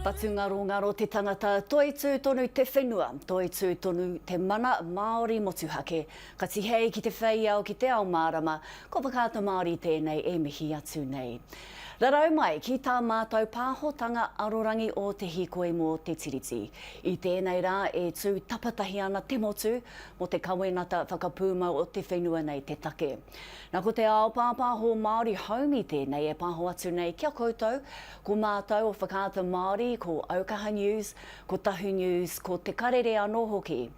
Ngaro te tangata, toi tū tonu te whenua, toi tū tonu te mana Māori motuhake. Ka tihei ki te whaiau ki te ao mārama, ko whakata Māori tēnei e mihi atu nei. Rarau mai ki tā mātou pāhotanga arorangi o te Hīkoi mō Te Tiriti. I tēnei rā e tū tapatahi ana te motu mo te kawenata whakapūmau o te whenua nei te take. Nā ko te ao pāpāho Māori haumi tēnei e pāho atu nei kia koutou, ko mātou o whakata Māori, ko Aukaha News, ko Tahu News, ko te Karere anō hoki.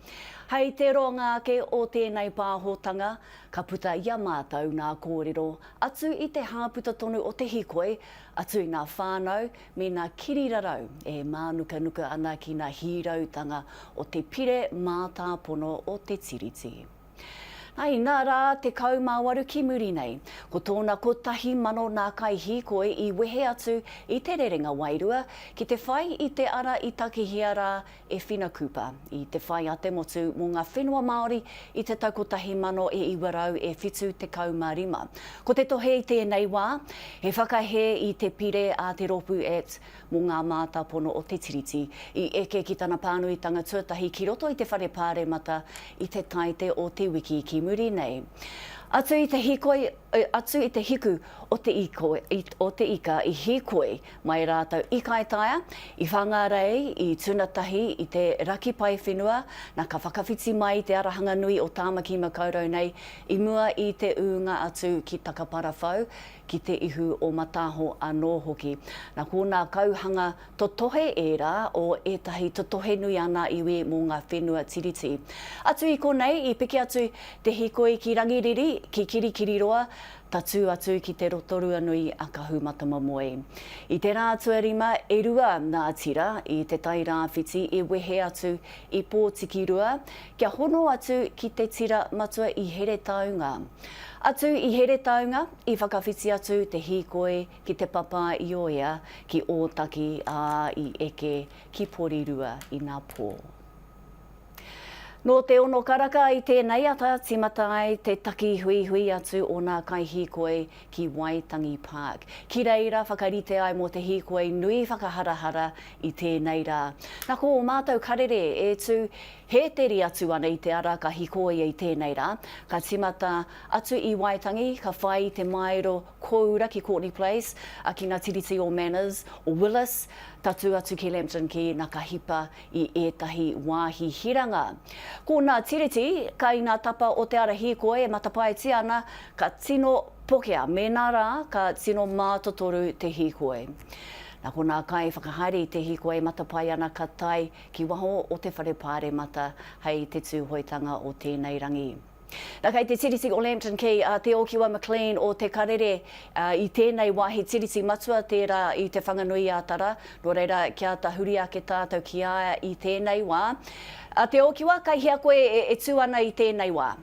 Hei te rongake o tēnei pāhotanga, ka puta ia mātou ngā kōrero, atu i te hāputa tonu o te Hīkoi, atu i ngā whānau, me ngā kirirarau e mānuka-nuka ana ki ngā hīrautanga o te pire mātāpono o te Tiriti. Ai, nā rā te kaumāwaru ki muri nei, ko tōna kotahi mano nā kai Hīkoi i wehe atu i te rerenga wairua, ki te whai i te ara i takihia rā e whina kupa, i te whai a te motu mō ngā whenua Māori i te tau kotahi mano e iwarau e whitu te kaumārima. Ko te tohe i tēnei wā, he whakahe i te pire a te ropu et mō ngā mātāpono o te Tiriti, i eke ki tana pānuitanga tuatahi ki roto i te whare Pāremata i te taite o te wiki ki muri nei. Atu i te hiku o te ika i Hīkoi mai rātou ikaitaia, i whangarei, i tūnatahi, i te raki pai whenua, nā ka whakawhiti mai te arahanga nui o tāmaki makaurau nei, i mua i te uunga atu ki takaparawhau, ki te ihu o mataho anō hoki. Nā ko nā kauhanga totohe e rā o etahi totohe nui ana iwi mō ngā whenua tiriti. Atu i konei, i piki atu te Hīkoi ki rangiriri, ki kirikiri roa, tatu atu ki te rotorua nui a kahumatama moe. I te rā tuarima e rua nā tira i te tai rāwhiti e wehe atu i Pōtikirua, kia hono atu ki te tira matua i here taunga. Atu i here taunga, i whakawhiti atu te Hīkoi ki te papa i oia, ki ōtaki a i eke ki porirua i ngā pō. No te ono karaka i tēnei ata timata ai te taki hui atu o nā kai Hīkoi ki Waitangi Park. Ki reira whakarite ai mō te Hīkoi nui whakaharahara i tēnei rā. Nā ko o mātou karere e tū he teri atu ana i te ara ka Hīkoi i tēnei rā. Ka timata atu i Waitangi, ka whai te maero koura ki Courtney Place, a ki ngā tiriti o Manners o Willis, tatu atu ki Lambton ki ngā kahipa i ētahi wāhi hiranga. Ko ngā tiriti, kai ngā tapa o te ara Hīkoi e matapaiti ana, ka tino pokea, me nā rā, ka tino mātotoru te Hīkoi. Nā ko ngā kai whakahaere i te Hīkoi matapai ana ka tai ki waho o te whare Pāremata hei te tūhoitanga o tēnei rangi. Nā kai te tiriti o Lambton ki te Okiwa McLean o te Karere i tēnei wāhi tiriti matua tērā i te whanganui ātara, no reira kia tahuri ake tātou ki aia i tēnei wā. Te Okiwa, kai hea koe e tū ana i tēnei wā?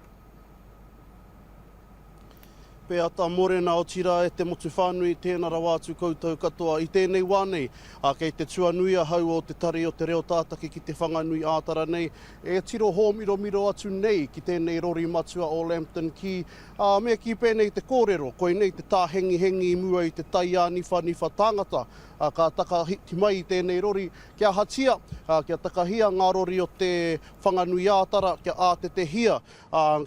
Pea tā morena o tira e te motu whānui tēnā rawa atu koutou katoa i tēnei wā nei. Kei te tuanuia hau o te tari o te reo tātaki ki te whanganui ātara nei. E tiro hōmiro atu nei ki tēnei rori matua o Lambton ki mea ki pēnei te kōrero. Koe nei te tā hengi mua i te taia nifa tāngata. Ka takahiti mai i tēnei rori kia hatia, kia takahia ngā rori o te whanganui ātara, kia te hia,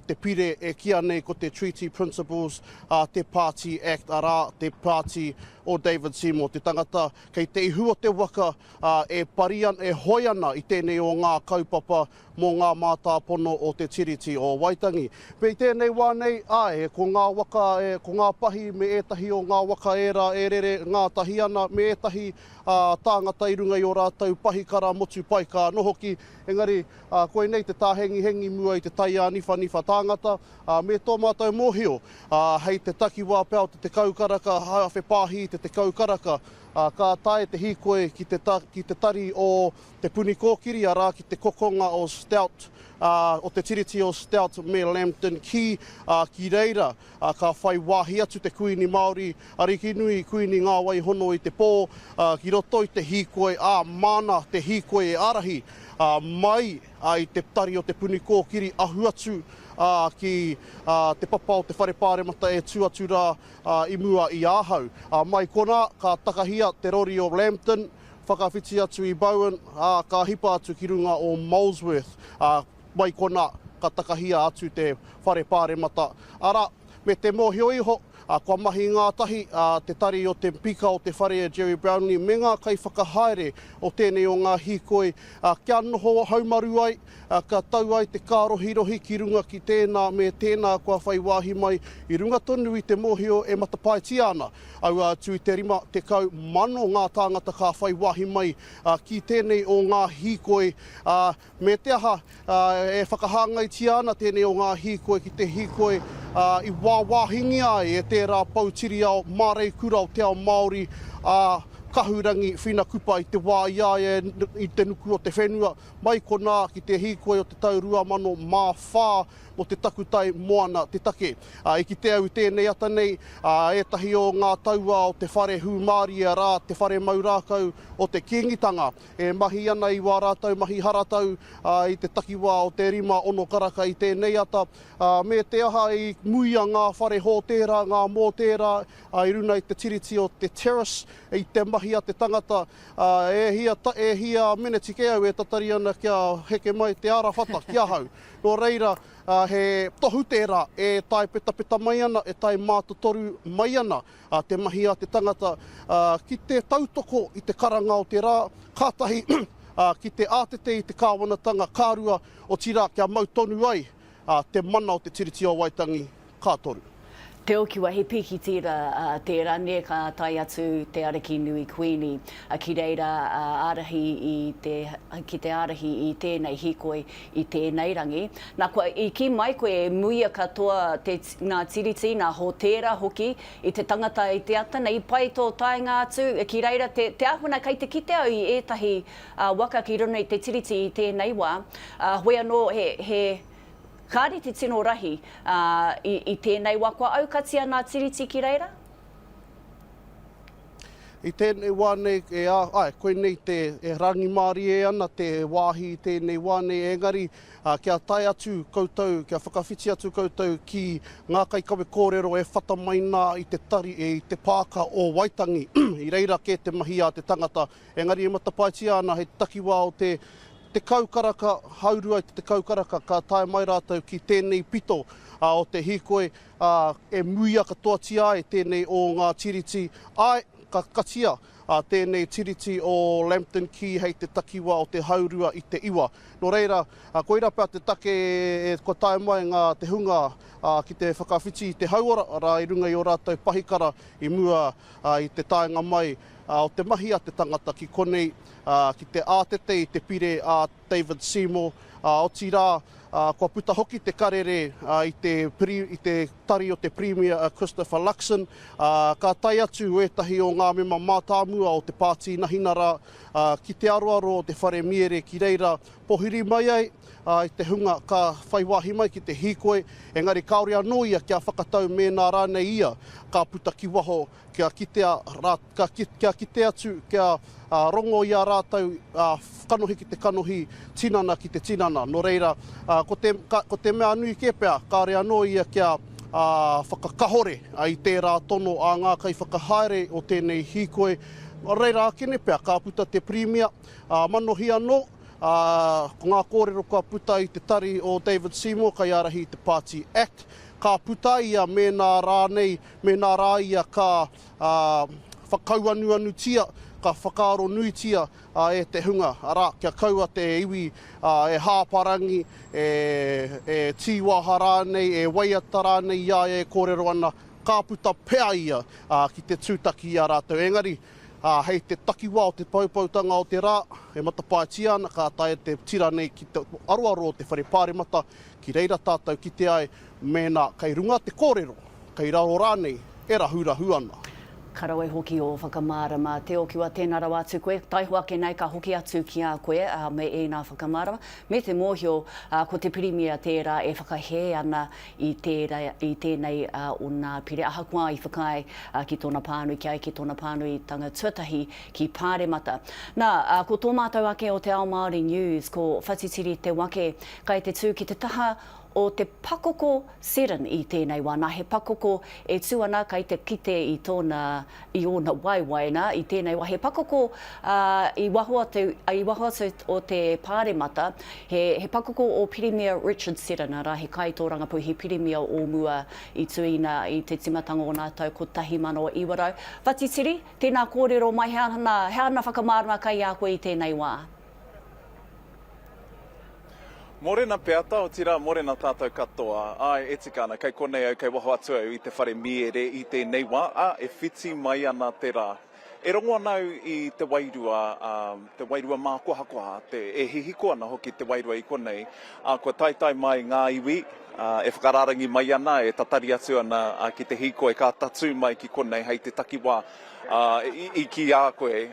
te pire e kia nei ko te Treaty Principles, te Party Act, arā te Party o David Seymour, te tangata kei te ihu o te waka e parian, e hoiana i tēnei o ngā kaupapa mō ngā mātāpono o te Tiriti o Waitangi. Pei tēnei wā nei, ko ngā waka, ko ngā pahi me etahi o ngā waka e rere ngā tahiana, me etahi tāngata i runga i o rātou pahi kara motu pai ka noho ki. Engari, koe nei te tā hengi mua i te taia nifa tāngata, me tō mātou mōhio, hei te takiwā pēo te kaukaraka, hawhe pāhi te kaukaraka, ka tae te Hīkoi ki te tari o te punikōkiri, arā ki te kokonga o Stout, o te tiriti o Stout me Lambton ki reira, ka whai wāhi atu te kuini Māori, ariki nui kuini ngā waihono i te pō, ki roto i te Hīkoi, mana te Hīkoi e arahi, mai i te tari o te punikōkiri ahu atu ki te papa o te whare Pāremata e tū atu rā i mua i āhau. Mai kona, ka takahia te rori o Lambton, whakawhiti atu I Bowen, ka hipa atu ki runga o Molesworth, mai kona ka takahia atu te whare Pāremata. Ara, me te mōhio iho, kua mahi ngā tahi, te tari o te pika o te whare Jerry Brownlee, me ngā kai whakahaere o tēnei o ngā hīkoi, kia noho haumaru ai, ka tau ai te kārohi-rohi ki runga ki tēnā, me tēnā kua whai wāhi mai, I runga tonu I te mōhio e matapaiti ana, au atu I te rima te kau mano ngā tāngata ka whai wāhi mai, ki tēnei o ngā hīkoi, me te aha, e whakahangaiti ana tēnei o ngā hīkoi ki te hīkoi, I wāwāhingi ai e tērā pautiri ao mārei kura o te ao Māori, kahurangi whina kupa I te wā iae I te nuku o te whenua, mai kona ki te hīkoi o te tau 2000 mā whā o te takutai moana te take. I ki te au tēnei ata nei, etahi o ngā taua o te whare hūmāri rā, te whare maurākau o te kīngitanga. E mahi ana I wā rātau, mahi haratau I te takiwā o te rima ono karaka I tēnei ata. Me te aha I muia ngā whare hō tērā, ngā mō tērā, I runa I te tiriti o te terrace, I te mahi a te tangata, e hia meneti ke au e tatari ana kia heke mai te ara whata, kia hau. Nō reira, he tohu tērā e tai peta mai ana, e tai mātotoru mai ana, te mahi a te tangata, ki te tautoko I te karanga o te rā, kātahi ki te ātete I te kāwanatanga kārua o tira kia mau tonu ai, te mana o te tiriti o Waitangi kātoru. Te okiwa he piki tira tērā ne ka tai atu te araki nui kuini ki reira arahi ki te arahi I tēnei hīkoi I tēnei rangi. Nā kua I ki mai koe e muia katoa ngā tiriti, ngā hōtēra hoki I te tangata I te ata, nei pai tō tainga atu ki reira te ahuna kai te kite au I etahi waka ki runa I te tiriti I tēnei wā. Hoi anō he kāri te tino rahi I tēnei wā kua aukatia ngā tiriti ki reira? I tēnei wā nei, koe nei te rangi Māori e ana, te wāhi I tēnei wā nei, engari kia tai atu koutou, kia whakawhiti atu koutou ki ngā kai kawe kōrero e whatamaina I te tari I te pāka o Waitangi, I reira ke te mahi a te tangata. Engari e matapaiti ana, he takiwā o te kaukaraka, haurua I te kaukaraka, ka tae mai rātou ki tēnei pito o te hīkoi, e muia katoatia e tēnei o ngā tiriti, ai ka katia tēnei tiriti o Lambton Key hei te takiwā o te haurua I te iwa. Nō reira, koira pēr te take e ko tae mai ngā te hunga ki te whakawhiti I te hauora, ara I runga I o rātou pahikara I mua I te taenga mai o te mahi a te tangata ki konei, ki te ātete I te pire a David Seymour, o tira kua puta hoki te karere I te tari o te Premier Christopher Luxon, ka tai atu etahi o ngā mema mātāmua o te pāti nahinara, ki te aroaro o te whare miere ki reira, pohiri mai ai, I te hunga ka whaiwahi mai ki te hīkoi, engari kaore anō ia kia whakatau me nā rānei ia, ka puta ki waho, kia kite atu, kia rongo ia rātau, kanohi ki te kanohi, tinana ki te tinana. Nō reira, ko te mea nui ke pēr, kaore anō ia kia whakakahore I tērā tono a ngā kai whakahaere o tēnei hīkoi. Nō reira, kene pēr, ka puta te Premier, manohi anō, ko ngā kōrero ka puta I te tari o David Seymour, kai arahi te Party Act, ka puta ia me nā rā nei, me nā rā ia ka whakauanu tia, ka whakaaro nui tia e te hunga. Ara, kia kaua te iwi e hāparangi, e tīwaha rānei, e waiata rānei ia e kōrero ana, ka puta pēa ia ki te tūtaki ia rātou. Engari, hei te takiwā o te paupautanga o te rā, e matapaiti ana, ka tae te tira nei ki te aroaro o te whare Pāremata, ki reira tātou ki te ai, mēnā kei runga te kōrero, kei raro rānei, e rahurahu ana. Karawai hoki o whakamārama, te okiwa tēnā rawa atu koe, taihua ke nei ka hoki atu ki a koe me e nā whakamārama. Me te mōhio, ko te Premier tērā e whakahe ana I tēnei o nā pire ahakua I whakai ki tōna pānui, ki ai ki tōna pānui tanga tuatahi ki Pāremata. Nā, ko tō mātou ake o te Ao Māori News, ko whatitiri te wake, kai te tū ki te taha o te pakoko seran I tēnei wā. Nā he pakoko e tuana kai te kite I ona waiwaina I tēnei wā. He pakoko I wahua o te Pāremata, he pakoko o Pirimia Richard Seran, ara he kaitōranga pū, he Pirimia o mua I tuina I te timatanga o nā tau ko tahi mano o Iwarau. Whatitiri, tēnā kōrero mai, he ana whakamārama kai a koe I tēnei wā. Morena peata o tira morena tātou katoa. Ai, e tikana, kai konei au, kai waho atu au I te whare miere I te nei wā. E whiti mai ana te rā. E rongo anau I te wairua mākohakoha, e hihiko ana hoki te wairua I konei. Kua taitai mai Ngā Iwi, e whakararangi mai ana, e tatari atu ana ki te Hīkoi, ka tatu mai ki konei, hei te takiwā. I ki a koe,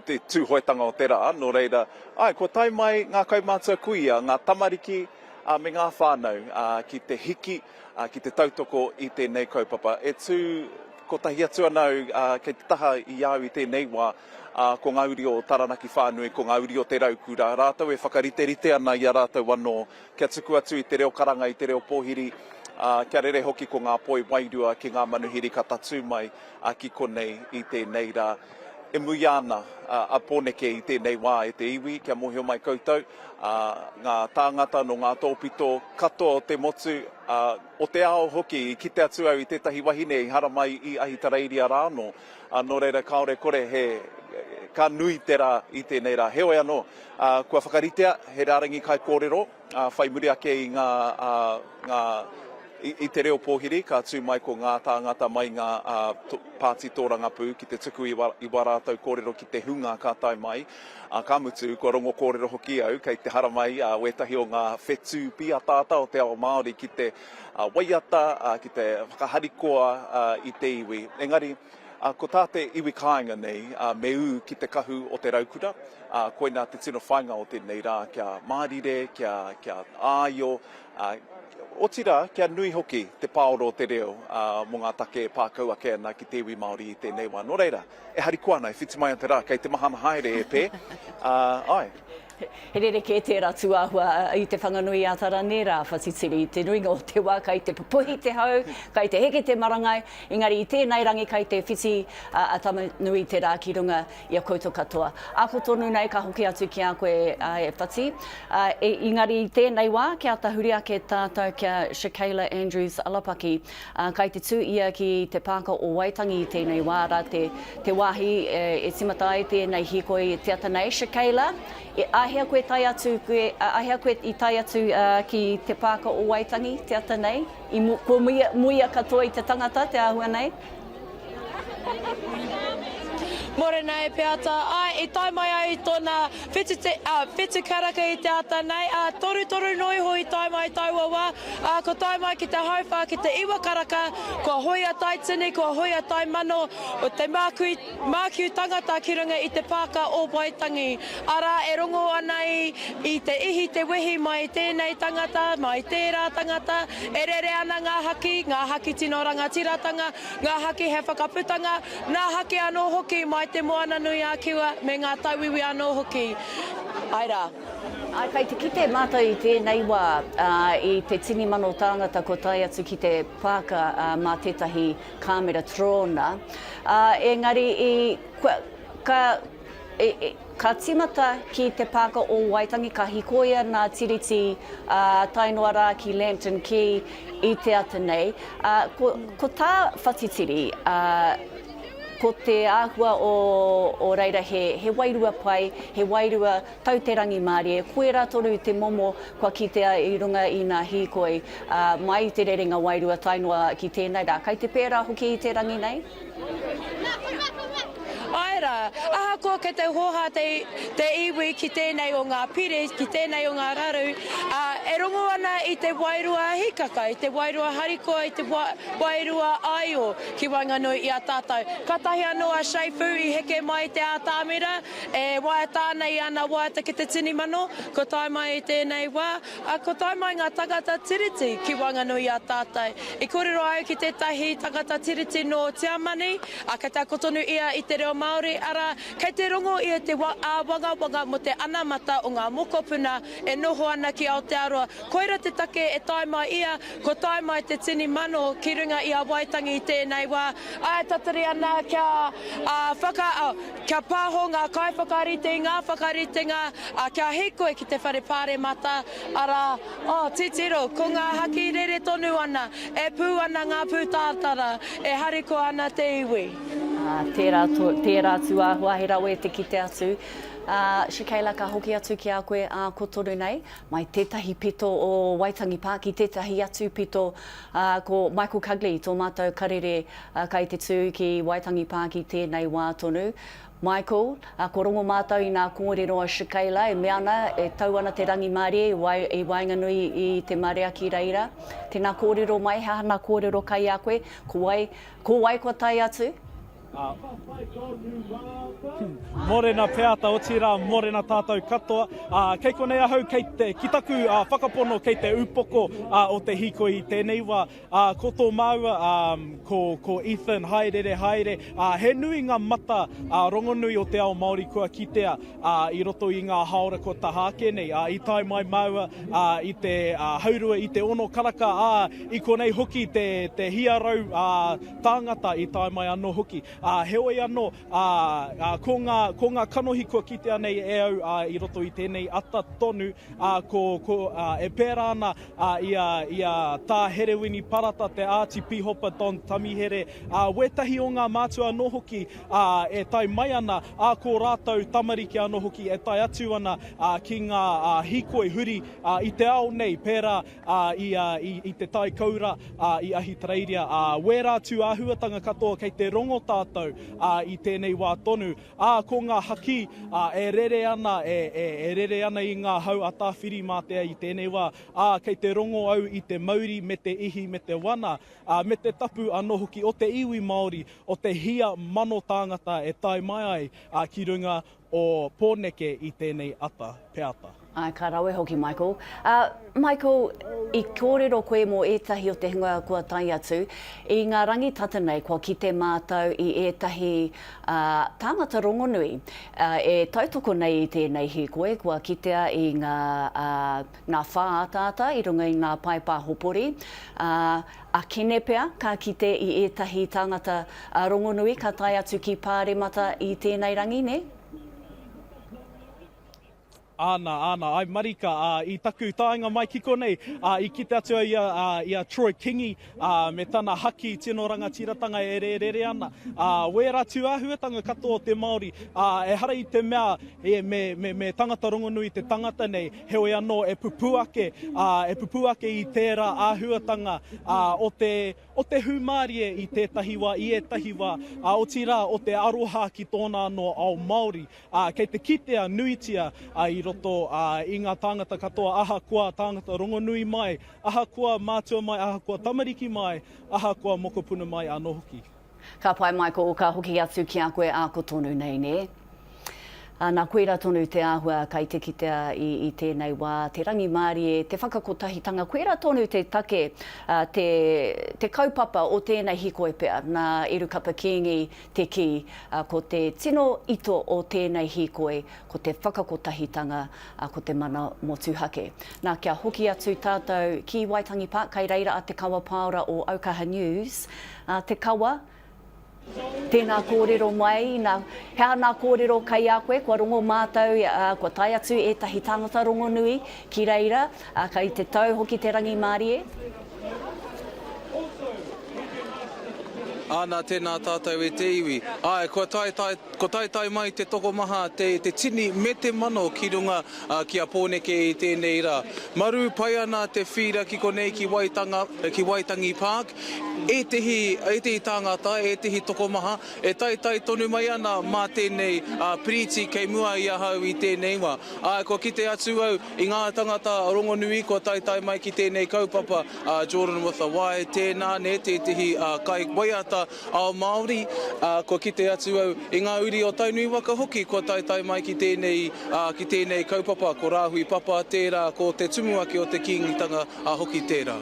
te tūhoetanga o te rā, no reira, kua tai mai ngā kaumātua kuia, ngā tamariki me ngā whānau, ki te hiki, ki te tautoko I tēnei kaupapa. E tū, ko tahi atu anau, kei te taha I au I tēnei wā, ko Ngā Iwi o Taranaki whānui, ko Ngā Iwi o te raukura, rātou e whakarite ana I a rātou anō, kia tuku atu I te reo karanga, I te reo pōhiri, Karere hoki ko ngā poi wairua ki ngā manuhiri ka tatu mai ki konei I tēnei rā. E mui ana a Pōneke I tēnei wā e te iwi, kia mohio mai koutou. Ngā tāngata no ngā tōpito katoa o te motu, o te ao hoki ki te atu au I tētahi wahine I hara mai I ahitareiria rāno. No reira kaore kore ka nui te rā I tēnei rā. He oi anō, kua whakaritea, he rārangi kai kōrero, whai muri ake I te reo pōhiri, ka tū mai ko ngā tāngata mai ngā pāti tōranga pū ki te tuku I wā rātou kōrero ki te hunga ka tai mai. Ka mutu, ko rongo kōrero hoki au, kei te hara mai wetahi o ngā whetū pia tāta o te Ao Māori ki te waiata, ki te whakaharikoa I te iwi. Engari, ko tā te iwi kāinga nei, me u ki te kahu o te raukura, koina te tino whainga o te nei rā, kia mārire, kia āio, o tira, kia nui hoki te paoro o te reo mo ngā take pākau ake ana ki te iwi Māori I tēnei wā. Nō reira, e harikoa ana, e whiti mai an te rā, kei te mahana haere e pē. He rere ke te ratu ahua I te whanganui a Taranaki rā, whatitiri, te nuinga o te wā, kai te pupuhi te hau, kai te heke te marangai, engari I tēnei rangi kai te whiti a tamanui te rā ki runga I a koutou katoa. Ako tonu nei ka hoki atu ki a koe e whati. Engari I tēnei wā, kia tahuri ake tātou kia Shakayla Andrews Alapaki, kai te tū ia ki te pāka o Waitangi I tēnei wā rā, te wāhi e timatai tēnei Hīkoi te ata nei, Shakayla. Ahea koe tai atu, ahea koe I tai atu ki te pāka o Waitangi, te ata nei? Ko muia katoa I te tangata, te āhua nei? Morena e peata, I tai mai ai tōna whetu karaka I te ata nei, toru noi hoi tai mai taua wā, ko tai mai ki te hauwha, ki te iwa karaka, ko hoia tai tini, ko hoia tai mano, o te mākiu tangata ki runga I te pāka o Waitangi. Ara e rongo ana I te ihi te wehi mai tēnei tangata, mai tērā tangata, e rere ana ngā haki tino rangatiratanga, ngā haki he whakaputanga, ngā haki anō hoki mai te moana nui a kiwa me ngā tauiwi anō hoki. Aira. Kai te kite mātou I tēnei wā, I te tini mano tāngata ko tai atu ki te pāka mā tētahi kāmera trōna. Engari, ka timata ki te pāka o Waitangi, ka hikoia Ngā Tiriti tainua rā ki Lambton Key I te ata nei. Ko tā whatitiri, ko te āhua o reira he wairua pai, he wairua tauterangi Māori, e koe rā toru te momo kua kitea I runga I ngā Hīkoi, mai te rerenga wairua tainua ki tēnei rā. Kai te pērā hoki I te rangi nei? Aira, aha koa ke te hoha te iwi ki tēnei o ngā pire, ki tēnei o ngā raru, e rongo ana I te wairua hikaka, I te wairua harikoa, I te wairua aio ki Wainganui I a tātou. Katahi anō a Shaifu I heke mai te ātāmera, e waiata nei ana waiata ki te tini mano, ko tai mai I tēnei wā, ko tai mai ngā tagata tiriti ki Wainganui I a tātou. I kōrero au ki tētahi tagata tiriti no Tiamani, ka tā kotonu ia I te reo Māori, ara kei te rongo I te wanga mo te anamata o ngā mokopuna e noho ana ki Aotearoa aroa. Koira te take e taimai ia, ko taimai te tini mano ki runga i a waitangi i tēnei wā. Ai tatari ana kia pāho ngā kaiwhakarite, ngā whakaritenga, kia Hīkoi ki te whare Pāremata. Ara, titiro, ko ngā haki rere tonu ana, e pū ana ngā pūtātara, e hariko ana te iwi. Tērā tu āhua, he rau e te kite atu. Shikaila ka hoki atu ki a koe a kotoru nei, mai tētahi pito o Waitangi Pāki, tētahi atu pito ko Michael Cugley, tō mātou karere kai te tū ki Waitangi Pāki tēnei wā tonu. Michael, ko rongo mātou i nā kōrero a Shikaila, e meana, e tau ana te rangi Māori, e wainganui i te Māori ki reira. Tēnā kōrero mai, hana kōrero kai a koe, ko wai kua tai atu? Morena peata o tira, morena tātou katoa. Kei konei ahau, ki taku whakapono kei te upoko o te Hīkoi i tēnei wā. Ko tō maua, ko Ethan, haere. He nui ngā mata rongonui o te Ao Māori kua kitea i roto i ngā haora ko tahake nei. I tai mai maua, i te haurua, i te ono karaka, i konei hoki te hiarau tāngata i tai mai anō hoki. Heoi anō, ko ngā kanohi kua kitea nei e au i roto i tēnei ata tonu, e pērā ana ia tā herewini parata te āti pihopa ton tamihere. Wetahi o ngā mātua anō hoki e tai mai ana, ko rātou tamariki anō hoki e tai atu ana ki ngā Hīkoi huri i te ao nei, pērā i te tai kaura i ahi tareiria. Wērā tū āhuatanga katoa kei te rongo tātou i tēnei wā tonu. Ko ngā haki e rere ana, e rere ana i ngā hau a tāwhiri mātea i tēnei wā. Kei te rongo au i te mauri me te ihi me te wana, me te tapu anō hoki o te iwi Māori, o te hia mano tāngata e tai mai ai ki runga o Pōneke i tēnei ata peata. Ka rawe hoki, Michael. Michael, i kōrero koe mō ētahi o te hingoa kua tai atu, i ngā rangi tata nei, kua ki te mātou i ētahi tāngata rongonui, e tautoko nei i tēnei Hīkoi, kua kitea i ngā whāatata, i runga i ngā paipā hopori. A kene pea, ka kite i ētahi tāngata rongonui, ka tai atu ki Pāremata i tēnei rangi, ne? Ana, ai marika, i taku tāinga mai ki konei, i kite atu ia Troy Kingi, me tana haki tino rangatiratanga e re ana. Wērā tū āhuatanga katoa te Māori, e hara i te mea, me tangata rongonui te tangata nei, heoi anō e pupuake i tērā āhuatanga o te humārie i tētahi wā, i ētahi wā, o tira o te aroha ki tōna anō Ao Māori, kei te kitea nuitia i roto i ngā tāngata katoa, aha kua tāngata rongonui mai, aha kua mātua mai, aha kua tamariki mai, aha kua mokopuna mai anō hoki. Ka pai Michael, ka hoki atu ki a koe a ko tonu nei, ne? Nā koera tonu te āhua kai te kitea i tēnei wā, te rangi Māori e te whakakotahitanga. Koera tonu te take, te kaupapa o tēnei Hīkoi pea, nā Erukapa Kingi te ki, ko te tino ito o tēnei Hīkoi, ko te whakakotahitanga, ko te mana motuhake. Nā kia hoki atu tātou ki Waitangi Pāki, kai reira a te kawa paora o Aukaha News. Te kawa, tēnā kōrero mai, hea nā kōrero kai a koe, kua rongo mātou, kua tai atu ētahi tāngata rongonui ki reira, kai te tau hoki te rangi Māori e. Ana tēnā tātou e te iwi. Ko tai mai te toko maha, te tini me te mano ki runga ki a Pōneke i tēnei rā. Maru pai ana te whira ki konei ki Waitangi Pāki. E tehi tāngata, e tehi toko maha, e tai tonu mai ana mā tēnei piriti kei mua i ahau i tēnei wā. Ko kite atu au i ngā tangata rongonui, ko tai mai ki tēnei kaupapa Jordan with a Y, tēnā ne te tehi kai waiata Ao Māori, ko kite atu au i ngā uri o Tainui waka hoki, ko tai mai ki tēnei kaupapa, ko rāhui papa tērā, ko te tumuaki o te kingitanga hoki tērā.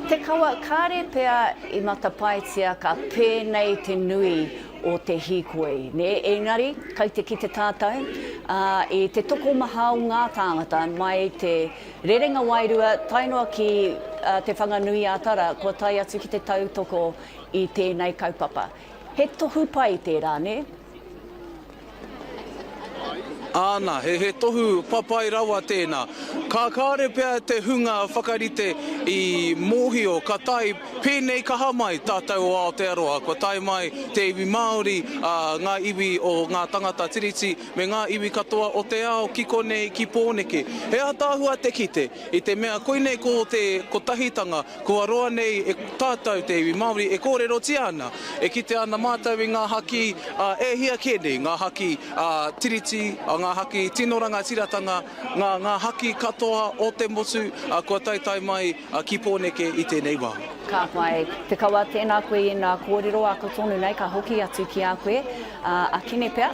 Te kawa kāre pea i matapaitia ka pēnei te nui o te Hīkoi, ne? Engari, kai te ki te tātou, i te toko maha o ngā tāngata mai te rerenga wairua tainua ki te whanganui ātara, kua tai atu ki te tautoko i tēnei kaupapa. He tohu pai tērā, ne? Āna, he tohu papai rawa tēnā. Ka kāre pia te hunga whakarite i mōhio, ka tai pēnei kaha mai tātou o Aotearoa. Ko tai mai te iwi Māori, ngā iwi o ngā tangata tiriti, me ngā iwi katoa o te ao ki konei ki Pōneke. He atahua te kite, i te mea koinei ko tahitanga, kua roa nei e tātou te iwi Māori e kōrero tiana. E kite ana mātou i ngā haki e hia kene, ngā haki tiriti, ngā haki tinoranga tiratanga, ngā haki katoa o te motu, kua tai mai ki Pōneke i tēnei wā. Ka koe, te kaua tēnā koe i ngā kōrero a ko tonu nei, ka hoki atu ki a koe, a kine pea,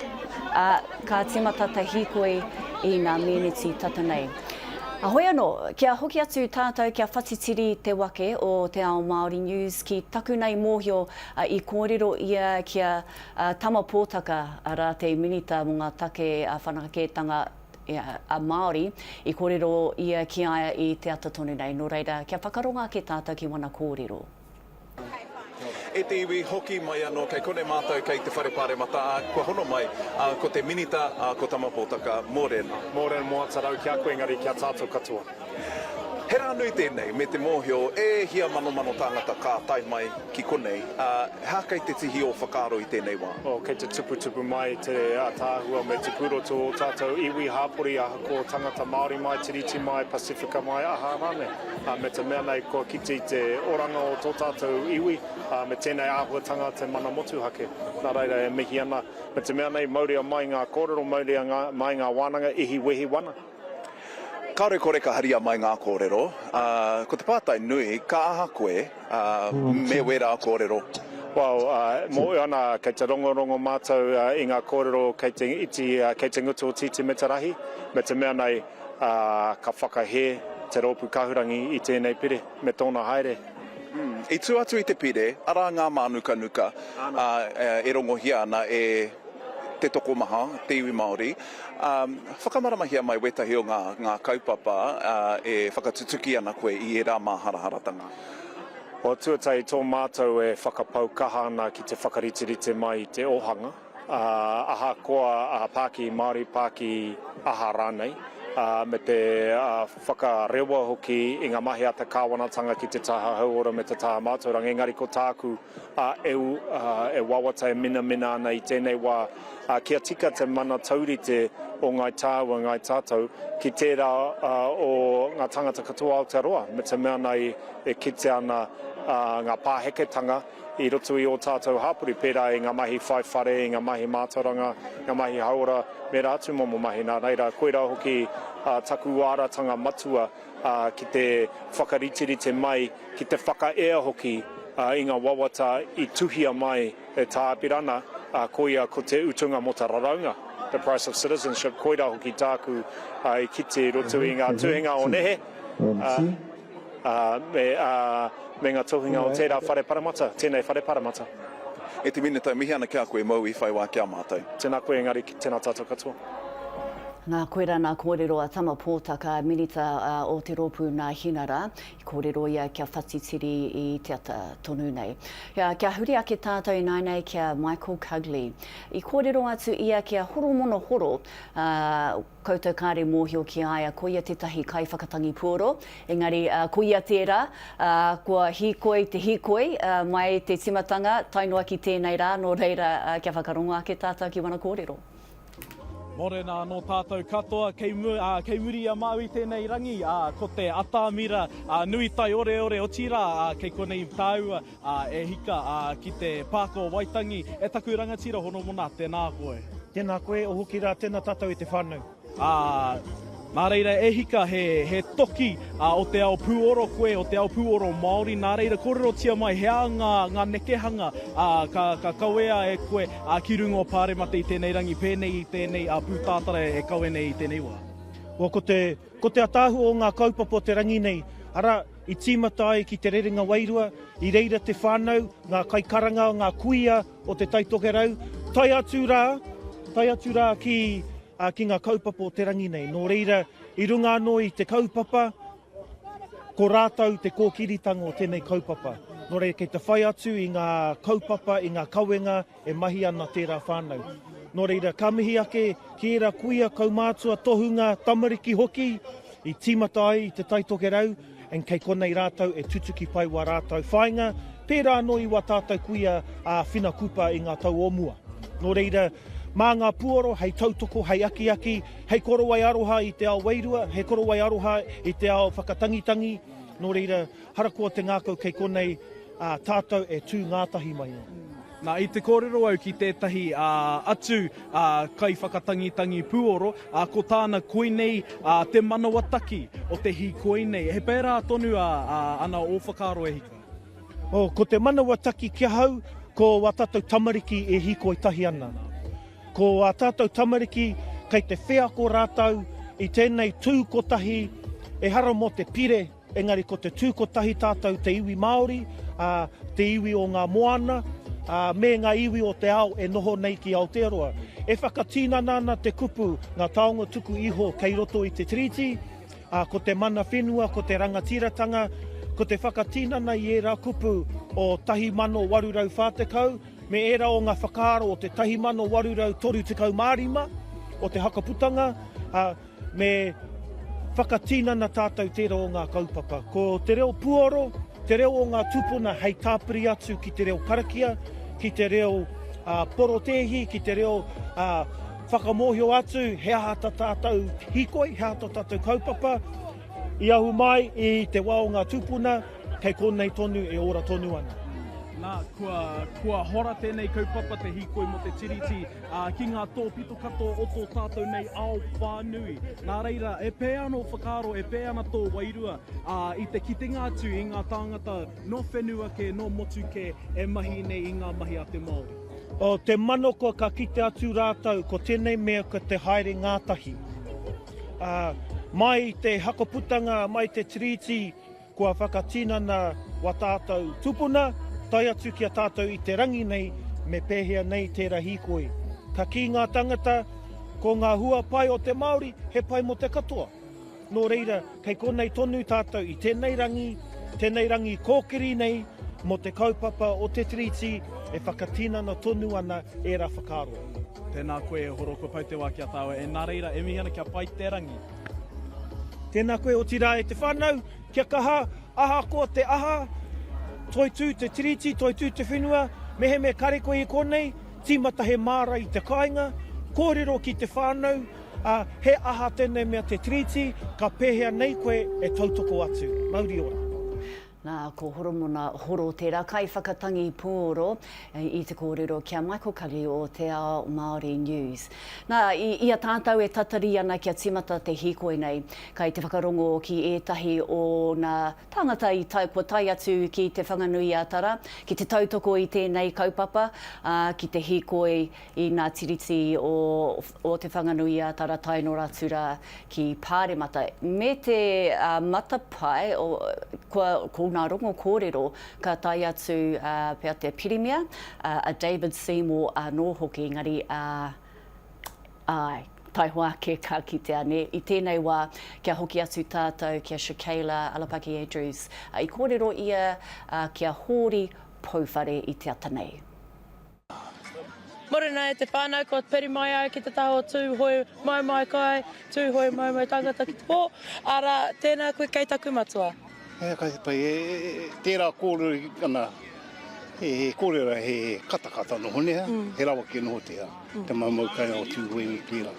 ka timata te Hīkoi i ngā meneti tata nei. Ahoi anō, kia hoki atu tātou kia whatitiri te wake o te Ao Māori News ki taku nei mōhio i kōrero ia kia tama pōtaka ara te minita mō ngā take whanaketanga a Māori i kōrero ia ki aia i te ata tonu nei. Nō reira, kia whakaronga ke tātou ki wana kōrero. E te iwi hoki mai anō, kei kone mātou kei te whare Pāremata, kua hono mai, ko te minita, ko tamapōtaka, mōrena. Mōrena moa tarau kia koe ngari kia tātou katoa. He rā nui tēnei, me te mōhio, e hia mano tāngata ka tai mai ki konei, hā kei te tihi o whakaro i tēnei wā? Kei te tupu mai te tāhua me te kuroto o tātou iwi hāpori aha ko tangata Māori mai, Tiriti mai, Pasifika mai, aha rane. Me te mea nei kua kiti te oranga o tō tātou iwi, me tēnei āhuatanga te mana motu hake. Nā reira e mihi ana, me te mea nei mauria mai ngā kōrero, mauria mai ngā wānanga, ihi wehi wana. Kāre kore ka haria mai ngā kōrero, ko te pātai nui, ka aha koe, me wera kōrero? Mō ana kei te rongorongo mātou i ngā kōrero kei te iti, kei te ngutu o titi me te rahi, me te mea nei ka whakahe te rōpu kahurangi i tēnei pire, me tōna haere. I tū atu i te pire, ara ngā mānuka, e rongohia ana e te toko maha, te iwi Māori. Whakamaramahia mai wetahi o ngā kaupapa e whakatutuki ana koe i e rā maharaharatanga. O tuatai tō mātou e whakapau kaha ana ki te whakaritirite mai te ohanga. Aha koa pāki Māori, pāki aha rānei. Me te whakarewa hoki i ngā mahi ata kāwanatanga ki te taha hauora me te taha mātauranga. Engari ko tāku e wawata e mina ana i tēnei wā kia tika te mana taurite o ngai tāua, ngai tātou ki tērā o ngā tangata katoa Aotearoa. Me te mea nei e kite ana ngā pāheketanga i roto i o tātou hapuri pērā i ngā mahi whaiwhare, i ngā mahi mātauranga, ngā mahi haora, me rā atu momo mahi nā reira. Koe rā hoki taku āratanga matua ki te whakaritirite mai, ki te whakaea hoki i ngā wawata i tuhia mai e tāpirana, koia ko te utunga mo te raraunga. The price of citizenship, koe rā hoki tāku i kite roto i ngā tuhinga o nehe. Me ngā tohinga o tērā whare Pāremata, tēnei whare Pāremata. E te minita mihi ana kia koe mau I whai wā kia mātou. Tēnā koe engari, tēnā tātou katoa. Ngā koera nā kōrero a tama pōtaka minita o te rōpū nā hinara, I kōrero ia kia whatitiri I te ata tonu nei. Kia huri ake tātou I nei kia Michael Cugley. I kōrero atu ia kia horomono horo, koutou kāre mōhio ki aia ko ia tetahi kai whakatangi pōro. Engari ko ia tērā, kua Hīkoi te Hīkoi, mai te timatanga, tainua ki tēnei rā, nō reira kia whakarongo ake tātou ki wana kōrero. Morena no tātou katoa, kei muri a mau I tēnei rangi, ko te atamira nui tai ore o tira, kei konei tāua e hika ki te pāko waitangi, e taku rangatira hono mona, tēnā koe. Tēnā koe, o hoki rā tēnā tātou I te whānau. Nā reira e hika he toki o te ao Pūkōrero koe, o te ao Pūkōrero Māori, nā reira kōrero tia mai hea ngā nekehanga ka kawea e koe ki rungo Pāremata I tēnei rangi, pēnei I tēnei pūtātara e kawe nei I tēnei wā. Ko te atahu o ngā kaupapa o te rangi nei, ara I tīmata ai ki te rerenga wairua, I reira te whānau, ngā kaikaranga, ngā kuia o te taitokerau, tai atu rā ki ki ngā kaupapa o te rangi nei. Nō reira, i runga anō i te kaupapa, ko rātou te kōkiritanga o tēnei kaupapa. Nō reira, kei te whai atu i ngā kaupapa, i ngā kauenga, e mahi ana tērā whānau. Nō reira, ka mihi ake ki era kuia kaumātua tohunga tamariki hoki, i tīmata ai i te taitoke rau, en kei konei rātou e tutuki pai wa rātou whainga, pērā anō i wa tātou kuia a whina kupa i ngā tau omua. Nō reira, mā ngā puoro, hei tautoko, hei aki, hei koro ai aroha i te ao wairua, hei koro ai aroha i te ao whakatangitangi. Nō reira, harakoa te ngākau kei konei tātou e tū ngātahi mai. Nā, i te kōrero au ki tētahi atu kai whakatangitangi puoro, ko tāna koinei te manawataki o te Hīkoi nei. He pērā tonu ana o whakaro e hika? Ko te manawataki kia hau, ko wā tātou tamariki e Hīkoi tahi ana. Ko wā tātou tamariki kei te whea ko rātou i tēnei tūkotahi e hara mo te pire, engari ko te tūkotahi tātou te iwi Māori, te iwi o ngā Moana, me ngā iwi o te ao e noho nei ki Aotearoa. E whakatīnana ana te kupu ngā taonga tuku iho kei roto i te Tiriti, ko te mana whenua, ko te rangatiratanga, ko te whakatīnana i era kupu o tahi mano warurau whātekau, me era o ngā whakaaro o te tahi mano warurau toru tekau mārima, o te hakaputanga, me whakatīnana tātou tērā o ngā kaupapa. Ko te reo puoro, te reo o ngā tupuna hei tāpiri atu ki te reo karakia, ki te reo porotehi, ki te reo whakamohio atu, he aha tātou Hīkoi, he aha tātou kaupapa, i ahu mai i te wā o ngā tupuna, kei konei tonu e ora tonu ana. Nā, kua hora tēnei kaupapa te Hīkoi mo te Tiriti ki ngā tōpito kato o tō tātou nei ao whānui. Nā reira, e pē anō whakaro, e pē ana tō wairua i te kitenga atu i ngā tāngata no whenua ke, no motu ke, e mahi nei i ngā mahi a te Māori. O te manoko ka kite atu rātou, ko tēnei mea ka te haere ngātahi. Mai te hakaputanga, mai te Tiriti, kua whakatīnana wa tātou tupuna, tai atu ki a tātou i te rangi nei, me pēhea nei tērā Hīkoi. Ka ki ngā tangata, ko ngā hua pai o te Māori, he pai mo te katoa. Nō reira, kei konei tonu tātou i tēnei rangi kōkiri nei, mo te kaupapa o te Tiriti, e whakatīnana tonu ana e rā whakaroa. Tēnā koe e horo ko pau te wā kia tāua, e nā reira, e mihi ana kia pai te rangi. Tēnā koe o tira e te whānau, kia kaha, aha ko te aha, toi tū te Tiriti, toi tū te whenua, mehe me kare koe i konei, tīmata he māra i te kāinga, kōrero ki te whānau, he aha tēnei mea te Tiriti, ka pēhea nei koe e tautoko atu. Mauri ora. Nā, ko horomona horo tērā kai whakatangi pūoro i te kōrero kia Michael Kari o te Ao Māori News. Nā, ia tātou e tatari ana kia tīmata te Hīkoi nei, kai te whakarongo ki ētahi o ngā tangata i kua tai atu ki te whanganui atara, ki te tautoko i tēnei kaupapa, ki te Hīkoi i ngā tiriti o te whanganui atara tainora tura ki Pāremata. Me te matapai, ko ngā rongo kōrero ka tai atu pia te pirimia, a David Seymour nō hoki, ngari tai hoa ke ka kite ane. I tēnei wā, kia hoki atu tātou, kia Shakayla Alapaki Andrews. I kōrero ia kia hōri pouwhare i te ata nei. Morena e te whānau, ko peri mai au ki te taho tūhoi mai kai, tūhoi mai tangata ki te pō. Ara, tēnā koe kei taku matua. Kai pai, tērā kōrero ana, he kōrero he katakata noho nea, he rawa ke noho tea, te maumau kai o tūhoi mi pira.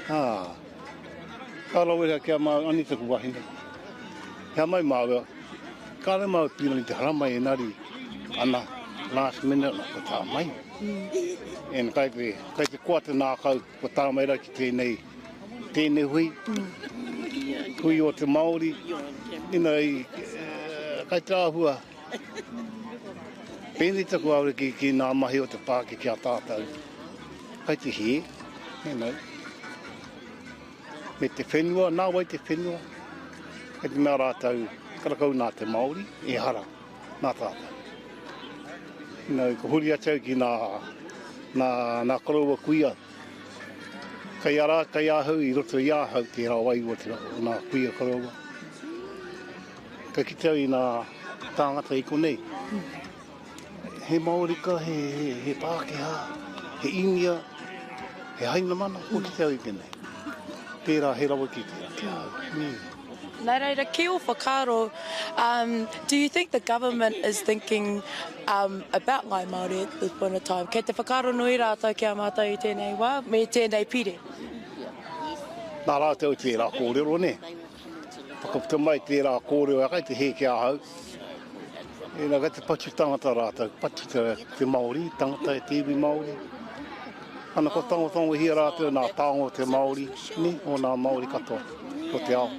Ka rawera kia mā anitaku wahine. Kia mai māua, ka re mau pira ni te haramai e nari ana, last minute na ko tā mai. En kai te kuate nā kau, ko tā mai ra ki tēnei hui. Hui o te Māori, ina i kai te āhua. Pēnei taku aure ki ngā mahi o te pāke ki a tātou. Kai te he, me te whenua, nā wai te whenua. Kai te mea rātou, karakau nā te Māori, e hara, nā tātou. Ko huri atau ki nā karaua kuia. Kai ahau I roto I ahau te rawai o te nā kuia karaua. Ka ki tau I nā tāngata I konei. He Māori ka, he Pākehā, he India, he haina mana, o ki tau I kenei. Tērā he rawa ki te ahau. Nā reira, ki o whakaro, do you think the government is thinking about Ngā Māori at this point of time? Kei te whakaro nui rātou ki a mātou I tēnei wā, me tēnei pire? Nā rātou tērā kōrero ne. Whakaputa mai tērā kōrero akai te he ki ahau. E nā kai te patu tangata rātou, patu te Māori, tangata e te iwi Māori. Ana ko tango hia rātou nā tāngo te Māori, ne, o nā Māori katoa, o te ao.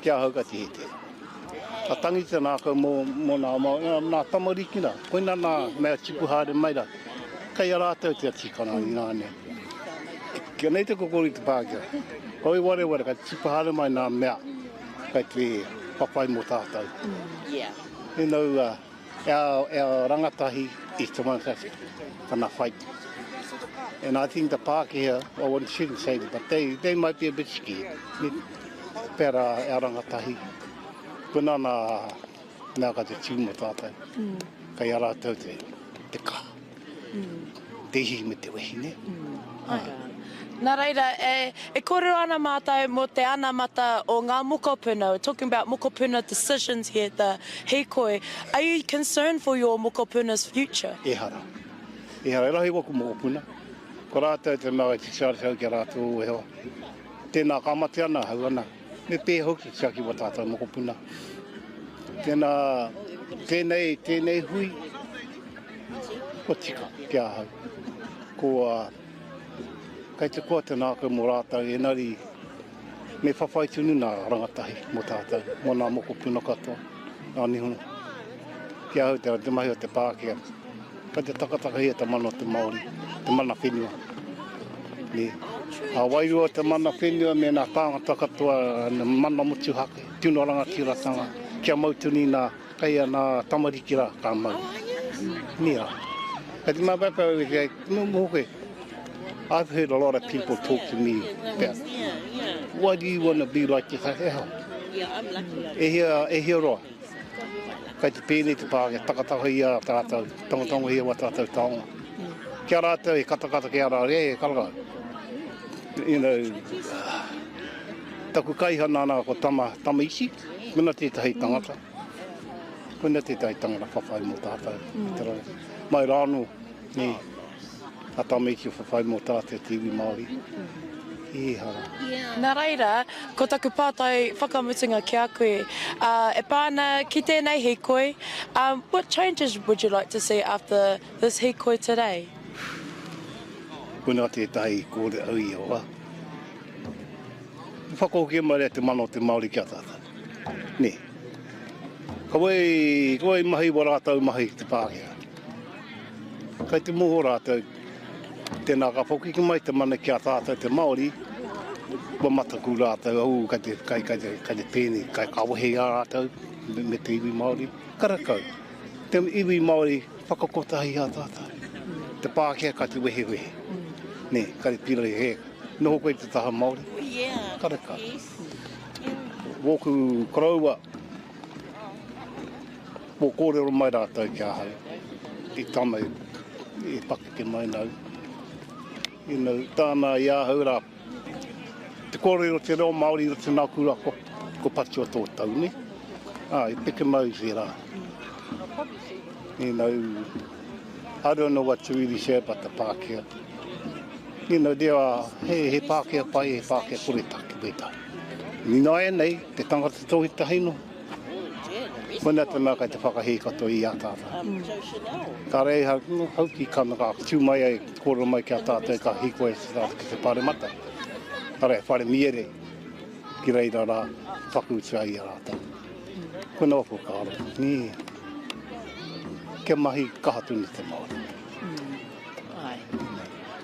Ki ahau ka te hete. A tangita nā kau mō nā tamariki nā, koina nā mea tipu hāre mai rā. Kai a rātou te atikana I nāne. Kia nei te kokori te Pākehā. Hoi ware ka tipu hāre mai nā mea, kai te papai mō tātou. E nau our rangatahi I te manakasi, kana fight. And I think the Pākehā, I shouldn't say it, but they might be a bit scared. Pera our rangatahi. Kuna nā ka te tiu mō tātou. Kai a rātou te ka. Te hi me te wehi, ne? Nā reira, e kōrero ana mātou mō te anamata o ngā mokopuna. We're talking about mokopuna decisions here at the Hīkoi. Are you concerned for your mokopuna's future? E hara. E rahi waku mokopuna. Ko rātou te mea te sārisau ki rātou e hoa. Tēnā kamate ana hau ana. Me pē hoki te saki wa tātou mokopuna. Tēnei hui. Ko tika ki a hau. Kai te koa te nākau mō rātou e nari me whawhai tunu nā rangatahi mō tātou, mō nā mokopuna katoa, nā nihuna. Ki a hau te mahi o te Pākehā. Kai te takataka hia te mana o te Māori, te mana whenua. A wairua te mana whenua me nā tāngata katoa, nā mana mutu hake, tūna rangakiratanga, kia mautuni nā kaia nā tamariki rā kā mau. Nira. Kai te mapapau e kei, no hoke. I've heard a lot of people talk to me about, why do you want to be like this? E hea roa. Kai te pēnei te Pākehā, takataka ia tātou, tongatonga hea wa tātou taonga. Kia rātou e katakata ki ara rea e karaka. You know, taku kaihana nā ko tama isi, mena tētahi tangata. Kuna tētahi tangata whawhai mō tātou. Mai rāno, ne. A tamiki whawhai mō tātou te iwi Māori. I hara. Nā reira, ko taku pātai whakamutunga ki a koe. E pāna ki tēnei Hīkoi, what changes would you like to see after this Hīkoi today? Kuna tētahi kōre au I hoa. Whakauke mai rea te mana o te Māori ki a tātou. Ne. Kawai mahi wa rātou mahi te Pākehā. Kai te moho rātou, tēnā ka whoki ki mai te mana ki a tātou te Māori, wa mataku rātou, au kai te pēne, kai kawahe a rātou, me te iwi Māori. Karakau, te iwi Māori whakakotahi a tātou. Te Pākehā ka te wehe. Ne, kai te pira he. Noho koe te taha Māori. Karakau. Woku karaua, Pōkōrero mai rātou ki a hau. I tamau, I pakeke mai nau. You know, tāna I a hau rā. Te kōrero te reo Māori o te nākura ko pati o tō tau, ne? I peke mau se rā. You know, I don't know what to really say about the Pākehā. You know, there are, he Pākehā pai, he Pākehā kore take beta. Ni nai nei, te tangata tōhi tahino. Muna te mea kai te whakahei katoa I a tātou. Ka rei hau ki kanaka, tū mai ai, kōrero mai ki a tātou, ka Hīkoi ki te Pāremata. Ka rei whare miere, ki reira rā, whakuutua I a rātou. Kuna opo kāra. Kia mahi kahatuni te Māori.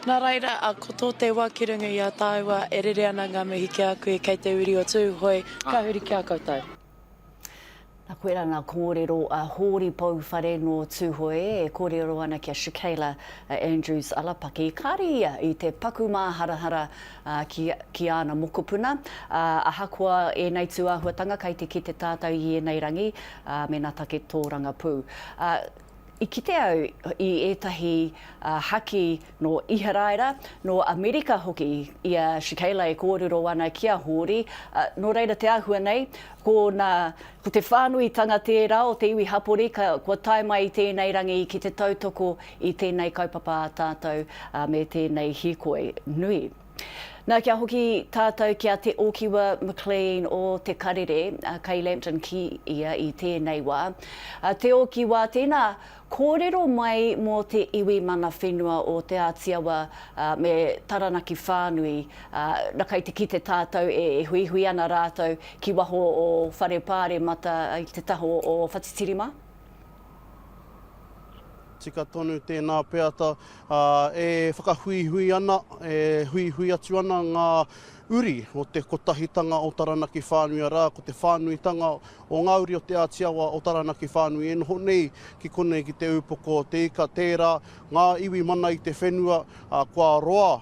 Nā reira, ko tō te wā ki runga I a tāua, e rere ana ngā mihi ki a koe kei te uri o Tūhoi, ka huri ki a koutou. koe rana kōrero hōri pou whare no tūhoe, kōrero ana kia Shikayla Andrews alapaki. Kāri ia i te paku mā harahara ki ana mokopuna. Ahakoa e nei tuahuatanga kai te ki te tātou i e nei rangi, me nā take tōranga pū. I kite au i etahi haki no Iharaira, no Amerika hoki, ia Shikayla e kōrero ana kia hōri. No reira te ahua nei, ko te whānui tanga tērā o te iwi hapori, kua tae mai i tēnei rangi ki te tautoko i tēnei kaupapa a tātou me tēnei hīkoi nui. Nā kia hoki tātou kia te Okiwa McLean o te Karere, Kay Lampton ki ia i tēnei wā. Te Okiwa tēnā, kōrero mai mō te iwi mana whenua o te ātiawa me Taranaki whānui, rakai te ki te tātou e hui ana rātou ki waho o whare Pāremata i te taho o Whatitirima? Tika tonu tēnā peata e whakahui ana, e hui atu ana ngā uri o te kotahitanga o Taranaki whānui rā, ko te whānuitanga o ngā uri o te ātiawa o Taranaki whānui. E noho nei ki konei ki te upoko, te ika tērā, ngā iwi mana i te whenua, kua roa,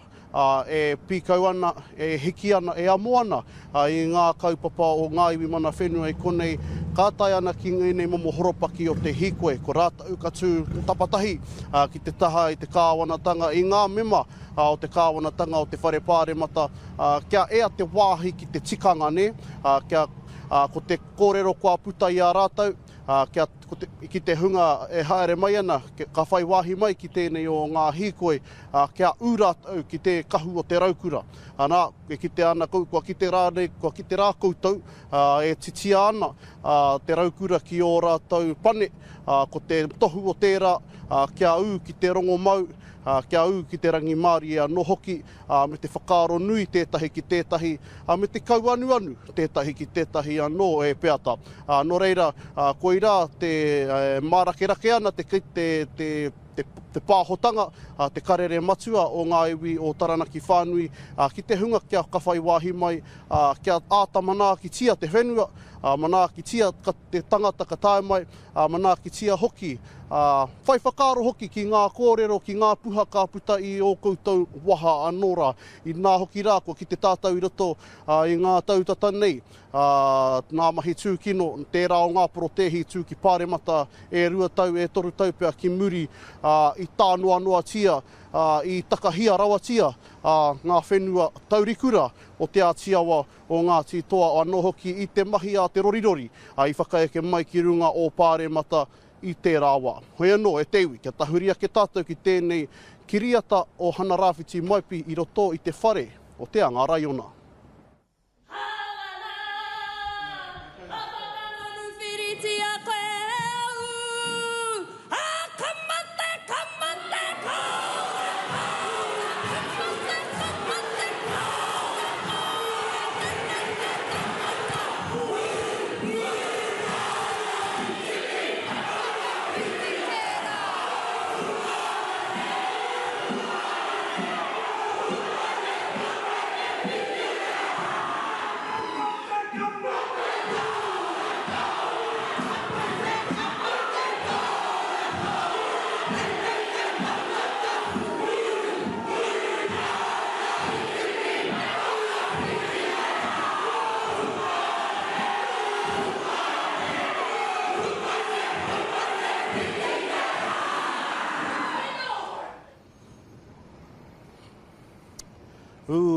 e pīkau ana, e hiki ana, e amo ana i ngā kaupapa o ngā iwi mana whenua i konei kātai ana ki nei momo horopaki o te Hīkoi, ko rātau katu tapatahi ki te taha i te kāwanatanga, i ngā mema o te kāwanatanga o te whare Pāremata, kia ea te wāhi ki te tikanga ne, ko te kōrero kua puta i a rātau, ki te hunga e haere mai ana, ka whai wāhi mai ki tēnei o ngā Hīkoi, kia ūrātau ki te kahu o te raukura. Nā, e kite ana, kua kite rā nei, kua kite rā koutou, e titia ana te raukura ki o rātau pane, ko te tohu o tērā, kia ū ki te rongo mau, kia ū ki te rangi Māori no hoki, me te whakaaro nui tētahi ki tētahi, me te kau anu tētahi ki tētahi anō e peata. No reira, ko i rā te mārakerake ana te pāhotanga, te karere matua o ngā iwi o Taranaki whānui, ki te hunga kia kawhai wāhi mai, kia āta mana ki tia te whenua, mana ki tia te tangata ka tae mai, mana ki tia hoki, whai whakaaro hoki ki ngā kōrero, ki ngā puha ka puta i o koutou waha anora, i nā hoki rā, ko ki te tātou i roto i ngā tautata nei, ngā mahi tūkino, tērā o ngā porotehi tū ki Pāremata, e 2 tau, e 3 tau pia ki muri, i tānoa noa tia, i takahia rawa tia, ngā whenua taurikura o te ātiawa o Ngāti Toa anō hoki i te mahi a te rorirori, i whakaeke mai ki runga o Pāremata i te rāwa. Hoi anō, e te iwi, kia tahuria ke tātou ki tēnei kiriata o hana rāwhiti maipi i roto i te whare o te anga raiona.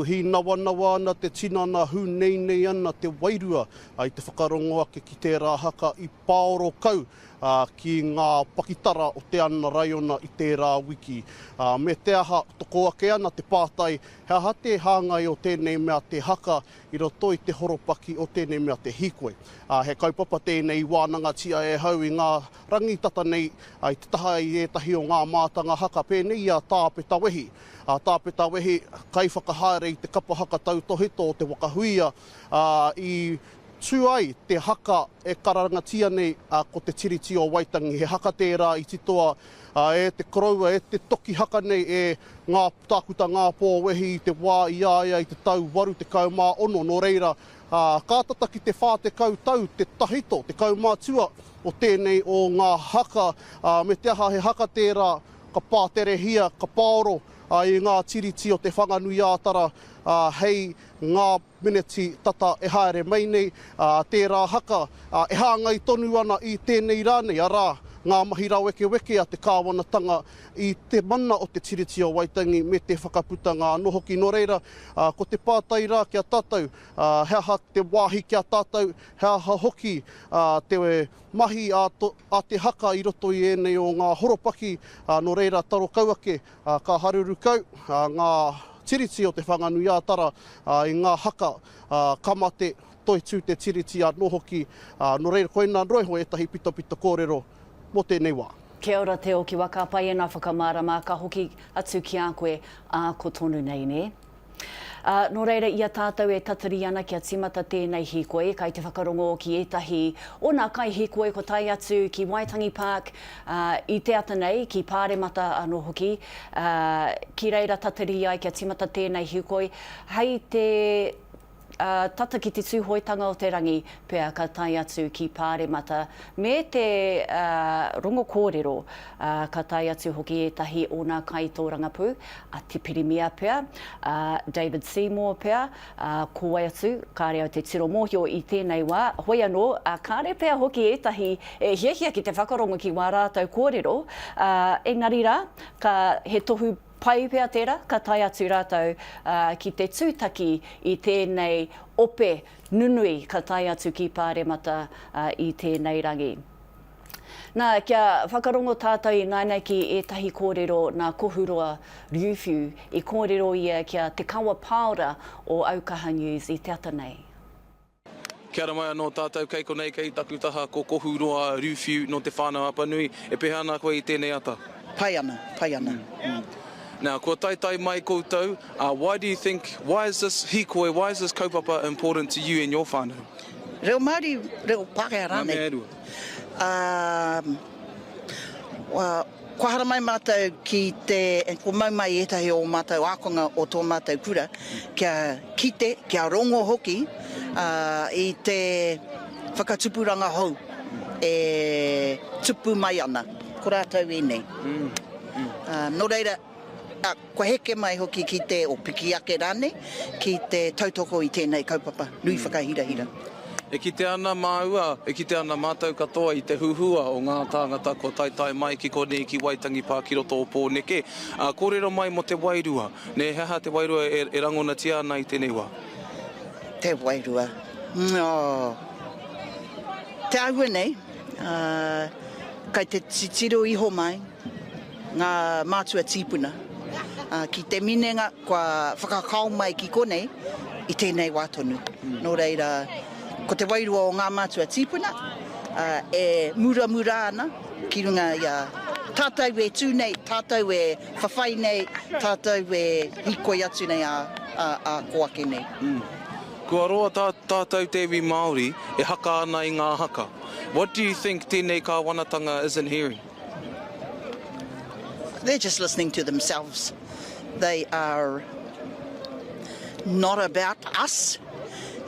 Hi nawa ana te tinana hu nei ana te wairua i te whakarongo ake ki tērā haka i Pāoro kau ki ngā pakitara o te ana raiona i tērā wiki. Me te aha toko ake ana te pātai, hea te hāngai o tēnei mea te haka i roto i te horopaki o tēnei mea te Hīkoi. He kaupapa tēnei wānanga tia e hau i ngā rangitata nei i te taha i etahi o ngā mātanga haka pēnei a tāpeta wehi. Tāpeta wehi kai whakahaere i te kapa haka tautohito o te wakahuia i tū ai te haka e karangatia nei ko te tiriti o Waitangi. He haka tērā i titoa e te koroua, e te toki haka nei e ngā tākuta ngā pōwehi, te wā i aia i te tau waru, te kaumā ono, no reira. Kātata ki te whā te kautau, te tahito, te kaumātua o tēnei o ngā haka. Me te aha he haka tērā, ka pāterehia, ka pāoro i ngā tiriti o te whanganui ātara, hei ngā mineti tata e haere mai nei, tērā haka e hāngai tonu ana i tēnei rānei, arā ngā mahi rau weke a te kāwanatanga i te mana o te tiriti o Waitangi me te whakaputanga anō hoki. No reira, ko te pātai rā kia tātou, he aha te wāhi kia tātou, he aha hoki te mahi a te haka i roto i ēnei o ngā horopaki. No reira, taro kauake, ka haruru kau, ngā tiriti o te whanganui ātara i ngā haka kamate toi tū te tiriti anō hoki. No reira, koina roiho e tahi pito kōrero. Mō tēnei wā. Kia ora te o ki waka pai e nā whakamārama, ka hoki atu ki a koe ko tonu nei ne. No reira, ia tātou e tatari ana kia timata tēnei hīkoi, kai te whakarongo ki etahi o nā kai hīkoi ko tai atu ki Waitangi Park i te ata nei, ki Pāremata anō hoki. Ki reira tatari ai kia timata tēnei hīkoi, hei te tata ki te tūhoitanga o te rangi pēr ka tai atu ki Pāremata. Me te rongo kōrero ka tai atu hoki etahi o nā kai tō rangapū, Te Pirimia pēr, David Seymour pēr, ko ai atu, kāre au te tiro mōhio i tēnei wā. Hoi anō, kāre pēr hoki etahi e hiahia ki te whakarongo ki wā rātou kōrero. Engari rā, ka he tohu pai pēr tērā, ka tai atu rātou ki te tūtaki i tēnei ope nunui ka tai atu ki Pāremata i tēnei rangi. Nā, kia whakarongo tātou i nainei ki etahi kōrero nā kohuroa Riuwhiu i kōrero ia kia te kawa paora o Aukaha News i te ata nei. Kia ora mai anō tātou, kei konei kei takutaha ko kohuroa Riuwhiu no te whānau apanui. E pehana koe i tēnei ata? Pai ana. Now, kua tai mai koutou, why is this hīkoi, why is this kaupapa important to you and your whānau? Reo Māori, reo Pākehā rānei. Kua hara mai mātou ki te, ko mau mai etahi o mātou ākonga o tō mātou kura, kia kite, kia rongo hoki, i te whakatupuranga hou, e tupu mai ana, ko rātou e nei. No reira, kua heke mai hoki ki te o piki ake rāne, ki te tautoko i tēnei kaupapa, nui whakahirahira. E ki te ana māua, e ki te ana mātou katoa i te huhua o ngā tāngata ko tai mai ki konei ki Waitangi Park ki roto o Pōneke. Kōrero mai mo te wairua, ne heha te wairua e rangona tia ana i tēnei wā? Te wairua? Te aua nei, kai te titiro iho mai, ngā mātua tīpuna. Ki te minenga, kua whakakau mai ki konei, i tēnei wātonu. No reira, ko te wairua o ngā mātua tīpuna, e mura ana, ki runga ia tātou e tū nei, tātou e whawhai nei, tātou e hīkoi atu nei a koake nei. Kua roa tātou te iwi Māori, e haka ana i ngā haka. What do you think tēnei kāwanatanga isn't hearing? They're just listening to themselves. They are not about us.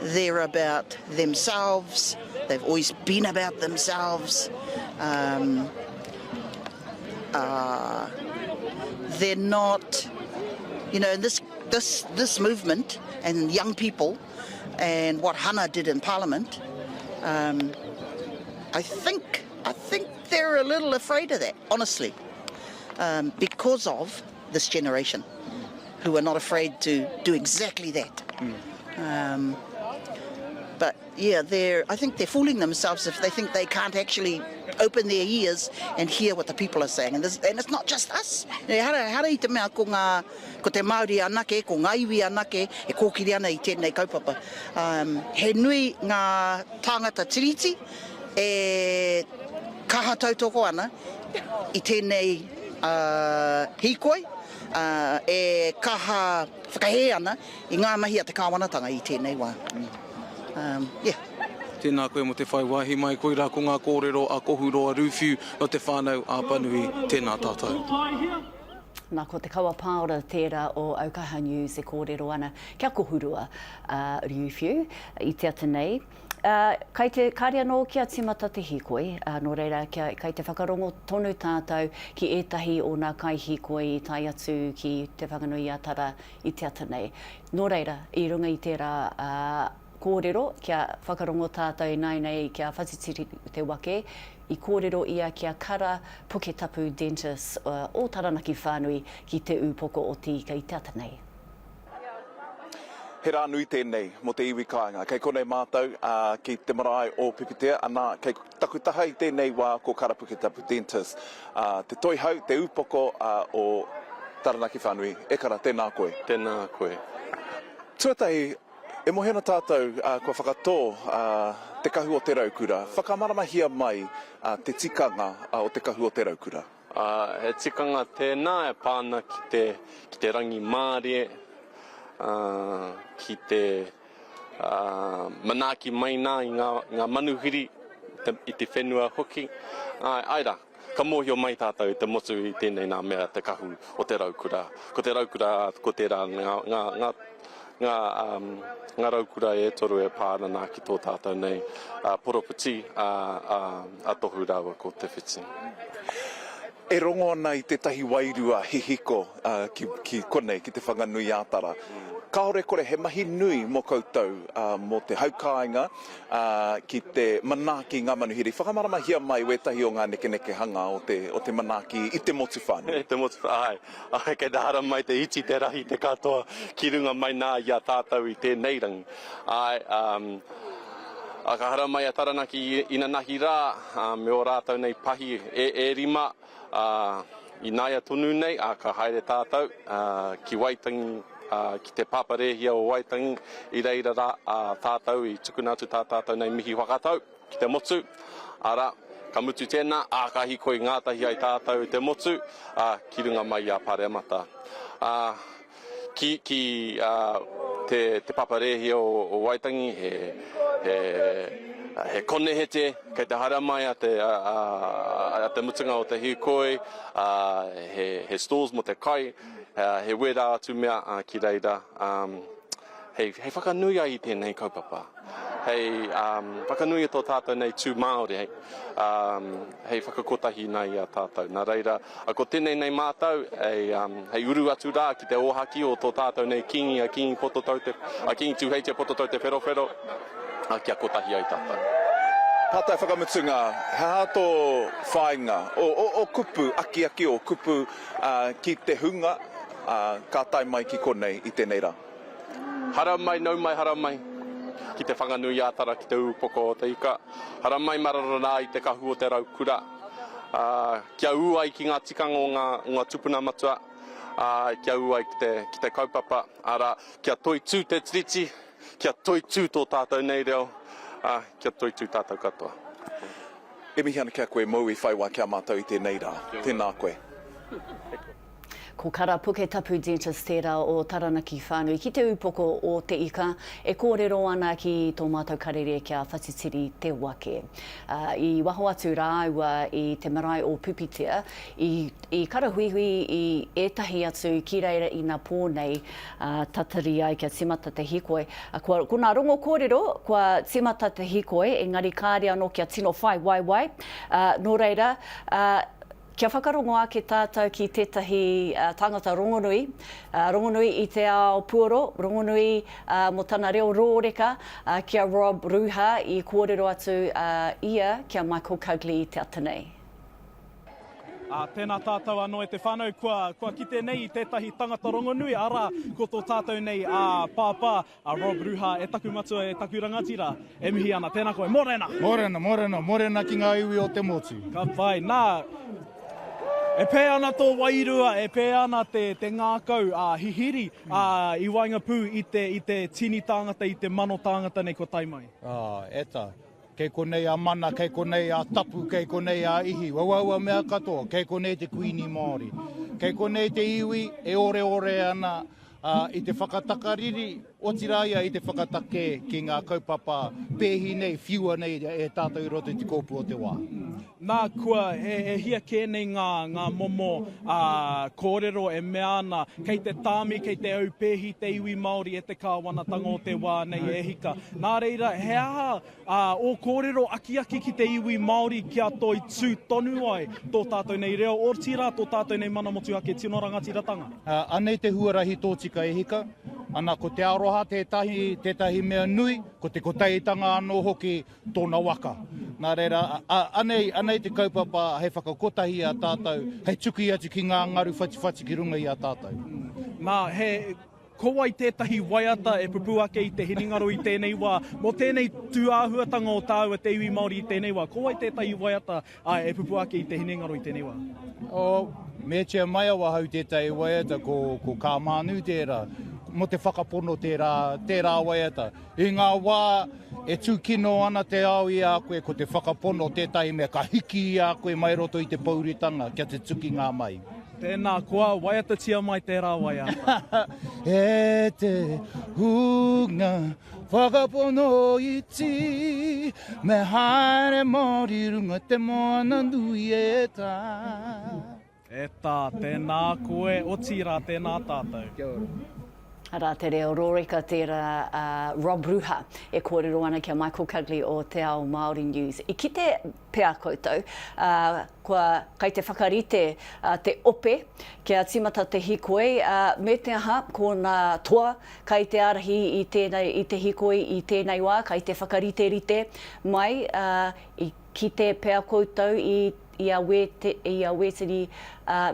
They're about themselves. They've always been about themselves. They're not, you know, this movement and young people and what Hana did in Parliament. I think they're a little afraid of that, honestly, because of this generation, who are not afraid to do exactly that. But yeah, I think they're fooling themselves if they think they can't actually open their ears and hear what the people are saying. And it's not just us. Hara i te mea ko te Māori anake, ko Ngā Iwi anake, e kōkiri ana i tēnei kaupapa. He nui ngā tāngata tiriti, e kaha tautoko ana i tēnei hīkoi, e kaha whakahe ana i ngā mahi a te kāwanatanga i tēnei wā. Yeah. tēnā koe mo te whai wahi mai koe rā ko ngā kōrero a kohuroa rūwhiu no te whānau a panui tēnā tātou. Nā ko te kaua pāora tērā o Aukaha News e kōrero ana kia kohurua rewhiu i te ata nei. Kai te kāre anō kia timata te hīkoi, nō reira kai te whakarongo tonu tātou ki ētahi o nā kai hīkoi tai atu ki te whanganui atara i te ata nei. Nō reira, i runga i tērā kōrero kia whakarongo tātou nei kia whatitiri te wake, i kōrero ia kia kara puke tapu dentist o Taranaki whānui ki te Upoko o Tika i te ata nei. He rā nui tēnei mo te iwi kāinga. Kei konei mātou ki te marae o Pipitea, anā kei takutaha i tēnei wā ko Karapuke Tapu Dentist. Te toi hau, te upoko o Taranaki whānui. E kara, tēnā koe. Tēnā koe. Tuatai, e mohena tātou kua whakatō te kahu o te raukura. Whakamaramahia mai te tikanga o te kahu o te raukura. He tikanga tēnā e pāna ki te rangi Māori, ki te manaki maina i ngā manuhiri i te whenua hoki. Aira, ka mōhio mai tātou te motu i tēnei nā mea te kahu o te raukura. Ko te raukura, ko tērā ngā raukura e toru e pārana ki tō tātou nei. Poroputi a tohu rawa ko te whiti. E rongo ana i te tahi wairua hihiko ki konei, ki te whanganui ātara. Kaore kore he mahi nui mo koutou mo te haukāinga ki te manaki ngā manuhiri. Whakamaramahia mai wetahi o ngā nekeneke hanga o te manaki i te motu whānui. Te motu whānui, ai. Kei te hara mai te iti te rahi te katoa ki runga mai nā i a tātou i tēnei rangi. Ai, ka hara mai a Taranaki ina nahi rā, me o rātou nei pahi e rima, i nāia tonu nei, ka haere tātou, ki Waitangi, ki te paparehia o Waitangi, i reira rā tātou, i tukuna atu tātou nei mihi whakatau, ki te motu. Ara, ka mutu tēnā, ka hīkoi ngātahi ai tātou te motu, ki runga mai a Pāremata. Ki te paparehia o Waitangi, he konehete, kei te hara mai a te mutunga o te Hīkoi, he stalls mo te kai, he wera atu mea ki reira. Hei whakanui ai i tēnei kaupapa. Hei whakanui tō tātou nei tū Māori. Hei whakakotahi nei a tātou. Nā reira, ko tēnei nei mātou, hei uru atu rā ki te ohaki o tō tātou nei kingi kingi tūheite pototau te wherowhero. Kia kotahi ai tātou. Tātai whakamutunga, he hātō whāinga o kupu, aki o kupu ki te hunga, ka tai mai ki konei i tēnei rā. Hara mai, nau mai, hara mai. Ki te whanganui ātara ki te upoko o te ika. Hara mai marara rā i te kahu o te raukura. Kia ua i ki ngā tikanga o ngā tupuna matua. Kia ua i ki te kaupapa. Ara, kia toi tū te tiriti. Kia toi tū tō tātou nei reo, kia toi tū tātou katoa. E mihi ana kia koe mau i whaiwa kia mātou i tēnei rā. Tēnā koe. Ko Karapuke Tapu Dentist tērā o Taranaki whānui ki te upoko o te ika, e kōrero ana ki tō mātou karere kia whatitiri te wake. I waho atu rāua i te marae o Pipitea, i karahuihui i ētahi atu ki reira i nā pōnei tatari ai kia timata te hīkoi. Ko nā rongo kōrero, kua timata te hīkoi, engari kāre anō kia tino whai wai. Nō reira, kia whakarongo ake tātou ki tētahi tangata rongonui. Rongonui i te ao Puoro, rongonui mo tana reo rōreka, kia Rob Ruha i kōrero atu ia kia Michael Cugley i te ata nei. Tēnā tātou anō e te whānau, kua kite nei i tētahi tangata rongonui, ara ko tō tātou nei pāpā, Rob Ruha, e taku matua, e taku rangatira, e mihi ana, tēnā koe, morena! Morena ki ngā iwi o te motu. Ka whai, e pē ana tō wairua, e pē ana te ngākau hihiri i Waingapu i te tini tāngata, i te mano tāngata nei ko taimai. Eta. Kei konei a mana, kei konei a tapu, kei konei a ihi. Wawaua mea katoa, kei konei te kuini Māori. Kei konei te iwi, e ore ana I te whakatakariri, o tira ia I te whakatake ki ngā kaupapa pēhi nei, whiua nei e tātou I roto I te kōpua o te wā. Nā kua e hia kēnei ngā momo kōrero e mea ana, kei te tāmi, kei te au pēhi, te iwi Māori e te kāwanatanga o te wā nei e hika. Nā reira, he aha o kōrero aki ki te iwi Māori kia toi tū tonu ai tō tātou nei reo, o tira tō tātou nei mana motu ake tino rangatiratanga. Anei te huarahi tōtika e hika, ana ko te aroha tētahi mea nui, ko te kotaitanga anō hoki tōna waka. Nā reira, anei te kaupapa hei whakakotahi a tātou, hei tuki atu ki ngā ngaru whatiwhati ki runga I a tātou. Nā, kowai tētahi waiata e pupu ake I te hiringaro I tēnei wā, mo tēnei tūāhuatanga o tāua te iwi Māori I tēnei wā, kowai tētahi waiata e pupu ake I te hiringaro I tēnei wā? Me tia mai awa hau tētahi waiata ko kā mānu tērā, mo te whakapono tērā waiata. I ngā wā e tūkino ana te ao I a koe ko te whakapono tētahi mea ka hiki I a koe mai roto I te pauritanga kia te tuki ngā mai. Tēnā koa, waiata tia mai tērā waiata. E te hunga whakapono iti, me haere Māori runga te moana nui e tā. E tā, tēnā koe, o tira tēnā tātou. Kia ora. Ara te reo rōreka tērā Rob Ruha e kōrero ana kia Michael Cugley o te Ao Māori News. I ki te pēr koutou, kai te whakarite te ope kia timata te hīkoi, me te aha ko nā toa kai te arahi I te hīkoi I tēnei wā, kai te whakarite rite mai ki te pēr koutou I a wetiri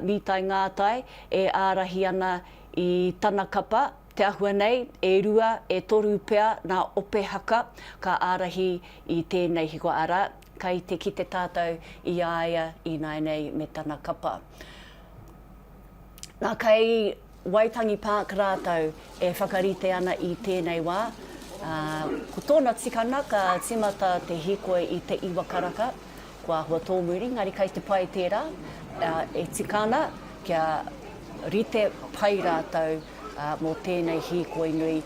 mitai ngātai e ārahi ana I tana kapa, te ahua nei, e rua, e toru pea, nā ope haka, ka ārahi I tēnei hiko ara, kai te ki te tātou I aia I nai nei me tana kapa. Nā kai Waitangi Park rātou e whakarite ana I tēnei wā, ko tōna tikana ka timata te hīkoi I te iwa karaka, kua hua tōmuri, ngari kai te pai tērā, e tikana kia rite pai rātou mō tēnei hīkoi nui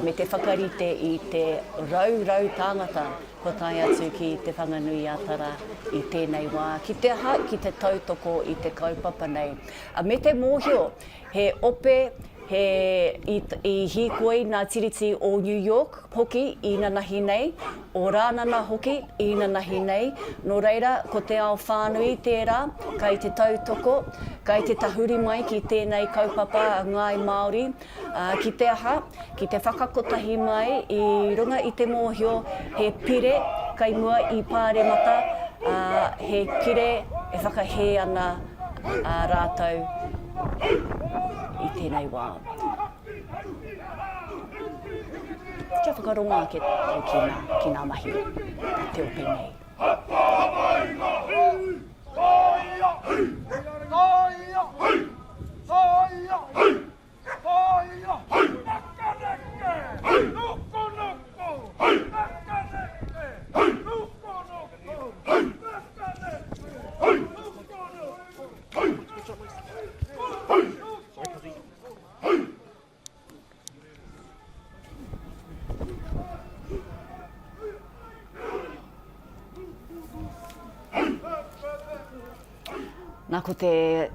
me te whakarite I te rau tāngata ko tai atu ki te whanganui atara I tēnei wā. Ki te aha, ki te tautoko I te kaupapa nei. Me te mōhio, he ope I hīkoi Ngā Tiriti o New York hoki I na nahi nei, o Rānana hoki I na nahi nei. Nō reira, ko te ao whānui tērā, kai te tautoko, kai te tahuri mai ki tēnei kaupapa Ngā Māori. Ki te aha, ki te whakakotahi mai I runga I te mōhio, he pire kai mua I Pāremata, he kire e whakahe ana rātou I tēnei wā. Kia whakaronga ake tau ki nā mahi, te ope nei. Nā ko te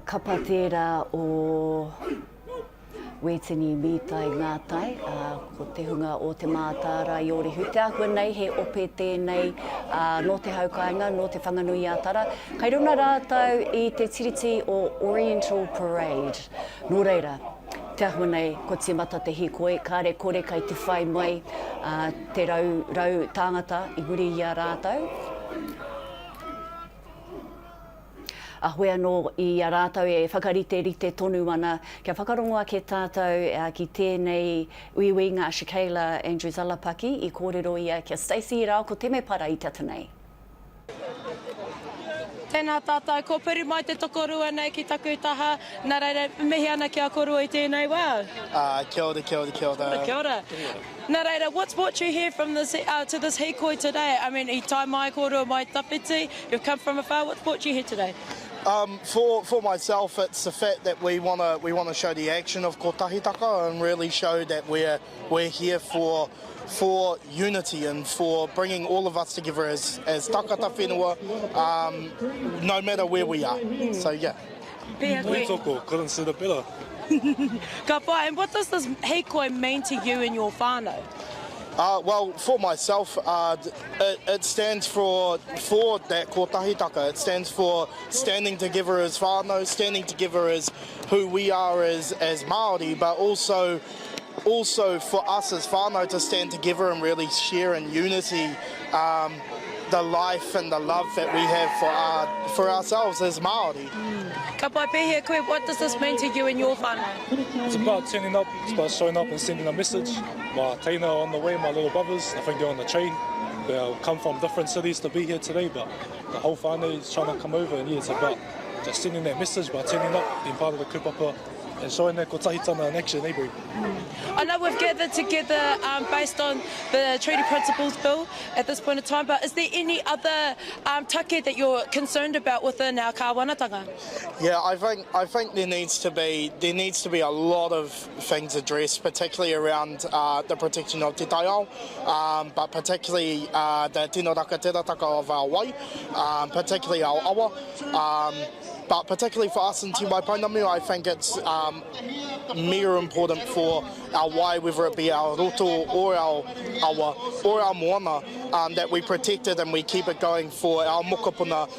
kapa tērā o wetini mitai ngātai, ko te hunga o te mātāra I Orehu. Te ahua nei he ope tēnei no te haukainga, no te whanganui atara. Kai runa rātau I te tiriti o Oriental Parade. Nō reira, te ahua nei ko timata te hīkoi, kāre kore kai te whai mai te rau tāngata I muri I a rātau. Ahoe anō I a rātau e whakarite rite tonu ana. Kia whakarongo ake tātou ki tēnei uiwi ngā Shikaila Andrews Alapaki I kōrero ia kia Stacey Rao ko te me para I tata nei. Tēnā tātou, ko piri mai te tokorua nei ki taku taha, nā reira mihi ana kia korua I tēnei wā. Kia ora, kia ora, kia ora. Kia ora. Nā reira, what's brought you here from this, to this hīkoi today? I mean, I tai mai korua mai tapiti, you've come from afar, what's brought you here today? For myself, it's the fact that we want to show the action of kotahitaka and really show that we're here for unity and for bringing all of us together as takata whenua, no matter where we are. So yeah. Couldn't sit it better. Ka pai, and what does this hīkoi mean to you and your whānau? Well, for myself, it stands for that kotahitaka. It stands for standing together as whānau, standing together as who we are as Māori, but also for us as whānau to stand together and really share in unity the life and the love that we have for ourselves as Māori. Ka pai pēhea koe, what does this mean to you and your whānau? It's about turning up, it's about showing up and sending a message. My teina are on the way, my little brothers, I think they're on the train. They'll come from different cities to be here today, but the whole whānau is trying to come over, and it's about just sending that message by turning up, being part of the kupapa, and showing that kotahitanga in action, eh, bro? I know we've gathered together based on the Treaty Principles Bill at this point in time, but is there any other take that you're concerned about within our kāwanatanga? Yeah, I think there needs to be a lot of things addressed, particularly around the protection of te taiao, but particularly the tino rakaterataka of our wai, particularly our awa. But particularly for us in Te Waipainami, I think it's mega important for our wai, whether it be our roto or our awa or our moana, that we protect it and we keep it going for our mokopuna,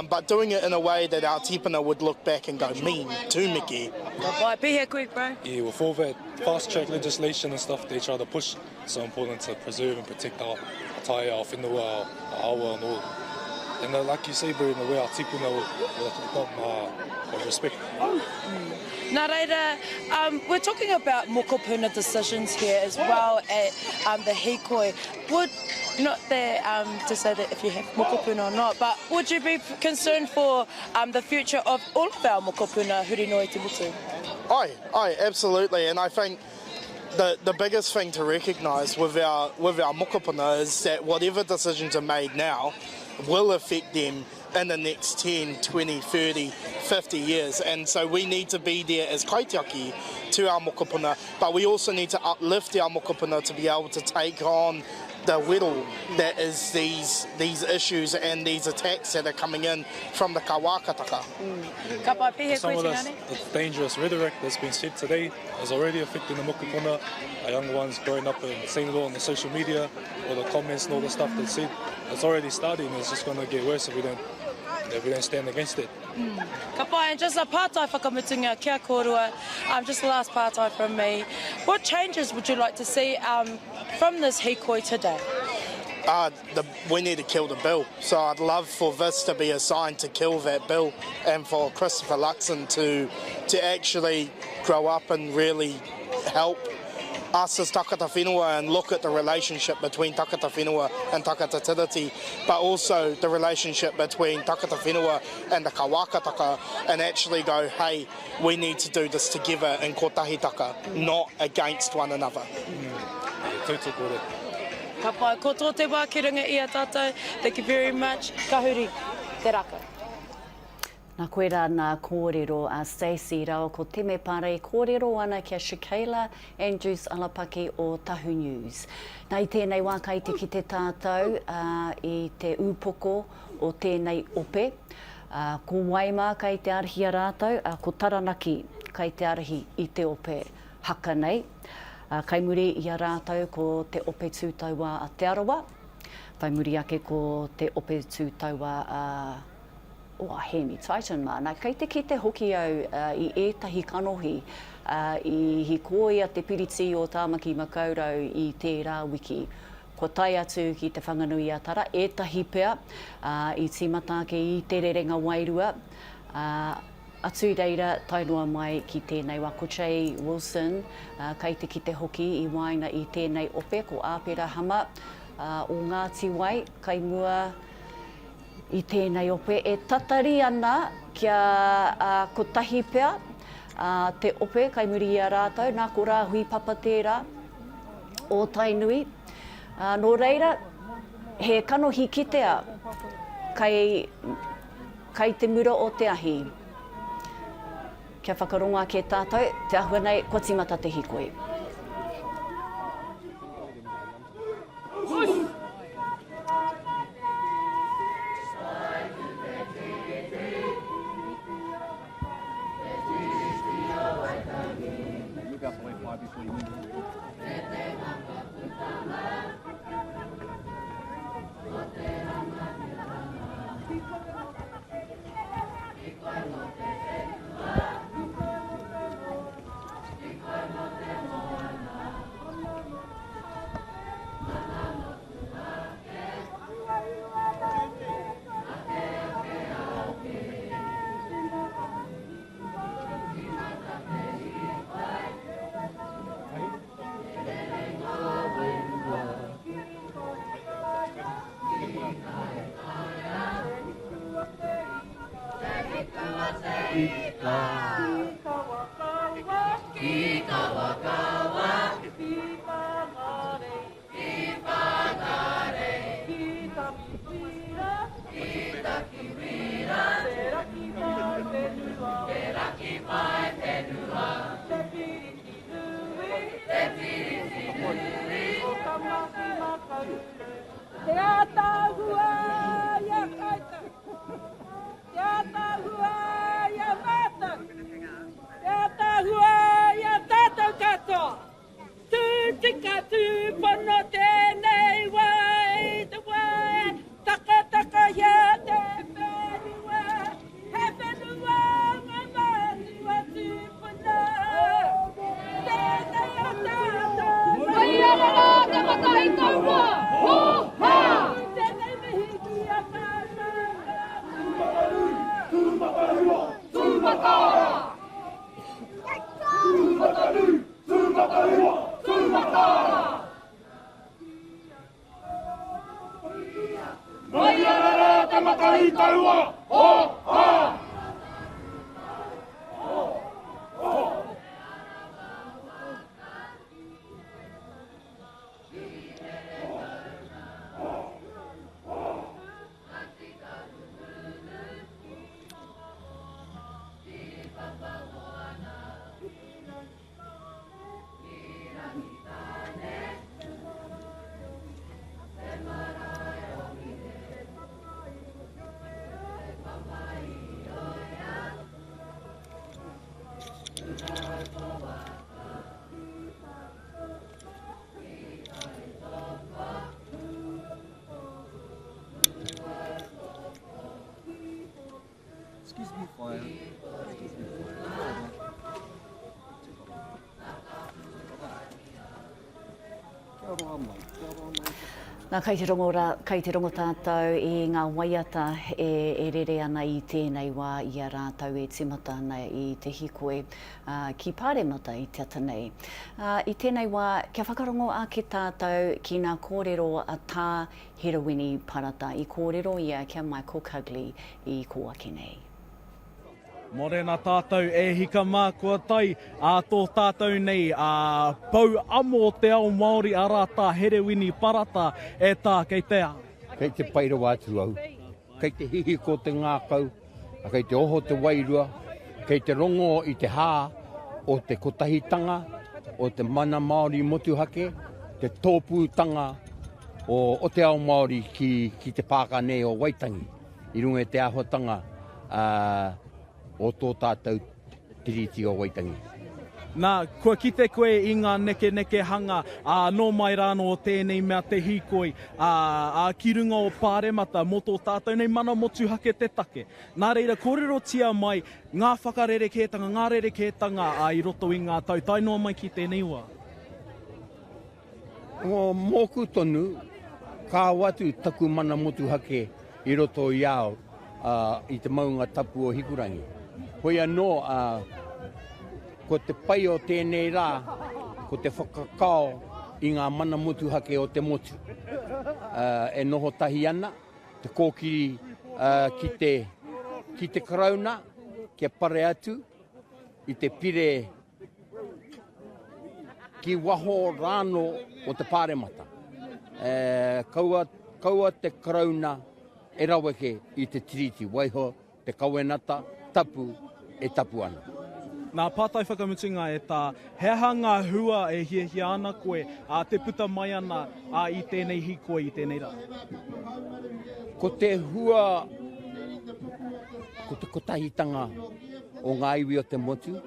but doing it in a way that our tipuna would look back and go, mean, tūmiki. Right, be here quick, bro. Yeah, with all that fast-track legislation and stuff they try to push, it's so important to preserve and protect our tai, our whenua, our awa and all. And like you say, bro, in the way our tipuna with respect. Nā reira, we're talking about mokopuna decisions here as well at the hīkoi. Would, not that, to say that if you have mokopuna or not, but would you be concerned for the future of all of our mokopuna huri noi te mutu? Aye, absolutely, and I think the biggest thing to recognise with our mokopuna is that whatever decisions are made now will affect them in the next 10, 20, 30, 50 years. And so we need to be there as kaitiaki to our mokopuna, but we also need to uplift our mokopuna to be able to take on the whittle that is these issues and these attacks that are coming in from the kawakataka. Some of the dangerous rhetoric that's been said today is already affecting the mokopuna. Our younger ones growing up and seeing it all on the social media, all the comments and all the stuff that's said. It's already starting, and it's just going to get worse if we don't stand against it. Ka pai, and just a pātai whakamutunga kia kōrua, just the last pātai from me. What changes would you like to see from this hīkoi today? We need to kill the bill. So I'd love for this to be assigned to kill that bill, and for Christopher Luxon to actually grow up and really help us as takata whenua and look at the relationship between takata whenua and takata tiriti, but also the relationship between takata whenua and the kawakataka, and actually go, hey, we need to do this together in kotahitaka, not against one another. Ka pai, ko tō te wā ki runga ia tātou. Thank you very much. Ka huri, te raka. Nā koe rā nā kōrero a Stacey rao ko te me pārei kōrero ana kia Shikaila Andrews Alapaki o Tahu News. Nā I tēnei wā kai te ki te tātou I te Upoko o tēnei ope. Ko Waima kai te arahi a rātou, ko Taranaki kai te arahi I te ope haka nei. Kai muri I a rātou ko te ope tūtaua a te Arawa. Whai muri ake ko te ope tūtaua a Hemi Titan mana. Kei te kite hoki au I ētahi kanohi I Hīkoi a te piriti o Tāmaki Makaurau I tērā wiki. Ko tai atu ki te whanganui a tara, ētahi pea I tīmatake I te rerenga wairua. Atu reira tainua mai ki tēnei wā ko Jay Wilson, kei te kite hoki I waina I tēnei ope ko āpera hama o Ngāti Wai, kai mua I tēnei ope e tatari ana kia ko tahi pea te ope kai muri I a rātou, nā ko rāhui papa tērā o Tainui. Nō reira, he kanohi kitea kai kai te mura o te ahi. Kia whakaronga ke tātou, te ahua nei, ko timata te Hīkoi. Nā kei te rongo tātou i ngā waiata e rere ana i tēnei wā i a rātou e timata ana i te Hīkoi ki Pāremata i te atanei. I tēnei wā, kia whakarongo a ke tātou ki ngā kōrero a tā heroini parata i kōrero ia kia mai kokagli i ko ake nei. Morena tātou e hika mā kua tai a tō tātou nei a pau amo te ao Māori a rātā herewini parata e tā kei te a. Kei te pairawa atu au, kei te hihi ko te ngākau, kei te oho te wairua, kei te rongo i te hā o te kotahitanga, o te mana Māori motuhake, te tōpūtanga o te ao Māori ki te pākane o Waitangi, i runga te ahotanga o tō tātou tiriti o Waitangi. Nā, kua kite koe i ngā neke hanga, nō mai rāno o tēnei mea te Hīkoi, ki runga o Pāremata, mō tō tātou nei mana motuhake te take. Nā reira, kōrero tia mai ngā whakarerekētanga, ngā rerekētanga i roto i ngā tau, tainoa mai ki tēnei wā. Mōku tonu, kā watu taku mana motuhake i roto i ao i te maunga tapu o Hikurangi. Hoi anō, ko te pai o tēnei rā, ko te whakakao i ngā mana motuhake o te motu. E noho tahi ana, te kōkiri ki te karauna, kia pare atu, i te pire ki waho rāno o te Pāremata. Kaua te karauna e raweke i te tiriti, waiho te kawenata, tapu, e tapu ana. Nā pātai whakamutunga e tā, hea ngā hua e hiahia ana koe a te puta mai ana i tēnei hīkoi i tēnei rā? Ko te hua, ko te kotahitanga o Ngā Iwi o te motu,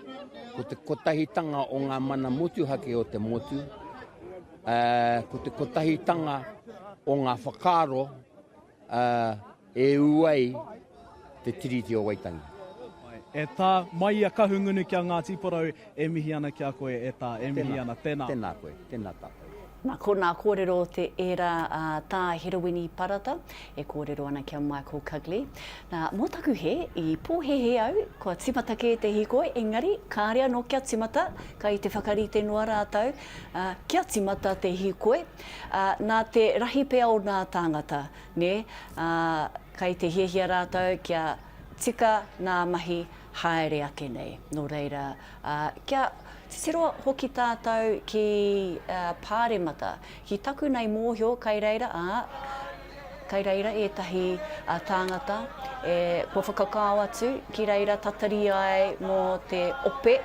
ko te kotahitanga o ngā mana motu hake o te motu, ko te kotahitanga o ngā whakaro e uai te tiriti o Waitangi. E tā, mai a kahungunu kia Ngāti Porou, e mihi ana kia koe, e tā, e mihi ana, tēnā. Tēnā koe, tēnā tātou. Nā ko nā kōrero te era tā Heroini Parata, e kōrero ana kia Michael Cugley. Nā, mō taku he, i pōhehe au, kua timata ke te hīkoi, engari, kārea no kia timata, kai te whakarite noa rātau, kia timata te hīkoi. Nā te rahi pea o nā tāngata, ne, kai te hiehia rātau, kia tika nā mahi haere ake nei. Nō reira, kia tiro hoki tātou ki Pāremata, ki taku nei mōhio kai reira, etahi tāngata, ko whakakao atu, ki reira tatari ai mō te ope,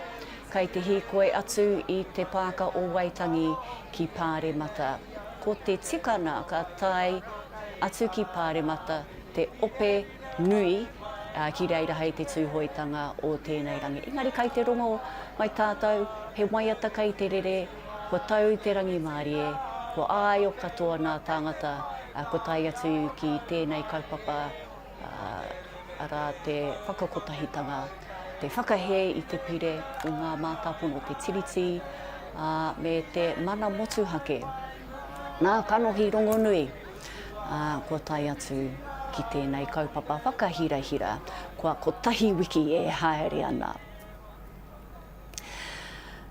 kai te hīkoi atu i te pāka o Waitangi ki Pāremata. Ko te tikana ka tai atu ki Pāremata, te ope nui, ki reira hei te tūhoitanga o tēnei rangi. Engari kai te rongo mai tātou, he waiata kai te rere, ko tau te rangi Māori e, ko ai o katoa nā tāngata, ko tai atu ki tēnei kaupapa, ara te whakakotahitanga, te whakahe i te pire o ngā mātapono Te Tiriti, me te mana motu hake. Nā kanohi rongo nui, ko tai atu ki tēnei kaupapa whakahirahira, kua kotahi wiki e haere ana.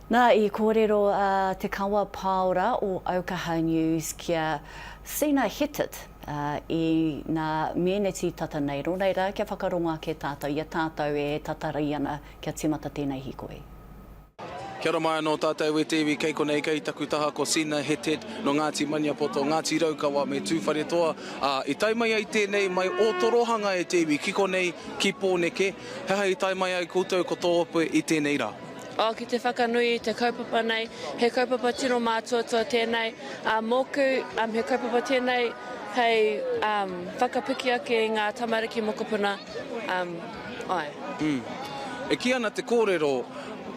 Nā i kōrero te kawa paora o Aukaha News kia Sina Hitit i ngā meneti tata nei. Roneira, kia whakaronga ke tātou, ia tātou e tatari ana kia timata tēnei hīkoi. Kia ora mai anō tātou e tewi kei konei kei taku taha ko Sina Hitit no Ngāti Māniapoto, Ngāti Raukawa me Tūwharetoa. I tai mai ai tēnei mai o torohanga e tewi ki konei ki Pōneke. Heha i tai mai ai koutou ko tō ope i tēnei rā. Ki te whakanui, te kaupapa nei, he kaupapa tino mātuatua tēnei. Mōku, he kaupapa tēnei, hei whakapiki ake i ngā tamariki mokopuna. E ki ana te kōrero,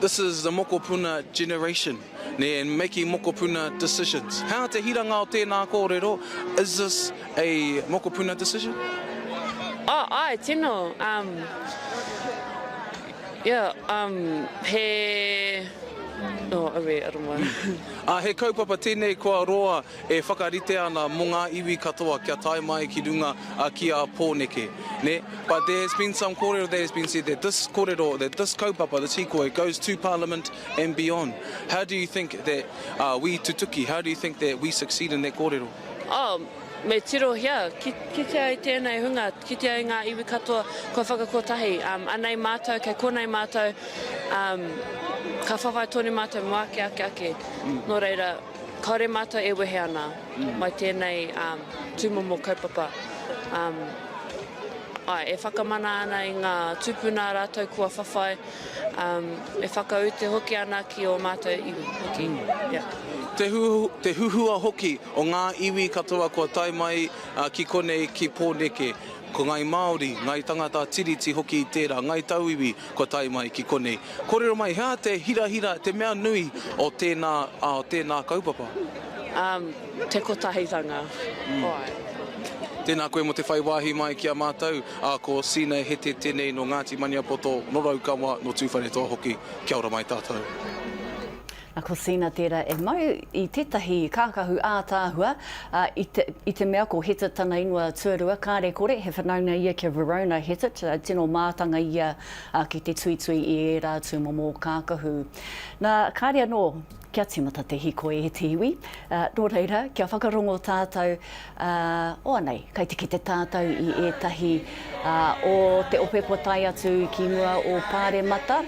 this is the mokopuna generation, and making mokopuna decisions. How te hiranga o tēnā kōrero, is this a mokopuna decision? Ai, tino. He... He kaupapa tēnei kua roa e whakarite ana mō ngā iwi katoa kia tai mai ki runga ki a Pōneke. But there has been some kōrero that has been said that this kōrero, that this kaupapa, this hīkoi, goes to Parliament and beyond. How do you think that we tutuki, how do you think that we succeed in that kōrero? Me tiro hia, ki te ai tēnei hunga, ki te ai ngā iwi katoa kua whakakotahi. Anei mātou, kei konei mātou, ka whawai tōni mātou moake ake. Nō reira, kaore mātou e wehe ana mai tēnei tūmomo kaupapa. E whakamana ana i ngā tūpuna rātou kua whawhai, e whakaute hoki ana ki o mātou iwi hoki. Te huhua hoki o ngā iwi katoa kua tai mai ki konei ki Pōneke, ko Ngā Māori, Ngā tangata tiriti hoki i tērā, Ngā tauiwi kua tai mai ki konei. Kōrero mai, hea te hira, te mea nui o tēnā kaupapa? Te kotahitanga. Tēnā koe mo te whaiwahi mai ki a mātou, ko Sina Hitit tēnei no Ngāti Māniapoto, no Raukawa, no Tūwharetoa hoki. Kia ora mai tātou. Ko Sina tērā e mau i tētahi kākahu ātāhua i te mea ko Hitit tana inua tuarua kāre kore, he whanaunga ia kia Verona Hitit, tino mātanga ia ki te tuitui i e rā tūmomo kākahu. Nā kāre anō, kia timata te hīkoi e te iwi, nō reira, kia whakarongo tātou, nei, kai te ki te tātou i etahi o te ope kua tai atu ki mua o Pāremata,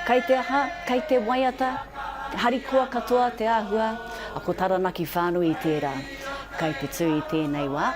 kai te aha, kai te waiata, harikua katoa te āhua, ko Taranaki whānui i tērā, kai te tū i tēnei wā.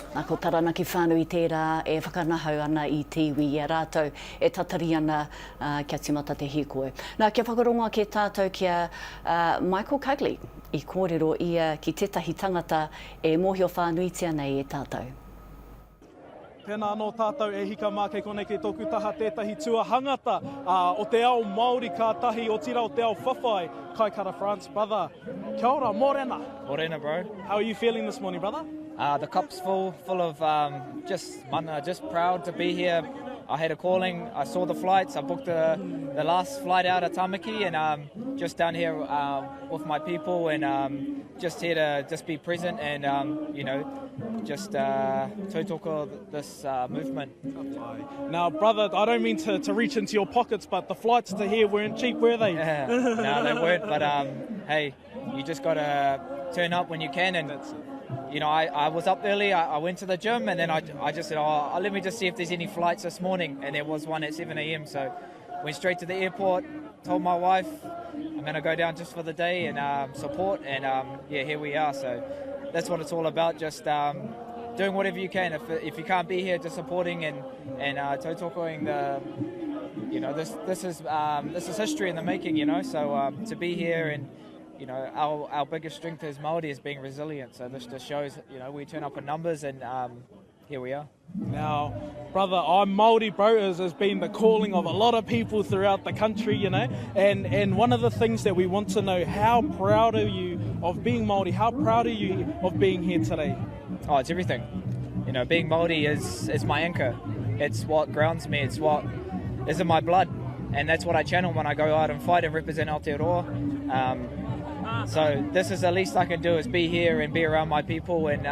Nā ko Taranaki whānui tērā e whakanahau ana i tiwi i a rātou e tatari ana kia timata te Hīkoi. Nā kia whakarongoa ke tātou kia Michael Cugley i kōrero ia ki tētahi tangata e mōhio whānuitia nei e tātou. Tēnā anō tātou e hika mā kei konei ki tōku taha tētahi tua hangata o te ao Māori kātahi o tira o te ao whawhai kai kara France, brother. Kia ora, morena. Morena, bro. How are you feeling this morning, brother? The cup's full of just proud to be here. I had a calling, I saw the flights, I booked the last flight out of Tamaki and just down here with my people and just here to just be present and, just tautoko this movement. Now, brother, I don't mean to reach into your pockets, but the flights to here weren't cheap, were they? No, they weren't, but hey, you just got to turn up when you can and I was up early, I went to the gym and then I just said, let me just see if there's any flights this morning. And there was one at 7 a.m. So went straight to the airport, told my wife, I'm going to go down just for the day and support. And here we are. So that's what it's all about, just doing whatever you can. If you can't be here, just supporting and tautokoing this is history in the making, So to be here and our biggest strength as Māori is being resilient. So this just shows, we turn up in numbers and here we are. Now, brother, I'm Māori, bro, has been the calling of a lot of people throughout the country, and one of the things that we want to know, how proud are you of being Māori? How proud are you of being here today? Oh, it's everything. Being Māori is my anchor. It's what grounds me. It's what is in my blood. And that's what I channel when I go out and fight and represent Aotearoa. So this is the least I can do is be here and be around my people and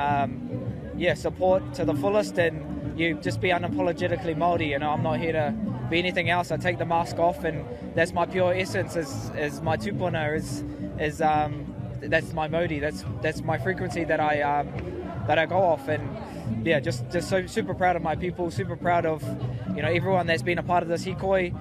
support to the fullest and you just be unapologetically Māori. I'm not here to be anything else. I take the mask off and that's my pure essence is my tupuna is that's my Māori. That's my frequency that I go off and just so super proud of my people, super proud of everyone that's been a part of this Hīkoi,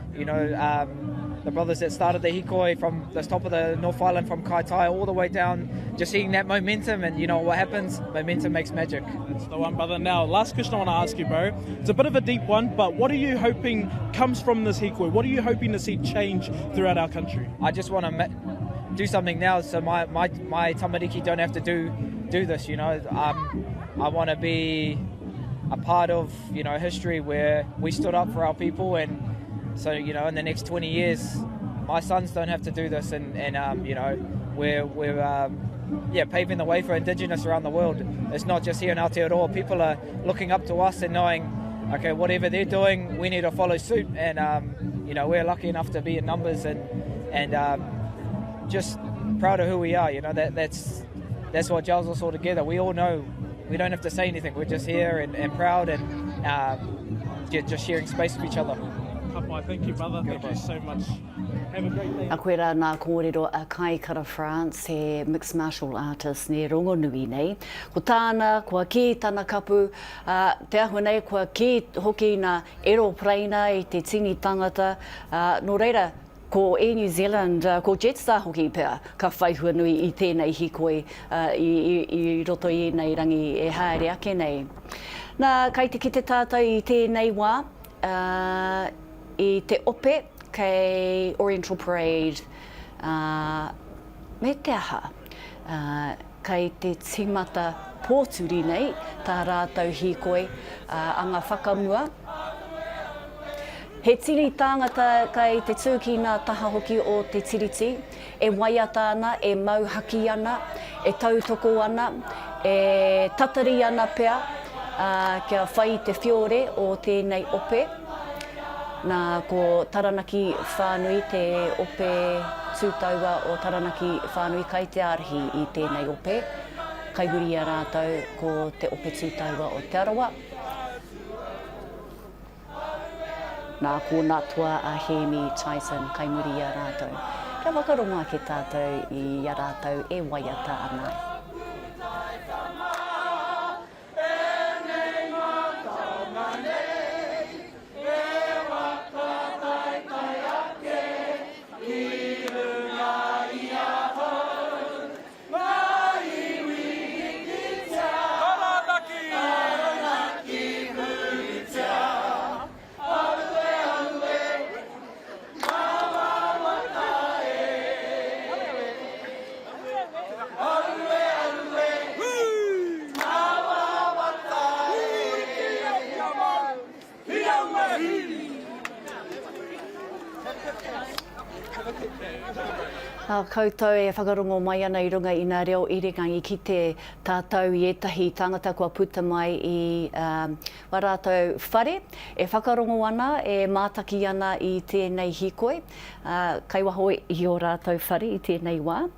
the brothers that started the Hīkoi from the top of the North Island, from Kaitai all the way down, just seeing that momentum and what happens, momentum makes magic. That's the one, brother. Now, last question I want to ask you, bro. It's a bit of a deep one, but what are you hoping comes from this Hīkoi? What are you hoping to see change throughout our country? I just want to do something now so my tamariki don't have to do this, I want to be a part of, history where we stood up for our people and so, in the next 20 years, my sons don't have to do this and we're paving the way for Indigenous around the world. It's not just here in Aotearoa. People are looking up to us and knowing, okay, whatever they're doing, we need to follow suit. And, we're lucky enough to be in numbers and just proud of who we are. That's what gels us all together. We all know we don't have to say anything. We're just here and proud and just sharing space with each other. Thank you, brother. Thank you so much. Have a great day. A koe rā nā kōrero a Kai Kara France, he mixed martial artist ne rongonui nei. Ko tāna, kua ki tāna kapu, te ahu nei, kua ki hoki nā aeroplane i te tini tangata. Nō reira, ko New Zealand, ko Jetstar hoki pēr, ka whaihua nui i tēnei Hīkoi i roto i nei rangi e haere ake nei. Nā, kai te ki te tātou i tēnei wā, I te ope kei Oriental Parade me te aha kei te timata pōturi nei tā rātou Hīkoi a ngā whakamua. He tiri tāngata kei te tūkina taha hoki o Te Tiriti, e waiata ana, e mauhaki ana, e tautoko ana, e tatari ana pea kia whai te whiore o tēnei ope. Nā ko Taranaki whānui, te ope tūtaua o Taranaki whānui kai te arihi i tēnei ope. Kai huri a rātou ko te ope tūtaua o Te Arawa. Nā ko Natua a Hemi Tyson, kai muri a rātou. Kia wakaronga ke tātou i a rātou e waiata ana. Ngā Iwi Koutou e whakarongo mai ana I runga I ngā reo iringangi ki te tātou I etahi tangata kua puta mai I warātou whare. E whakarongo ana, e mātaki ana I tēnei hīkoi. Kai waho I o rātou whare I tēnei wā.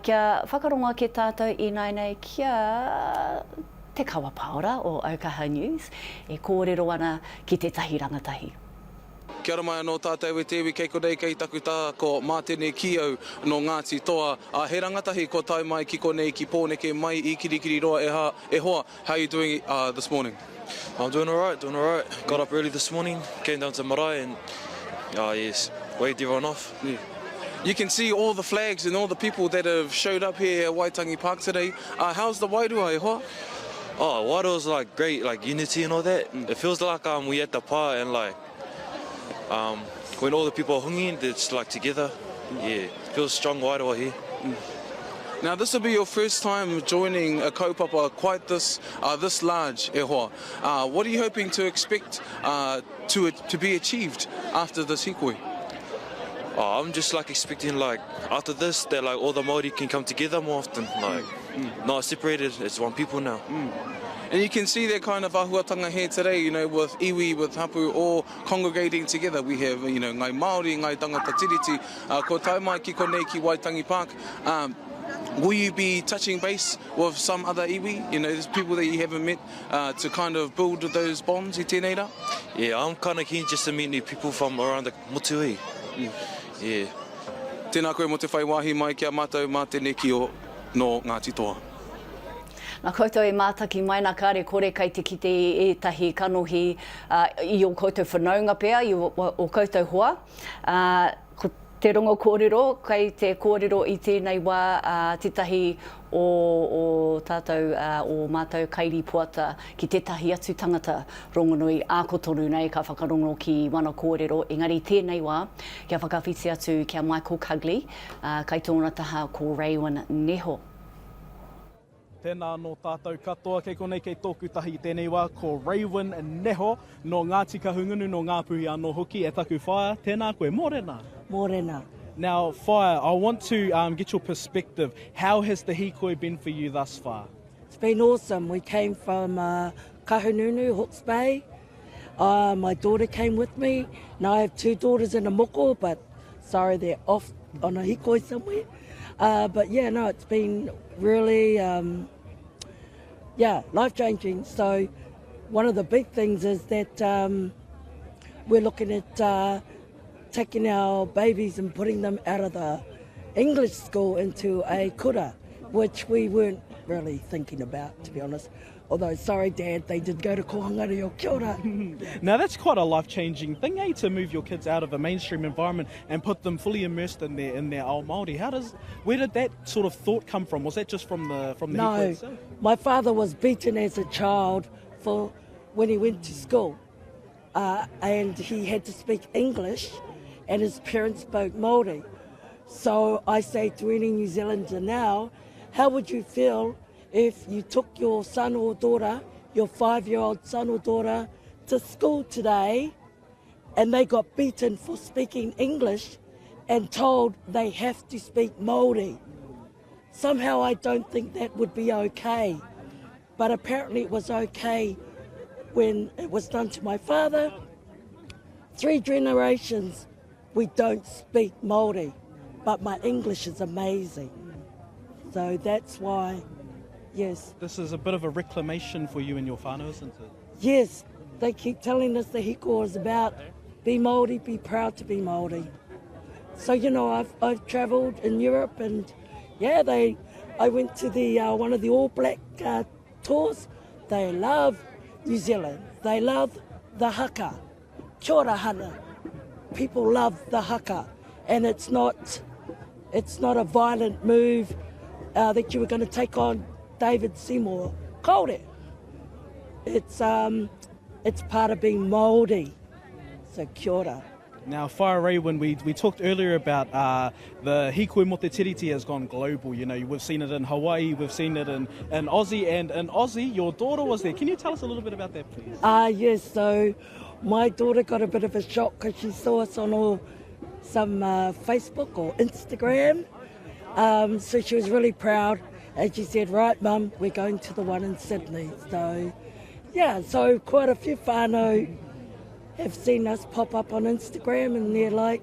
Kia whakarongo ke tātou I nei kia te kawa paora o Aukaha News. E kōrero ana ki te tahi rangatahi. Kia ora mai anō tātou e tewi kei konei kei taku tā ko mātene kiau no Ngāti Toa. He rangatahi ko tai mai ki konei ki Pōneke mai I kirikiri roa e hoa. How are you doing this morning? I'm doing all right, Got up early this morning, came down to Marae and yes, waved everyone off. Yeah. You can see all the flags and all the people that have showed up here at Waitangi Park today. How's the wairua e hoa? Oh, Wairua's like great, like unity and all that. It feels like we at the pa and like when all the people are hunging, it's like together. Yeah, feels strong Wairua here. Now this will be your first time joining a kaupapa quite this large e hoa. What are you hoping to expect to be achieved after this hīkoi? Oh, I'm just like expecting like after this that like all the Māori can come together more often. Like not separated, it's one people now. And you can see that kind of ahuatanga here today, you know, with iwi, with hapu, all congregating together. We have, you know, Ngā Māori, Ngā tangata tiriti, ko tai mai ki konei ki Waitangi Park. Will you be touching base with some other iwi, you know, there's people that you haven't met, to kind of build those bonds I tēnei rā? Yeah, I'm kind of keen just to meet new people from around the motuhi. Yeah. Tēnā koe mo te whai wāhi mai kia mātou mā te neki o no Ngāti Toa. Nā koutou e mātaki mai nā kāre kore kai te kite etahi kanohi I o koutou whanaunga pēr, I o koutou hoa. Ko te rongo kōrero, kai te kōrero I tēnei wā tētahi o tātou o mātou kairi puata ki tētahi atu tangata rongonui ākotonu nei ka whakarongo ki wana kōrero. Engari tēnei wā, kia whakawhiti atu kia Michael Cugley, kai tōna taha ko Raywin Neho. Tēnā no tātou katoa, kei konei kei tōku tahi I tēnei wā, ko Raywin Neho, no Ngāti Kahungunu, no Ngāpuhi anō hoki, e taku whaia. Tēnā koe, mōrena. Mōrena. Now, Whaia, I want to get your perspective. How has the hīkoi been for you thus far? It's been awesome. We came from Kahungunu, Hawke's Bay. My daughter came with me. Now I have two daughters in a moko, but sorry, they're off on a hīkoi somewhere. But yeah, no, it's been really, life-changing. So one of the big things is that we're looking at taking our babies and putting them out of the English school into a kura, which we weren't really thinking about, to be honest. Although, sorry, Dad, they did go to Kohangari o kia ora. Now, that's quite a life-changing thing, eh, to move your kids out of a mainstream environment and put them fully immersed in their Ao Māori. Where did that sort of thought come from? Was that just from the hīkoi itself? No, my father was beaten as a child when he went to school, and he had to speak English, and his parents spoke Māori. So I say to any New Zealander now, how would you feel if you took your son or daughter, your 5-year-old son or daughter, to school today and they got beaten for speaking English and told they have to speak Māori? Somehow I don't think that would be okay. But apparently it was okay when it was done to my father. 3 generations we don't speak Māori, but my English is amazing. So that's why, yes. This is a bit of a reclamation for you and your whānau, isn't it? Yes, they keep telling us the hīkoi is about be Māori, be proud to be Māori. So, you know, I've travelled in Europe and, yeah, I went to the one of the All Black tours. They love New Zealand. They love the haka, kia ora hana. People love the haka, and it's not a violent move that you were going to take on David Seymour. Kaore. It's part of being Māori. So kia ora. Now, Whaia Raywin, we talked earlier about the hīkoi mo te tiriti has gone global. You know, we've seen it in Hawaii, we've seen it in Aussie, and in Aussie, your daughter was there. Can you tell us a little bit about that, please? Yes, so my daughter got a bit of a shock because she saw us on some Facebook or Instagram So she was really proud. And she said, right, Mum, we're going to the one in Sydney. So, yeah, so quite a few whānau have seen us pop up on Instagram and they're like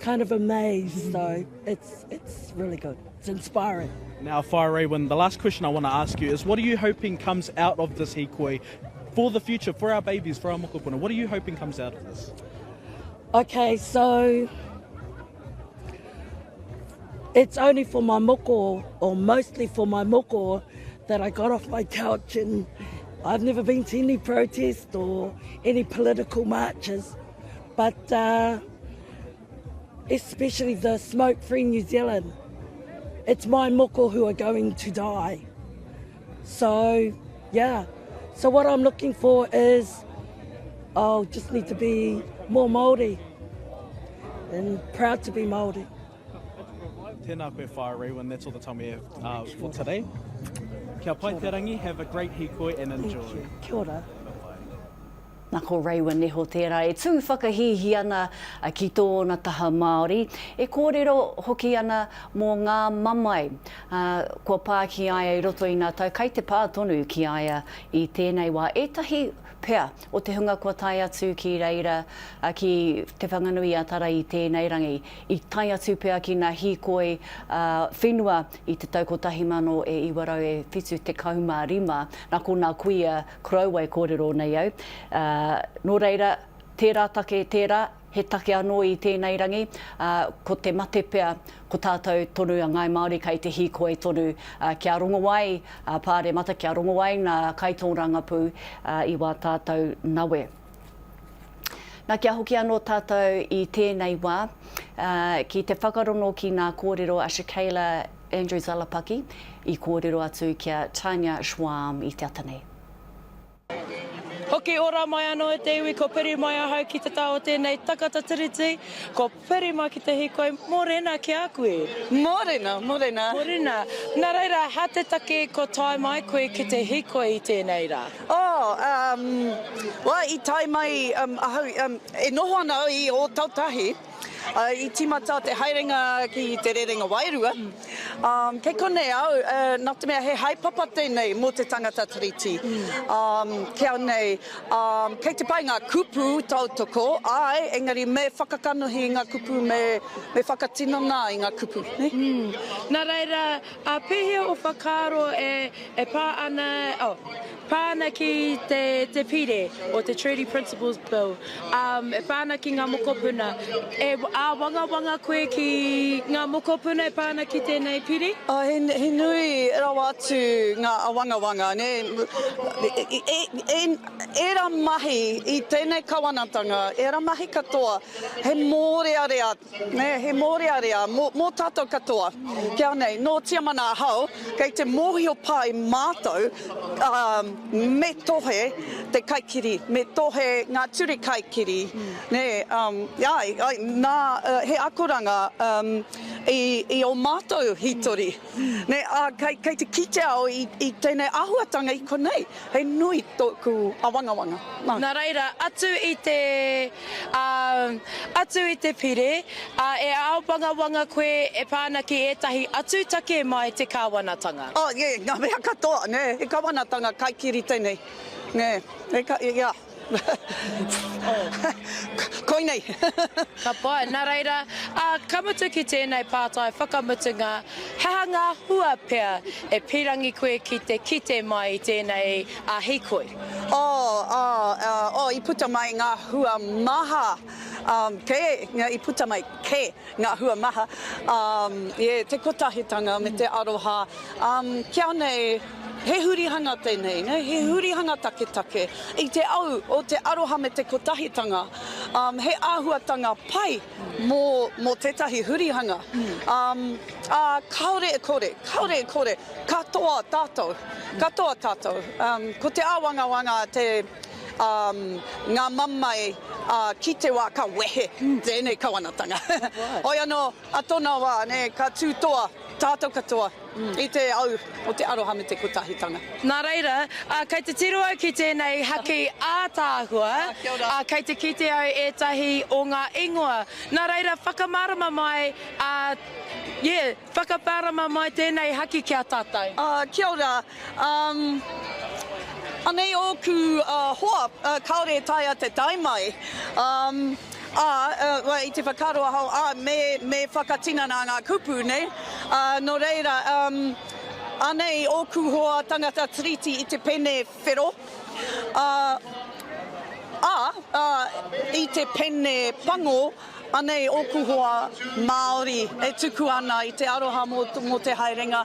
kind of amazed. So it's really good. It's inspiring. Now, Wharewan, the last question I want to ask you is, what are you hoping comes out of this hīkoi for the future, for our babies, for our mokopuna? What are you hoping comes out of this? Okay, so it's only for my moko, or mostly for my moko, that I got off my couch, and I've never been to any protest or any political marches, but especially the Smoke-Free New Zealand. It's my moko who are going to die. So, yeah. So what I'm looking for is, I'll just need to be more Māori and proud to be Māori. Tēnā koe Wharewan, that's all the time we have for today. Kia pai te rangi, have a great hīkoi and enjoy. Thank you. Kia ora. Nā ko Rewa neho tērā. E tū whakahihi ana ki tōna taha Māori. E kōrero hoki ana mō ngā mamai. Kua pā ki aia I roto I nā tau. Kai te pā tonu ki aia I tēnei wā. Ētahi pea o te hunga kua tai atu ki reira ki te whanganui atara I tēnei rangi. I tai atu pea ki ngā hīkoi whenua I te tau kotahi mano e iwarau e whitu te kaumārima. Nā ko ngā kuia Crowe kōrero nei au. Nō reira, tērā take tērā, he take anō I tēnei rangi, ko te mate pea, ko tātou tonu a Ngā Māori kai te hīkoi tonu kia rongowai, Pāremata kia rongowai, nā kaitōrangapū I wā tātou nawe. Nā kia hoki anō tātou I tēnei wā, ki te whakarono ki ngā kōrero Ashikaila Andrews Alapaki, I kōrero atu kia Tanya Schwam I te atanei. Hoki ora mai anō e te iwi, ko peri mai ahau ki te tau o tēnei takata tiriti, ko peri mai ki te hīkoi, mōrena ki a koe. Mōrena. Mōrena. Nā reira, ha te take ko tai mai koe ki te hīkoi I tēnei rā? I tai mai, e noho ana I o tautahi, I timata te haerenga ki te rerenga wairua. Kei konei au, nā te mea he haipapa tēnei mō te tangata tiriti. Kia nei, kei te pai ngā kupu tautoko, ai, engari me whakakanuhi ngā kupu, me whakatinona I ngā kupu. Nā reira, pēhea o whakaro e pā ana ki te pire o te Treaty Principles Bill, e pāna ki ngā mokopuna, e wanga koe ki ngā mokopuna e pāna ki tēnei pire? He nui rawa atu ngā wanga, ne? Era mahi I tēnei kawanatanga, era mahi katoa, he mōrearea, ne? He mōrearea, mō tātou katoa. Kia nei, no tia mana hau, kei te mōhio pai mātou, me tohe te kaikiri, me tohe ngā turi kaikiri, ne? Nā he akoranga I o mātou hitori, ne? Kei te kite au I tēnei ahuatanga I konei, he nui tōku a wanga. Nā reira, atu I te pire, e ao wanga koe e pāna ki etahi atu take mai te kāwanatanga. Ngā mea katoa, ne? He kāwanatanga kaikiri tēnei, ne? Koinei. Ka pai, nā reira, kamutu ki tēnei pātai whakamutunga, hea ngā hua pea e pirangi koe ki te kite mai I tēnei hīkoi. I puta mai ngā hua maha, I puta mai ke ngā hua maha, te kotahitanga me te aroha, kia nei, he hurihanga tēnei, ne? He hurihanga take. I te au o te aroha me te kotahitanga, he āhuatanga pai mō tētahi hurihanga. Kaore e kore, katoa tātou. Ko te āwanga te ngā mamai ki te wā ka wehe, tēnei kawanatanga. Oi anō, atona wā, ne, ka tūtoa, tātou katoa. I te au o te aroha me te kotahitanga. Nā reira, kei te tiro au ki tēnei haki ātāhua, kei te kite au etahi o ngā ingoa. Nā reira, whakamārama mai whakapārama mai tēnei haki kia tātou. Kia ora. Anei oku hoa kaore taia te taimai. I te whakaroa hau, me whakatinana ngā kupu, ne? No reira, anei oku hoa tangata tiriti I te pene whero. I te pene pango, anei oku hoa Māori e tuku ana I te aroha mō te haerenga.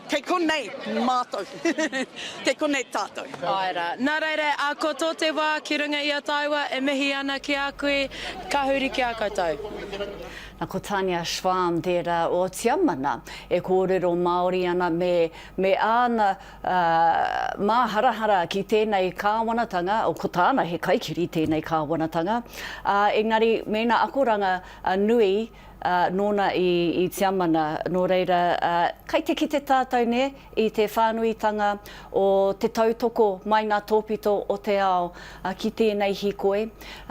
Kei konei mātou. Kei konei tātou. Aira. Nā reira, a ko tō te wā ki runga I a taiwa, e mihi ana ki a koe, ka huri ki a koutou. Nā ko Tania Schwam tērā o Tiamana e kōrero Māori ana me āna māharahara ki tēnei kāwanatanga, o ko tāna he kaikiri tēnei kāwanatanga. Engari, mēna akoranga nui nōna I Tiamana, nō reira, kai te ki te tātou ne I te whānuitanga o te tautoko mai ngā tōpito o te ao ki tēnei hīkoi.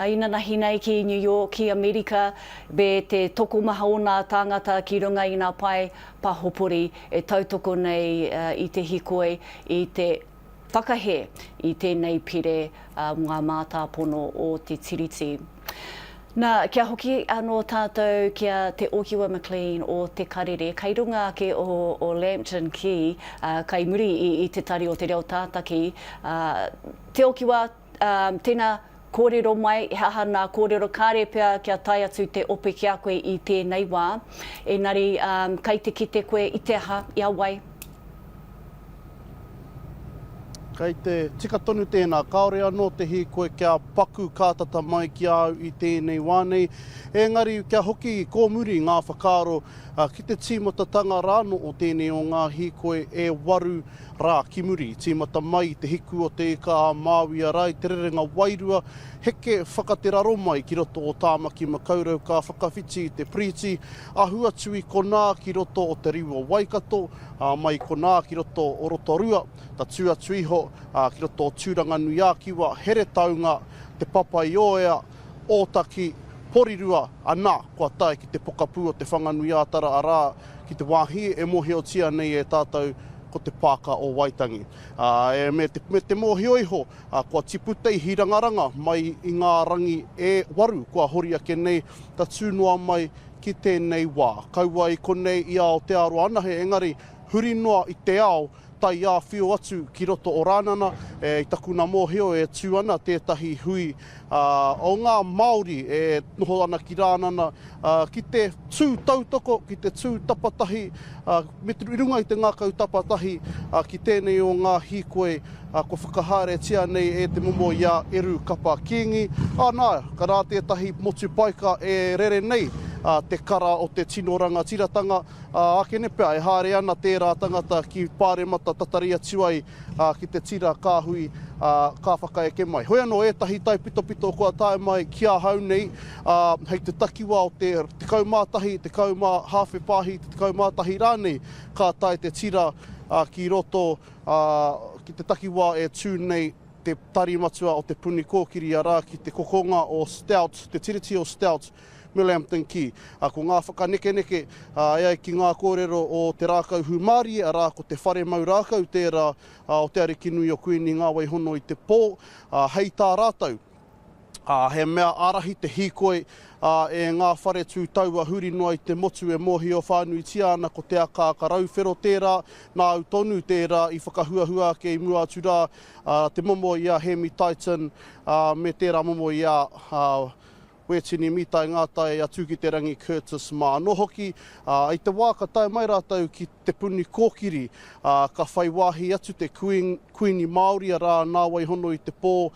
Ina nahi nei ki New York, ki Amerika, be te toko maha o nā tāngata ki runga I ngā pai pahopori e tautoko nei I te hīkoi, I te whakahe I tēnei pire ngā mātāpono o Te Tiriti. Nā, kia hoki anō tātou kia te Okiwa McLean o te Karere, kei runga ake o Lambton ki, kai muri I te tari o te reo tātaki. Te Okiwa, tēnā kōrero mai, haha nā kōrero kāre pia kia tai atu te ope ki a koe I tēnei wā. Engari, kei te kite koe I te aha, I a wai. Kei te tika tonu tēnā, kaore anō te hīkoi kia paku kātata mai ki au I tēnei wānei. Engari, kia hoki kōmuri ngā whakaro ki te tīmatatanga rāno o tēnei o ngā hīkoi e waru rā ki muri. Tīmata mai te hiku o te ika a Māui a rai, te rerenga wairua, heke whakateraro mai ki roto o tāmaki makaurau ka whakawhiti te priti, ahua tui konā ki roto o te riua waikato, mai konā ki roto o Rotorua, ta tua tuiho ki roto o tūranga nui ākiwa, here taunga, te papa I oea, ōtaki, porirua, anā, kua tai ki te pokapū o te whanganui ātara a rā, ki te wāhi e mohi o tia nei e tātou ko te pāka o Waitangi. Me te mōhioiho, kua tiputei hirangaranga mai I ngā rangi e waru, kua hori ake nei, ta tūnoa mai ki tēnei wā. Kaua I konei I ao te aro ana he engari, huri noa I te ao, tai a whio atu ki roto o rānana, I takuna mōhio e tū ana tētahi hui o ngā Māori e noho ana ki rānana, ki te tū tautoko, ki te tū tapatahi, me te runga I te ngākau tapatahi, ki tēnei o ngā hīkoi, ko whakahare tia nei e te momo ia eru kapa kiengi. Nā, ka rā tētahi motu paika e rere nei, te kara o te tinoranga tiratanga, ake ne pea e haere ana tērā tangata ki Pāremata tataria tuai ki te tira kāhui ka whakaeke mai. Hoi anō ētahi tai pito kua tae mai kia hau nei, hei te takiwa o te kaumātahi, te kaumā hawhi pāhi, te kaumātahi rānei, ka tae te tira ki roto ki te takiwa e tū nei te tarimatua o te puni kōkiri a rā ki te kokonga o Stout, te tiriti o Stout, me Lambton ki. Ko ngā whakaneke ai ki ngā kōrero o te rākau humari, a rā ko te whare mau rākau tērā o te ariki nui o kuini ngā waihono I te pō, hei tā rātau. He mea arahi te hīkoi e ngā whare tū taua huri noa I te motu e mohi o whānui tiana ko te aka ka rauwhero tērā, nā au tonu tērā I whakahuahua ke I mua atu rā, te momo ia Hemi Titan, me tērā momo ia Wetini mitai ngātai atu ki te rangi Curtis mā. No hoki, I te wā ka tae mai rātau ki te puni kōkiri, ka whai wāhi atu te kuini Māori a rā nā waihono I te pō,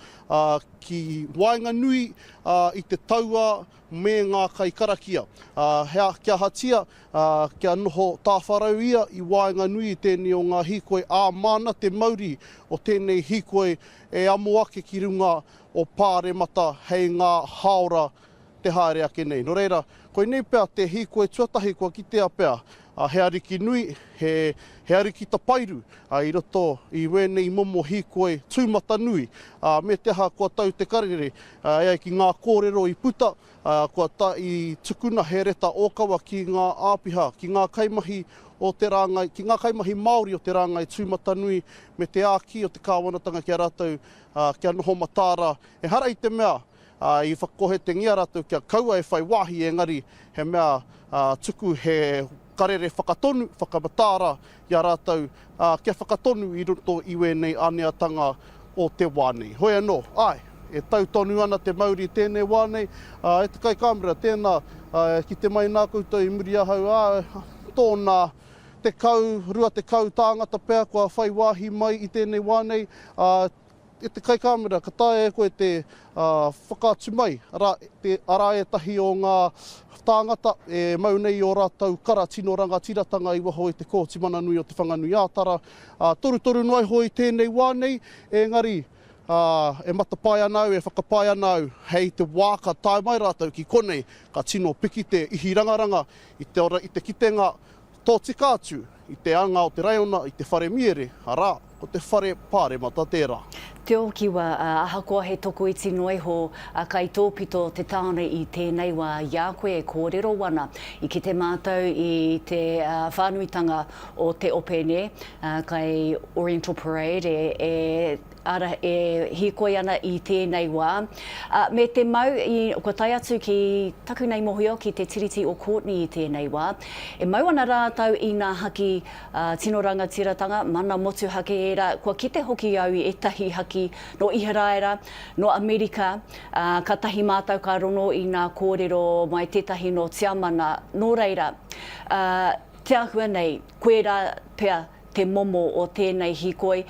ki wainga nui I te taua me ngā kai karakia. Kia hatia, kia noho tāwharau ia I wainga nui tēnei o ngā hīkoi a mana te mauri o tēnei hīkoi e amo ake ki runga o Pāremata hei ngā haora te haere ake nei. No reira, koe nei pea te hīkoi tuatahi kua kitea pea, he ariki nui, he ariki tapairu, i roto i wēnei momo hīkoi tūmata nui, me te aha kua tau te karere, ai ki ngā kōrero i puta, kua ta i tukuna he reta ōkawa ki ngā āpiha, ki ngā kaimahi o te rāngai, ki ngā kaimahi Māori o te rāngai tūmata nui, me te āki o te kāwanatanga kia rātou, kia noho matāra. E hara i te mea, i whakohe te ngia rātou kia kaua e whai wāhi engari, he mea tuku he karere whakatonu, whakamatāra, ia rātou kia whakatonu i roto i wēnei āneatanga o te wānei. Hoi anō, ai, e tautonu ana te Māori tēnei wānei, e te kai kāmera tēnā, ki te mai nā koutou i muri ahau, tōna te kau, rua te kau tāngata pēr, kua whai wāhi mai i tēnei wānei, e te kai kāmera, ka tae e koe te whakaatu mai, ara e tahi o ngā tāngata e mau nei o rātou kara tino ranga tiratanga i waho i te kōti mananui o te whanganui ātara. Toru noi hoi tēnei wānei, engari e matapai anau, e whakapai anau, hei te wāka tae mai rātou ki konei, ka tino piki te ihi rangaranga i te kitenga tō tika atu, i te anga o te raiona, i te whare miere, arā, ko te whare pāremata tērā. Te okiwa, ahakoa he toko iti noiho, kai tōpito te tāne i tēnei wā ia koe e kōrero wana i ki te mātou i te whānuitanga o te opene, kai Oriental Parade e hīkoi ana i tēnei wā. Me te mau, kua tai atu ki taku nei mohio ki te tiriti o Courtney i tēnei wā, e mau ana rātou i ngā haki tino ranga tiratanga, mana motu hake era, kua kite hoki au i etahi haki no Iharaira, no Amerika, ka tahi mātou ka rono i ngā kōrero mai tētahi no tiamana, no reira. Te ahua nei, koe rā pea te momo o tēnei hīkoi,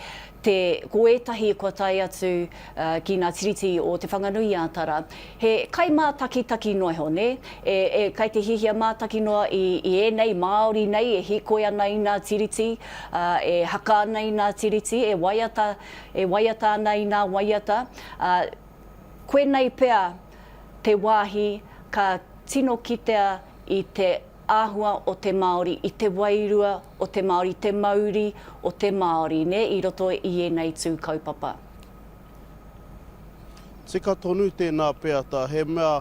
ko etahi kua tai atu ki ngā tiriti o te whanganui ātara, he kai mātaki noiho, ne? Kai te hihia mātaki noa i enei Māori nei, e hīkoi ana i ngā tiriti, e haka ana i ngā tiriti, e waiata ana i ngā waiata. Koe nei pea te wāhi ka tino kitea i te āhua o te Māori, i te wairua o te Māori, te mauri o te Māori, ne, i roto i enei tū kaupapa. Tika tonu tēnā pēa tā, he mea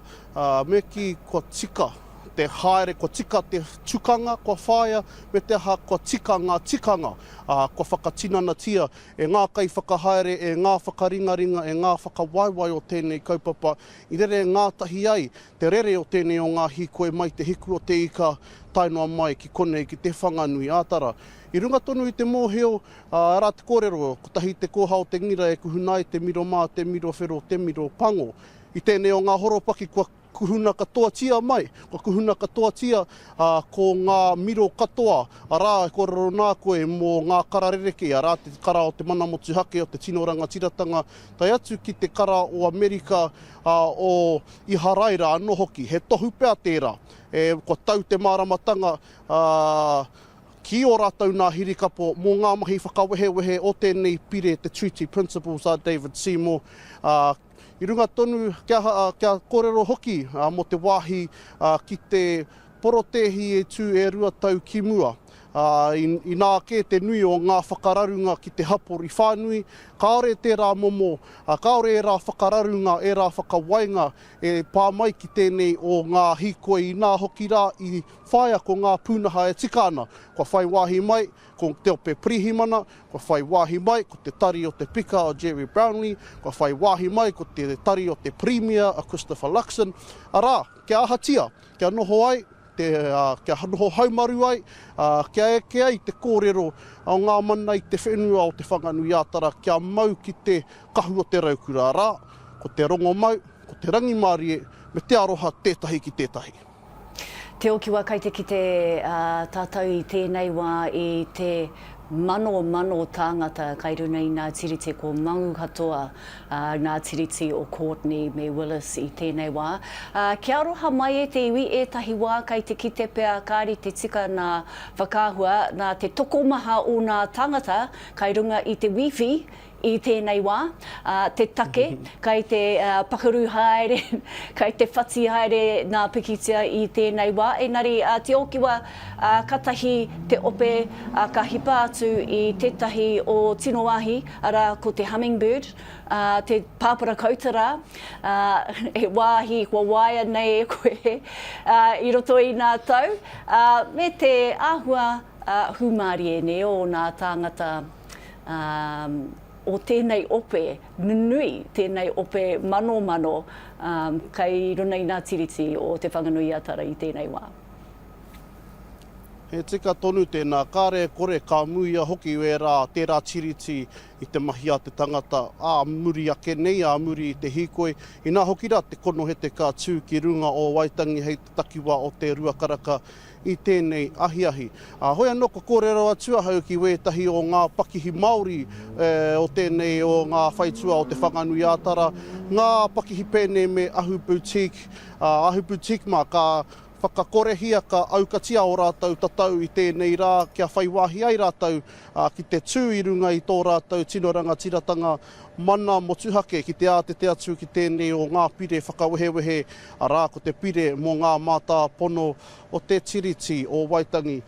me ki kua tika te haere, kua tika te tukanga, kua whāia, me te aha kua tika ngā tikanga, kua whakatinana tia, e ngā kai whakahaere, e ngā whakaringaringa, e ngā whakawaiwai o tēnei kaupapa, i rere ngātahi ai, te rere o tēnei o ngā hīkoi mai, te hiku o te ika, tainoa mai ki konei, ki te whanganui ātara. I runga tonu i te mōheo, rā te kōrero, ko tahi te kōhao te ngira e kuhunai, te miro mā, te miro whero, te miro pango. I tēnei o ngā horopaki, kua kuhuna katoa tia mai, kua kuhuna katoa tia ko ngā miro katoa, arā e kōrero nā koe mō ngā kararereke, arā te kara o te manamotu hake o te tinoranga tiratanga, tai atu ki te kara o Amerika o Iharaira anō hoki, he tohu pēr tērā, kua tau te māramatanga, ki o rātou nā hirikapo mō ngā mahi whakawehewehe o tēnei pire, te Treaty Principles a David Seymour. I runga tonu kia kōrero hoki mo te wāhi ki te porotehi e tū e rua tau ki mua. I nā ke te nui o ngā whakararunga ki te hapori whānui, kaore tērā momo, kaore e rā whakararunga, e rā whakawainga, e pā mai ki tēnei o ngā hīkoi i nā hoki rā i whaia ko ngā pūnaha e tika ana. Kua whai wāhi mai, ko te ope Prihimana, kua whai wāhi mai, ko te tari o te pika o Jerry Brownlee, kua whai wāhi mai, ko te tari o te Premier a Christopher Luxon. Arā, kia ahatia, kia noho ai, kia noho haumaru ai, kia eke ai te kōrero o ngā mana i te whenua o te whanganui ātara, kia mau ki te kahu o te raukura. Arā, ko te rongo mau, ko te rangi mārie, me te aroha tētahi ki tētahi. Te okiwa kai te ki te tātou i tēnei wā i te mano tāngata kai runa i ngā tiriti ko mangu katoa ngā tiriti o Courtney me Willis i tēnei wā. Kia aroha mai e te iwi etahi wā kai te ki te pea kāri te tika nā whakāhua nā te tokomaha o ngā tāngata kai runga i te wifi i tēnei wā, te take, kai te pakaru haere, kai te whati haere nā pikitia i tēnei wā. Engari, te okiwa katahi te ope ka hipa atu i tētahi o tino wāhi, ara ko te hummingbird, te pāpara kautara, e wāhi kua waia nei e koe i roto i nā tau. Me te āhua humari e ne o nā tāngata o tēnei ope, nunui tēnei ope mano, kai runa i Ngā Tiriti o te whanganui atara i tēnei wā. He tika tonu tēnā, kāre kore ka muia hoki we rā tērā tiriti i te mahi a te tangata, muri ake nei, muri i te hīkoi. I nā hoki rā te kono he te kā tū ki runga o Waitangi hei te takiwa o te ruakaraka i tēnei ahiahi. Hoi anō ka kōrero atua hau ki wētahi o ngā pakihi Māori o tēnei o ngā whaitua o te whanganui ātara. Ngā pakihi pēnei me ahu boutique mā ka whakakorehia ka aukatia o rātou tatau i tēnei rā, kia whaiwahi ai rātou ki te tū i runga i tō rātou tino rangatiratanga mana motuhake ki te te atu ki tēnei o ngā pire whakawehewehe rā ko te pire mō ngā mātā pono o te tiriti o Waitangi.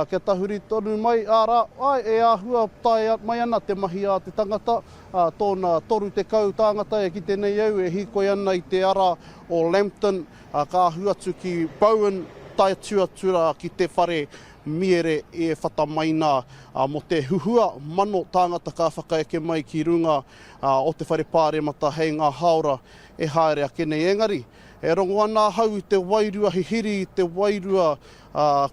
Kia tahuri tonu mai, e āhua tae mai ana te mahi a te tangata, tōna toru te kau tāngata e ki tēnei au e hīkoi ana i te ara o Lambton, ka ahu atu ki Bowen, tae tuatura ki te whare miere e whatamaina mo te huhua mano tāngata ka whakaeke mai ki runga o te whare Pāremata hei ngā haora e haere ake nei. Engari, e rongo ana hau i te wairua hihiri, i te wairua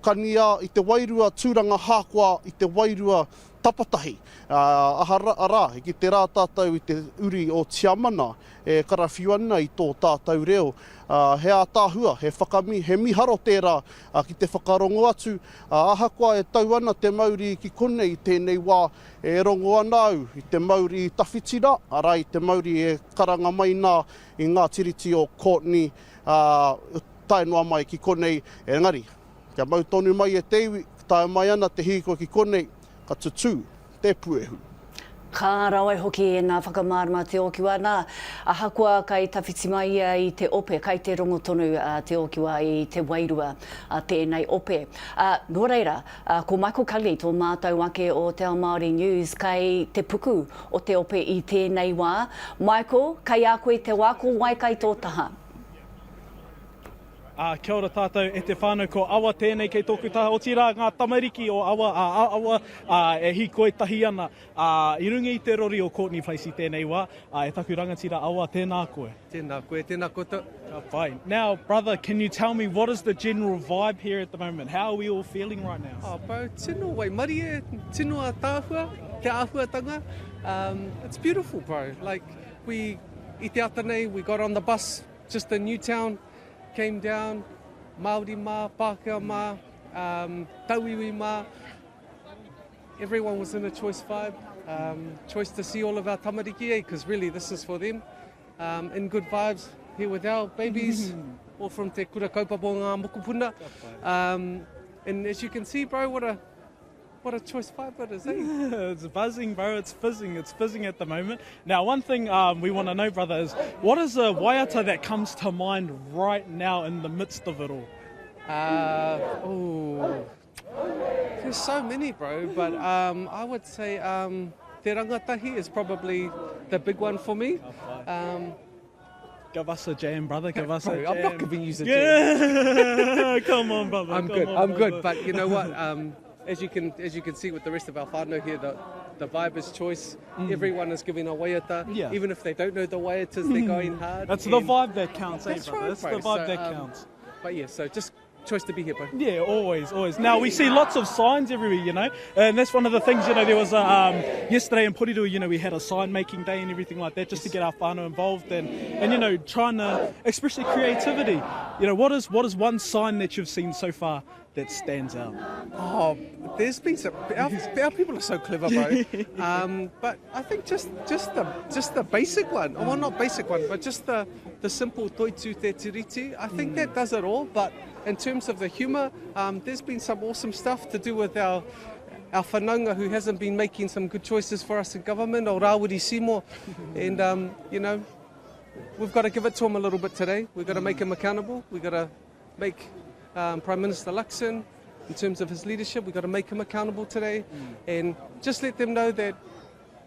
kania, i te wairua tūranga hākua, i te wairua tapatahi. Ara, ki te rā tātou i te uri o Tiamana, e karawhiu ana i tō tātou reo. He ātāhua, he miharo tērā ki te whakarongo atu. Ahakoa e tau ana te Māori ki konei i tēnei wā, e rongo ana au i te Māori i tawhitira, ara i te Māori e karanga mai nā i Ngā Tiriti o Courtney, tainua mai ki konei. Engari, kia mau tonu mai e te iwi, tae mai ana te hīkoi ki konei, ka tutu te puehu. Ka rawai hoki e nā whakamārama te okiwa nā. Ahakoa kai tawhiti mai i te ope, kai te rongo tonu te okiwa i te wairua tēnei ope. Nō reira, ko Michael Cully, tō mātou ake o te Ao Māori News, kai te puku o te ope i tēnei wā. Michael, kai a koe te wā, ko wai kai tō taha? Kia ora tātou e te whānau ko Awa tēnei kei tōku taha. O tira ngā tamariki o Awa e hīkoi tahi ana. I runga i te rori o Courtney Place i tēnei wā. E taku rangatira Awa, tēnā koe. Tēnā koe, tēnā kota. Fine. Now, brother, can you tell me what is the general vibe here at the moment? How are we all feeling right now? Bro, tino wai mari e, tino a tāhua, te āhuatanga. It's beautiful, bro. Like, i te atanei, we got on the bus, just in Newtown. Came down, Māori mā, Pākehā mā, Tauiwi mā. Everyone was in a choice vibe, choice to see all of our tamariki, because really this is for them. In good vibes, here with our babies, all from te kura kaupapa ngā mokopuna. And as you can see, bro, what a choice vibe it is, eh? It's buzzing, bro. It's fizzing at the moment. Now, one thing we want to know, brother, is what is a waiata that comes to mind right now in the midst of it all? There's so many, bro, but I would say te rangatahi is probably the big one for me. Give us a jam, brother. Give us a jam. I'm not giving you a jam. Yeah. Come on, brother. I'm good. But you know what? As you can see with the rest of our whānau here, the vibe is choice. Everyone is giving a waiata. Yeah. Even if they don't know the waiatas, they're going hard. That's the vibe that counts, that's brother. Right, that's the vibe that counts. But yeah, so just choice to be here, bro. Yeah, always. Now, we see lots of signs everywhere, you know, and that's one of the things, you know, there was yesterday in Pōrero, you know, we had a sign-making day and everything like that just to get our whānau involved and, you know, trying to express their creativity. You know, what is one sign that you've seen so far that stands out? Oh, there's been some. Our people are so clever, bro. But I think just the basic one. Well, not basic one, but just the simple toitu te tiriti. I think that does it all. But in terms of the humour, there's been some awesome stuff to do with our our whanaunga who hasn't been making some good choices for us in government, o Rawiri Simo. And, you know, we've got to give it to him a little bit today. We've got to make him accountable. We've got to make Prime Minister Luxon, in terms of his leadership, we've got to make him accountable today. And just let them know that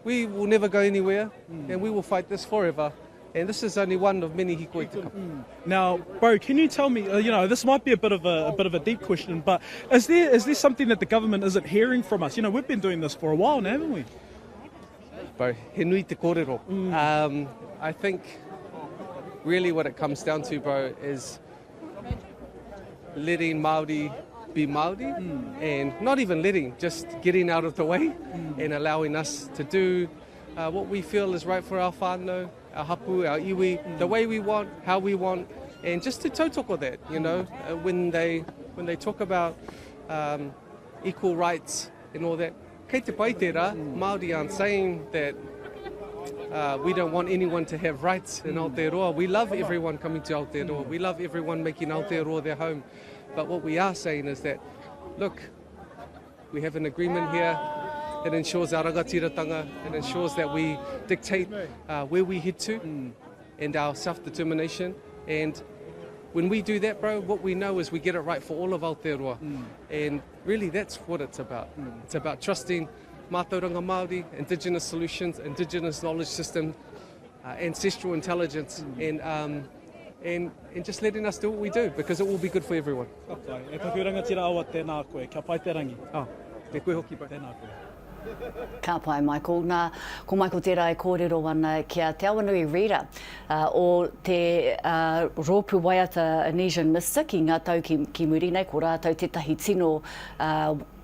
we will never go anywhere and we will fight this forever. And this is only one of many hīkoi to come. Now, bro, can you tell me, you know, this might be a bit of a deep question, but is there something that the government isn't hearing from us? You know, we've been doing this for a while now, haven't we? Bro, he nui te kōrero. I think really what it comes down to, bro, is letting Māori be Māori, and not even letting, just getting out of the way and allowing us to do what we feel is right for our whānau, our hapu, our iwi, the way we want, how we want, and just to tautoko that, you know, when they talk about equal rights and all that. Kei te pai tērā, Māori aren't saying that we don't want anyone to have rights in Aotearoa. We love everyone coming to Aotearoa. We love everyone making Aotearoa their home. But what we are saying is that, look, we have an agreement here. It ensures our rangatiratanga. It ensures that we dictate where we head to and our self-determination. And when we do that, bro, what we know is we get it right for all of Aotearoa. And really, that's what it's about. It's about trusting mātauranga Māori, Indigenous solutions, Indigenous knowledge system, ancestral intelligence, and just letting us do what we do, because it will be good for everyone. E taku rangatira awa tēnā koe, kia pai te rangi. Te koe hoki pai. Tēnā koe. Ka pai, Michael. Ko Michael tērā e kōrero ana kia te awanui reader o te rōpū waiata Indonesian Mystic ki ngā tau ki muri nei, ko rātou tētahi tino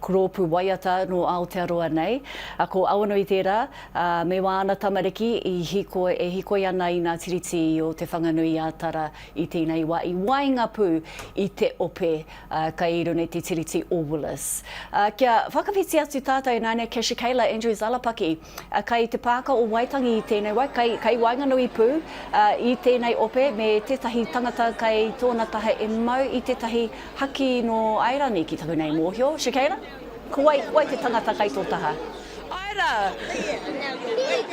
rōpū waiata no Aotearoa nei. Ko awanui tērā, me wāna tamariki e hīkoi ana i Ngā Tiriti o te whanganui ātara i tēnei wā. I wainga pū i te ope ka iro nei Te Tiriti o Willis. Kia whakawhiti atu tātou nāne, kia Shikaila Andrew Zalapaki, kai te pāka o waitangi i tēnei wai, kai wainganui pū i tēnei ope, me tētahi tangata kai tōna taha e mau i tētahi haki no Airani ki taku nei mōhio. Shikaila? Ko wai te tangata kai tō taha?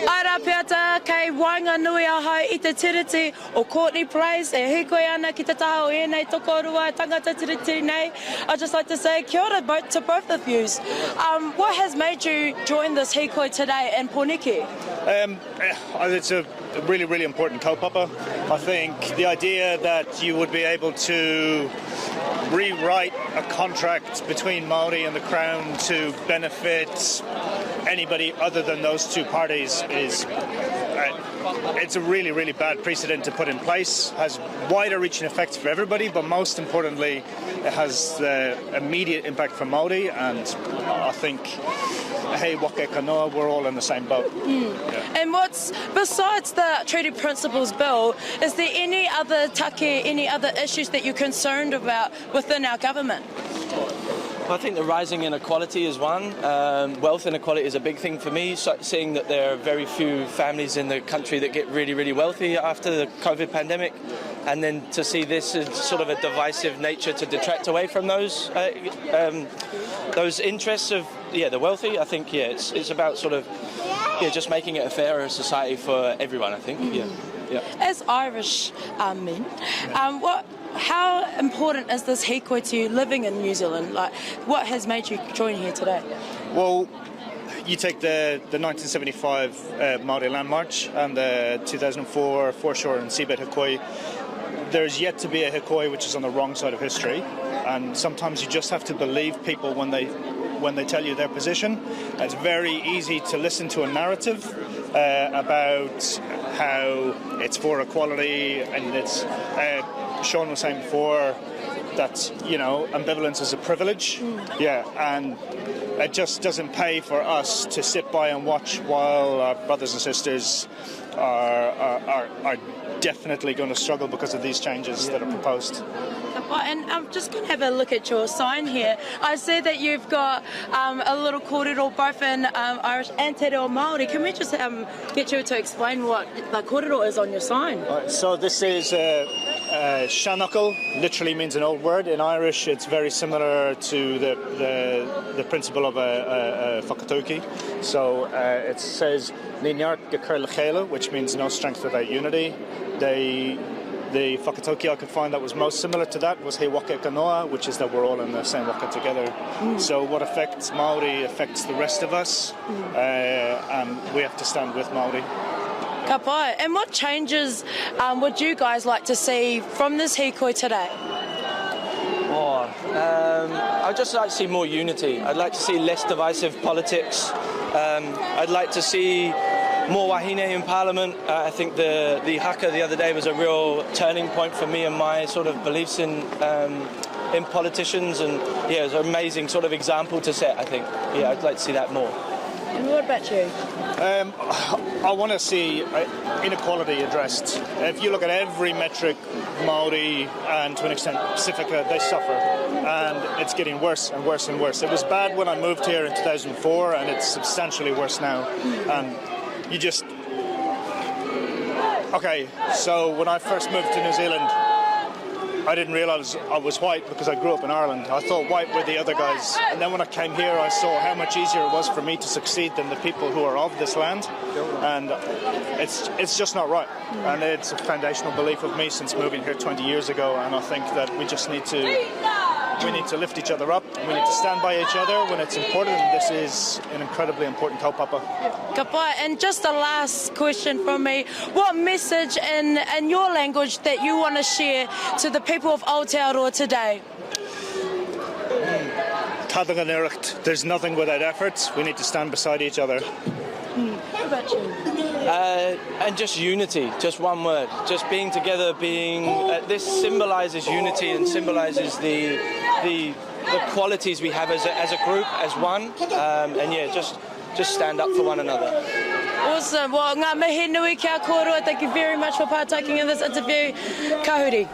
Aira peata kei wainganui ahau i te tiriti o Courtney Price e hīkoi ana ki te taha o ēnei tokorua tangata tiriti nei. I'd just like to say kia ora to both of you. What has made you join this hīkoi today in Pōneke? It's a really, really important kaupapa. I think the idea that you would be able to rewrite a contract between Māori and the Crown to benefit anybody other than those two parties is it's a really, really bad precedent to put in place. It has wider reaching effects for everybody, but most importantly, it has the immediate impact for Māori, and I think, hey, wake kanoa, we're all in the same boat. Yeah. And besides the Treaty Principles Bill, is there any other take, any other issues that you're concerned about within our government? I think the rising inequality is one. Wealth inequality is a big thing for me, seeing that there are very few families in the country that get really, really wealthy after the COVID pandemic. And then to see this as sort of a divisive nature to detract away from those interests of the wealthy. I think it's about sort of just making it a fairer society for everyone. I think As Irish men, how important is this hīkoi to you living in New Zealand? Like, what has made you join here today? Well, you take the 1975 Māori Land March and the 2004 foreshore and seabed hīkoi. There's yet to be a hīkoi which is on the wrong side of history, and sometimes you just have to believe people when they tell you their position. It's very easy to listen to a narrative about how it's for equality, and it's Sean was saying before that ambivalence is a privilege. And it just doesn't pay for us to sit by and watch while our brothers and sisters are definitely going to struggle because of these changes that are proposed. And I'm just going to have a look at your sign here. I see that you've got a little kōrero both in Irish and Te Reo Māori. Can we just get you to explain what the kōrero is on your sign? So this is Shanakal literally means an old word. In Irish, it's very similar to the principle of a whakatauki. So it says Ninyark Gekar Lechela, which means no strength without unity. The whakatauki I could find that was most similar to that was He Waka Kanoa, which is that we're all in the same waka together. So what affects Māori affects the rest of us, and we have to stand with Māori. Ka pai. And what changes would you guys like to see from this hīkoi today? I'd just like to see more unity. I'd like to see less divisive politics. I'd like to see more wahine in Parliament. I think the haka the other day was a real turning point for me and my sort of beliefs in politicians, and yeah, it was an amazing sort of example to set, I think. Yeah, I'd like to see that more. And what about you? I want to see inequality addressed. If you look at every metric, Māori and to an extent Pacifica, they suffer, and it's getting worse and worse and worse. It was bad when I moved here in 2004, and it's substantially worse now. And you just... Okay, so when I first moved to New Zealand, I didn't realise I was white because I grew up in Ireland. I thought white were the other guys. And then when I came here, I saw how much easier it was for me to succeed than the people who are of this land. And it's just not right. And it's a foundational belief of me since moving here 20 years ago. And I think that we just need to lift each other up. We need to stand by each other when it's important. And this is an incredibly important kaupapa. Ka pai. And just a last question from me. What message in your language that you want to share to the people of Aotearoa today? There's nothing without effort. We need to stand beside each other. What about you? And just unity, just one word. Just being together, this symbolises unity and symbolises the qualities we have as a group, as one. And yeah, just stand up for one another. Awesome. Well, ngā mihi nui kia kōrua. Thank you very much for partaking in this interview. Ka huri.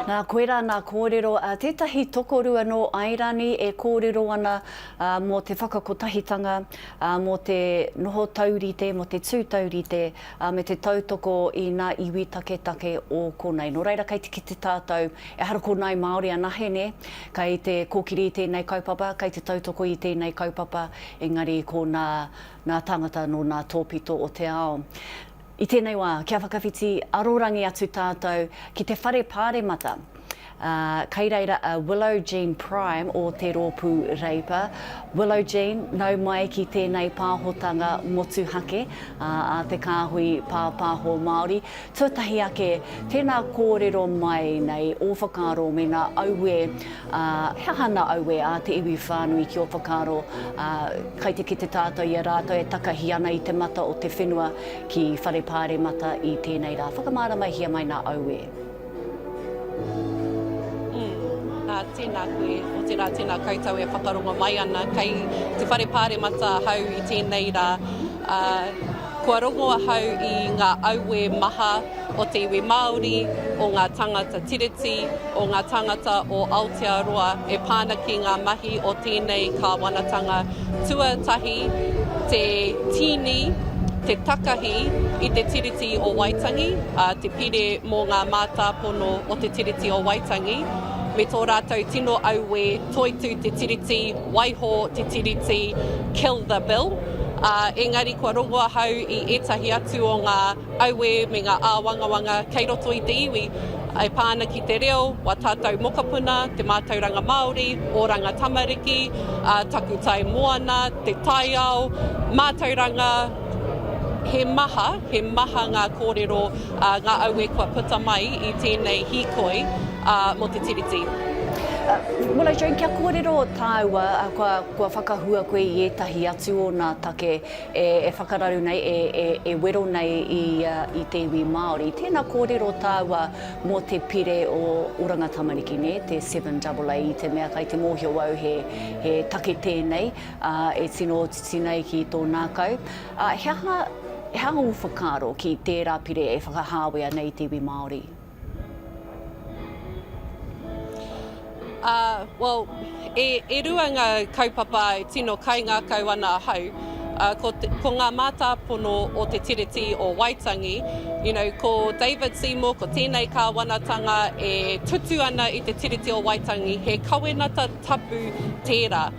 Nā koera, nā kōrero, tētahi tokorua no airani e kōrero ana mō te whakakotahitanga, mō te noho taurite, mō te tū taurite, me te tautoko i ngā iwi take o konei. Nō reira, kei te ki te tātou, e hara konei Māori anahene, kei te kōkiri i tēnei kaupapa, kei te tautoko i tēnei kaupapa, engari ko nā tangata no nā tōpito o te ao. I tēnei wā, kia whakawhiti arorangi atu tātou ki te whare Pāremata. Kei reira Willow Jean Prime o te rōpū reipa. Willow Jean, nau mai ki tēnei pāhotanga motuhake a te kāhui pāpāho Māori. Tūtahi ake, tēnā kōrero mai nei o whakaro me ngā aue, he hana aue a te iwi whānui ki o whakaro. Kei te ki te tātou i a rātou e takahi ana i te mata o te whenua ki whare Pāremata i tēnei rā. Whakamara mai hia mai ngā aue. Tēnā koe, o te rā tēnā koutou e whakaronga mai ana kei te whare Pāremata hau i tēnei rā. Kua rongoa hau i ngā aue maha o te iwi Māori, o ngā tangata tiriti, o ngā tangata o Aotearoa, e pāna ki ngā mahi o tēnei kāwanatanga tuatahi, te tini, te takahi i te tiriti o Waitangi, te pire mō ngā mātāpono o te tiriti o Waitangi. Me tō rātou tino aue, toitu te tiriti, waiho te tiriti, kill the bill. Engari kua rongoa hau i etahi atu o ngā aue me ngā āwangawanga kei roto i te iwi. E pāna ki te reo, wa tātou mokapuna, te mātauranga Māori, oranga tamariki, taku tai moana, te taiao, mātauranga, he maha ngā kōrero, ngā aue kua puta mai i tēnei hīkoi mo te tiriti. Willow Jean, kia kōrero tāua, kua whakahua koe i etahi atu o nā take e whakararu nei, e wero nei i te iwi Māori. Tēnā kōrero tāua mō te pire o oranga tamariki, ne? Te 7AA i te mea kai te mōhio au he take tēnei, e tino tinei ki tō nākau. He hanga u whakaro ki tērā pire e whakahāwea nei te iwi Māori? Well, e rua ngā kaupapa e tino kai ngā kauana hau. ko ngā mātāpono o Te Tiriti o Waitangi, ko David Seymour, ko tēnei kāwanatanga e tutu ana i Te Tiriti o Waitangi, he kawenata tapu tērā.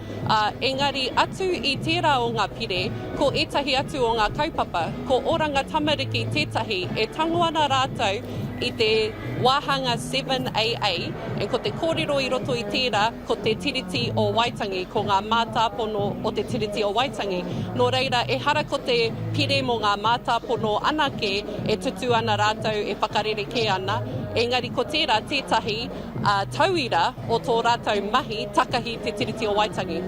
Engari, atu i tērā o ngā pire, ko etahi atu o ngā kaupapa, ko oranga tamariki tētahi, e tango ana rātou i te wāhanga 7AA, e ko te kōrero i roto i tērā, ko Te Tiriti o Waitangi, ko ngā mātāpono o Te Tiriti o Waitangi. Nō reira, e hara ko te pire mo ngā mātāpono anake, e tutu ana rātou e whakarere ke ana. Engari, ko tērā tētahi tauira o tō rātou mahi, takahi Te Tiriti o Waitangi.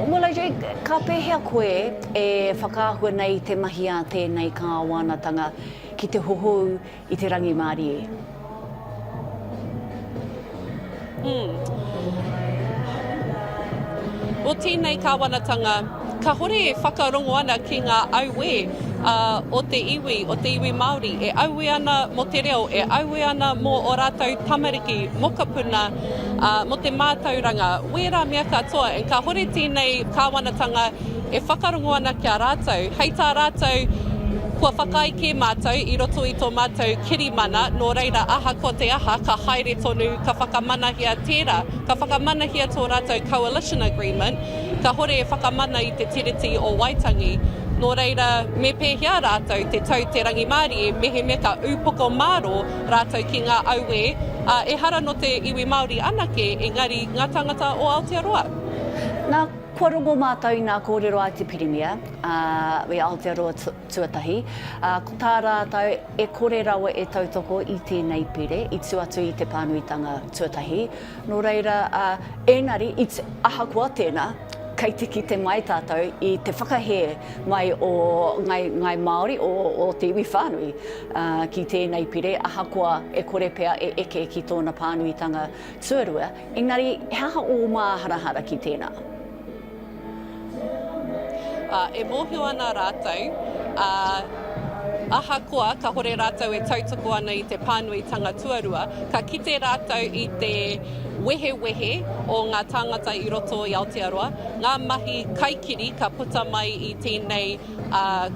Mula Jay, ka pēhea koe e whakaahua nei te mahi a tēnei kāwanatanga ki te hohou i te rangi Māori e? O tēnei kāwanatanga, ka hore e whakarongo ana ki ngā auwe o te iwi Māori, e auwe ana mo te reo, e auwe ana mo o rātou tamariki, mokapuna, mo te mātauranga, wera mea katoa, e ka hore tēnei kāwanatanga e whakarongo ana kia rātou, hei tā rātou, kua whakaike mātou i roto i tō mātou kirimana, nō reira aha ko te aha, ka haere tonu, ka whakamanahia tērā, ka whakamanahia tō rātou coalition agreement, ka hore e whakamana i Te Tiriti o Waitangi, nō reira me pēhea rātou te tau te rangi Māori e mehe me ka upoko māro rātou ki ngā auwe, e hara no te iwi Māori anake, engari ngā tangata o Aotearoa. Nā kua rongo mātou i ngā kōrero a te pirimia, we Aotearoa tuatahi, ko tā rātou e kore rawa e tautoko i tēnei pire, i tuatu i te pānuitanga tuatahi. Nō reira, engari, i te aha kua tēnā, kei tiki te mai tātou i te whakahe mai o ngai Māori o te iwi whānui ki tēnei pire, aha kua e kore pea e eke ki tōna pānuitanga tuarua. Engari, haha o māharahara ki tēnā? E mōhio ana rātou, aha koa, ka hore rātou e tautoko ana i te pānuitanga tuarua, ka kite rātou i te wehe o ngā tāngata i roto i Aotearoa, ngā mahi kaikiri ka puta mai i tēnei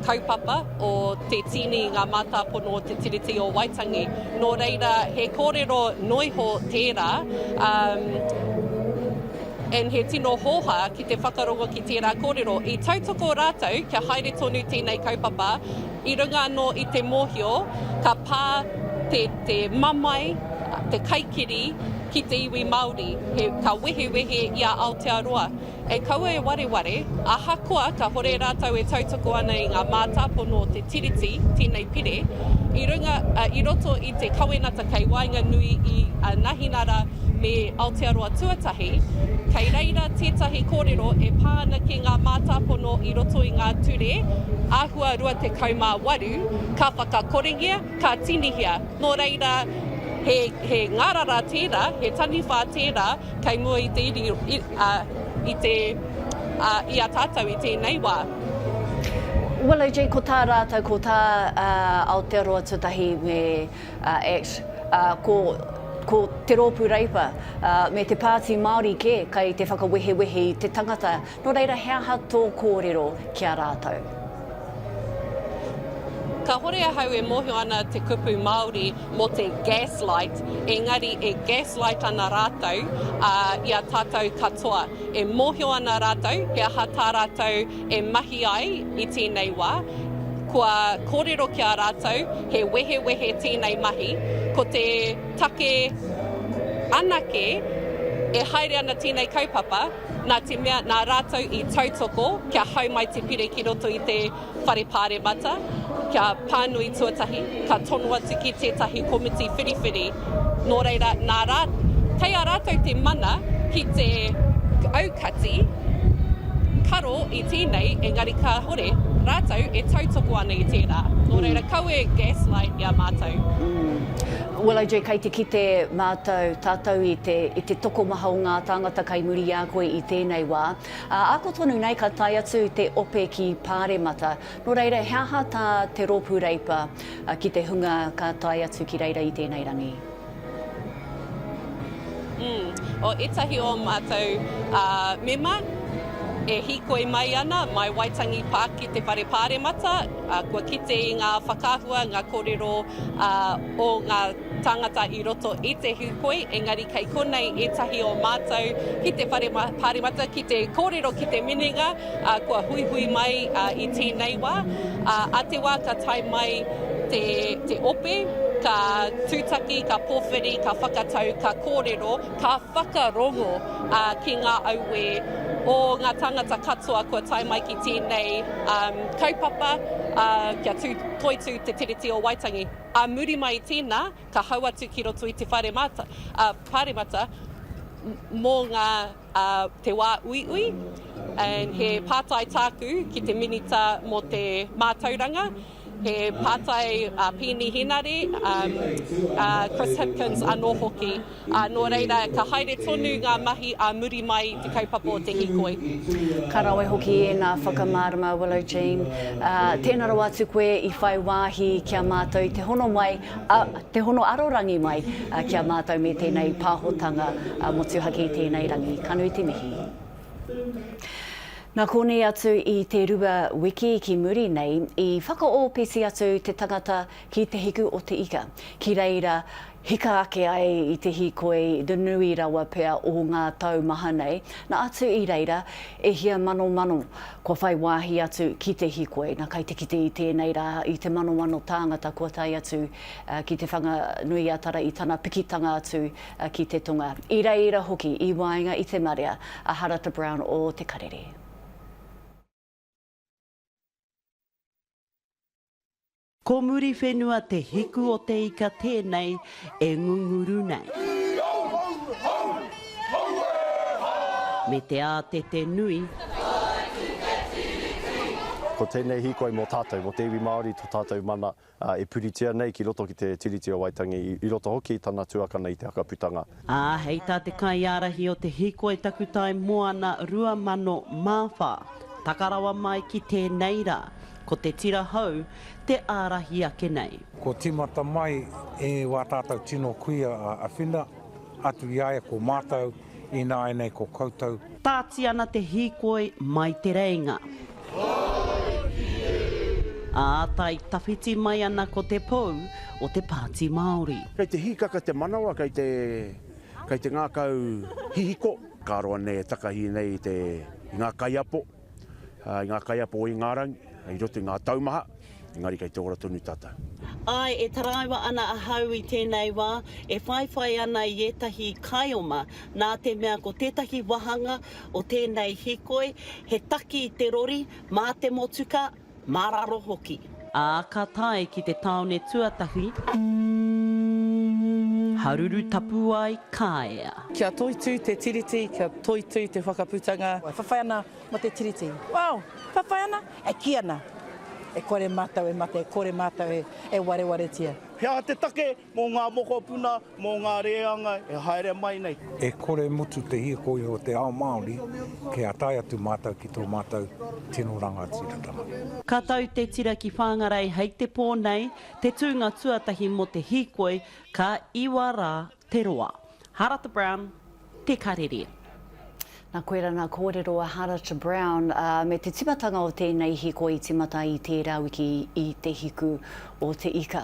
kaupapa o te tini ngā mātāpono o Te Tiriti o Waitangi. Nō reira, he kōrero noiho tērā, en he tino hoha ki te whakarongo ki tērā kōrero. I tautoko rātou, kia haere tonu tēnei kaupapa, i runga anō i te mōhio, ka pā te mamai, te kaikiri ki te iwi Māori, ka wehe i a Aotearoa. E kaua e ware, aha koa ka hore rātou e tautoko ana i ngā mātāpono o Te Tiriti, tēnei pire, i roto i te kawenata kei wainga nui i Nahinara me Aotearoa tuatahi, kei reira tētahi kōrero e pāna ki ngā mātāpono i roto i ngā ture, āhua rua te kaumāwaru, ka whakakorengia, ka tinihia. Nō reira, he ngārara tērā, he taniwha tērā, kei mua i te iri, i a tātou i tēnei wā. Well, Jay, ko tā rātou, ko tā Aotearoa tutahi me Act, ko te rōpū reipa, me te pāti Māori ke, kai te whakawehe i te tangata. Nō reira, hea tō kōrero kia rātou? Ka hore ahau e mōhio ana te kupu Māori mo te gaslight, engari e gaslight ana rātou i a tātou katoa. E mōhio ana rātou, he aha tā rātou e mahi ai i tēnei wā, kua kōrero kia rātou, he wehe tēnei mahi, ko te take anake e haere ana tēnei kaupapa, nā rātou i tautoko, kia hau mai te pire ki roto i te whare Pāremata, kia pānui tuatahi, ka tonu atu ki tētahi komiti whiriwhiri. Nō reira, kei a rātou te mana ki te aukati, karo i tēnei, engari ka hore, rātou e tautoko ana i tērā. Nō reira, kau e gaslight i a mātou. Well, Jay, kei te kite mātou tātou i te toko maha o ngā tāngata kai muri a koe i tēnei wā. Ako tonu nei ka tai atu te ope ki Pāremata. Nō reira, hea tā te rōpū reipa ki te hunga ka tai atu ki reira i tēnei rangi? O etahi o mātou mema, e hīkoi mai ana, mai waitangi pā ki te whare Pāremata, kua kite i ngā whakahua, ngā kōrero o ngā tangata i roto i te hīkoi, engari kei konei e tahi o mātou ki te whare Pāremata, ki te kōrero, ki te mininga, kua hui mai i tēnei wā. A te wā ka tai mai te ope, ka tūtaki, ka pōwhiri, ka whakatau, ka kōrero, ka whakarongo ki ngā auwe o ngā tangata katoa kua tai mai ki tēnei kaupapa kia toitu te tiriti o Waitangi. A muri mai tēnā, ka hau atu ki roto i te Pāremata mō ngā te wā uiui, he pātai tāku ki te minita mō te mātauranga, he pātai Pini Hinari, Chris Hipkins anō hoki. Nō reira, ka haere tonu ngā mahi a muri mai te kaupapa o te hīkoi. Ka rawe hoki e nā whakamārama, Willow Jean. Tēnā rau atu koe i whai wāhi kia mātou, te hono mai, te hono arorangi mai kia mātou me tēnei pāhotanga motuhaki i tēnei rangi. Kanui te mihi. Nā konei atu i te rua wiki ki muri nei, i whakaopesi atu te tangata ki te hiku o te ika. Ki reira, hika ake ai i te hīkoi, the nui rawa pea o ngā tau maha nei. Nā atu i reira, e hia mano kua whai wāhi atu ki te hīkoi. Nā kai te kite i tēnei rā, i te mano tāngata kua tai atu ki te whanga nui atara i tana pikitanga atu ki te tunga. I reira hoki, i wainga i te marea, a Harata Brown o te Karere. Ko muri whenua te hiku o te ika tēnei e ngunguru nei. Me te te nui. Ko tēnei hīkoi mō tātou, mō te iwi Māori tō tātou mana e puritia nei ki roto ki te tiriti o Waitangi, i roto hoki tana tuakana i te hakaputanga. Hei tā te kai arahi o te hīkoi takutai Moana 2,000 māwha. Takarawa mai ki tēnei rā. Ko te tira hau, te ārahi ake nei. Ko timata mai e wā tātou tino kuia a whina, atu iaia ko mātou, i nā enei ko koutou. Tāti ana te hīkoi mai te reinga. Tai tawhiti mai ana ko te pou o te Pāti Māori. Kei te hīkaka te manawa, kei te ngākau hihiko. Ka roa nei takahi nei te ngā kaiapo, i ngā kaiapo o i ngārangi. I roto ngā taumaha, engari kei te ora tonu tata. E taraiwa ana a hau i tēnei wā, e whaiwhai ana i etahi kaioma, nā te mea ko tētahi wahanga o tēnei hīkoi, he taki i te rori, mā te motuka, māraro hoki. Ka tae ki te taone tuatahi, haruru tapu ai kāea. Kia toitu te tiriti, kia toitu te whakaputanga. Whawhai ana mo te tiriti. Wow, whawhai ana, e ki ana. E kore mātau e mate, e kore mātau e ware tia. Hea te take mō ngā mokopuna, mō ngā reanga, e haere mai nei. E kore mutu te hīkoi o te Ao Māori, ke a tai atu mātau ki tō mātau tino ranga tiratanga. Ka tau te tira ki whāngarei hei te pōnei, te tūnga tuatahi mo te hīkoi, ka iwa rā te roa. Harata Brown, te Karere. Nā koe rana kōrero a Harata Brown, me te timatanga o tēnei hīkoi timata i tērā wiki i te hiku o te ika.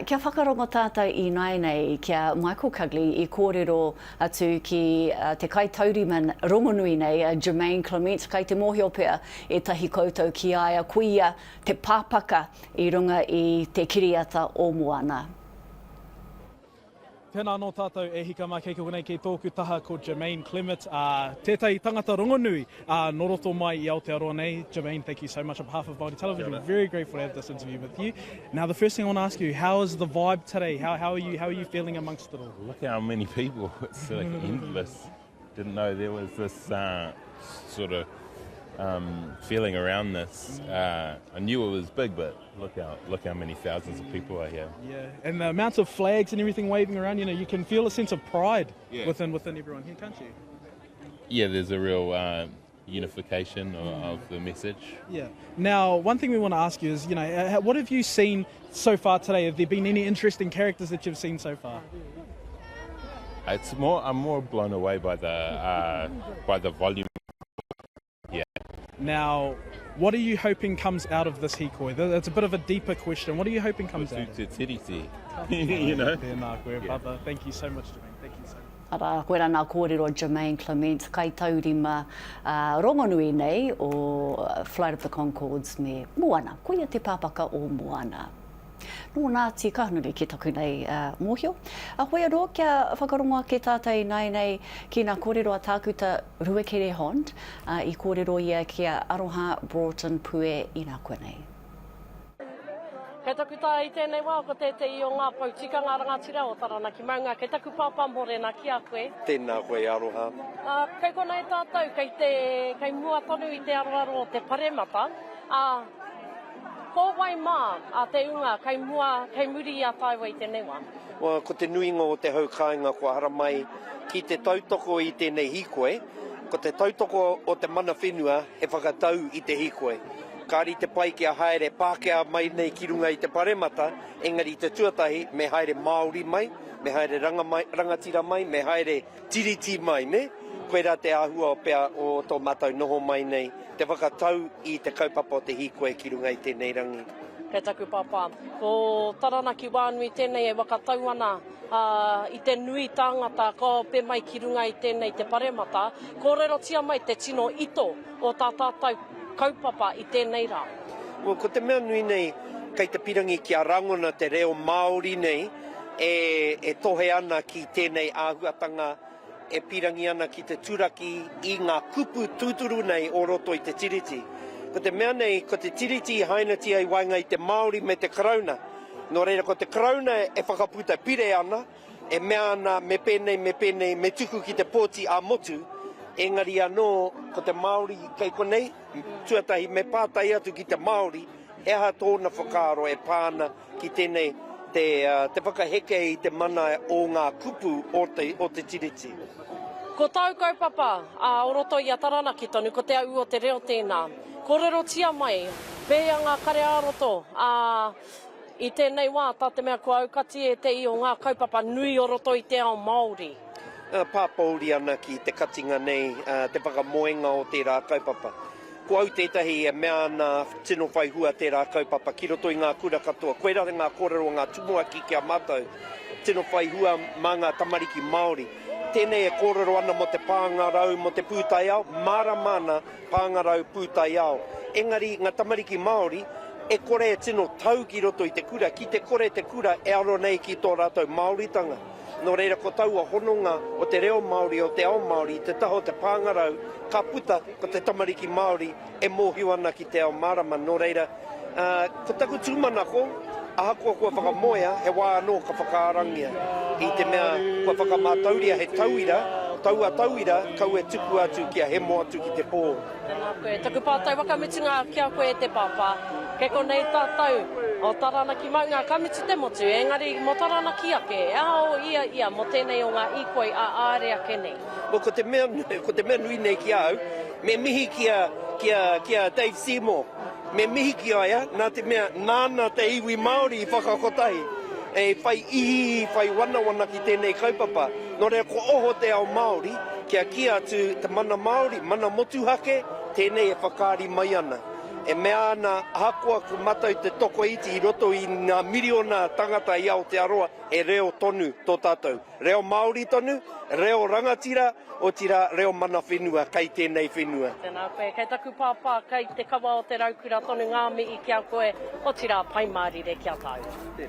Kia whakarongo tātou i nei kia Michael Cugley i kōrero atu ki te kai tauriman rongonui nei, Jermaine Clement, kai te mōhio pea e tahi koutou ki aia kuia te pāpaka i runga i te kiriata o Moana. Tēnā no tātou e hika mai kei konei ki tōku taha ko Jermaine Clement. Tētai tangata rongonui noroto mai i Aotearoa nei. Jermaine, thank you so much on behalf of Māori Television. We're very grateful to have this interview with you. Now, the first thing I want to ask you, how is the vibe today? How are you feeling amongst it all? Look how many people. It's like endless. Didn't know there was this sort of feeling around this. I knew it was big, but look how many thousands of people are here. Yeah, and the amount of flags and everything waving around, you can feel a sense of pride within everyone here, can't you? Yeah, there's a real unification of the message. Yeah. Now, one thing we want to ask you is, what have you seen so far today? Have there been any interesting characters that you've seen so far? I'm more blown away by the volume. Now, what are you hoping comes out of this hīkoi? That's a bit of a deeper question. What are you hoping comes out? Te Tiriti, you know. Papa. Thank you so much, Jermaine. Thank you so much. Ara, koe rana kōrero Jermaine Clement, kai taurima rongonui nei o Flight of the Conchords me Moana. Koe ia te pāpaka o Moana. Nō Ngāti kahanuri ki taku nei mōhio. A hoi aro kia whakarongoa ke tātai nei ki ngā kōrero a tākuta Ruekere Hond I kōrero ia kia aroha Broughton Pue I ngā koe nei. Kei taku tā I tēnei wā, ko te I o ngā pautika ngā rangatira o Taranaki maunga. Kei taku pāpā morena ki a koe. Tēnā koe aroha. Kei konei tātou, kei mua tonu I te aroaro o te Pāremata. Ko wai mā a te unga, kei muri I a tāua I tēnei wā. Ko te nuinga o te haukāinga ko hara mai ki te tautoko I tēnei hīkoi. Ko te tautoko o te mana whenua he whakatau I te hīkoi. Kāri te pai kia haere Pākehā mai nei ki runga I te Pāremata, engari te tuatahi me haere Māori mai, me haere rangatira mai, me haere tiriti mai, ne? Koe rā te āhua o pēr o tō mātou noho mai nei, te whakatau I te kaupapa o te hīkoi ki runga I tēnei rangi. Kei taku pāpā. Ko Taranaki wānui tēnei e wakatau ana I te nui tāngata ko pe mai ki runga I tēnei te Pāremata, ko rero tia mai te tino ito o tā tātou kaupapa I tēnei rā. Ko te mea nui nei, kei te pirangi ki a rangona te reo Māori nei, e tohe ana ki tēnei āhuatanga, e pirangi ana ki te turaki I ngā kupu tūturu nei o roto I te tiriti. Ko te mea nei, ko te tiriti hainatia I wainga I te Māori me te karauna. Nō reira, ko te karauna e whakaputa pire ana, e mea ana me pēnei, me tuku ki te pōti a motu, engari anō, ko te Māori kei konei, tuatahi me pātai atu ki te Māori, eha tōna whakaaro e pāna ki tēnei te whakaheke I te mana o ngā kupu o te tiriti. Ko tau kaupapa, o roto I a Taranaki tonu, ko te au o te reo tēnā. Ko rero tia mai, pēia ngā kare āroto, I tēnei wā, tā te mea ko aukati e te I o ngā kaupapa nui o roto I te ao Māori. Pāpauri ana ki te katinga nei, te whakamoenga o te rā kaupapa. Ko au tētahi e mea ana tino whai hua te rā kaupapa ki roto I ngā kura katoa. Koe rā ngā kōrero ngā tumua ki kia mātou, tino whai hua mā ngā tamariki Māori. Tēnei e kōrero ana mo te pāngarau mo te pūtai ao, mara mana pāngarau pūtai ao. Engari ngā tamariki Māori, e kore e tino tau ki roto I te kura, ki te kore te kura e aro nei ki tō rātou Māoritanga. Nō reira ko taua hononga o te reo Māori o te ao Māori, te taho te pāngarau, ka puta ko te tamariki Māori e mōhiu ana ki te ao Marama. Nō reira, ko taku tūmanako, ahakoa kua whakamoea, he wā anō ka whakaarangia. I te mea kua whakamātauria he tauira, tauira, kau e tuku atu kia he mo atu ki te pō. Tēnā koe, taku pātai wakamutunga kia koe te pāpā. Kei konei tātou o Taranaki maunga kamitu te motu, engari mo Taranaki ake, ao ia mo tēnei o ngā hīkoi a āre ake nei. Ko te mea nui nei ki au, me mihi kia Dave Seymour, me mihi ki aia, nā te mea nāna te iwi Māori I whakakotahi, e whai ihi, whai wana ki tēnei kaupapa. Nō rea ko oho te ao Māori, kia atu te mana Māori, mana motuhake, tēnei e whakaari mai ana. E mea ana hakoa ku matau te toko iti I roto I ngā miriona tangata I Aotearoa e reo tonu tō tātou. Reo Māori tonu, reo rangatira, o tira reo mana whenua, kei tēnei whenua. Tēnā koe, kei taku pāpā, kei te kawa o te raukura tonu ngāmi I kia koe, o tira paimārire kia tāu.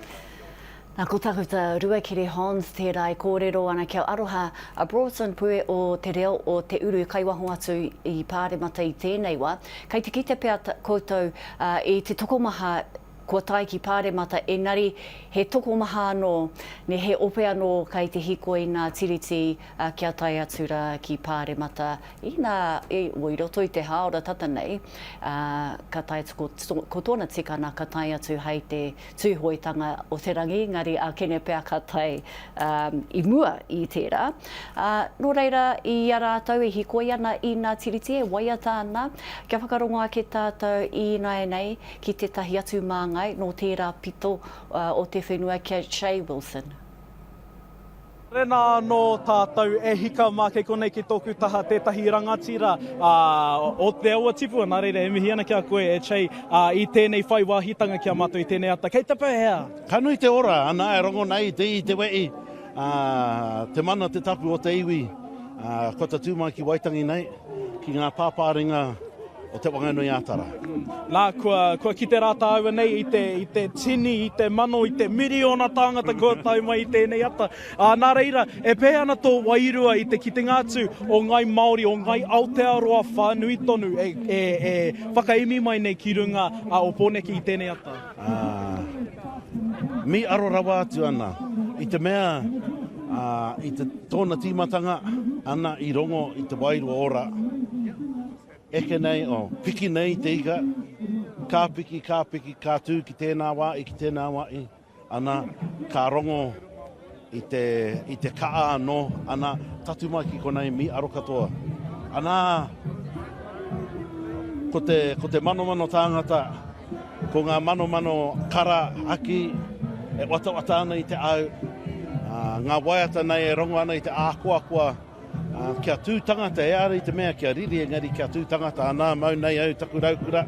Nā ko takuta Ruekere Hond, tērā I kōrero ana kia aroha a Broughton Pue o te reo o Te Uru kaiwaho atu I Pāremata I tēnei wā. Kei te kite pēr koutou I te tokomaha kua tai ki Pāremata, engari he tokomaha anō, ne he ope anō kei te hīkoi ngā tiriti kia tai atu rā ki Pāremata. I roto I te haora tata nei, ka tai atu ko tōna tikana ka tai atu hei te tūhoitanga o te rangi, ngari a kene pēr ka tai I mua I tērā. Nō reira, I a rātau e hīkoi ana I ngā tiriti e waiata ana, kia whakarongoa ke tātou I nei ki te tahi atu māngai no tērā pito o te whenua kia Shay Wilson. Rena no tātou e hika mā kei konei ki tōku taha tētahi rangatira o te aua tipua. Nā reira, e mihi ana kia koe e chei I tēnei whai wāhitanga kia mātou I tēnei ata. Kei te pau hea? Kanui te ora, ana e rongo nei te I te wei. Te mana te tapu o te iwi. Ko ta tūmai ki waitangi nei, ki ngā pāpāringa o te wanganui ātara. Nā, kua ki te rata aua nei I te tini, I te mano, I te miriona tāngata kua tau mai I tēnei ata. Nā reira, e pēr ana tō wairua I te kite ngātu o ngai Māori, o ngai Aotearoa whānui tonu e whakaimi mai nei ki runga o Pōneke I tēnei ata. Mi aro rawa atu ana. I te mea, I te tōna tīmatanga, ana I rongo I te wairua ora. Eke nei, piki nei te ika, kā piki, kā tū ki tēnā wā, ki tēnā wā I, ana kā rongo I te kaa no, ana tatu mai ki konei mi aro katoa. Ana, ko te mano tāngata, ko ngā mano kara aki, e wata ana I te au, ngā waiata nei e rongo ana I te ākua, kia tū tangata e ara I te mea kia riri engari kia tū tangata anā mau nei au taku raukura.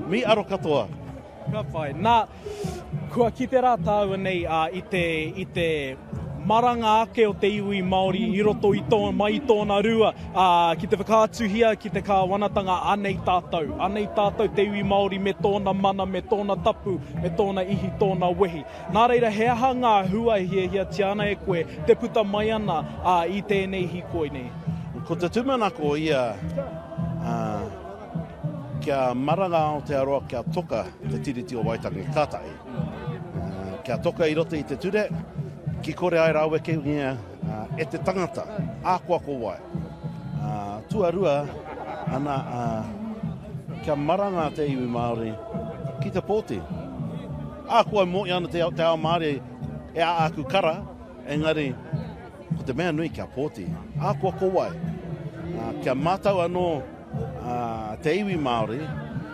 Mi aro katoa. Ka whai. Nā, kua ki te rā tāua nei I te maranga ake o te iwi Māori I roto mai tōna rua ki te whakaatuhia, ki te kāwanatanga anei tātou te iwi Māori me tōna mana, me tōna tapu, me tōna ihi, tōna wehi. Nā reira, he aha ngā hua hia tiana e koe, te puta mai ana I tēnei hīkoi nei. Ko te tūmanako ia kia maranga o te aroa kia toka te tiriti o waitangi kātai. Kia toka I roto I te ture, ki kore ai rau e keungia e te tangata, ākua ko wai. Tuarua, ana kia maranga te iwi Māori ki te pōti. Ākua mōi ana te Ao Māori e āku kara, engari, ko te mea nui kia pōti. Ākua ko wai. Kia mātau anō te iwi Māori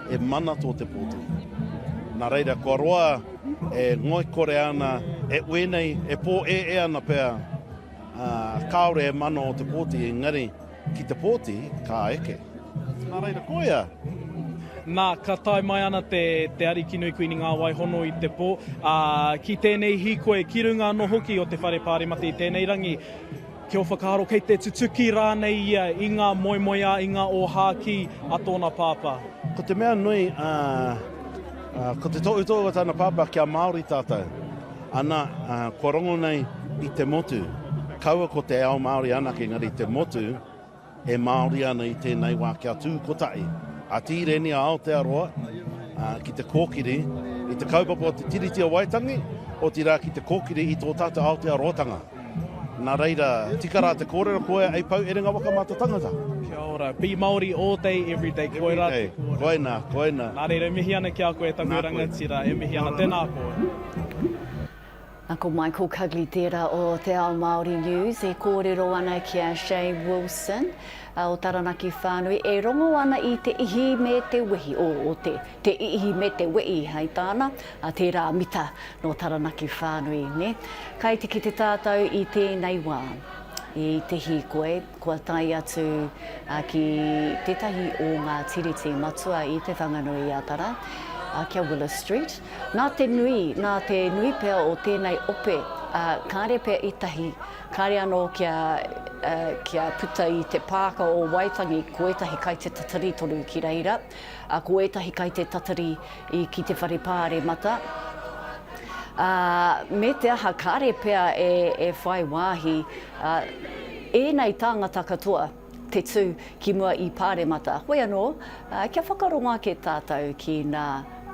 e mana tō te pōti. Nā reira, kua roa e ngoi kore ana, e uenei, e pō e ana pēr, kaore e mana o te pōti, engari, ki te pōti, ka eke. Nā reira, koia. Nā, ka tai mai ana te ariki nui kuini ngā waihono I te pō. Ki tēnei hīkoi, ki runga anō hoki o te whare Pāremata I tēnei rangi, kia o whakaaro kei te tutuki rānei ia, I ngā moimoia, I ngā ōhāki, a tōna pāpā. Ko te mea nui, ko te tōu o tāna pāpā kia Māori tātou. Ana, kua rongo nei I te motu. Kaua ko te Ao Māori anake, ngari te motu e Māori ana I tēnei wā kia tū kotai. A tīreni a Aotearoa, ki te kōkiri, I te kaupapa o te tiriti o waitangi, o tira ki te kōkiri I tō tātou Aotearoatanga. Nā reira, tikara te kōrero koe ai pau erenga waka mata tangata. Kia ora, be Māori all day, every day. Koe rā te kōrero. Koina. Nā reira, mihi ana kia koe taku rangatira, e mihi ana tēnā koe. Ako Michael Cugley tērā o te Ao Māori News, e kōrero ana kia Shay Wilson o Taranaki whānui, e rongo ana I te ihi me te wehi, te ihi me te wehi hei tāna, tērā mita no Taranaki whānui, ne? Kai te ki te tātou I tēnei wā, I te hīkoi, kua tai atu ki tētahi o ngā tiriti matua I te whanganui ātara, kia Willow Street. Nā te nui pēr o tēnei ope, kāre pēr I tahi, kāre anō kia puta I te pāka o waitangi, ko etahi kai te tatari toru ki reira, ko etahi kai te tatari ki te whare Pāremata. Me te aha kāre pēr e whai wāhi, ēnei tāngata katoa, te tū ki mua I Pāremata. Hoi anō, kia whakaronga ke tātou ki ngā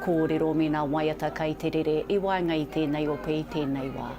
kōrero me ngā waiata kai te rere I wainga I tēnei ope I tēnei wā.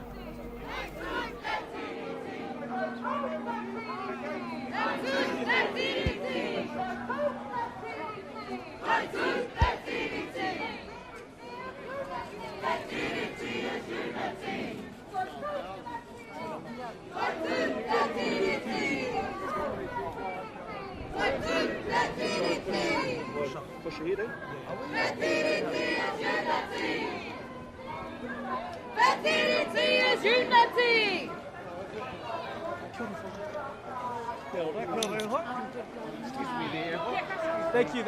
Te Tiriti is unity! Thank you.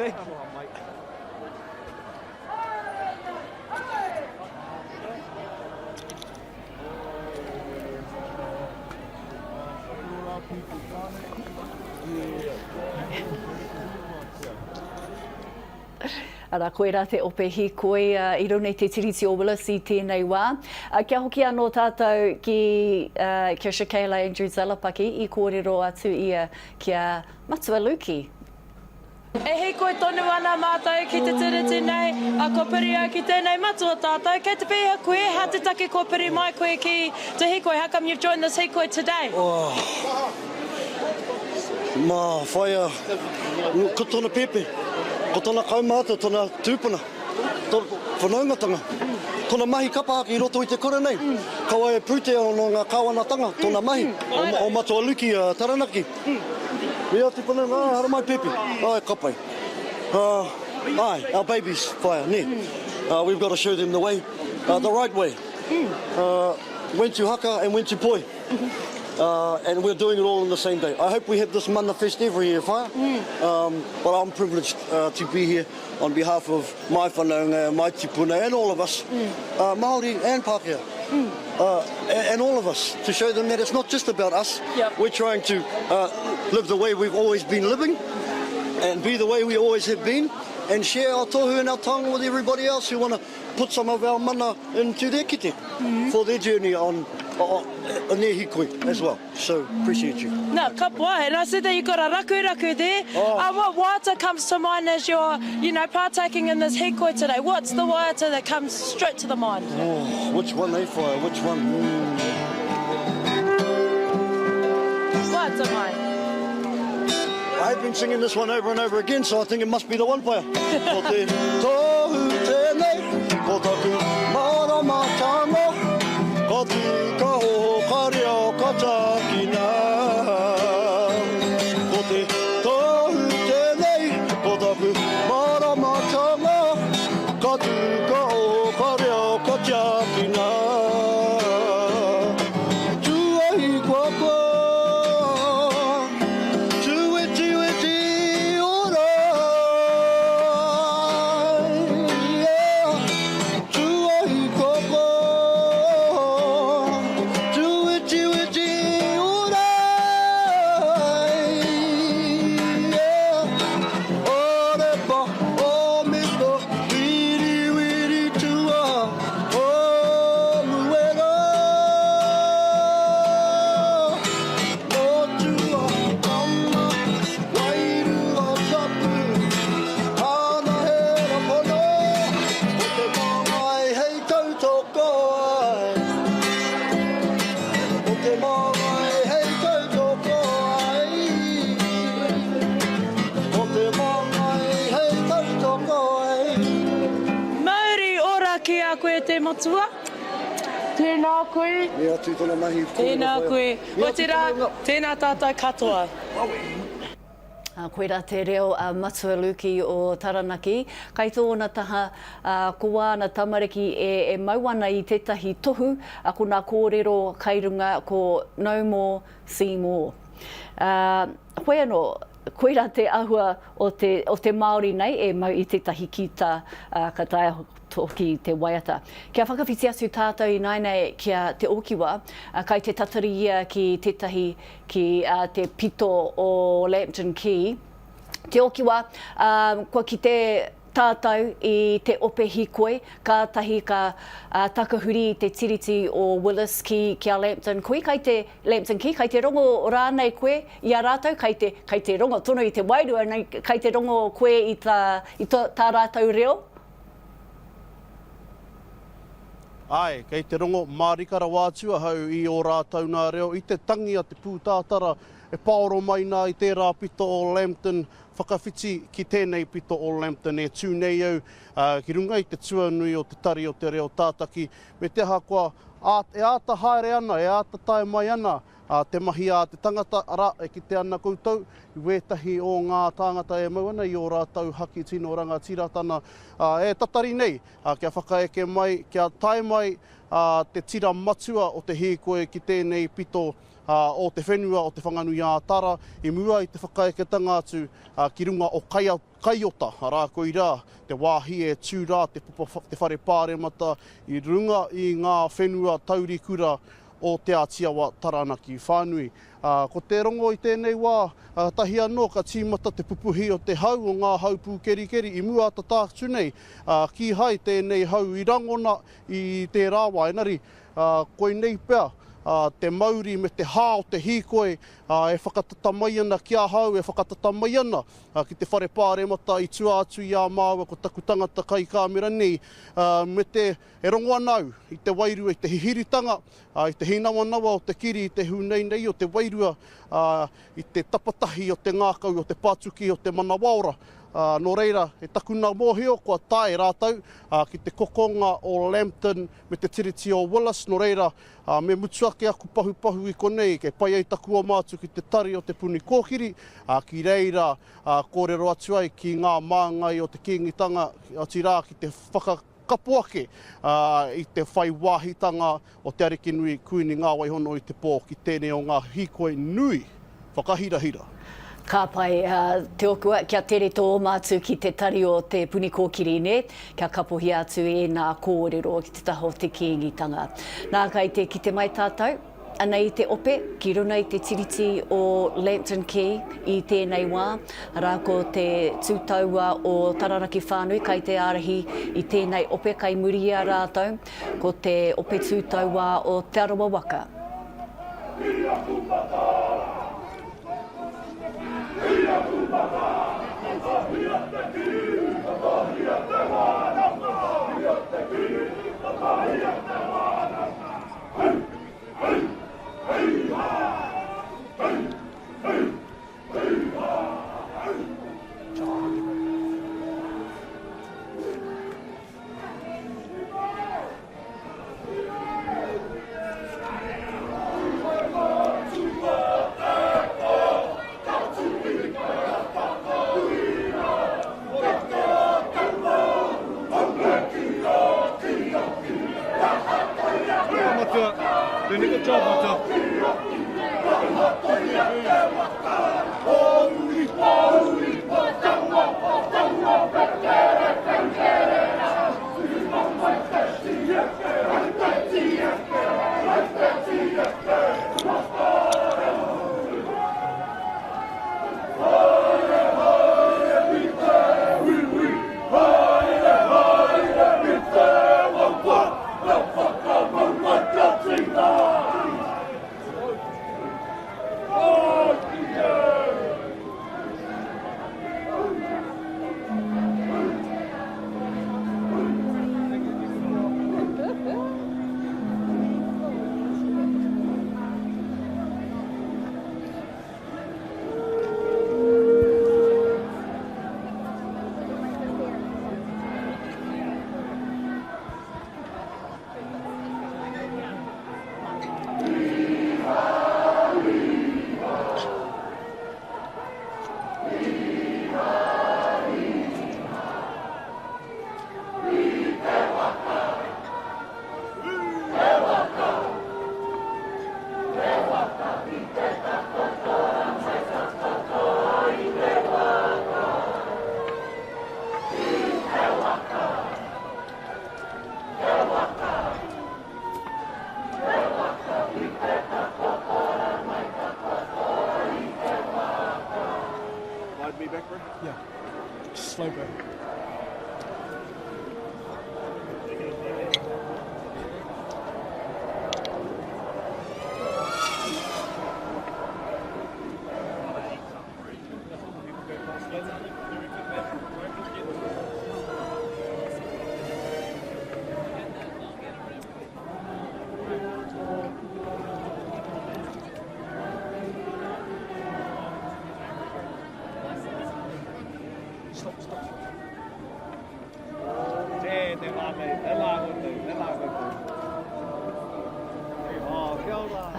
Ara koe rā te ope hīkoi I runei te tiriti o Willis I tēnei wā. Kia hoki anō tātou kia Shakaila Andrew Zalapaki I kōrero atu ia kia Matua Luki. E hīkoi tonu ana mātou ki te tiriti nei, a kopiri au ki tēnei matua tātou. Kei te pēhea koe, hā te take kopiri mai koe ki te hīkoi. How come you've joined this hīkoi today? Mā whaia, ko tōna pepe, ko tōna kaumata, tōna tūpuna, whanaungatanga, tōna mahi kapahaki I roto I te kore nei. Kawa e pūtea no ngā kāwanatanga, tōna mahi, o Matua Luki, Taranaki. Rea te pana, hara mai pepe, ai kapai. Our babies, whaia, ne. We've got to show them the way, the right way. When to haka and when to poi. And we're doing it all on the same day. I hope we have this mana fest every year, whaia. But I'm privileged to be here on behalf of my whanaunga, my tipuna, and all of us, Māori and Pākehā. And all of us, to show them that it's not just about us. Yep. We're trying to live the way we've always been living and be the way we always have been and share our tohu and our tongue with everybody else who want to put some of our mana into their kite for their journey on their hīkoi as well. So, appreciate you. No, ka pai. And I said that you got a raku there. What waiata comes to mind as you're, partaking in this hīkoi today? What's the waiata that comes straight to the mind? Which one, whaia? Which one? Waiata mai. I've been singing this one over and over again, so I think it must be the one, whaia. Ko te tohu tēnei, ko taku māramatanga, ko te kaho karia katakina. Ko te tohu tēnei, ko taku māramatanga, ko te kaho karia katakina. Tuai kua Matua. Tēnā koe. Mea atu tōna mahi. Tēnā koe. O te rā, tēnā tātou katoa. Koe rā te reo Matua Luki o Taranaki. Kai tōna taha ko wāna tamariki e mauana I tētahi tohu, ko nā kōrero kairunga ko no more, see more. Hoi anō, koe rā te ahua o te Māori nei e mau I tētahi kita ka tae toki te waiata. Kia whakawhiti atu tātou I nainei kia te okiwa, kai te tatari ia ki tētahi ki te pito o Lambton Key. Te okiwa, kua ki te tātou I te ope hīkoi, kātahi ka takahuri te tiriti o Willis kia Lambton. Koe kai te Lambton Key, kai te rongo rānei koe I a rātou, kai te rongo tono I te wairua, kai te rongo koe I tā rātou reo. Ai, kei te rongo mārikara wātua hau I o rātou nā reo. I te tangi a te pūtātara e paoro mai nā I tērā pito o Lambton whakawhiti ki tēnei pito o Lambton e tūnei au ki runga i te tuanui o te tari o te reo tātaki. Me te hakoa, e āta haere ana, e āta tae mai ana, te mahi a te tangata ara e ki te ana koutou, i wētahi o ngā tāngata e mau ana i o rātau haki tino ranga tiratana. E tatari nei, kia whakaeke mai, kia tae mai te tira matua o te Hīkoi ki tēnei pito o te whenua o te whanganui a Tara, i mua i te whakaeketanga atu ki runga o kaiota, rāko i rā, te wāhi e tū rā, te whare pāremata, i runga i ngā whenua taurikura o te atiawa Taranaki whānui. Ko te rongo i tēnei wā, tahi anō ka tīmata te pupuhi o te hau o ngā hau pūkerikeri, i mua ata tāktu nei, ki hai tēnei hau i rangona i te rāwa, enari, koe nei pēr, te Mauri me te hā o te Hīkoi, e whakatata mai ana kia hau, e whakatata mai ana ki te whare pāremata i tua atu i a māua ko taku tangata kai kāmera nei, me te e rongo anau i te wairua, i te hihiritanga, i te hinawanawa o te kiri, i te huneinei o te wairua, i te tapatahi o te ngākau, o te pātuki, o te manawaora. Nō reira, e takuna mōhio, kua tae rātau, ki te kokonga o Lambton me te tiriti o Willis, nō reira, me mutuake aku pahu i konei, ke pai ei taku o mātu ki te tari o te puni kōkiri, ki reira, kōrero atu ai ki ngā māngai o te kīngitanga, ati rā ki te whakakapuake, i te whai wāhitanga o te ariki nui kuini ngā waihono i te pō, ki tēnei o ngā Hīkoi nui, whakahirahira. Ka pai, te okua, kia tere tō mātu ki te tari o te puni kōkiri ne, kia kapohi atu e nā kōrero ki te taho te kīngitanga. Nā kai te ki te mai tātou, ana i te ope, ki runa i te tiriti o Lambton Key i tēnei wā, rāko te tūtaua o Taranaki whānui, kai te ārahi i tēnei ope, kai muria rātou, ko te ope tūtaua o Te Arawa waka. Doing a good job, Mata.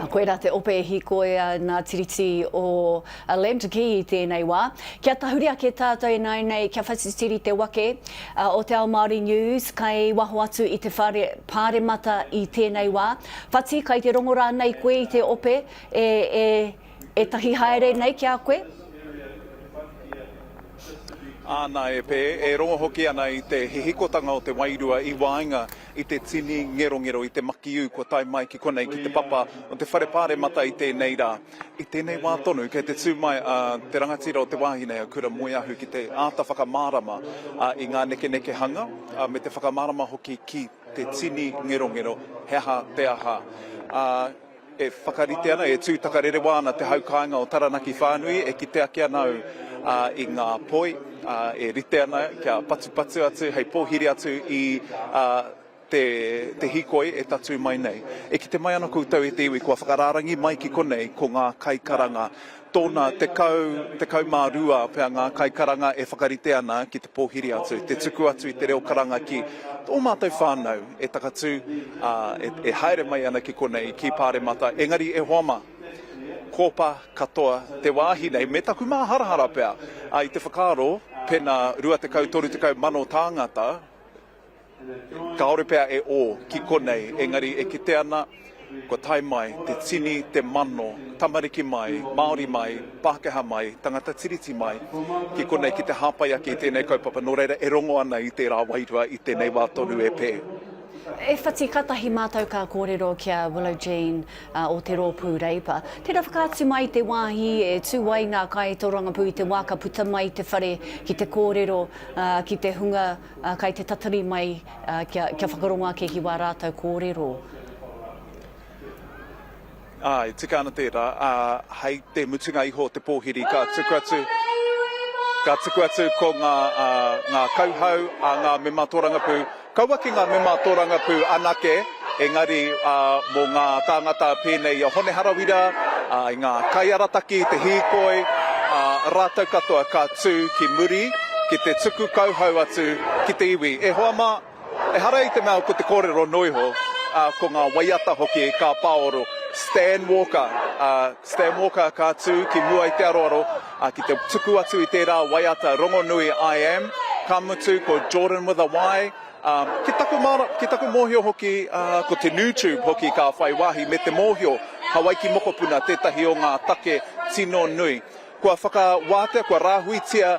Koe rā te ope Hīkoi Ngā Tiriti o Land ki I tēnei wā. Kia tahuri ake tātou nei kia whasitiri te wake o te Ao Māori News kai waho atu I te Pāremata I tēnei wā. Whati kai te rongora nei koe I te ope e tahi haere nei ki a koe? Ānā e pē, e rongo hoki ana I te hihikotanga o te wairua I wainga I te tini ngerongero I te makiu ko tai mai ki konei ki te papa o te whare Pāremata I tēnei rā. I tēnei wā tonu, kei te tū mai te rangatira o te wāhine kura moe ahu ki te āta whakamārama I ngā neke hanga me te whakamārama hoki ki te tini ngerongero heha te aha. E whakarite ana, e tūtaka rerewana te haukainga o Taranaki whānui e ki te ake anau I ngā poi, e rite ana kia patu atu, hei pōhiri atu I te Hīkoi e tatu mai nei. E ki te mai ana koutou e te iwi, kua whakararangi mai ki konei ko ngā kaikaranga. Tōna te kau mārua pia ngā kaikaranga e whakarite ana ki te pōhiri atu, te tuku atu I te reo karanga ki tō mātou whānau e takatu e haere mai ana ki konei ki Pāremata. Engari e hoama, kōpa katoa te wāhi nei, me taku mā harahara pia. I te whakaro, pena rua te kau, toru te kau mano tāngata, ka ore pia e o ki konei, engari e kite ana, ko tai mai, te tini, te mano, tamariki mai, Māori mai, Pākehā mai, tangata tiriti mai, ki konei ki te hāpai ake I tēnei kaupapa, nō reira e rongo ana I te rā wairua I tēnei wā tonu e pē. E whati katahi mātou ka kōrero kia Willow Jean o te rōpū reipa. Tērā whakaatu mai te wāhi e tūwai ngā kai tōrangapū I te wā ka puta mai te whare ki te kōrero, ki te hunga, kai te tatari mai kia whakaronga ke hi wā rātou kōrero. Ai, tika ana tērā, hei te mutunga iho te pōhiri ka tuku atu ko ngā kauhau a ngā mema tōrangapū. Kauaki ngā mema tōrangapū anake, engari mō ngā tāngata pēnei a hone harawira, I ngā kaiarataki, te Hīkoi, rātou katoa ka tū ki muri, ki te tuku kauhau atu ki te iwi. E hoa mā, e hara I te mea ko te kōrero noiho, ko ngā waiata hoki ka pāoro. Stan Walker ka tū ki mua I te aroaro, ki te tuku atu I tērā waiata rongo nui I am, ka mutu ko Jordan with a Y, ki taku mōhio hoki ko te YouTube hoki ka whai wahi me te mōhio Hawaiki mokopuna tētahi o ngā take tino nui. Kua whakawātea, kua rāhuitia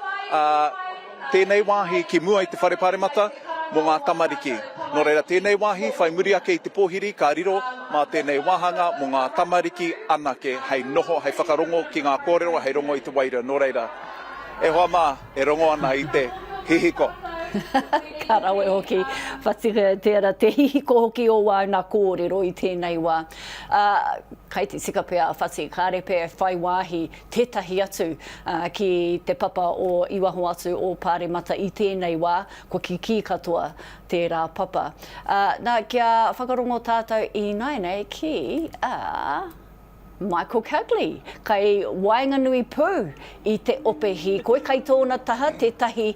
tēnei wāhi ki mua I te whare Pāremata mō ngā tamariki. Nō reira tēnei wāhi, whai muri ake I te pōhiri, ka riro mā tēnei wāhanga mō ngā tamariki anake, hei noho, hei whakarongo ki ngā kōrero, hei rongo I te waira. Nō reira, e hoa mā, e rongo ana I te hihiko. Ka rawe hoki, whati tērā te hihiko hoki o wā ngā kōrero I tēnei wā. Kai te sika pēr whati, kāre pēr whai wāhi tētahi atu ki te papa o Iwaho atu o Pāremata I tēnei wā, ko ki katoa tērā papa. Nā kia whakarongo tātou I nei ki Michael Cagley, kai wainga nui pū I te ope Hīkoi, kai tōna taha, tētahi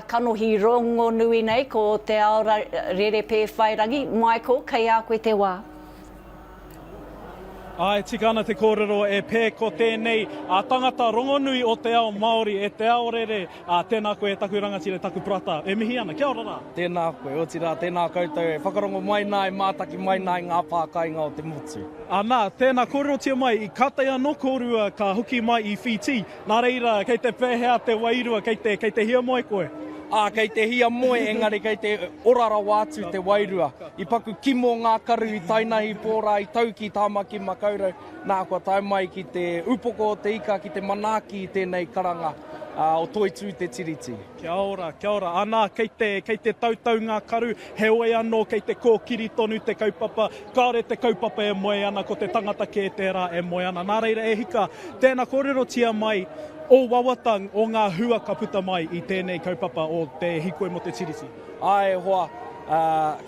kanohi rongo nui nei ko te ao rere pē whairangi. Michael, kai a koe te wā? Ai, tika ana te kōrero e pē ko tēnei tangata rongonui o te Ao Māori e te ao rere. Tēnā koe taku rangatira, taku prata. E mihi ana, kia ora rā? Tēnā koe, o tira, tēnā koutou e whakarongo mai nai, mātaki mai nai ngā pākainga o te motu. Nā, tēnā kōrero tia mai, I kātai anō kōrua ka huki mai I whiti. Nā reira, kei te pēhea te wairua, kei te hia moe koe. Kei te hia moe, engari kei te orara wātu te wairua. I paku kimo ngā karu I tainahi pōra, I tau ki tāmaki makaurau. Nā kua tai mai ki te upoko o te ika, ki te manaki I tēnei karanga o toitū te tiriti. Kia ora. Anā, kei te tautau ngā karu, he oe anō kei te kōkiri tonu te kaupapa. Kāre te kaupapa e moe ana, ko te tangata kē tērā e moe ana. Nā reira e hika, tēnā kōrero tia mai, o wawatang o ngā hua ka puta mai I tēnei kaupapa o te Hīkoi mo te tiriti. Ai hoa,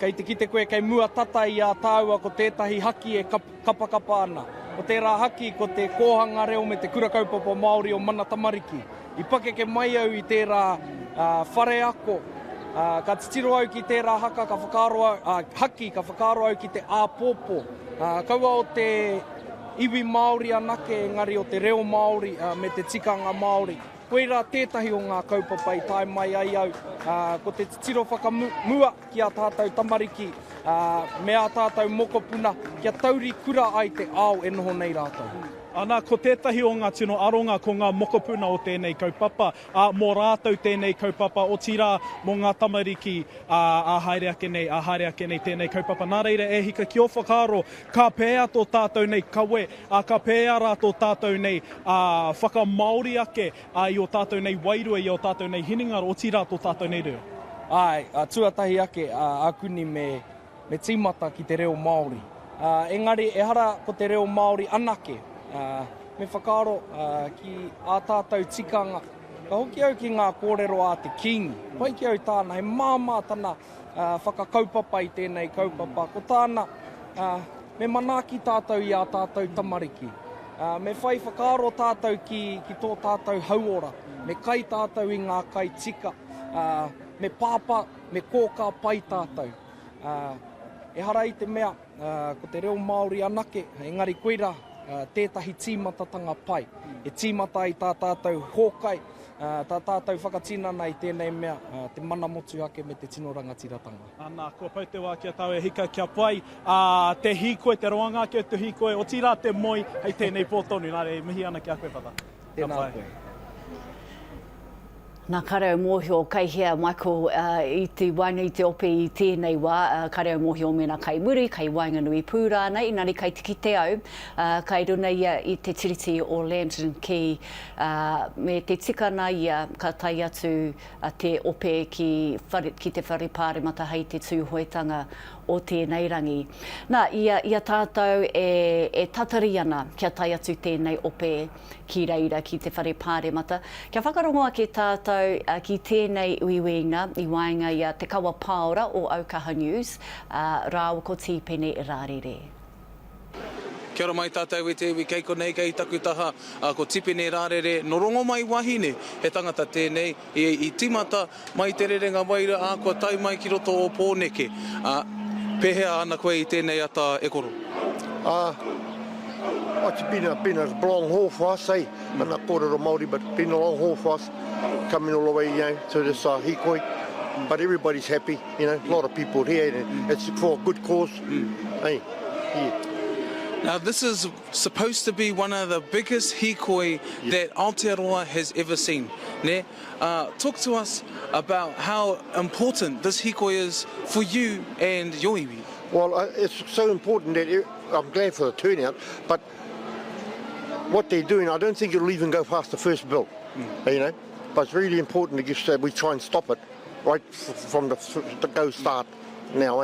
kei te kite koe kei mua tata I a tāua ko tētahi haki e kapakapa ana. O tērā haki ko te kōhanga reo me te kura kaupapa Māori o mana tamariki. I pakeke mai au I tērā whare ako Ka titiro au ki tērā haka ka haki ka whakaaro au ki te āpōpō. Kaua o te iwi Māori anake, engari o te reo Māori me te tikanga Māori. Koira tētahi o ngā kaupapa i tae mai ai au. Ko te titiro whakamua ki a tātou tamariki, me a tātou mokopuna, kia tauri kura ai te ao e noho nei rātou. Ana, ko tētahi o ngā tino aronga ko ngā mokopuna o tēnei kaupapa, mō rātou tēnei kaupapa, o tira mō ngā tamariki a haere ake nei tēnei kaupapa. Nā reira e hika ki o whakaaro, ka pēa tō tātou nei kawe, ka pēa rā tō tātou nei whakamaori ake i o tātou nei wairua, i o tātou nei hiningaro, o tira tō tātou nei reo. Ai, tuatahi ake akuni me tīmata ki te reo Māori. Engari, e hara ko te reo Māori anake, me whakaaro ki a tātou tikanga. Ka hoki au ki ngā kōrero a te king. Pai ki au tāna, he māmā tāna whakakaupapa i tēnei kaupapa. Ko tāna, me manaki tātou i a tātou tamariki. Me whai whakaaro tātou ki tō tātou hauora. Me kai tātou i ngā kai tika. Me pāpa, me kōka pai tātou. E hara i te mea, ko te reo Māori anake, engari koira, tētahi tīmatatanga pai. E tīmata i tā tātou hōkai, tā tātou whakatinana i tēnei mea, te mana motu ake me te tino rangatiratanga. Ana, kua pau te wā kia tau e hika kia pai, te hīkoi, te roanga ki o te hīkoi, o tira te moi, hei tēnei pōtonu, nā re, mihi ana ki a koe pata. Tēnā koe. Nā karau mōhio kai hea, Michael, i te wainga i te ope i tēnei wā, karau mōhio mena kai muri, kai wainganui pūrā nei, nari kai tiki te au, kai runa ia i te tiriti o Lambton ki me te tikana ia ka tai atu te ope ki te whare Pāremata hei te tūhoetanga o tēnei rangi. Nā, ia tātou e tatari ana kia tai atu tēnei ope ki reira ki te whare Pāremata. Kia whakarongoa ke tātou ki tēnei uiwinga i wainga ia te kawa paora o Aukaha News, rāua ko tīpene i rārere. Kia ora mai tātou e te iwi kei konei kei taku taha ko tipene rārere no rongo mai wahine he tangata tēnei i timata mai te rerenga waira a kua tai mai ki roto o Pōneke. Pehea ana koe i tēnei ata e koro? It's been a long haul for us, eh? I'm not Kōrero Māori, but been a long haul for us coming all the way, to this Hīkoi. But everybody's happy, a lot of people here, and it's for a good cause. Hey, yeah. Now this is supposed to be one of the biggest hīkoi that Aotearoa has ever seen. Ne? Talk to us about how important this hīkoi is for you and your iwi. Well, it's so important that I'm glad for the turnout, but what they're doing, I don't think it'll even go past the first bill, But it's really important that we try and stop it right from the go start now,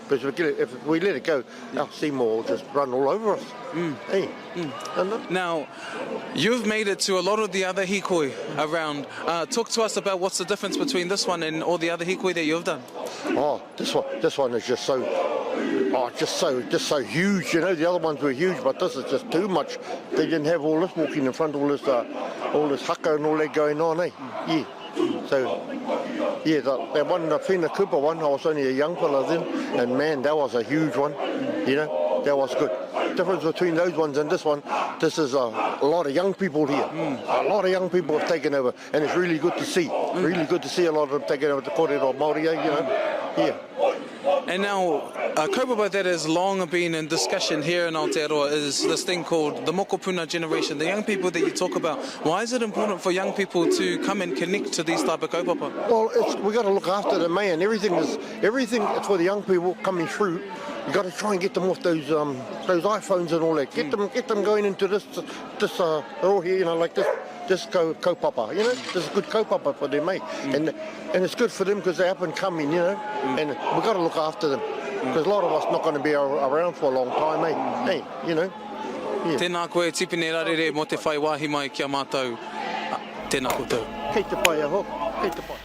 Because if we let it go, our Seymour will just run all over us. Now, you've made it to a lot of the other hīkoi around. Talk to us about what's the difference between this one and all the other hīkoi that you've done. Oh, this one is just so huge. The other ones were huge, but this is just too much. They didn't have all this walking in front, all this haka and all that going on, Yeah. So, yeah, that one, the Whina Cooper one, I was only a young fella then, and man, that was a huge one, that was good. The difference between those ones and this one, this is a lot of young people here. A lot of young people have taken over, and it's really good to see. Really good to see a lot of them taking over the Kōrero Māori, Yeah. And now, a kaupapa that has long been in discussion here in Aotearoa is this thing called the mokopuna generation, the young people that you talk about. Why is it important for young people to come and connect to these type of kaupapa? Well, we got to look after them, and everything for the young people coming through. You got to try and get them off those iPhones and all that. Get them going into this all here, like this kaupapa, This is good kaupapa for them, And it's good for them because they're up and coming, And we got to look after them because a lot of us not going to be around for a long time, Yeah. Tēnā koe tipene rarere mo te whai wāhi mai kia mātou. Tēnā koutou. Kei te pai aho, kei te pai.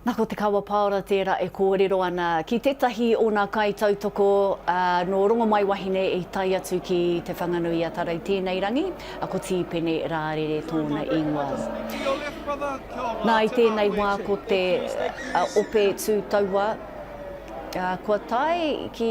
Nā ko te kawa paora tērā e kōrero ana. Ki tētahi o nā kai tautoko no rongo mai wahine e tai atu ki te whanganui a tarai tēnei rangi, a ko tīpene rārere tōna ingoa. Nā i tēnei wā ko te ope tū taua, kua tai ki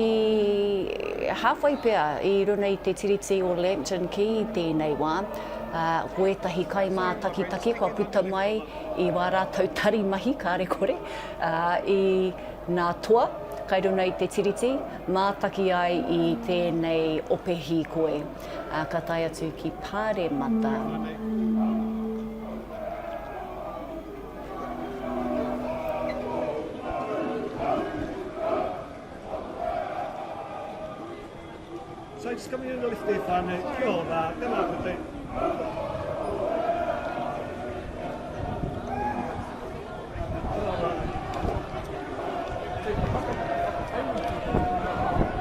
halfway pea I runa I te tiriti o Lambton ki tēnei wā. Hoetahi kai mā takitaki, kua puta mai I wā rātou tari mahi, kāre kore, I nā toa, kai runa I te tiriti, mātaki ai I tēnei ope hīkoi, ka tai atu ki Pāremata. So just coming in the lift there, whānau, kia ora, tēnā kote.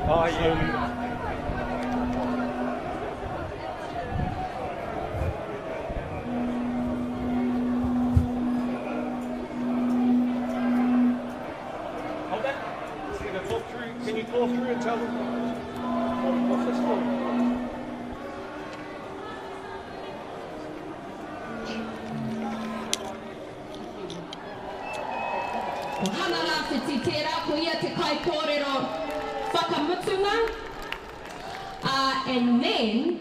Oh, yeah. Hold that. So you're going to talk through. Can you talk through and tell them what's this for? Hana rā te tērā, ko ia te kai kōrero whakamutunga. And then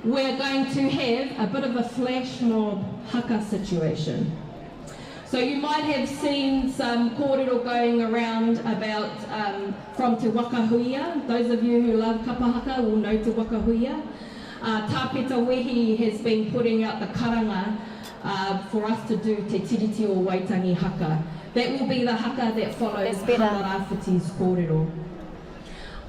we're going to have a bit of a flash mob haka situation. So you might have seen some kōrero going around about from Te Wakahuia. Those of you who love kapahaka will know Te Wakahuia. Tāpeta Wehi has been putting out the karanga for us to do Te Tiriti o Waitangi haka. That will be the haka that follows Hana Rāwhiti's kōrero.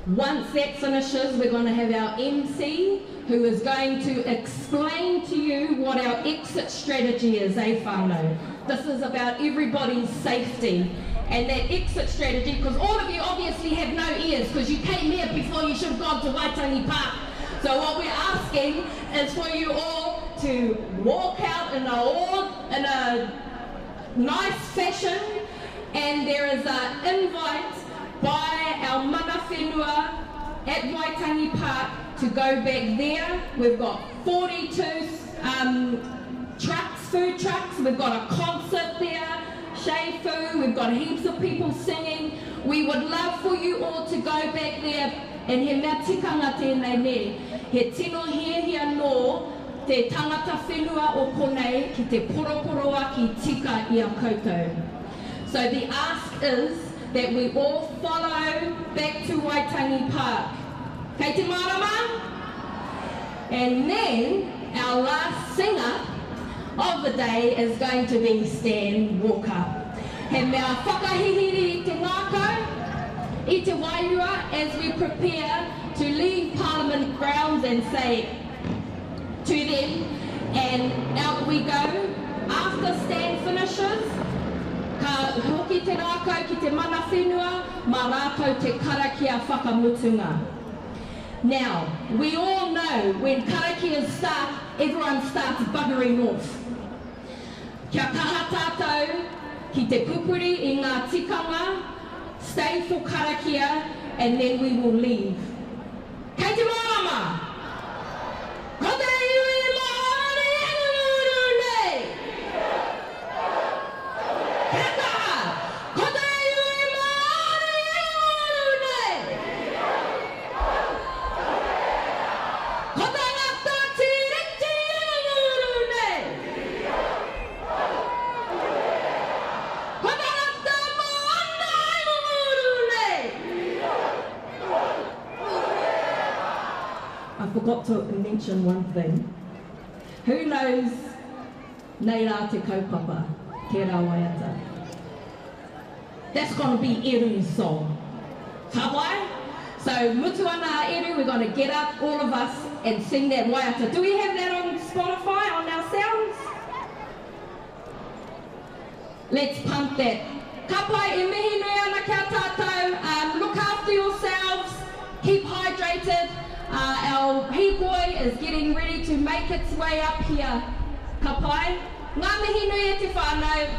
Once that finishes, we're going to have our MC who is going to explain to you what our exit strategy is, whānau. This is about everybody's safety. And that exit strategy, because all of you obviously have no ears because you came here before you should have gone to Waitangi Park. So what we're asking is for you all to walk out in a nice fashion, and there is an invite by our mana whenua at Waitangi Park to go back there. We've got 42 trucks, food trucks, we've got a concert there, shea fu, we've got heaps of people singing. We would love for you all to go back there and he mea tikanga tēnei me. He tino hia no te tangata whenua o konei ki te poroporoa ki tika I a koutou. So the ask is that we all follow back to Waitangi Park. Kei te marama? And then our last singer of the day is going to be Stan Walker. He mea whakahihiri I te ngākau, I te wairua, as we prepare to leave Parliament grounds and say to them, and out we go. After Stan finishes, ka hoki te rākau ki te mana whenua, mā rākau te karakia whakamutunga. Now, we all know when karakias start, everyone starts buggering off. Kia kaha tātou ki te pupuri I ngā tikanga, stay for karakia, and then we will leave. Kei te marama! Ko te iwi Māori anu nei! Kia kaha! Ko te iwi Māori anu nei! Ko te ngata tiriti anu nei! Ko te ngata moana anu nei! I forgot to mention one thing. Who knows Nei Rā Te Kaupapa, Te Rawaiata? That's going to be Eru's song. Hawai? So mutu ana Eru, we're going to get up, all of us, and sing that waiata. Do we have that on Spotify, on our sounds? Let's pump that. Ka pai e mihi nui ana kia tātou. Look after yourselves. Keep hydrated. Our Hīkoi is getting ready to make its way up here. Ka pai. Ngā mihi nui e te whānau.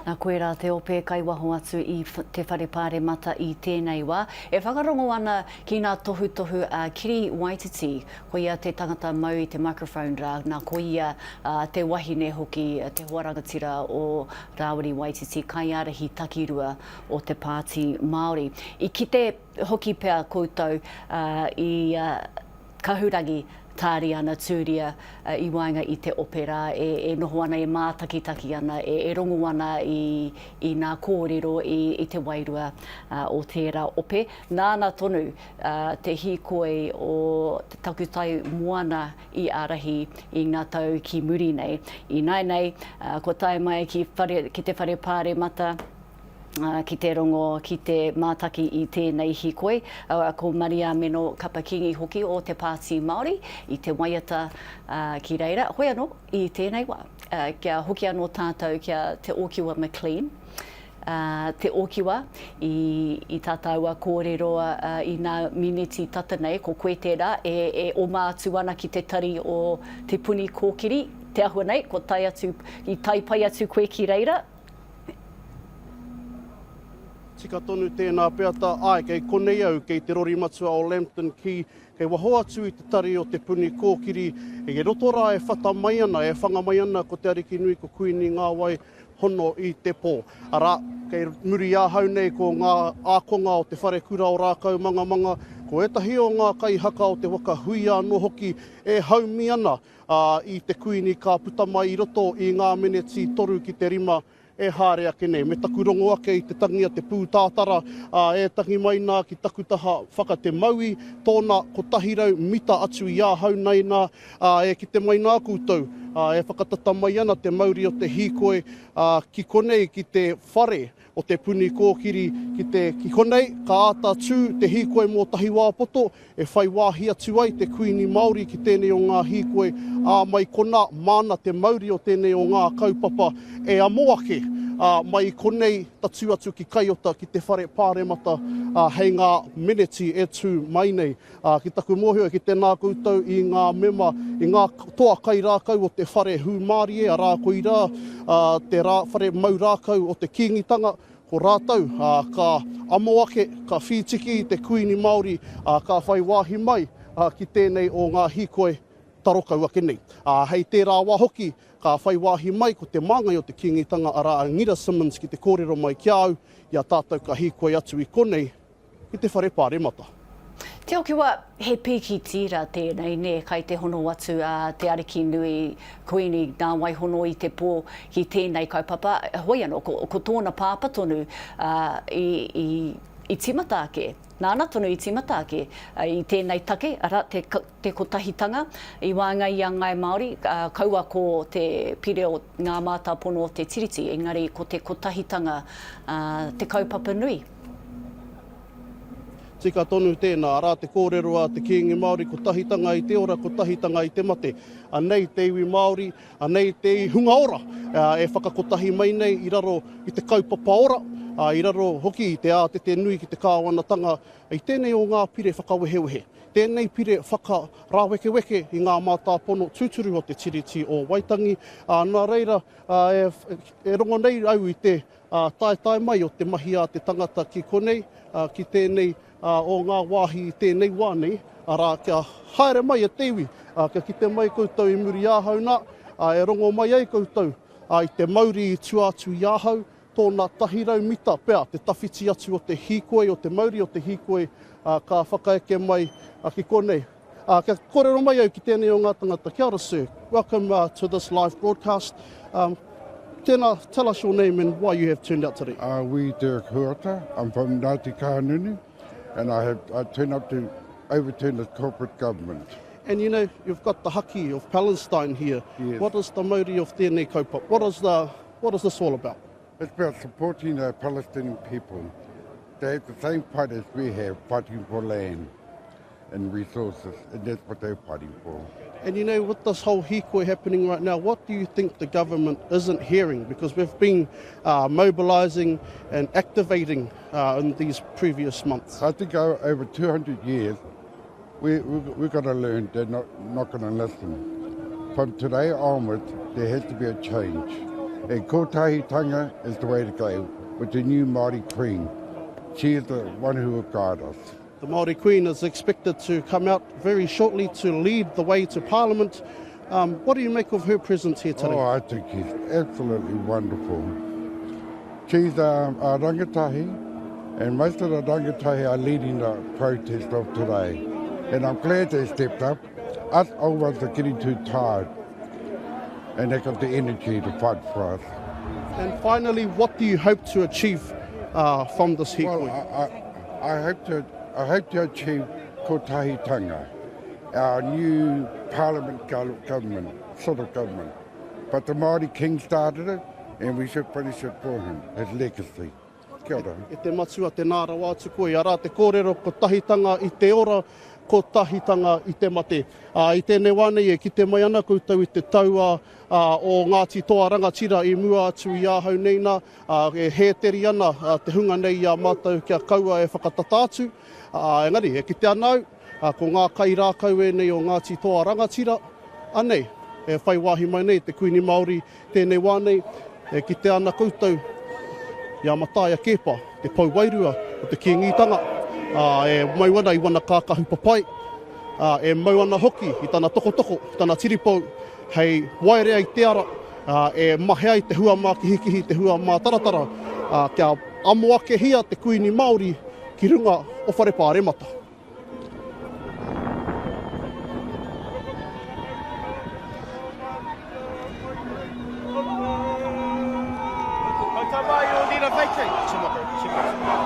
Nā koe rā te ope kai waho atu I te whare Pāremata I tēnei wā. E whakarongo ana ki ngā tohu Kiri Waititi, ko ia te tangata mau I te microphone rā, nā ko ia te wahine hoki te hoarangatira o Rawiri Waititi, kai arahi takirua o te pāti Māori. I kite hoki pea koutou I kahurangi tāri ana tūria I wainga I te opera, e noho ana e mātakitaki ana, e rongo ana I ngā kōrero I te wairua o tērā ope. Nāna tonu te hīkoi o te takutai moana I arahi I ngā tau ki muri nei. I nei, ko tae mai ki te whare Pāremata, ki te rongo, ki te mātaki I tēnei hīkoi. Ko Maria Meno Kapakingi hoki o te pāti Māori I te waiata ki reira. Hoi anō I tēnei wā. Kia hoki anō tātou kia te ōkiwa McLean. Te ōkiwa I tātaua kōreroa I ngā miniti tata nei, ko koe tērā, e oma atu ana ki te tari o te puni kōkiri. Te ahua nei, ko tai atu, I taipai atu koe ki reira. Tika tonu tēnā peata, kei konei au kei te rori matua o Lambton kei waho atu I te tari o te puni kōkiri. E roto rā e whata mai ana, e whanga mai ana ko te ariki nui ko kuini ngā wai hono I te pō. Ara, kei muri āhau nei ko ngā ākonga o te whare kura o rākau manga, ko etahi o ngā kai haka o te waka hui anō hoki e haumi ana I te kuini ka puta mai I roto I ngā meneti toru ki te rima e hāre ake nei. Me taku rongo ake I te tangia te pūtātara, e tangi mai nā ki takutaha whaka te maui, tōna ko tahirau mita atu I āhau nei nā, e ki te mai nā koutou, e whakatata mai ana te mauri o te hīkoi, ki konei ki te whare o te puni kōkiri, ki konei, ka āta tū te hīkoi mō tahi wāpoto, e whai wāhi atu ai te kuini Māori ki tēnei o ngā hīkoi, mai kona mana te mauri o tēnei o ngā kaupapa, e amoake, mai konei tatu atu ki kaiota ki te whare Pāremata, hei ngā meneti e tū mai nei. Ki taku mōhio ki te nā koutou I ngā mema, I ngā toa kai rākau o te whare hūmārie, a rākoi rā, te whare mau rākau o te kingitanga, ko rātau, ka amoake, ka whitiki I te kuini Māori, ka whai wāhi mai ki tēnei o ngā hīkoi tarokau ake nei. Hei tērā wā hoki, ka whai wāhi mai ko te māngai o te kingitanga ara Ngira Simmons ki te kōrero mai ki au, ia tātou ka hīkoi atu I konei, ki te whare Pāremata. Te okiwa he piki tira tēnei ne, kai te hono atu te ariki nui kuini ngā waihono I te pō ki tēnei kaupapa. Hoi anō, ko tōna pāpa tonu I timata ake, nāna tonu I timata ake I tēnei take, ara te kotahitanga I wānga I a Ngāi Māori, kaua ko te pire o ngā mātāpono o Te Tiriti, engari ko te kotahitanga te kaupapa nui. Tika tonu tēnā, ara te kōrero a te kiingi Māori, ko tahitanga I te ora, ko tahitanga I te mate. Anei te iwi Māori, anei te hunga ora, e whakakotahi mai nei I raro I te kaupapa ora, I raro hoki I te te nui ki te kāwanatanga, I tēnei o ngā pire whakawehewehe. Tēnei pire whakarāwekeweke I ngā mātāpono tūturu o te tiriti o Waitangi. Nā reira, e rongo nei au I te tai mai o te mahi a te tangata ki konei, ki tēnei o ngā wāhi I tēnei wānei, ara kia haere mai e teiwi, kia ki te mai koutou I muri āhau nā, e rongo mai ai koutou, I te mauri I tuātu I āhau, tōna tahirau mita pea, te tawhiti atu o te hīkoi, o te mauri o te hīkoi, ka whakaeke mai ki konei. Kia kōrero mai au ki tēnei o ngā tangata. Kia ora, sir. Welcome to this live broadcast. Tell us your name and why you have turned out today. We Derek Huata. I'm from Ngāti Porou, and I turned up to overturn the corporate government. And you know, you've got the haki of Palestine here. Yes. What is the mauri of tēnei kaupapa? What is this all about? It's about supporting the Palestinian people. They have the same fight as we have, fighting for land and resources, and that's what they're fighting for. And you know, with this whole hīkoi happening right now, what do you think the government isn't hearing? Because we've been mobilising and activating in these previous months. I think over 200 years, we've got to learn they're not going to listen. From today onwards, there has to be a change. And kotahitanga is the way to go with the new Māori Queen. She is the one who will guide us. The Māori Queen is expected to come out very shortly to lead the way to Parliament. What do you make of her presence here today? Oh, I think she's absolutely wonderful. She's a rangatahi, and most of the rangatahi are leading the protest of today. And I'm glad they stepped up. Us old ones are getting too tired, and they got the energy to fight for us. And finally, what do you hope to achieve from this hīkoi? Well, I hope to achieve kotahitanga, our new Parliament government, sort of government. But the Māori King started it, and we should finish it for him, his legacy. Kia ora. E te matua te nārawa atu koe, ara te kōrero ko tahitanga i te ora, ko tahitanga i te mate. I tēnei wānei e ki te mai ana koutou I te taua o Ngāti Toa rangatira I mua atu I ahau neina, e hēteri ana te hunga nei a mātou kia kaua e whakatata atu. Engari, e ki te anau, ko ngā kai rākau e nei o Ngāti Toa rangatira, anei, e whai wāhi mai nei te kuini Māori, tēnei wānei, e ki te ana koutou, ia matāia kepa, te pauwairua o te kiengitanga, e mauana I wana kākahu papai, e mauana hoki I tana tokotoko, tana tiripau, hei wairea I te ara, e mahea I te hua mā kihikihi, te hua mā taratara, kia amoake hia te kuini Māori ki runga o whare Pāremata.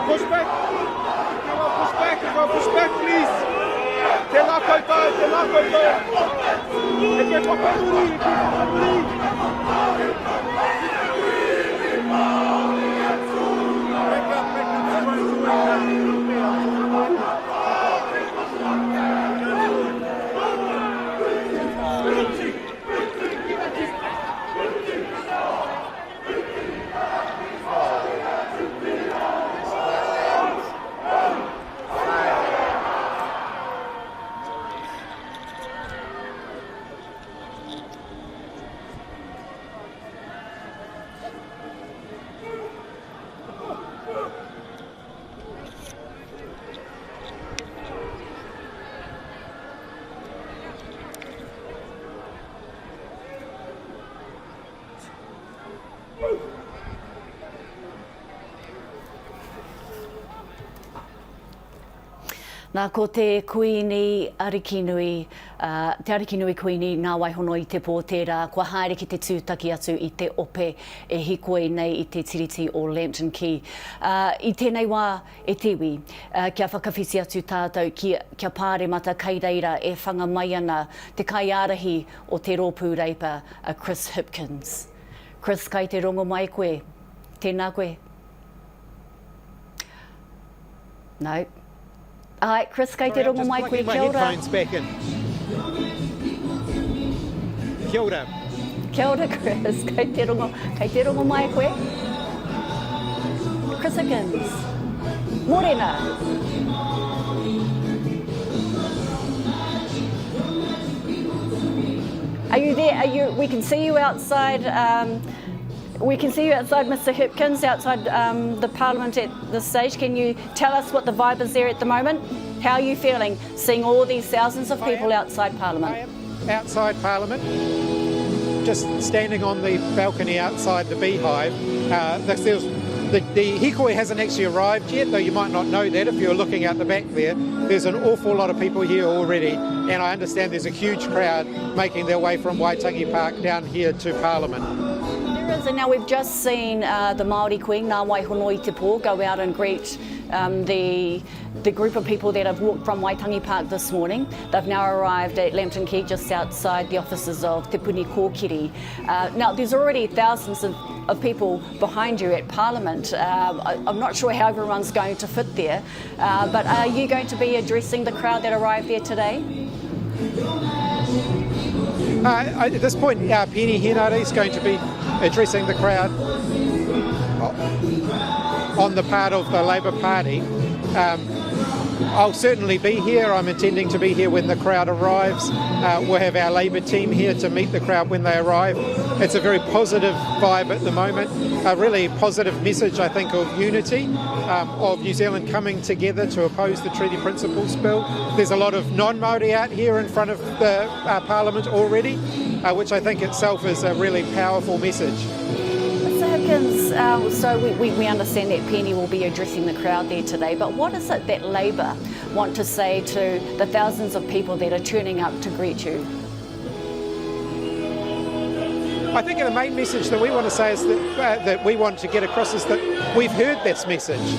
Push back! Push back, please! Te la koutou! E ke whakaturi! Nā ko te kuini arikinui, te arikinui kuini ngā waihono I te pōtera, kua haere ki te tūtaki atu I te ope e hīkoi nei I te tiriti o Lambton Key. I tēnei wā e tewi, kia whakawhiti atu tātou kia Pāremata kaireira e whanga mai ana te kaiarahi o te rōpū reipa Chris Hipkins. Chris, kai te rongo mai koe, tēnā koe? No. Ai, Chris, kai te rongo mai koe, kia ora. Headphones back in. Kia ora. Kia ora, Chris, kai te rongo mai koe. Chris Higgins. Morena. Are you there? We can see you outside. We can see you outside, Mr. Hipkins, outside the Parliament at this stage. Can you tell us what the vibe is there at the moment? How are you feeling, seeing all these thousands of people outside Parliament? I am outside Parliament, just standing on the balcony outside the beehive. The hīkoi hasn't actually arrived yet, though you might not know that if you're looking out the back there. There's an awful lot of people here already, and I understand there's a huge crowd making their way from Waitangi Park down here to Parliament. And now we've just seen the Māori Queen, Ngā Waihono I te Pō, go out and greet the group of people that have walked from Waitangi Park this morning. They've now arrived at Lambton Key, just outside the offices of Te Puni Kōkiri. Now, there's already thousands of people behind you at Parliament. I'm not sure how everyone's going to fit there, but are you going to be addressing the crowd that arrived there today? At this point, Penny Henare is going to be addressing the crowd on the part of the Labour Party. I'll certainly be here. I'm intending to be here when the crowd arrives. We'll have our Labour team here to meet the crowd when they arrive. It's a very positive vibe at the moment, a really positive message, I think, of unity, of New Zealand coming together to oppose the Treaty Principles Bill. There's a lot of non-Māori out here in front of the Parliament already, which I think itself is a really powerful message. Mr Hipkins, so we understand that Penny will be addressing the crowd there today, but what is it that Labour want to say to the thousands of people that are turning up to greet you? I think the main message that we want to say is that we want to get across is that we've heard this message.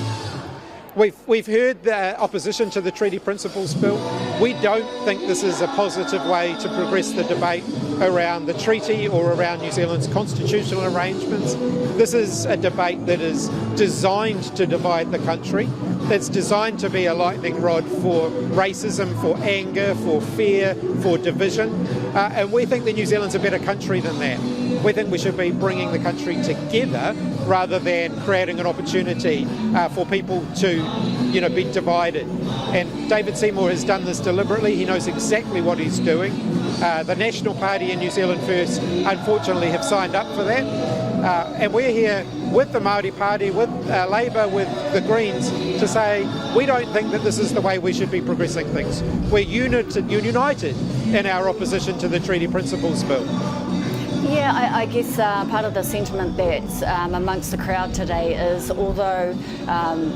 We've heard the opposition to the Treaty Principles Bill. We don't think this is a positive way to progress the debate around the treaty or around New Zealand's constitutional arrangements. This is a debate that is designed to divide the country. It's designed to be a lightning rod for racism, for anger, for fear, for division. And we think that New Zealand's a better country than that. We think we should be bringing the country together rather than creating an opportunity for people to, be divided. And David Seymour has done this deliberately. He knows exactly what he's doing. The National Party and New Zealand First, unfortunately, have signed up for that. And we're here with the Māori Party, with Labour, with the Greens, to say we don't think that this is the way we should be progressing things. We're united in our opposition to the Treaty Principles Bill. Yeah, I guess part of the sentiment that's amongst the crowd today is although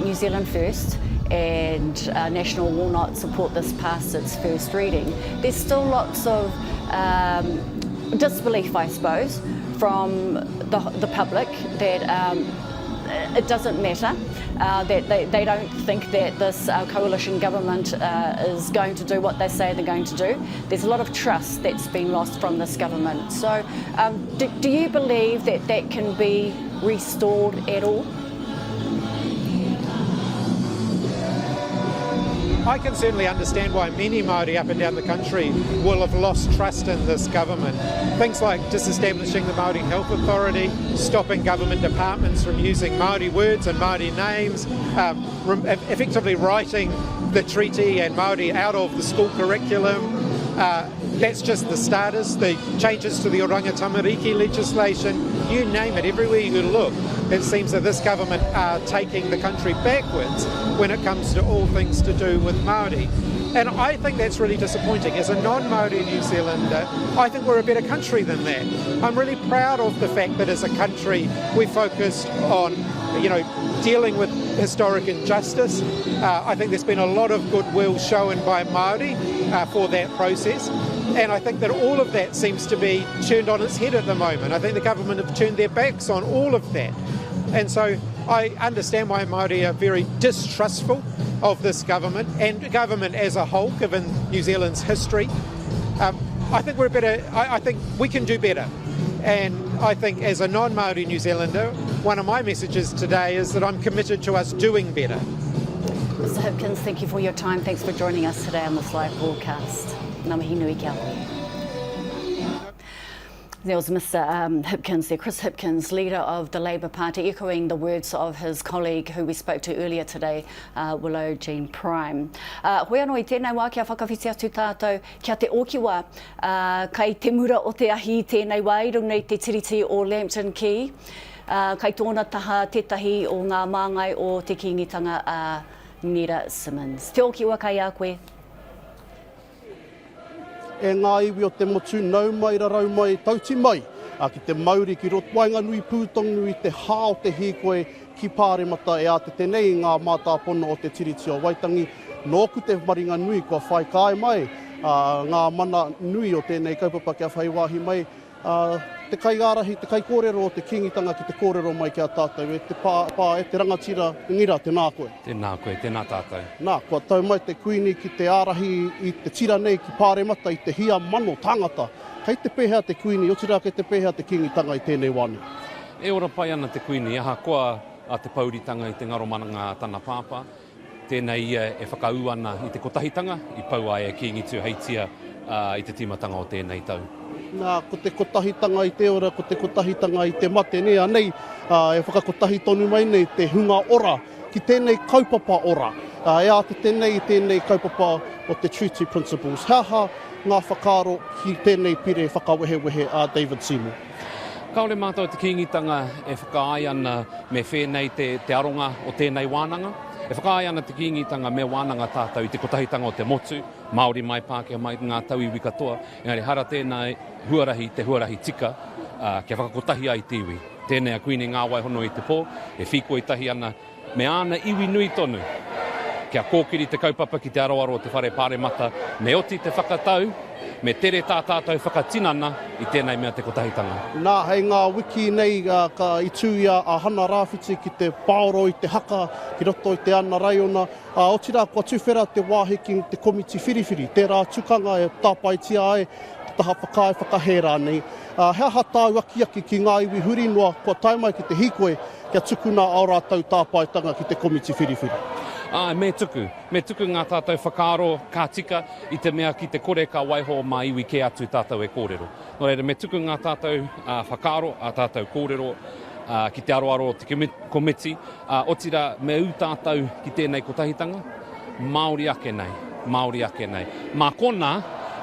New Zealand First and National will not support this past its first reading, there's still lots of disbelief, I suppose, from the public that it doesn't matter, that they don't think that this coalition government is going to do what they say they're going to do. There's a lot of trust that's been lost from this government. So do you believe that that can be restored at all? I can certainly understand why many Māori up and down the country will have lost trust in this government. Things like disestablishing the Māori Health Authority, stopping government departments from using Māori words and Māori names, effectively writing the treaty and Māori out of the school curriculum. That's just the starters. The changes to the Oranga Tamariki legislation, you name it, everywhere you look, it seems that this government are taking the country backwards when it comes to all things to do with Māori. And I think that's really disappointing. As a non-Māori New Zealander, I think we're a better country than that. I'm really proud of the fact that as a country we focused on, dealing with historic injustice. I think there's been a lot of goodwill shown by Māori for that process. And I think that all of that seems to be turned on its head at the moment. I think the government have turned their backs on all of that. And so I understand why Māori are very distrustful of this government and government as a whole, given New Zealand's history. I think we're better. I think we can do better. And I think as a non-Māori New Zealander, one of my messages today is that I'm committed to us doing better. Mr Hipkins, thank you for your time. Thanks for joining us today on this live broadcast. Ngā mihi nui kia koe. There was Mr Hipkins there, Chris Hipkins, leader of the Labour Party, echoing the words of his colleague who we spoke to earlier today, Willow Jean Prime. Hoi anō I tēnei wā kia whakawhiti atu tātou kia te okiwa kai te mura o te ahi tēnei wā i runei te tiriti o Lambton Key. Kai tōna taha tetahi o ngā māngai o te kingitanga a Nira Simmons. Te okiwa kai a koe. E ngā iwi o te motu nau mai rarau mai tauti mai ki te Māori ki roto wainga nui pūtongu i te hao te Hīkoi ki Pāremata e a te tenei ngā mātāpono o te tiriti o Waitangi nōku te maringa nui kua whai kai mai ngā mana nui o tēnei kaupapa kia whai wāhi mai te kai gārahi, te kai kōrero o te kingitanga ki te kōrero mai kia tātou e te pā e te rangatira ngira tēnā koe. Tēnā koe, tēnā tātou. Nā, kua tau mai te kuini ki te ārahi i te tira nei ki Pāremata i te hia mano tangata. Kei te pēhea te kuini, o tira kei te pēhea te kingitanga i tēnei wāne. E ora pai ana te kuini, aha koa a te pauritanga i te ngaromananga tana pāpā. Tēnei ia e whakau ana i te kotahitanga, i pau ai e kingitu heitia i te timatanga o tēnei tau. Nā, ko te kotahitanga i te ora, ko te kotahitanga i te mate nei, anei e whakakotahi tonu mai nei te hunga ora, ki tēnei kaupapa ora. E a te tēnei kaupapa o te treaty principles. Hea ngā whakaaro ki tēnei pire whakawehe a David Seymour. Kaore mātou te kingitanga e whakaai ana me whenei te aronga o tēnei wānanga. E whakaai ana te kingitanga me wānanga tātou i te kotahitanga o te motu, Māori mai Pākehā mai ngā Tau Iwi katoa. Engari hara tēnei huarahi, te huarahi tika, kia whakakotahi ai te iwi. Tēnei a kuini ngā waihono i te pō, e Hīkoi tahi ana me ana iwi nui tonu. Kia kōkiri te kaupapa ki te aroaro o te whare Pāremata, me oti te whakatau, me tere tātātou whakatinana i tēnei mea te kotahitanga. Nā, hei ngā wiki nei ka ituia a hana rāwhiti ki te paoro i te haka, ki roto i te ana raiona. O tira, kua tūwhera te wāhiki te komiti whiriwhiri, tērā tukanga e tāpaitia ai, te taha whakae whakahera nei. Hea tāu aki ki Ngā Iwi huri noa, kua taimai ki te Hīkoi, kia tukuna au rātau tāpaitanga ki te komiti whiriwhiri. Me tuku ngā tātou whakaaro kā tika i te mea ki te kore ka waiho mā iwi ke atu tātou e kōrero. Nō reira, me tuku ngā tātou whakaaro a tātou kōrero ki te aroaro o te komiti. O tira, me u tātou ki tēnei kotahitanga, Māori ake nei. Mā kona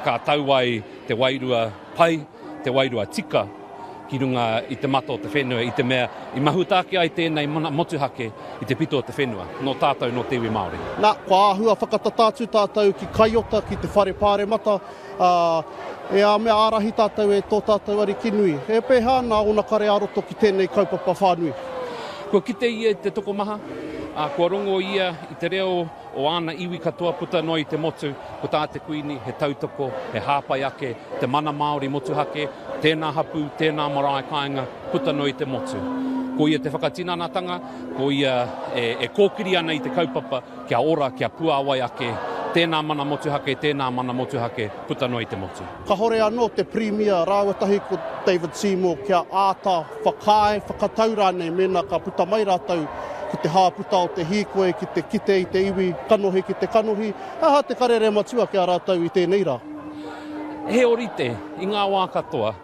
ka tau ai te wairua pai, te wairua tika, ki runga i te mata o te whenua, i te mea, i mahutaki ai tēnei motuhake i te pito o te whenua, no tātou no te iwi Māori. Nā, kua āhua whakatatātu tātou ki kaiota, ki te whare Pāremata, e a mea ārahi tātou e tō tātou ari kinui. E pēhā nā ona kare aroto ki tēnei kaupapa whānui. Kua kite ia te toko maha, kua rongo ia i te reo o ana iwi katoa puta noi te motu, ko tā te kuini, he tautoko, he hāpai ake, te mana Māori motuhake, tēnā hapu, tēnā marae kāinga, puta noi te motu. Ko ia te whakatinanatanga, ko ia e kōkiri ana i te kaupapa, kia ora, kia puawai ake, tēnā mana motuhake, puta noi te motu. Ka hore anō te Premier rāwatahi ko David Seymour, kia āta whakae, whakataura nei mena ka puta mai rātau, ki te hāputa o te Hīkoi, ki te kite i te iwi, kanohi ki te kanohi, aha te karere matua ki a rātau i tēnei rā. He orite, i ngā wā katoa,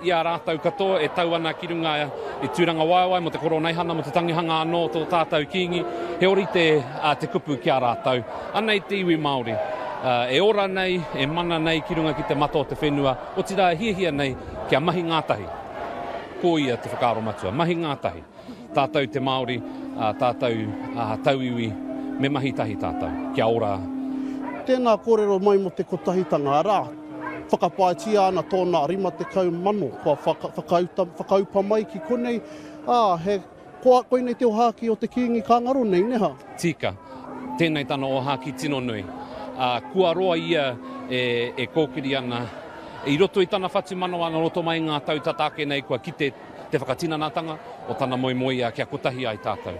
i a rātau katoa, e tau ana ki runga i tūranga waiwai, mo te koroneihana, mo te tangihanga anō tō tātou kingi, he orite te kupu ki a rātau. Anei te iwi Māori, e ora nei, e mana nei ki runga ki te mata o te whenua, o tira hiahia nei kia mahi ngātahi. Ko ia te whakaaro matua, mahi ngātahi. Tātou te Māori, tātou Tau Iwi, me mahi tahi tātou, kia ora. Tēnā kōrero mai mo te kotahitanga rā. Whakapātia ana tōna rima te kau mano, kua whakaupa mai ki konei. He koinei te ohaki o te kiingi ka ngaro nei, neha? Tika, tēnei tana ohaki tino nui. Kua roa ia e kōkiri ana. I roto i tana whatu manoa, na roto mai ngā tau tatake nei, kua kite te whakatinanatanga o tana moimoia kia kotahi ai tātou.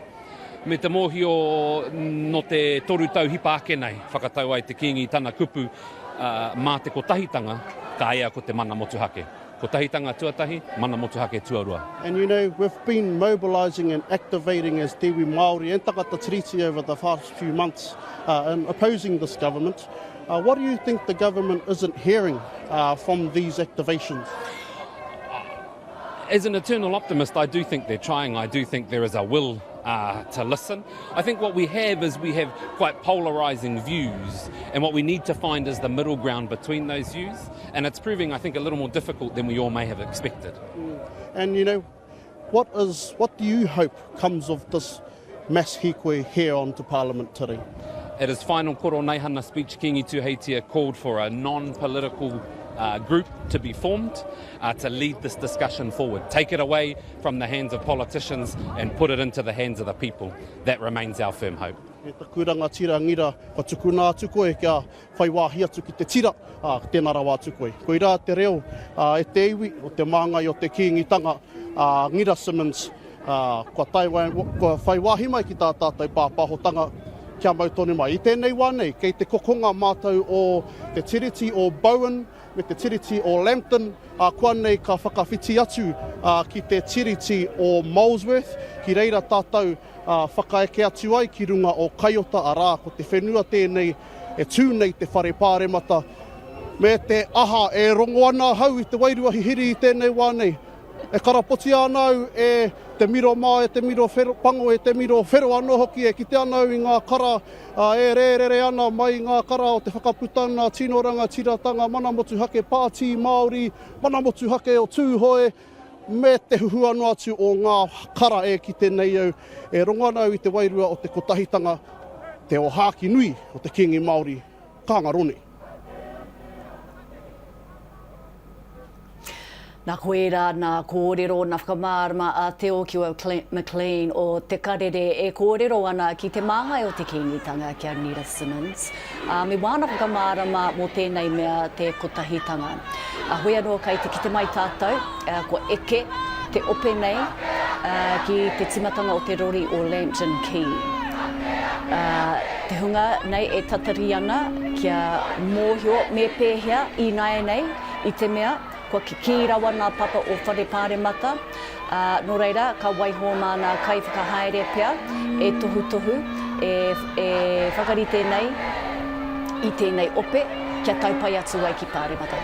Me te mōhio no te toru tau hipa ake nei, whakatau ai te kingi tana kupu mā te kotahitanga, ka ea ko te mana motuhake. Kotahitanga tuatahi, mana motuhake tuarua. And you know, we've been mobilising and activating as Te Iwi Māori and Tangata Tiriti over the past few months and opposing this government. What do you think the government isn't hearing from these activations? As an eternal optimist, I do think they're trying. I do think there is a will to listen. I think what we have is we have quite polarising views, and what we need to find is the middle ground between those views, and it's proving, I think, a little more difficult than we all may have expected. And, you know, what do you hope comes of this mass hīkoi here onto Parliament today? At his final koroneihana speech, Kingi Tuheitia called for a non-political group to be formed to lead this discussion forward. Take it away from the hands of politicians and put it into the hands of the people. That remains our firm hope. E te kuranga tira ngira, ka tukuna atu koe kia whai wāhi atu ki te tira, tēnā rawa atu koe. Ko i rā te reo, e te iwi o te māngai o te kīngitanga, Ngira Simmons, kua whai wāhi mai ki tā tātou pāpahotanga, kia mau tonu mai. I tēnei wānei, kei te kokonga mātou o te Tiriti o Bowen, me te Tiriti o Lambton, kua nei ka whakawhiti atu ki te Tiriti o Molesworth, ki reira tātou whakaeke atu ai ki runga o Kaiota a rā, ko te whenua tēnei e tūnei te whare Pāremata, me te aha e rongo ana hau i te wairua hihiri i tēnei wānei. e karapoti anau e te miro mai, te miro pango, e te miro whero anō hoki, e kite anau i ngā kara e rere ana mai ngā kara o te whakaputana, tinoranga, tiratanga, mana motu hake pāti Māori, mana motu hake o tūhoe, me te huhu anu atu o ngā kara e ki tēnei au, e rongo anau i te wairua o te kotahitanga, te o hāki nui o te kingi Māori, kāngarone. Nā koera, nā kōrero, nā whakamārama a te Okiwa McLean o te Karere e kōrero ana ki te māngai o te kingitanga kia Nita Simmons. Me wāna whakamārama mō tēnei mea te kotahitanga. Hoi anō kai te kite mai tātou, ko eke te ope nei ki te timatanga o te rori o Lantern Key. Te hunga nei e tatari ana kia mōhio me pēhea i nai nei i te mea, kua ki rawa nā papa o whare Pāremata. Nō reira, ka waiho mana kai whakahaere pia, e tohu, e whakarite nei i tēnei ope, kia taupai atu ai ki Pāremata.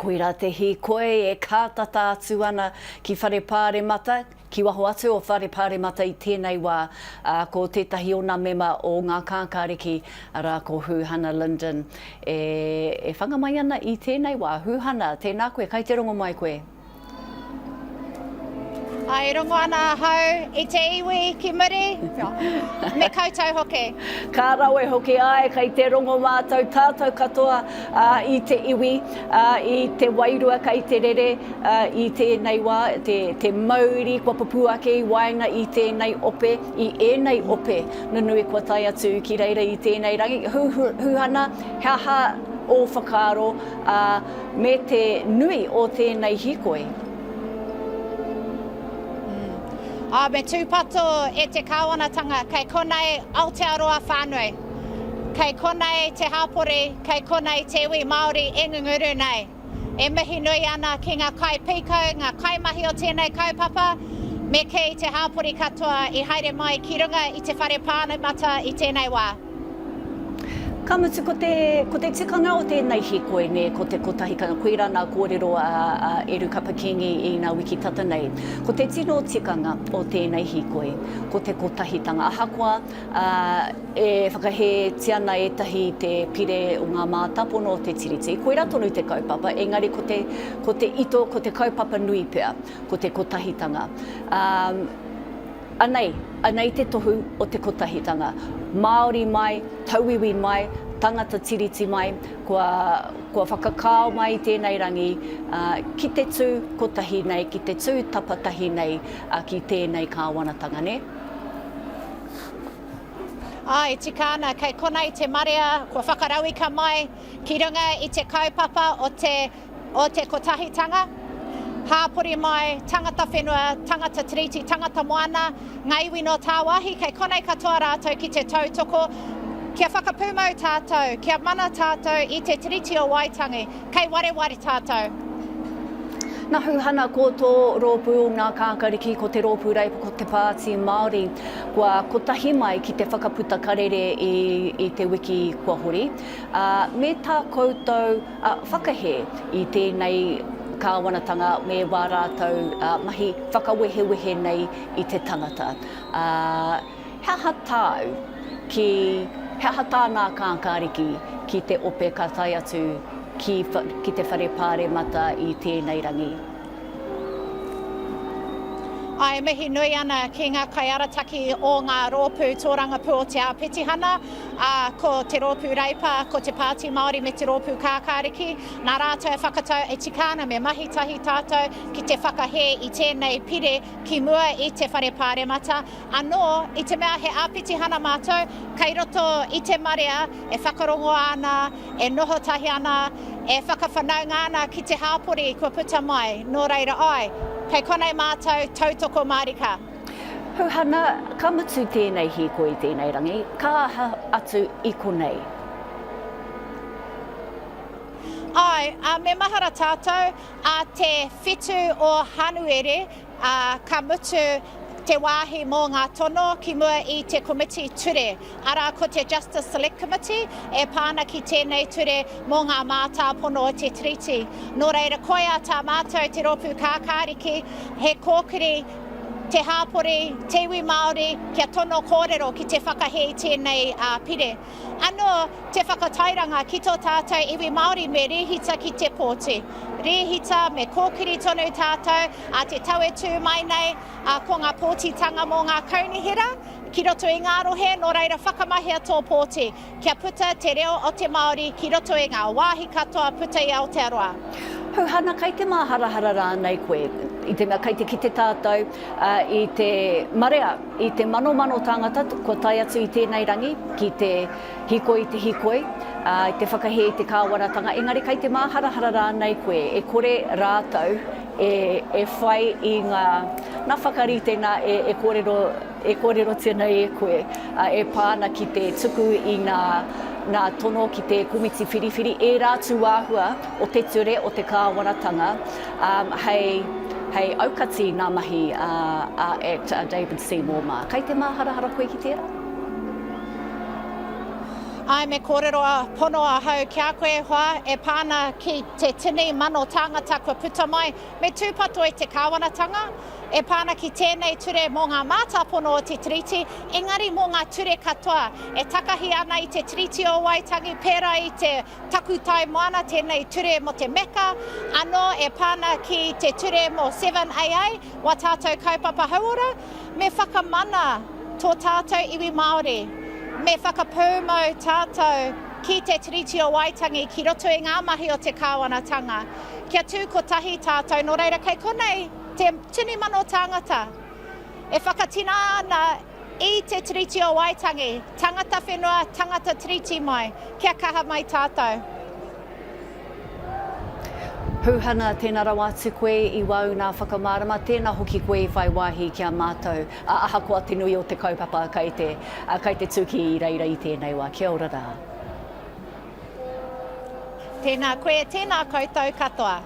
Koira te Hīkoi e kātata atu ana ki whare Pāremata, ki waho atu o whare Pāremata i tēnei wā, ko tētahi o nā mema o ngā kākāriki ara ko Huhana Linden. E whangamai ana i tēnei wā. Huhana, tēnā koe, kai te rongo mai koe? Ai rongo ana hau i te iwi ki muri, me koutou hoki. Ka rawe hoki ai, kai te rongo mātou tātou katoa i te iwi, i te wairua kai te rere, i tēnei wā, te mauri kua papuake i wainga i tēnei ope, i ēnei ope, nunui kua tai atu ki reira i tēnei rangi. Huhana, haha o whakaaro me te nui o tēnei hīkoi. Me tūpato e te kāwanatanga, kei konei Aotearoa whānui, kei konei te hāpori, kei konei te iwi Māori e ngunguru nei. E mihi nui ana ki ngā kai piko, ngā kai mahi o tēnei kaupapa, me kei te hāpori katoa i haere mai ki runga i te whare Pāremata i tēnei wā. Ka mutu, ko te tikanga o tēnei hīkoi, ne, ko te kotahikanga, koe rā nā kōrero Eru Kapakingi i ngā wiki tata nei. Ko te tino tikanga o tēnei hīkoi, ko te kotahitanga. Ahakoa e whakahe tiana etahi te pire o ngā mātapono o Te Tiriti. Koe rā tonu te kaupapa, engari ko te ito, ko te kaupapa nui pea, ko te kotahitanga. Anei te tohu o te kotahitanga. Māori mai, tauiwi mai, tangata tiriti mai, kua whakakao mai tēnei rangi, ki te tū kotahi nei, ki te tū tapatahi nei, ki tēnei kāwanatanga, ne? Ai, tika ana, kei konei te marea, kua whakarauika mai, ki runga i te kaupapa o te kotahitanga. Hāpori mai, tangata whenua, tangata tiriti, tangata moana, Ngā Iwi no tāwahi, kei konei katoa rātou ki te tautoko, kia whakapūmau tātou, kia mana tātou i te tiriti o Waitangi, kei wareware tātou. Nā Huhana, ko tō rōpū o ngā kākariki, ko te rōpū reipa, ko te pāti Māori, kua kotahi mai ki te whakaputa karere i te wiki kua hori. Me tā koutou whakahe i tēnei kāwanatanga me wā rātou mahi whakawehewehe nei i te tangata. Hea tāu hea tā nā kākāriki ki te ope ka tai atu ki te whare Pāremata i tēnei rangi. Ai mihi nui ana ki ngā kai arataki o ngā rōpū tōrangapū o te āpitihana, ko te rōpū reipa, ko te pāti Māori me te rōpū kākāriki, nā rātou whakatau e tikana me mahi tahi tātou ki te whakahe i tēnei pire ki mua i te whare Pāremata. Anō, i te mea he āpitihana mātou, kei roto i te marea, e whakarongo ana, e noho tahi ana, e whakawhanaunga ana ki te hāpori kua puta mai, nō reira ai. Kei konei mātou tautoko marika. Huhana, ka mutu tēnei hīkoi tēnei rangi, ka aha atu i konei? Ai, me mahara tātou, te whitu o hanuere, ka mutu te wāhi mō ngā tono ki mua i te komiti ture. Ara ko te Justice Select Committee e pāna ki tēnei ture mō ngā mātāpono o Te Tiriti. Nō reira koia tā mātou te rōpū kākāriki, he kōkiri te hāpori, te iwi Māori, kia tono kōrero ki te whakahe i tēnei pire. Anō, te whakatairanga ki tō tātou iwi Māori me rehita ki te pōti. Rehita me kōkiri tonu tātou, te tauetū mai nei, ko ngā pōtitanga mō ngā kaunihira, ki roto i ngā rohe, nō reira whakamahia tō pōti. Kia puta te reo o te Māori, ki roto i ngā wāhi katoa puta i Aotearoa. Huhana, kai te māharahara rānei koe, i te mea kai te ki te tātou, i te marea, i te mano tāngata, ko tai atu i tēnei rangi, ki te hīkoi, i te whakahe i te kāwaratanga, engari kai te māharahara rānei koe, e kore rātou, e whai i ngā whakarite nā e kōrero tēnā e koe, e pāna ki te tuku i ngā tono ki te komiti whiriwhiri, e rātu āhua o te ture o te kāwaratanga, hei aukati ngā mahi at David Seymour mā. Kai te māharahara koe ki tērā? Ai me kōrero pono a hau ki a koe hoa e pāna ki te tini mano tāngata kua puta mai me tūpato e te kāwanatanga. E pāna ki tēnei ture mō ngā mātāpono o Te Tiriti, engari mō ngā ture katoa. E takahi ana i Te Tiriti o Waitangi, pērā i te takutai moana, tēnei ture mo te meka. Anō e pāna ki te ture mo 7AA, wa tātou kaupapa hauora. Me whakamana tō tātou iwi Māori. Me whakapū mau tātou ki Te Tiriti o Waitangi, ki roto i ngā mahi o te kāwanatanga. Kia tū ko tahi tātou, nō reira kei konei, te tini mano tāngata. E whakatina ana i Te Tiriti o Waitangi, tangata whenua, tangata tiriti mai, kia kaha mai tātou. Pūhana tēnā rawa atu koe I wau nā whakamārama, tēnā hoki koe I whai wāhi kia mātou. Ahakoa te nui o te kaupapa kai te tūki I reira I tēnei wā. Kia ora rā. Tēnā koe, tēnā koutou katoa.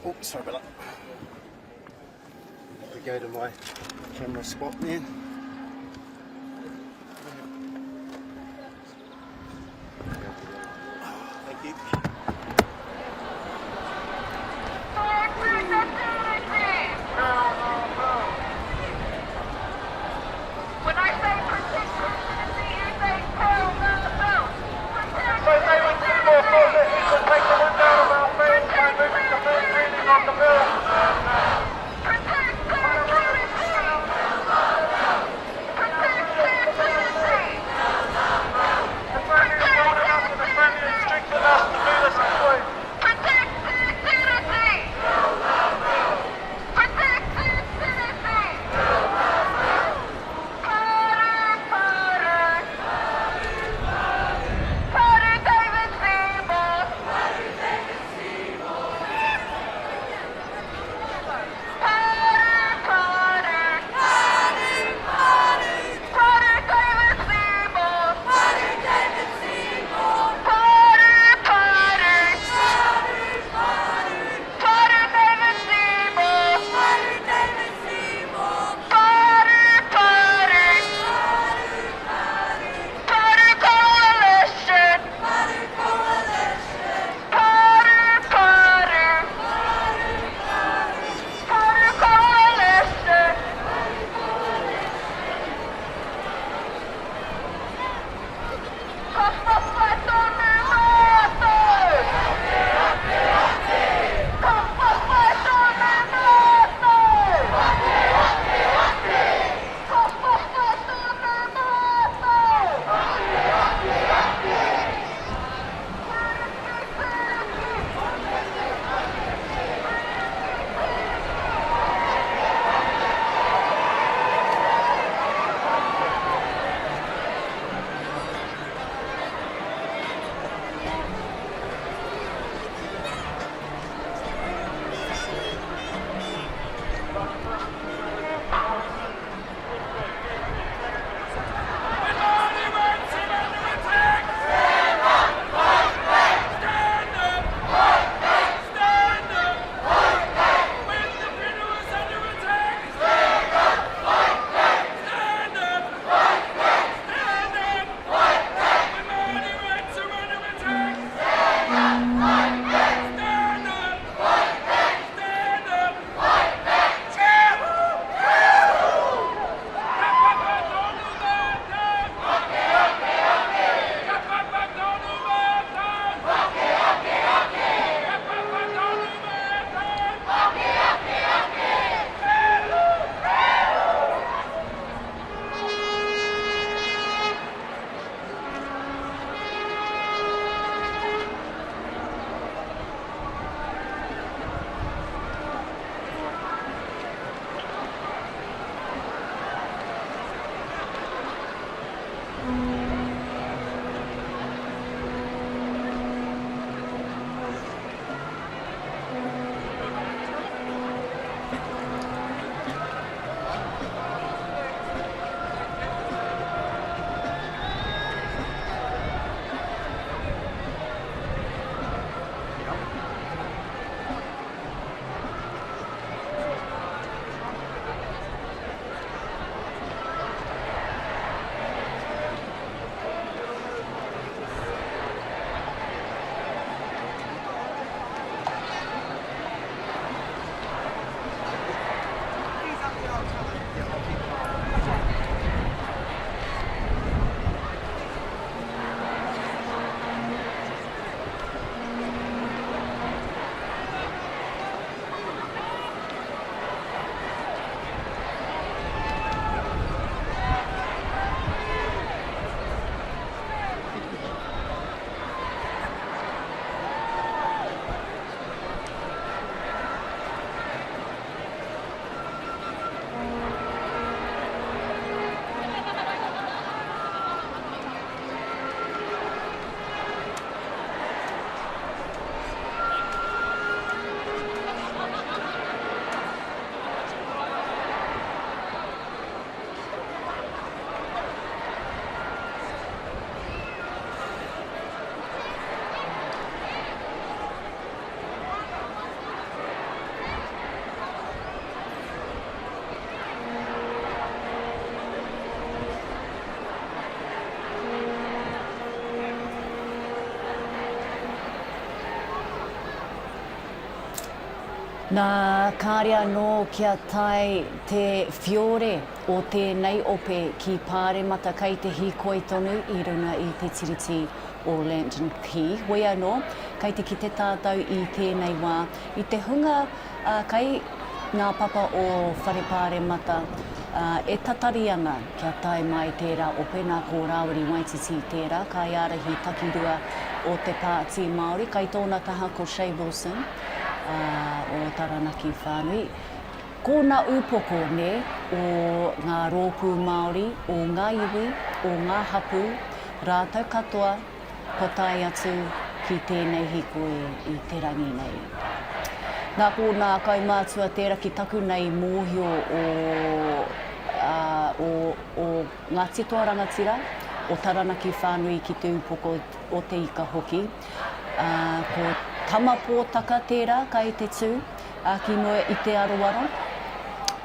Oh, sorry about that. We go to my camera spot there. Thank you. When I say protect community, you say Pearl, not the belt. So they would do more for that you could take the look down of our face by moving the first reading of the bill. Protect community! Nā kārea no kia tai te whiore o tēnei ope ki Pāremata kai te Hīkoi tonu I runa I te tiriti o Lantern Key. Hoi anō, kai te ki te tātou I tēnei wā. I te hunga kai ngā papa o whare Pāremata e tatari ana kia tai mai tērā ope nā ko Rawiri Waititi tērā, kai arahi takirua o te pāti Māori, kai tōna taha ko Shay Wilson. O Taranaki whānui. Ko ngā Upoko ne o ngā rōpū Māori, o Ngā Iwi, o ngā hapu, rātau katoa, potai atu ki tēnei hīkoi I te rangi nei. Nā ko ngā kaumātua tērā ki taku nei mōhio o Ngāti Rangatira, o Taranaki whānui ki te Upoko o te ika hoki. Ko tama pōtaka tērā kai te tū, ki noe I te aroaro.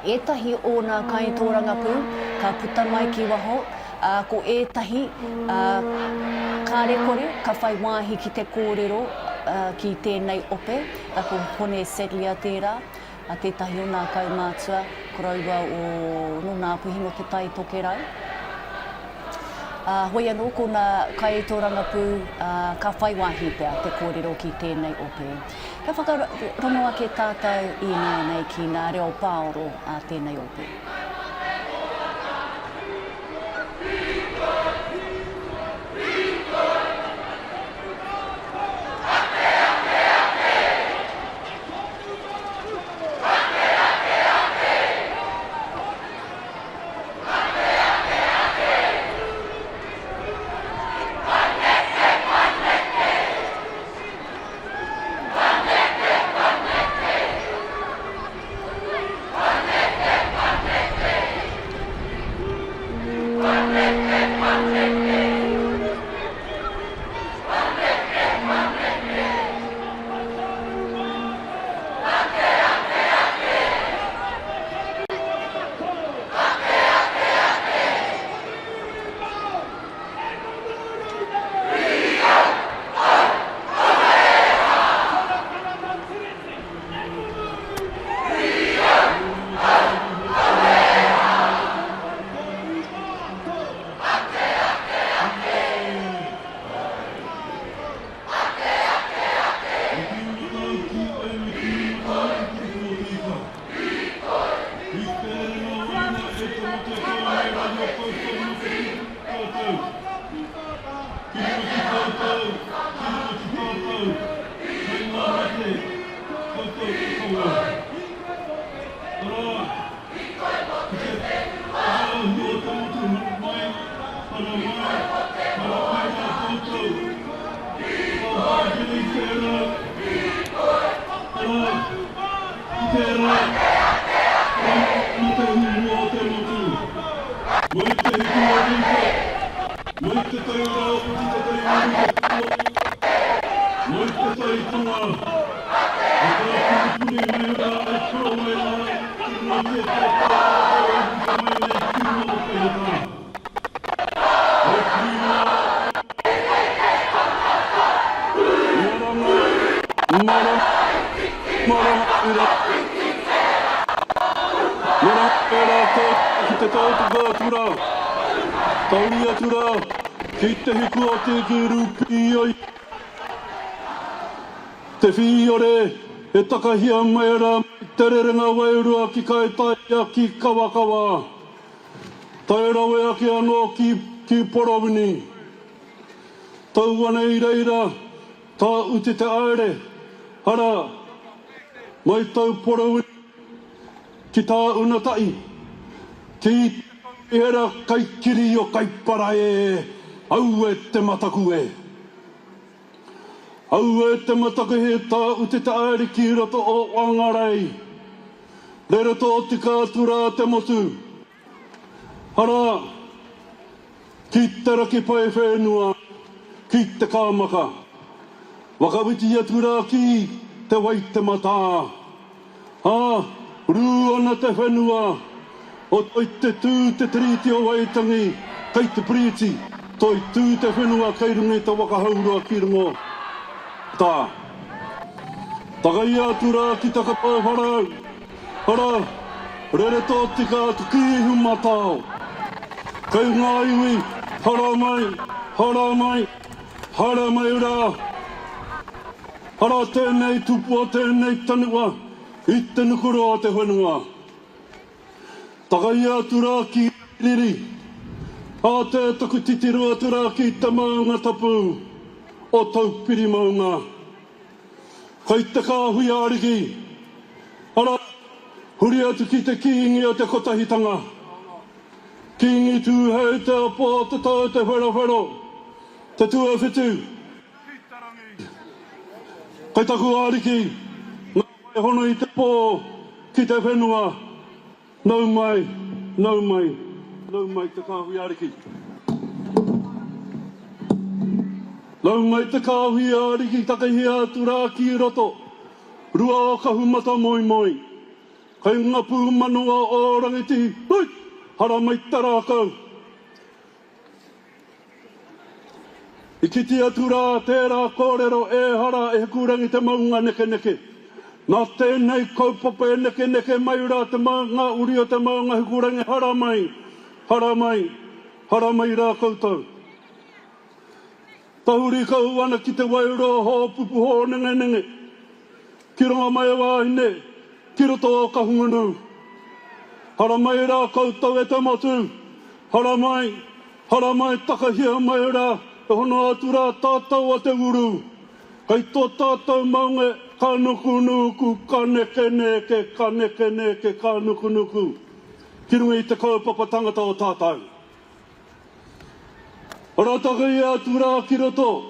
Ētahi o ngā kai tōrangapū, ka puta mai ki waho, ko ētahi kārekore, ka whai wāhi ki te kōrero ki tēnei ope, ko hone setlia tērā, tētahi o ngā kaumātua, koraua o ngā puhingo te tai tokerau. Hoi anō, ko ngā kai tōrangapū ka whai wāhi pēr te kōrero ki tēnei ope. Ka whakarongo ake tātou I nei ki ngā reo pāoro a tēnei ope. Te whiore, e takahia mai ara, te rerenga wairua ki kai taia ki kawakawa. Tai rawe ake anō ki Porowini. Tau ana I reira, tā uti te aere, hara, mai tau Porowini, ki tā unatai, ki hera kai kiri o kai parae, au e te mataku e. Au e te mataku he tā uti te aere ki roto o Whangarei. Re roto o te kātura te motu. Hara, ki te raki pai whenua, ki te kāmaka. Wakawiti atu rā ki te wai te mata. Rū ana te whenua, o toi te tū te tiriti o waitangi, kai te priti, toi tū te whenua kai rungi te wakahaurua ki rungo. Tā. Takai atu rā ki takapau harau. Hara, rere tō tika atu ki ihu matao. Kei ngā iwi, hara mai, hara mai, hara mai rā. Hara tēnei tupua, tēnei tanua, I te nukuro a te whenua. Takai atu rā ki riri. A te taku titiru atu rā ki te maunga tapu o taupiri maunga. Kei te kāhui āriki. Hara, huri atu ki te kiingi o te kotahitanga. Kiingi tū hei te apo te tau te whero, te tua whitu. Kei taku āriki, ngā mai hono I te pō ki te whenua. Nau mai, nau mai, nau mai te kāhui āriki. Nau mai te kāhui āriki, takahi atu rā ki roto. Rua o kahu mata moi moi. Kei ngā pū manua o rangiti, hui, hara mai tarākau. I kiti atu rā tērā kōrero e hara e kurangi te maunga neke neke. Nā tēnei kaupapa e neke neke mai rā te maunga uri o te maunga he kurangi hara mai, hara mai, hara mai rā koutou. Tahuri kau ana ki te wairo ho pupu ho nenge nenge. Ki ronga mai wāhine, ki roto o kahungunu. Hara mai rā koutou e te motu. Hara mai takahia mai rā. E hono atu rā tātou a te uru. Kei tō tātou maunga ka nuku nuku, ka neke neke, ka neke neke, ka nuku nuku. Ki runga I te kaupapa tangata o tātou. Hara takai atu rā ki roto.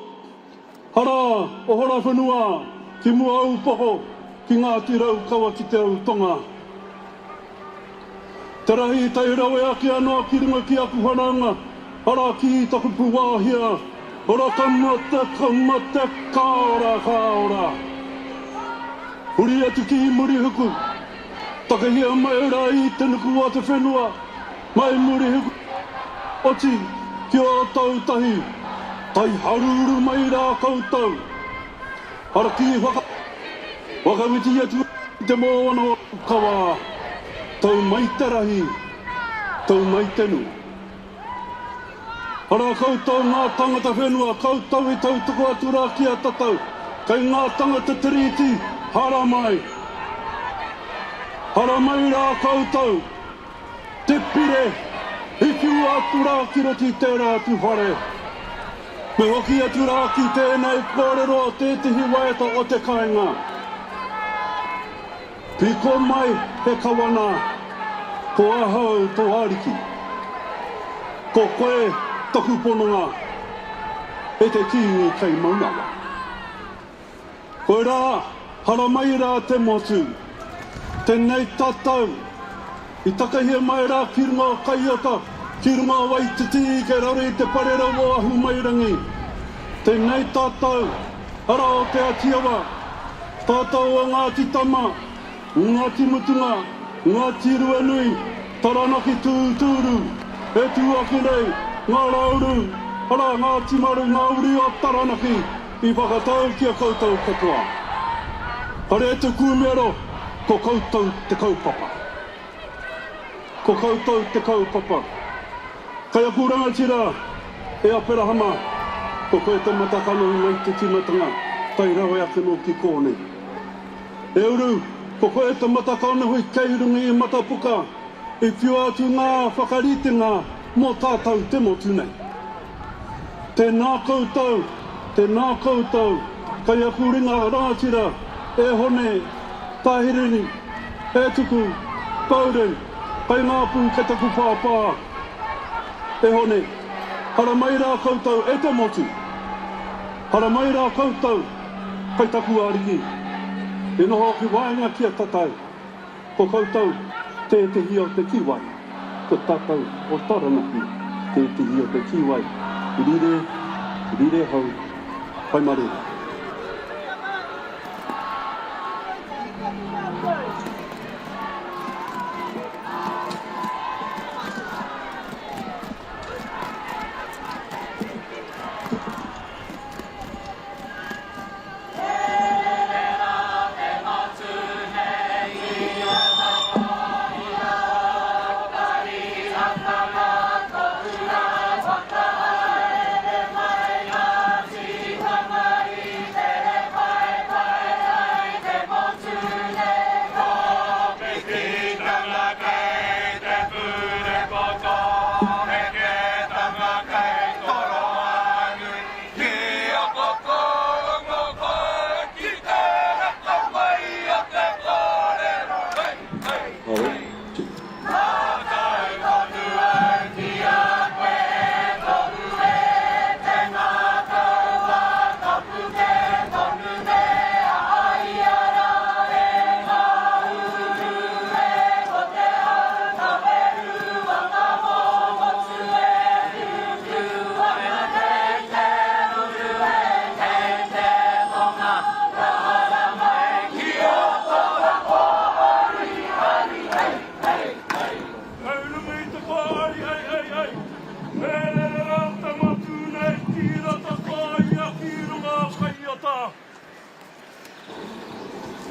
Hara o hora whenua, ki mua Upoko, ki Ngāti Raukawa ki te au tonga. Te rahi tai rawe aki anoa ki runga ki aku whananga. Hara ki taku puwāhia. Hara kamate, kaora. Huri atu ki muri huku. Takahia mai rā I te nuku a te whenua. Mai muri huku. Oti, ki o tautahi. Tai haruru mai rā koutou. Hara ki wakawiti atu te moana o kawa. Tau mai te rahi. Tau mai te nu. Hara koutou ngā tangata whenua, koutou I tautoko atu rā ki a tatau. Kei ngā tangata Te Tiriti, hara mai. Hara mai rā koutou. Te pire, hiku atu rā ki roti tērā atu whare. Me hoki atu rā ki tēnei kōrero o tētihi waeta o te kāinga. Piko mai he kawana, ko ahau tō ariki. Ko koe, taku pononga, e te kiwi kei maunawa. Koe rā, hara mai rā te motu, tēnei tātou, I takahia mai rā ki runga o kaiota, ki runga o waititi, ke rare te parera o ahu mairangi. Tēnei tātou, hara o te atiawa, tātou o Ngāti Tama, Ngāti Mutunga, Ngāti Ruanui, Taranaki Tūturu, e tūaki nei, ngā rauru, hara Ngāti Maru, ngā uri o Taranaki, I whakatau ki a koutou katoa. Hare e te kūmero, ko koutou te kaupapa. Ko koutou te kaupapa. Kai aku rangatira, e a perahama, ko koe te matakano I mai te timatanga, tai rawe ake no ki kōnei. E uru, ko koe te matakano hui keirungi I matapuka, I whiu atu ngā whakaritenga mō tātou te motu nei. Tēnā koutou, kai aku ringa rangatira, e hone, tahirini, e tuku, paure, kai ngāpū ke taku pāpā. E hone, hara mai rā koutou e te motu. Hara mai rā koutou, kai taku ariki. E noho ki waenga ki a tatai. Ko koutou, te hi o te kiwai. Ko tātou o Taranaki, te hi o te kiwai. I rire hau, pai marere.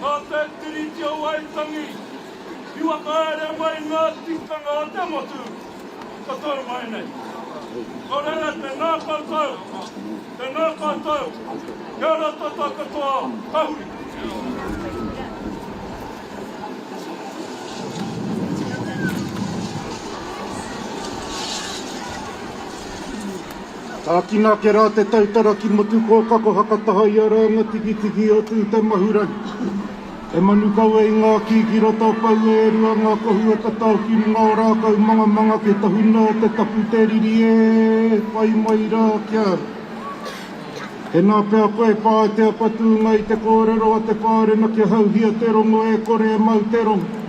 Ngā Te Tiriti o Waitangi, iwa kāre mai ngā tikanga o te motu, ka tōru mai nei. Korere, tēnā koutou, kia ora tata katoa, Tahu. Ākina ke rā te tautara ki motu kōkako hakataha i a rānga tiki o tū te mahurangi. E manukau e ngā ki roto pau e rua ngā kohu e katau ki ngā rākau manga ke tahuna te tapu te riri e pai mai rā kia. E nā pēa koe pā te apatūnga i te kōrero a te Pāremata hauhia te rongo e kore e mau te rongo.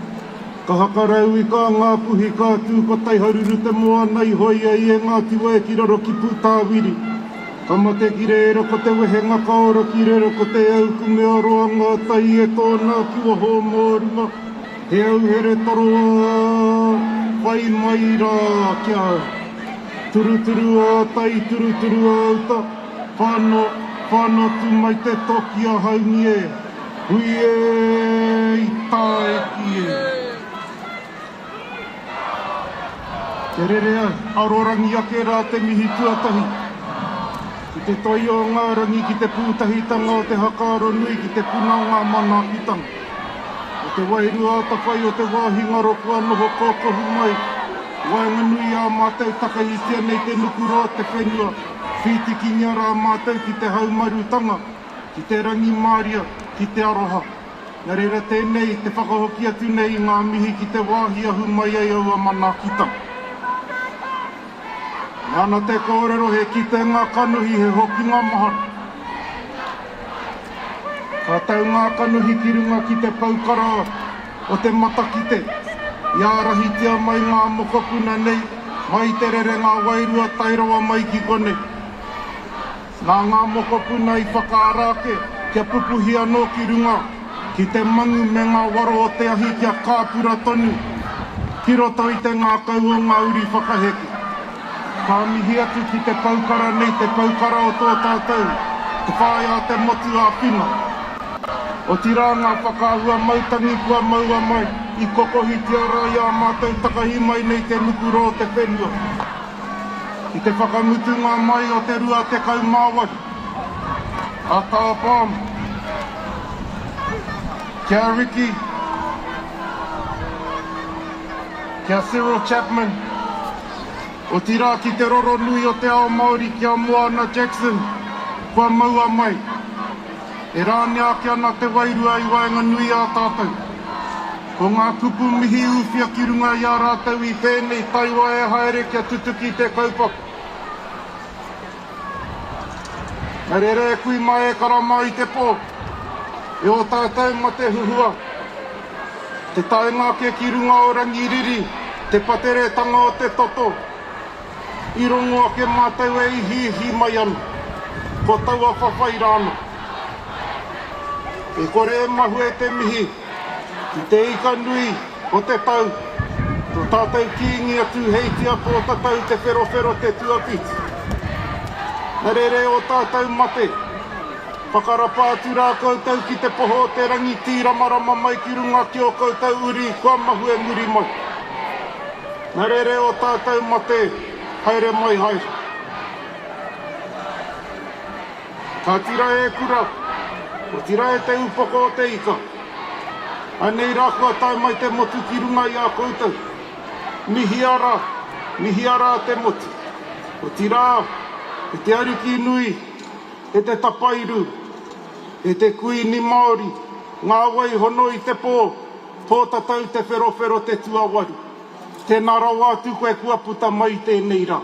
Ka hakarau i kā ngā puhi kā tū ko taiharuru te moana i hoi ai e Ngāti Wae ki raro ki Pūtāwiri. Ka mate ki reira ko te wehenga kaora ki reira ko te au ku mea roa ngā tai e tōna ki wa hō mōrunga. He au here toroa pai mai rā kia. Turuturu a tai, turuturu a auta. Whāno tu mai te toki a haungi e. Hui e i tae ki e. Te rerea, arorangi ake rā te mihi tuatahi. Ki te toi o ngā rangi ki te pūtahitanga o te hakaro nui ki te puna o ngā manakitanga. O te wairua atawhai o te wāhingaro kua noho kōkohu mai. Wainga nui a mātou takaitia nei te nukuro te whenua. Whiti ki ngiara a mātou ki te haumarutanga, ki te rangi māria, ki te aroha. Nā reira tēnei te whakahoki atu nei ngā mihi ki te wāhi ahu mai ai au a manakitanga. Nāna te kōrero he ki te ngā kanuhi he hoki ngā mahara. Ka tau ngā kanuhi ki runga ki te paukara o te matakite. Ia rahitia mai ngā mokopuna nei, mai te rere ngā wairua tairawa mai ki konei. Nā ngā mokopuna i whakaarake, kia pupuhi anō ki runga, ki te mangu me ngā waro o te ahi kia kāpura tonu, ki roto i te ngā kau o ngā uri whakaheke. Ka mihi atu ki te paukara nei, te paukara o tō tātou, te whāi a te motu a whina. O tira ngā whakahua mautangi kua maua mai, i kokohi tia rai a mātou takahi mai nei te nukuro o te whenua. I te whakamutunga mai o te rua te kaumāwai. A tāpām. Kia Ricky. Kia Cyril Chapman. O tira ki te roro nui o te Ao Māori kia Moana Jackson. Kua maua mai. E rāne ake ana te wairua i waenga nui a tātou. Ko ngā kupu mihi uwhia ki runga i a rātou i whēnei taiwa e haere kia tutuki te kaupapa. Nā rere e kui mai e karama i te pō. E o tātou ma te huhua. Te taenga ke ki runga o rangiriri, te pateretanga o te toto. I rongo ake mātou e ihi mai anu. Ko taua whawhai rāna. E kore e mahu e te mihi. Ki te ika nui o te tau, tō tātou kiingi atu heitia pō tatau te whero te tuapiti. Nā rere o tātou mate, whakarapa atu rā koutou ki te poho te rangi tīramarama mai ki runga ki o koutou uri, kua mahu e muri mai. Nā rere o tātou mate, haere mai haere. Ka tira e kura, o tira e te upoko o te ika. Anei rā kua tai mai te motu ki runga i a koutou. Mihi ara te motu. O tira, e te ariki nui, e te tapairu, e te kuini Māori, ngā wai hono i te pō, tō tatau te whero te tuawaru. Tēnā rawa atu koe kua puta mai tēnei rā.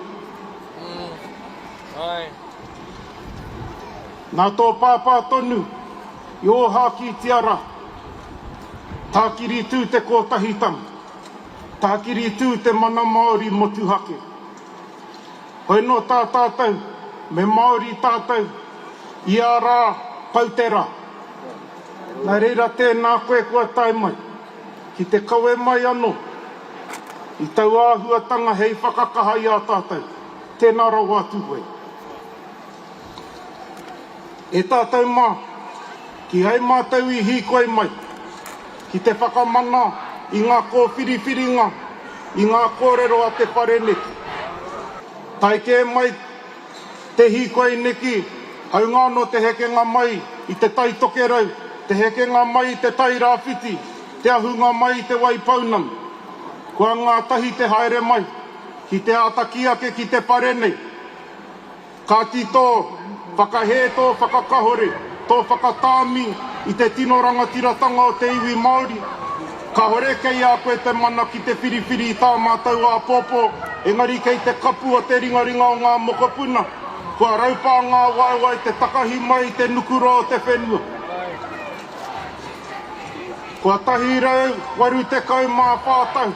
Nā tō pāpā tonu, i o haki tiara, tākiri tū te kōtahitanga, tākiri tū te mana Māori motu hake. Hoi no tā tātou, me Māori tātou, i a rā pautera. Nā reira tēnā koe kua tai mai, ki te kaue mai anō, i tau āhuatanga hei whakakaha i a tātou, tēnā rawa atu koe. E tātou mā, Ki hei mātou I hīkoi mai. Ki te whakamana I ngā kōwhiriwhiringa, I ngā kōrero a te Pāremata. Tai ke mai te hīkoi neki, au ngāno te hekenga mai I te tai tokerau, te hekenga mai I te tai rāwhiti, te ahunga mai I te waipaunam. Kua ngā tahi te haere mai, ki te atakiake ki te Pāremata. Ka tito, whakahē tō whakakahore, tō whakatāmi I te tino rangatiratanga o te iwi Māori. Ka hore kei a koe te mana ki te whiriwhiri I tā mātou a pōpō, engari kei te kapu o te ringaringa o ngā mokopuna. Kua raupā ngā waiwai te takahi mai te nukuro o te whenua. Kua tahi rau, waru te kau mā whātau.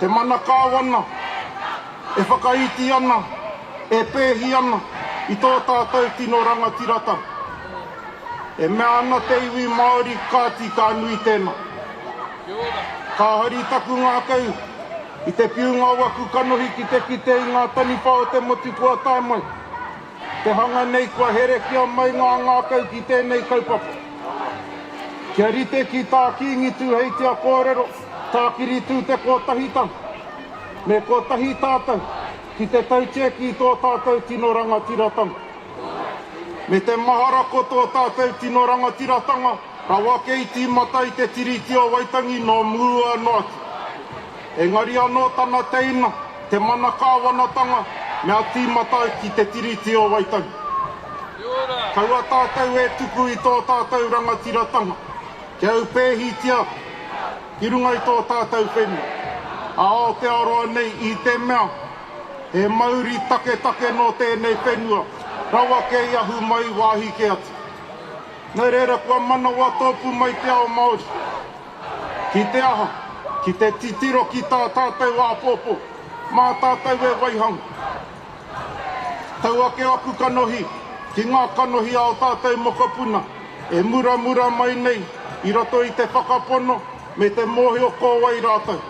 Te mana kāwana, e whakaiti ana, e pēhi ana, I tō tātou tino rangatirata. E mea ana te iwi Māori kāti ka nui tēnā. Ka hari taku ngā kau, I te piunga waku kanohi ki te kite I ngā taniwha o te motu kua tae mai. Te hanga nei kua here kia mai ngā kau ki tēnei kaupapa. Kia rite ki tā kingitu hei tia kōrero, tā kiritu te kōtahitang. Me kōtahi tātou, ki te tautia ki tō tātou tino rangatiratanga. Me te mahara ko tō tātou tino rangatiratanga, rawa kei tīmata I te tiriti o waitangi no mua noati. Engari anō tana teina, te mana kāwanatanga, mea tīmata ki te tiriti o waitangi. Kaua tātou e tuku I tō tātou rangatiratanga, kia au pēhitia, ki runga I tō tātou whenua. Ao te aroa nei I te mea, e mauri take no tēnei whenua, rawa kei ahu mai wāhi ke atu. Nei reira kua mana wā tōpu mai te Ao Māori. Ki te aha, ki te titiro ki tā tātou a pōpō, mā tātou e waihanga. Tau ake aku kanohi, ki ngā kanohi ao tātou mokopuna, e mura mai nei, I rato I te whakapono, me te mohi o kōwai rātou.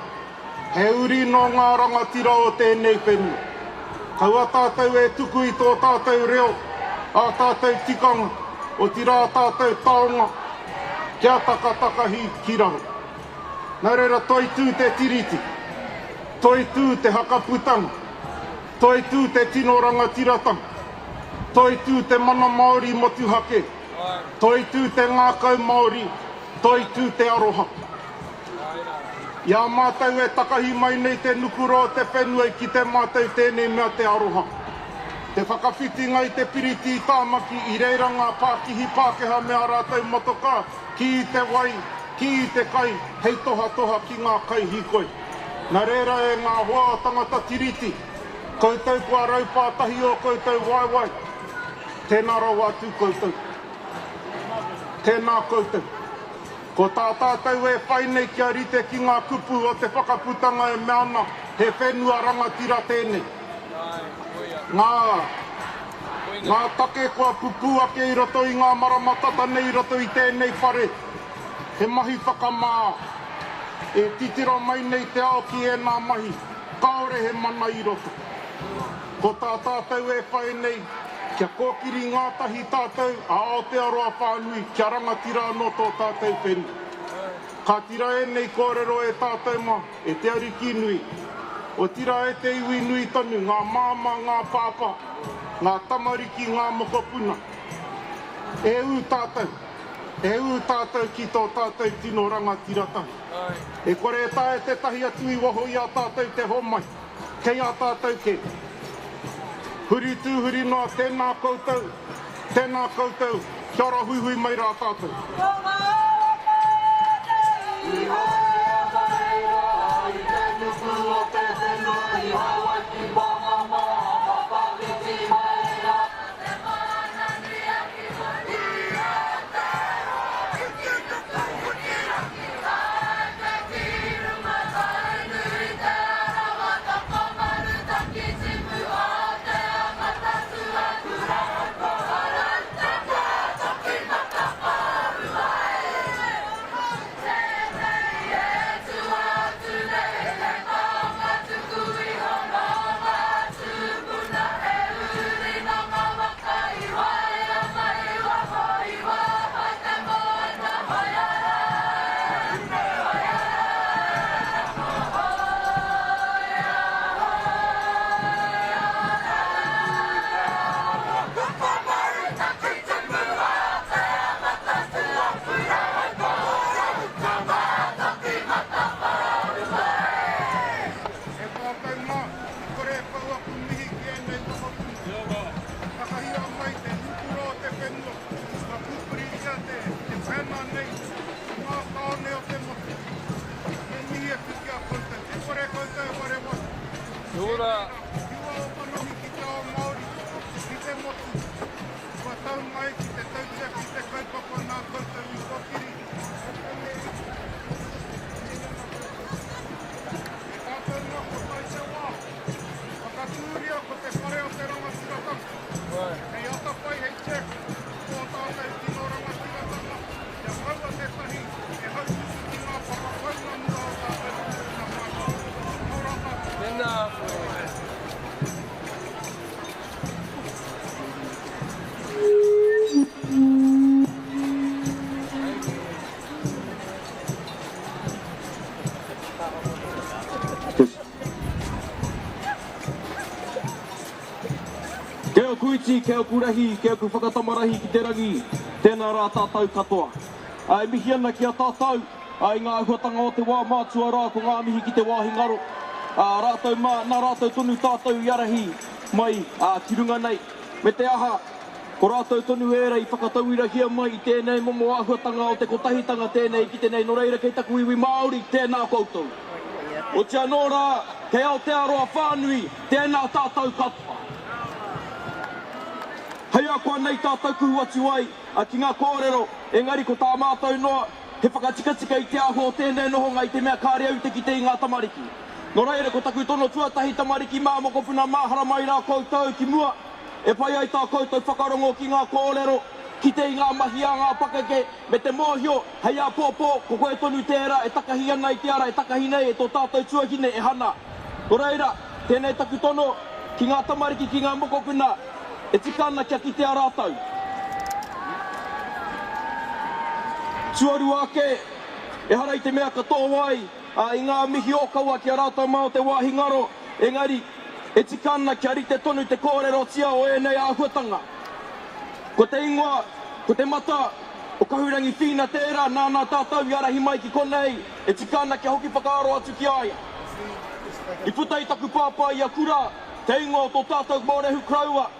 He uri no ngā rangatira o tēnei whenua. Kaua tātou e tuku I tō tātou reo, a tātou tikanga, o tira tātou taonga, kia takatakahi ki raho. Nā reira toi tū te tiriti, toi tū te hakaputanga, toi tū te tino rangatiratanga, toi tū te mana Māori motuhake, toi tū te ngākau Māori, toi tū te aroha. Ia mātou e takahi mai nei te nukuro o te whenua ki te mātou tēnei mea te aroha. Te whakawhitinga I te piriti I tāmaki I reira ngā Pākihi Pākeha mea rātou motoka, ki I te wai, ki I te kai, hei toha ki ngā kai hīkoi. Nā reira e ngā hoa o tangata tiriti, koutou kua raupātahi o koutou waiwai. Tēnā rau atu koutou. Tēnā koutou. Ko tā tātou e whai nei kia rite ki ngā kupu o te whakaputanga e meana, he whenua rangatira tēnei. Ngā take kua pupu ake I roto I ngā maramatata nei roto I tēnei whare. He mahi whakamā, e titiro mai nei te ao ki e nā mahi, kaore he mana I roto. Ko tā tātou e whai nei, kia kōkiri ngā tahi tātou, a Aotearoa whānui, kia rangatira no tō tātou whenua. Ka tira e nei kōrero e tātou ma, e te ariki nui. O tira e te iwi nui tonu, ngā māma, ngā pāpā, ngā tamariki, ngā mokopuna. E u tātou ki tō tātou tino rangatirata. E kore e tā e te tahi atu I waho I a tātou te homai, kei a tātou ke. Huri tūhuri noa, tēnā koutou, kia ora hui mai rā tātou. Ora. Kia kuiti, kia kurahi, kia ku whakatamarahi ki te rangi, tēnā rā tātou katoa. Ai mihi ana ki a tātou, ai ngā huatanga o te wā mātua rā ko ngā mihi ki te wāhi ngaro. Rātou mā, nā rātou tonu tātou i arahi mai ki runga nei. Me te aha, ko rātou tonu ēra i whakatauira hia mai i tēnei momo āhuatanga o te kotahitanga tēnei ki tēnei no reira kei taku iwi Māori, tēnā koutou. O te anō rā, kei Aotearoa whānui, tēnā tātou katoa. Hei a koa nei tātou kuhu atu ai, ki ngā kōrero, engari ko tā mātou noa, he whakatikatika i te aho o tēnei nohonga i te mea kāre au te ki te i ngā tamariki. No reira ko taku tono tuatahi tamariki mā moko puna māhara mai rā koutou ki mua, e pai ai tā koutou whakarongo ki ngā kōrero, ki te i ngā mahi a ngā pakeke, me te mōhio, hei a pōpō, ko koe tonu tērā, e takahi ana i te ara, e takahi nei, e tō tātou tuahine e hana. No reira, tēnei taku tono, ki ngā tamariki, ki ngā moko puna, e tika ana kia ki te arātau. Tuaru ake, e hara i te mea katoa ai, i ngā mihi okaua ki a rātau mā o te wāhi ngaro, engari, e tika ana kia rite tonu te kōrero tia o ēnei āhuatanga. Ko te ingoa, ko te mata, o kahurangi whina tērā, nāna tātou i arahi mai ki konei, e tika ana kia hoki whakaaro atu ki aia. I puta i taku pāpā i a kura, te ingoa o tō tātou mōrehu kraua,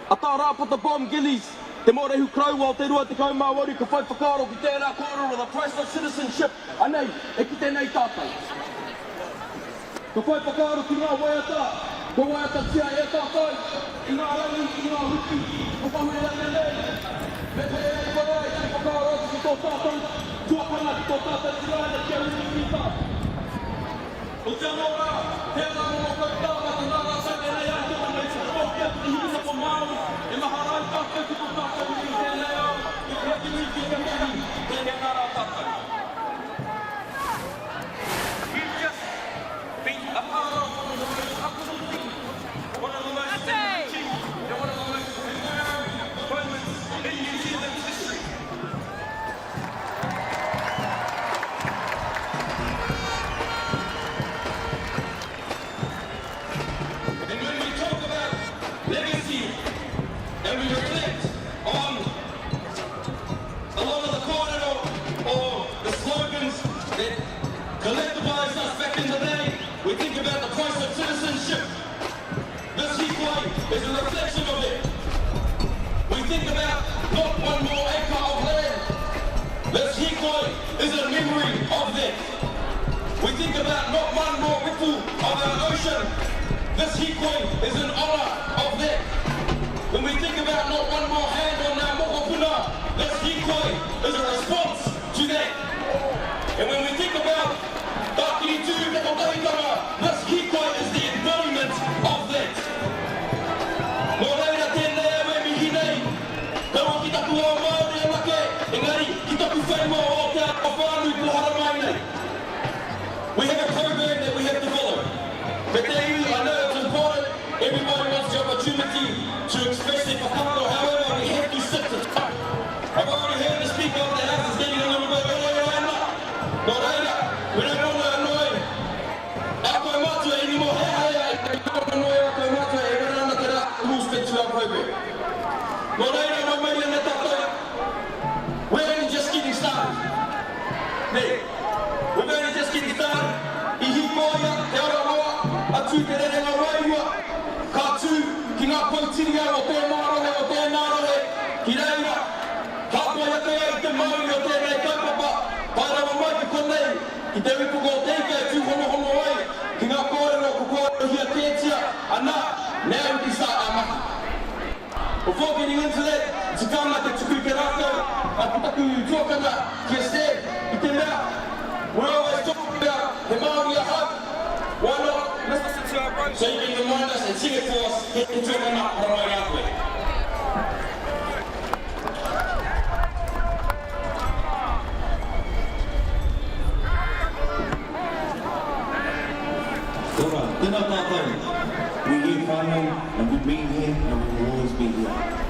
a tā rāpata bomb gillies, te mōrehu kraua o te rua te kaumāwari ka whai whakaaro ki tērā kōrero, the price of citizenship, anei, e ki tēnei tātou. Ka whai whakaaro ki ngā waiata, ko waiata tia e tātou, i ngā rangi, i ngā huki, o pahure ane nei. Me te e wharai, te whakaaro ki tō tātou, tuapana ki tō tātou tirana kia uri ki tā. O te anōra, tērā mō kautā, te nāra sake nei ai, tō nei te kōkia, te himisa po Māori, e maharai tātou ki tō tātou ki tēnei au, i kia ki uri ki tēnei, tēnei nāra tātou. We've just been a part of one of the most uplifting, one of the most enriching, and one of the most enduring moments in New Zealand's history. And when we talk about legacy, and we reflect on a lot of the kōrero or the slogans that collectivised us back in the day, we think about the price of citizenship. This Hīkoi is a reflection of it. We think about not one more acre of land. This Hīkoi is a memory of that. We think about not one more ripple of our ocean. This Hīkoi is an honour of that. When we think about not one more hand on our mokopuna, this Hīkoi is a response to that. And when we think about Tākiri tū te kotahitanga, this Hīkoi is the embodiment of that. Nō reira tēnei au e mihi nei, kaua ki taku Ao Māori anake, engari ki taku whaingo o te Awa whānui pohara mai nei. We have a program that we have to follow. But I know it's important, everybody wants the opportunity to express their whakaaro, however, we have to sit to time. I've already heard the speaker of the house is getting a little bit earlier. Nō reira, we don't want to annoy our koe matua anymore. We don't want to annoy our koe matua, e rana ana te rā rules fit to our program. Nō reira, no mai ana tātou, we're only just getting started. Hey, we're only just getting started. I Hīkoi, te Arawa, atu te rerenga wairua, ka tū ki ngā pautiringa o te mārohe, o te nārohe, ki reira, ka koe ate ai te Māori o tēnei kaupapa, Pāremata mai ki konei, i te Upoko o teika e tūhono ai, ki ngā kōrero ko kōrero hia tētia, ana, now we start our maki. Before getting into that, it's time like the tuku ke rākau, a putaku tuakanga, ki a stand, i te mea, we're always talking about he Māori a hug. Why not? Let's listen to our bros. So you can remind us and sing it for us, he tuakanga, harai rākau. Ora, tēnā tātou. We're here whānau, and we've been here, and we will always be here.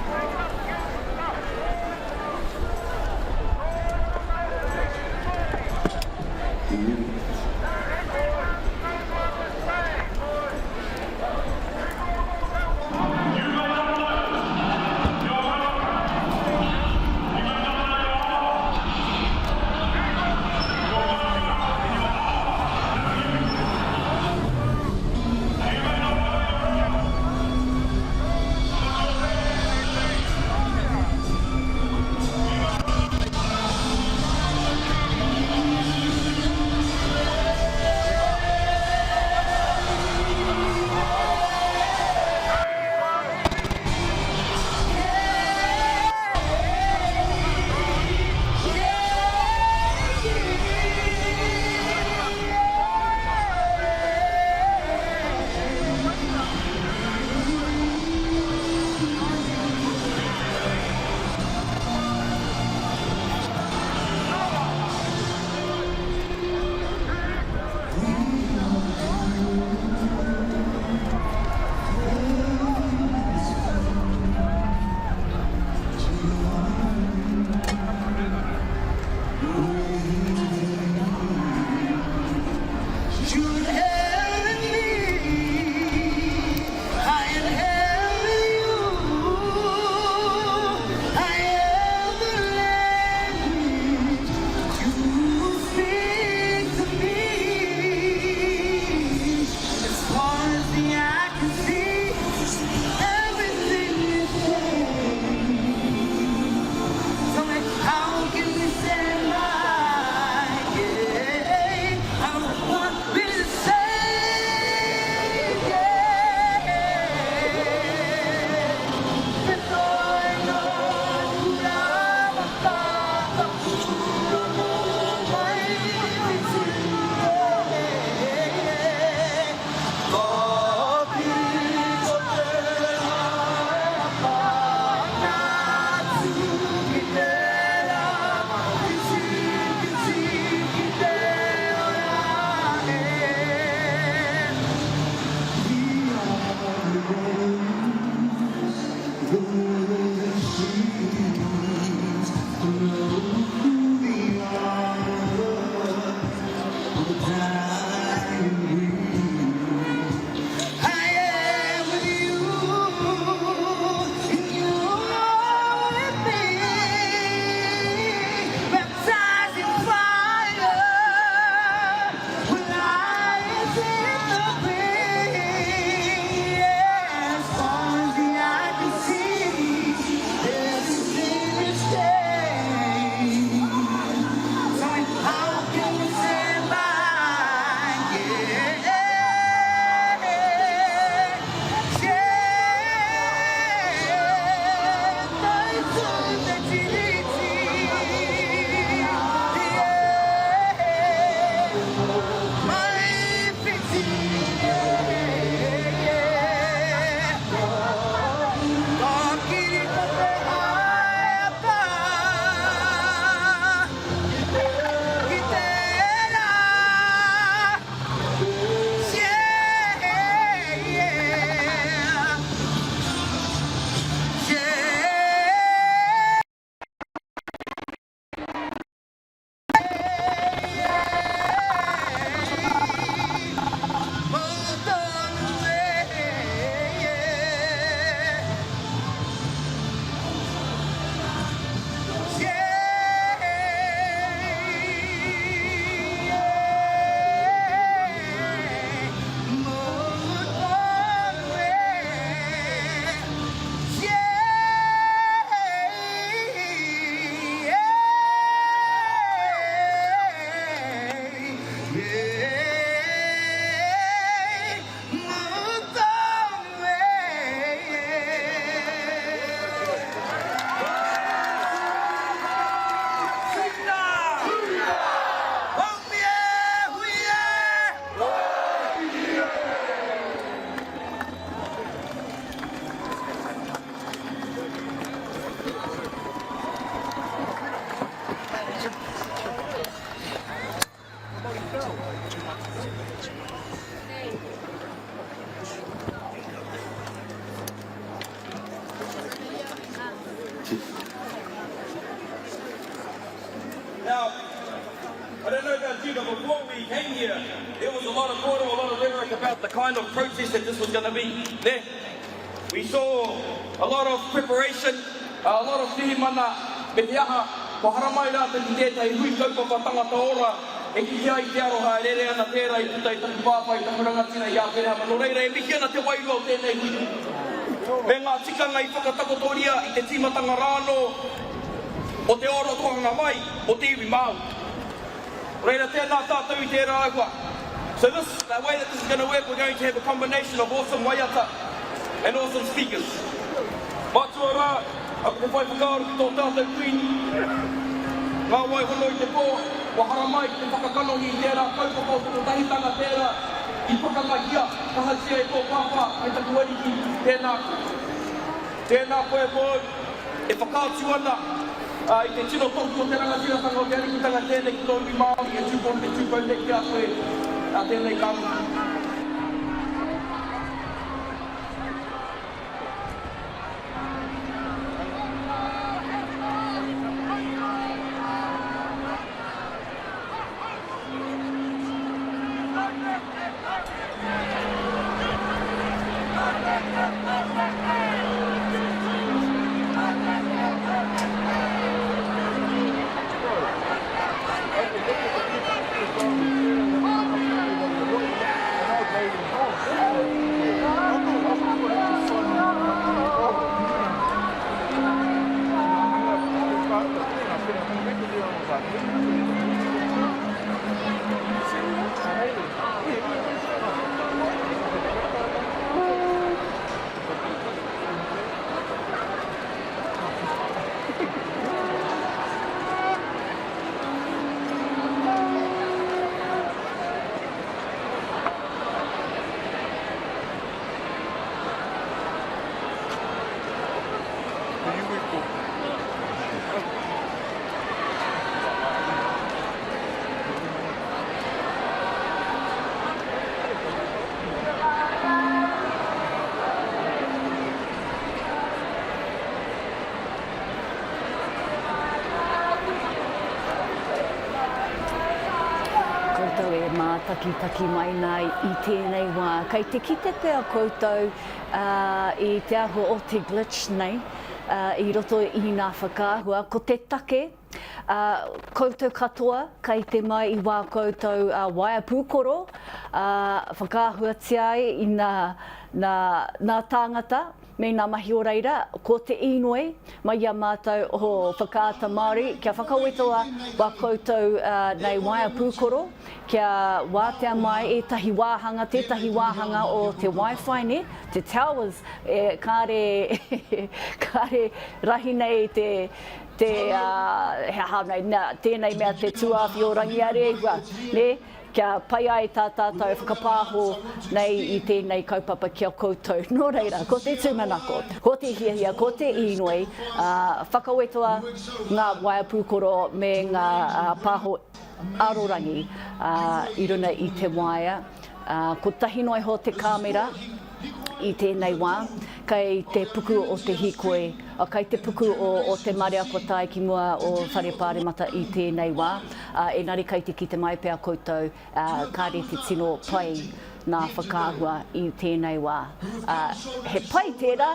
Now, I don't know about you, but before we came here, there was a lot of kōrero, a lot of rhetoric about the kind of protest that this was going to be. There, we saw a lot of preparation, a lot of tihimana, me te aha, ko haramai rāta ki tētai hui kaupapa tangata ora, e ki te ai te aroha, e rere ana tērā i tutai taku pāpai, taku rangatina i āpere hama, no reira e mihi ana te wairua o tēnei hui. Me ngā tikanga i whakatakotoria i te timatanga rāno, o te oro tohanga mai, o te iwi māu. Reira tēnā tātou I tērā aua. So the way that this is going to work, we're going to have a combination of awesome waiata and awesome speakers. Mātua rā, ako te whai whakaaro ki tō tātou kuini. Ngā wai hono I te pō, wa haramai te whakakanongi I tērā, kaupapa o tō tahitanga tērā, I whakamahia, kahatia e tō pāpā, e taku ariki, tēnā koe. Tēnā koe pō, e whakātu ana, I te tino toku o te rangatira tanga o te arikitanga tēnei ki tō iwi Māori, e tūpon te tūpon te kia koe, a tēnei kāmu. Taki mai nei I tēnei wā. Kei te kite pēr koutou I te aho o te glitch nei, I roto I ngā whakāhua. Ko te take, koutou katoa, kei te mai I wā koutou waia Pūkōrero, whakāhua tiai I nā tāngata, me ngā mahi o reira, ko te inoi, mai ia mātou o whakaata Māori, kia whakawetoa wā koutou nei waia Pūkōrero, kia wātea mai tahi wāhanga, tētahi wāhanga o te Wi-Fi ne, te towers, kāre rahi nei tēnei mea te tuawhi o rangiare, ne? Kia pai ai tā tātou whakapāho nei I tēnei kaupapa kia koutou. Nō reira, ko te tūmanako, ko te hiahia, ko te inoi, whakawetoa ngā waia Pūkōrero me ngā pāho arorangi I runa I te waia. Ko tahi noi ho te kāmera I tēnei wā, kei te puku o te Hīkoi, kei te puku o te Māniapoto ki mua o whare Pāremata I tēnei wā. Engari kei te kite mai pēr koutou, kāre te tino pai nā whakāhua I tēnei wā. He pai tērā,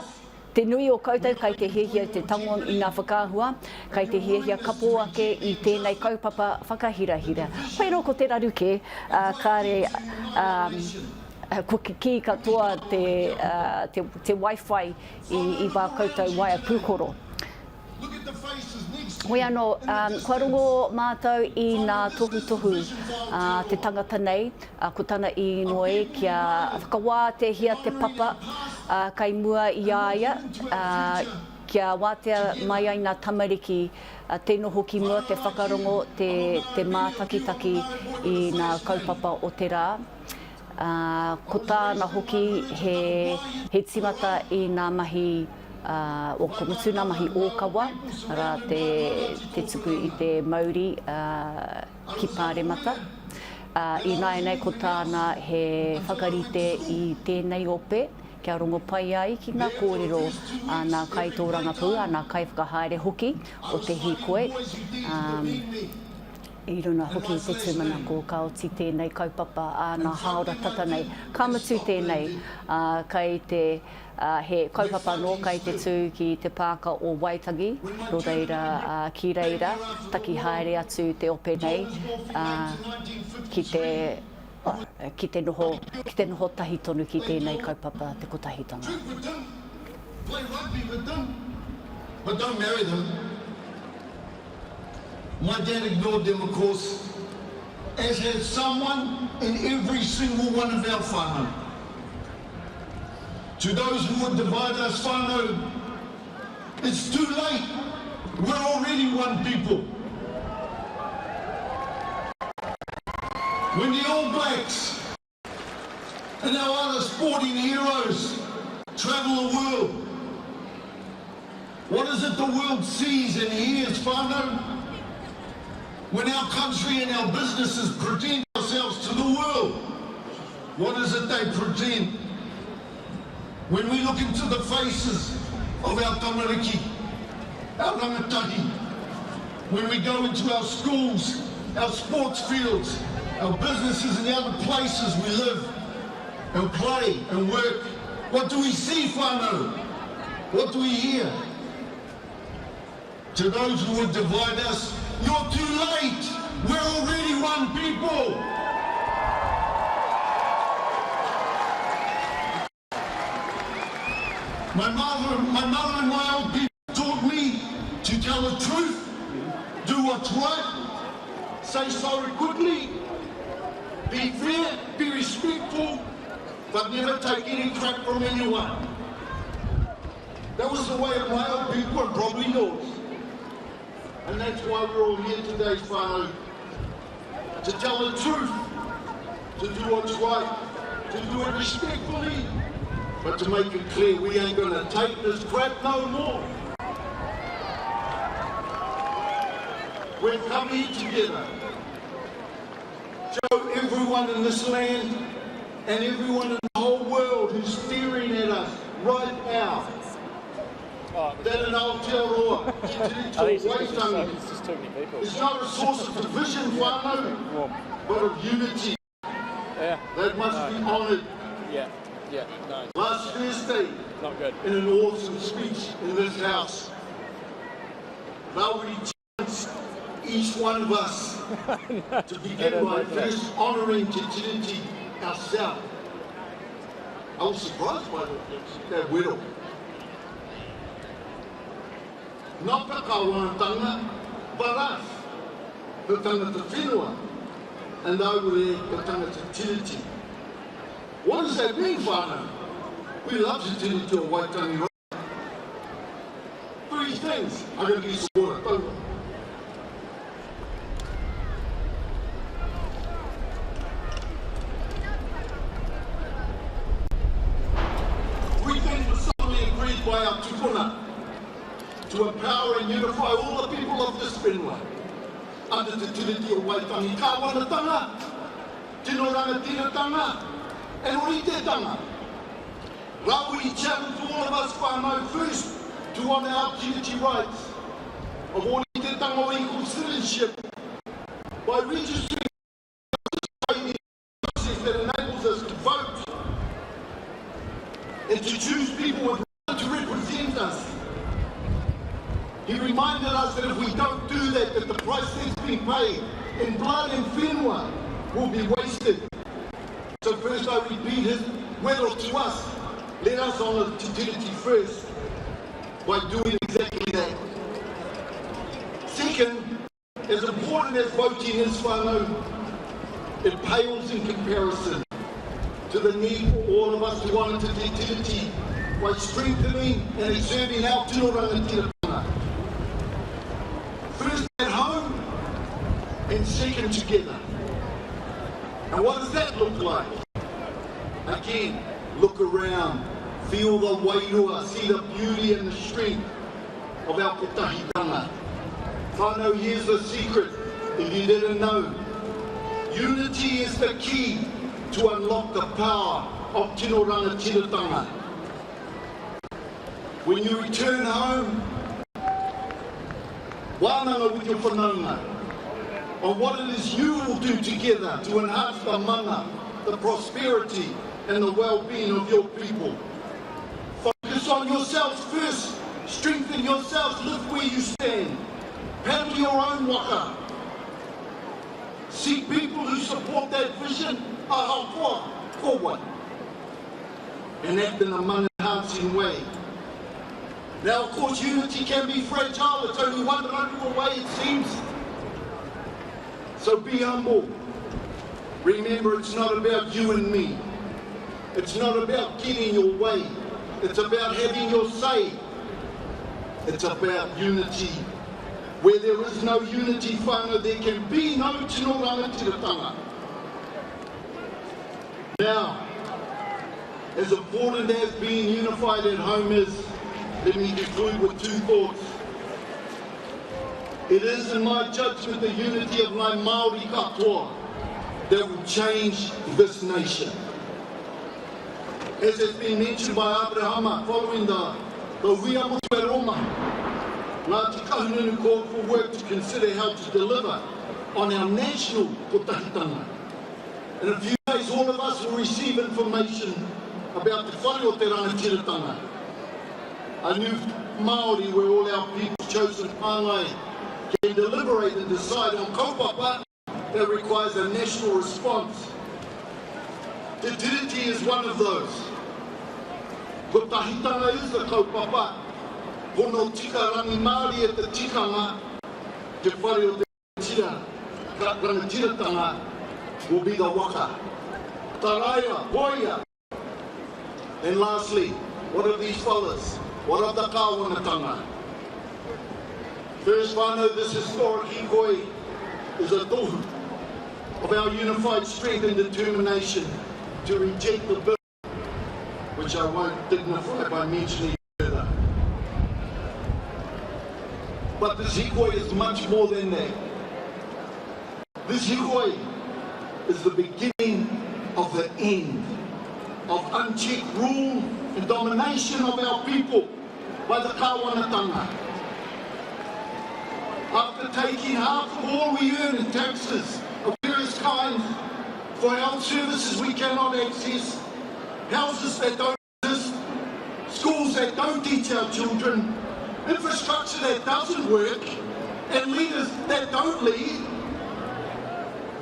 te nui o koutou, kei te hiahia te tango I ngā whakāhua, kei te hiahia kapo ake I tēnei kaupapa whakahirahira. Whairo ko te raruke, kāre ko ki katoa te Wi-Fi I wā koutou waia Pūkōrero. Hoi anō, kua rongo mātou I ngā tohu te tangata nei, ko tana I noi kia whakawātehia te papa, kai mua I aia, kia wātea mai ai ngā tamariki, te noho ki mua, te whakarongo, te mātakitaki I ngā kaupapa o te rā. Ko tāna hoki he timata I ngā mahi, o ko mutu ngā mahi ōkawa, ara te tuku I te Māori ki Pāremata. I nei ko tāna he whakarite I tēnei ope, kia rongo pai ai ki ngā kōrero, ngā kai tōranga pū, ngā kai whakahaere hoki o te Hīkoi. I runa hoki te tūmana ko ka oti tēnei kaupapa a ngā haora tata nei. Ka matu tēnei kai te he kaupapa no kai te tū ki te pāka o Waitangi, no reira ki reira, taki haere atu te ope nei ki te noho tahi tonu ki tēnei kaupapa te kotahitanga. Play rugby with them, but don't marry them. My dad ignored them, of course, as had someone in every single one of our whānau. To those who would divide us whānau, it's too late. We're already one people. When the All Blacks and our other sporting heroes travel the world, what is it the world sees and hears, whānau? When our country and our businesses present ourselves to the world, what is it they present? When we look into the faces of our tamariki, our rangatahi, when we go into our schools, our sports fields, our businesses and the other places we live and play and work, what do we see, whānau? What do we hear? To those who would divide us, you're too late. We're already one people. My mother and my old people taught me to tell the truth, do what's right, say sorry quickly, be fair, be respectful, but never take any crap from anyone. That was the way of my old people and probably yours. And that's why we're all here today, whānau, to tell the truth, to do what's right, to do it respectfully, but to make it clear we ain't going to take this crap no more. We've come here together. Show everyone in this land and everyone in the whole world who's staring at us right now that in Aotearoa, Te Tiriti, Waitangi, is not a source of division, whānau, but of unity. That must be honoured. Last Thursday, in an awesome speech in this house, Rauri challenged each one of us to begin by first honouring Te Tiriti ourselves. I was surprised by that widow. Not the kawanatanga, but us, the tangata whenua, and over there, the tangata Tiriti. What does that mean, whānau? We love Te Tiriti o Waitangi. Three things. I'm going to give you some water. Over. Three things were solemnly agreed by our tupuna to empower and unify all the people of this whenua under Te Tiriti o Waitangi. Ka wanatanga, tino rangatiratanga, and oritetanga. Raui challenge to all of us whānau first to honour our community rights of oritetanga o equal citizenship by registering the process that enables us to vote and to choose people with right to represent us. He reminded us that if we don't do that, that the price that's being paid in blood and whenua will be wasted. So first I repeat his whether to us, let us honour Te Tiriti first by doing exactly that. Second, as important as voting is, whānau, it pales in comparison to the need for all of us to honour Te Tiriti by strengthening and exerting our tino rangatiratanga. First at home and second together. And what does that look like? Again, look around, feel the wairua, see the beauty and the strength of our kotahitanga. Whānau, here's the secret, if you didn't know. Unity is the key to unlock the power of tino rangatiratanga. When you return home, wānanga with your whanaunga. on what it is you will do together to enhance the mana, the prosperity and the well-being of your people. Focus on yourselves first, strengthen yourselves, live where you stand, paddle your own waka. Seek people who support that vision, forward, and act in a mana-enhancing way. Now, of course, unity can be fragile. It's only one run away, it seems. So be humble. Remember, it's not about you and me. It's not about getting your way. It's about having your say. It's about unity. Where there is no unity, whānau, there can be no tino rangatiratanga. Now, as important as being unified at home is, let me conclude with two thoughts. It is, in my judgment, the unity of Ngā Māori katoa that will change this nation. As has been mentioned by Abrahama, following the Wia Motu Roma, Ngāti Kahununu called for work to consider how to deliver on our national kotahitanga. In a few days, all of us will receive information about the whare o te rangatiratanga. A new Māori where all our people chosen pāngai can deliberate and decide on kaupapa that requires a national response. Te Tiriti is one of those. Kotahitanga is the kaupapa. Hono tika rangi Māori e te tikanga, te whare o te rangatiratanga will be the waka. Taraia, hoia. And lastly, what of these fellas? What of the kāwanatanga? First, whānau, this historic Hīkoi is a tohu of our unified strength and determination to reject the bill, which I won't dignify by mentioning further. But this Hīkoi is much more than that. This Hīkoi is the beginning of the end of unchecked rule and domination of our people by the kāwanatanga. After taking half of all we earn in taxes of various kinds for health services we cannot access, houses that don't exist, schools that don't teach our children, infrastructure that doesn't work, and leaders that don't lead,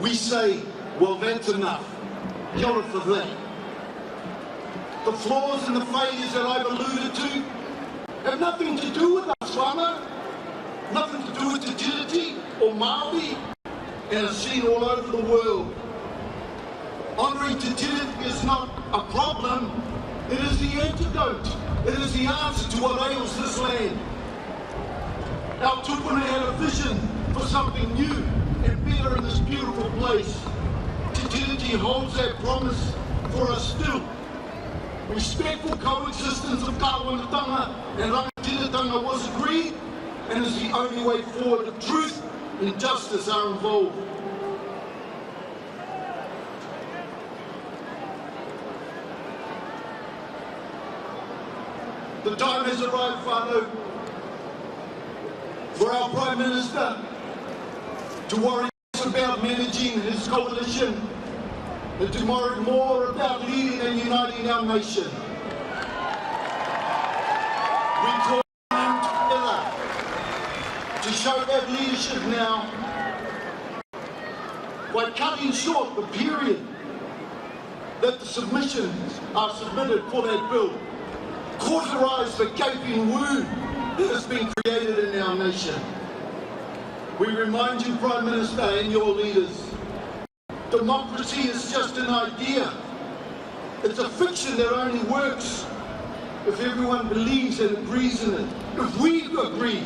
we say, well, that's enough. Kia ora for that. The flaws and the failures that I've alluded to have nothing to do with us, whānau, nothing to do with Te Tiriti or Māori, and are seen all over the world. Honouring Te Tiriti is not a problem, it is the antidote, it is the answer to what ails this land. Our tupuna had a vision for something new and better in this beautiful place. Te Tiriti holds that promise for us still. Respectful coexistence of kāwanatanga and rangatiratanga was agreed and is the only way forward if truth and justice are involved. The time has arrived, whānau, for our Prime Minister to worry about managing his coalition and to worry more about leading and uniting our nation. We call him together to show that leadership now by cutting short the period that the submissions are submitted for that bill, cauterise the gaping wound that has been created in our nation. We remind you, Prime Minister, and your leaders, democracy is just an idea. It's a fiction that only works if everyone believes and agrees in it. If we agree.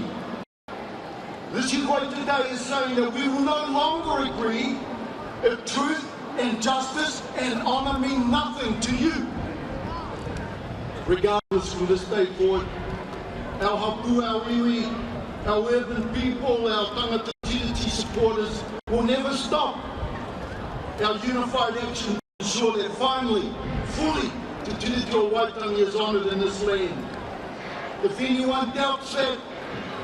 This Hīkoi today is saying that we will no longer agree if truth and justice and honour mean nothing to you. Regardless, from this day forward, our hapu, our iwi, our urban people, our tangata Tiriti supporters will never stop our unified action to ensure that finally, fully, Te Tiriti o Waitangi is honoured in this land. If anyone doubts that,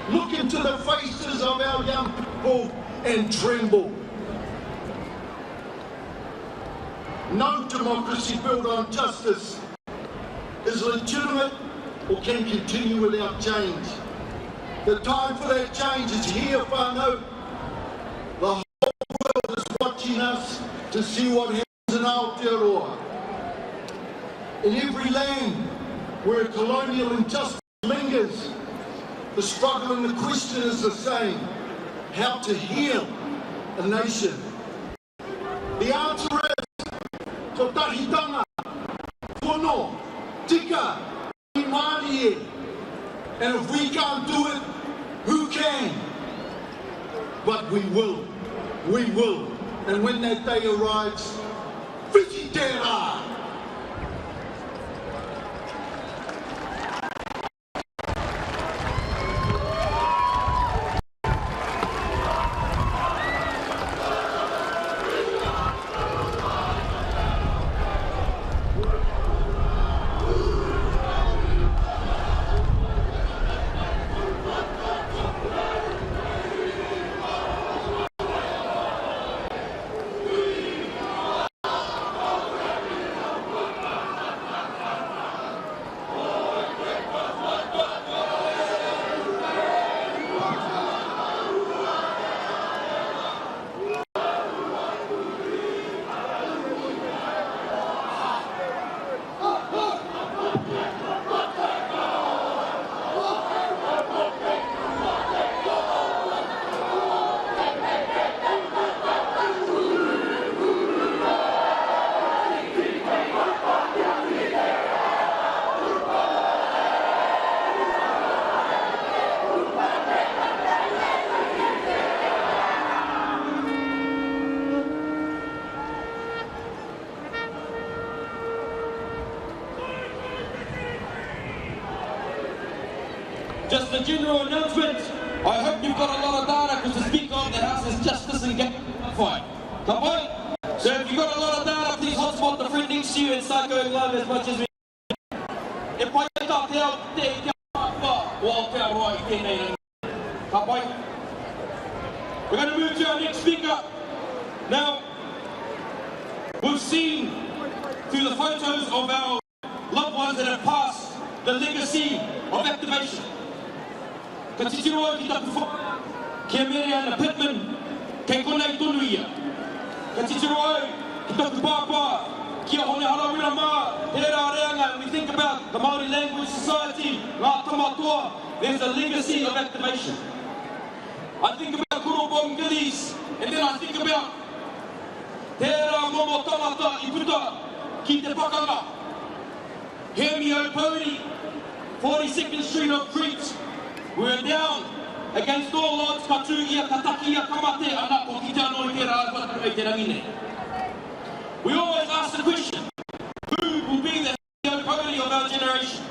look into the faces of our young people and tremble. No democracy built on justice is legitimate or can continue without change. The time for that change is here, whānau. The whole world is watching us to see what happens in Aotearoa. In every land where colonial injustice lingers, the struggle and the question is the same: how to heal a nation. The answer is ko tahitanga, whono, tika, imani e. And if we can't do it, who can? But we will. We will. And when that day arrives, whiti te rā. Just a general announcement. I hope you've got a lot of data because the Speaker of the House is Justice and Fight. Come on. So if you've got a lot of data, please hotspot the friend next to you and start going live as much as we can. We're going to move to our next speaker. Now, we've seen through the photos of our loved ones that have passed the legacy of activation. Ka titiroa ki taku whaka, kia mere ana Pittman, kei konei tonu ia. Ka titiroa ki taku pāpā, kia hone harawira mā, te rā reanga. And we think about the Māori Language Society, ngā tamatoa, there's a legacy of activation. I think about Kurobong Gillies, and then I think about te rā momo tamata I puta ki te pakanga. Hemi Pōri, 42nd Street of Crete. We're down against all odds, ka tū ia, ka taki ia, ka mate, ana ko ki te anoi te rā whakapei te rangine. We always ask the question, who will be the Hīkoi of our generation?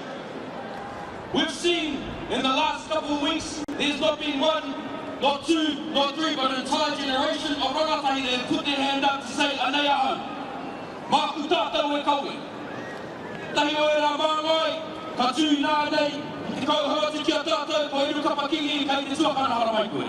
We've seen in the last couple of weeks, there's not been one, not two, not three, but an entire generation of rangatahi that have put their hand up to say, anei aho, māku tātou e kaue. Tahi oe rā māngai, ka tū nā nei, te kauhua te kia tātou, ko iru kapakingi, kei te tuakana hara mai koe.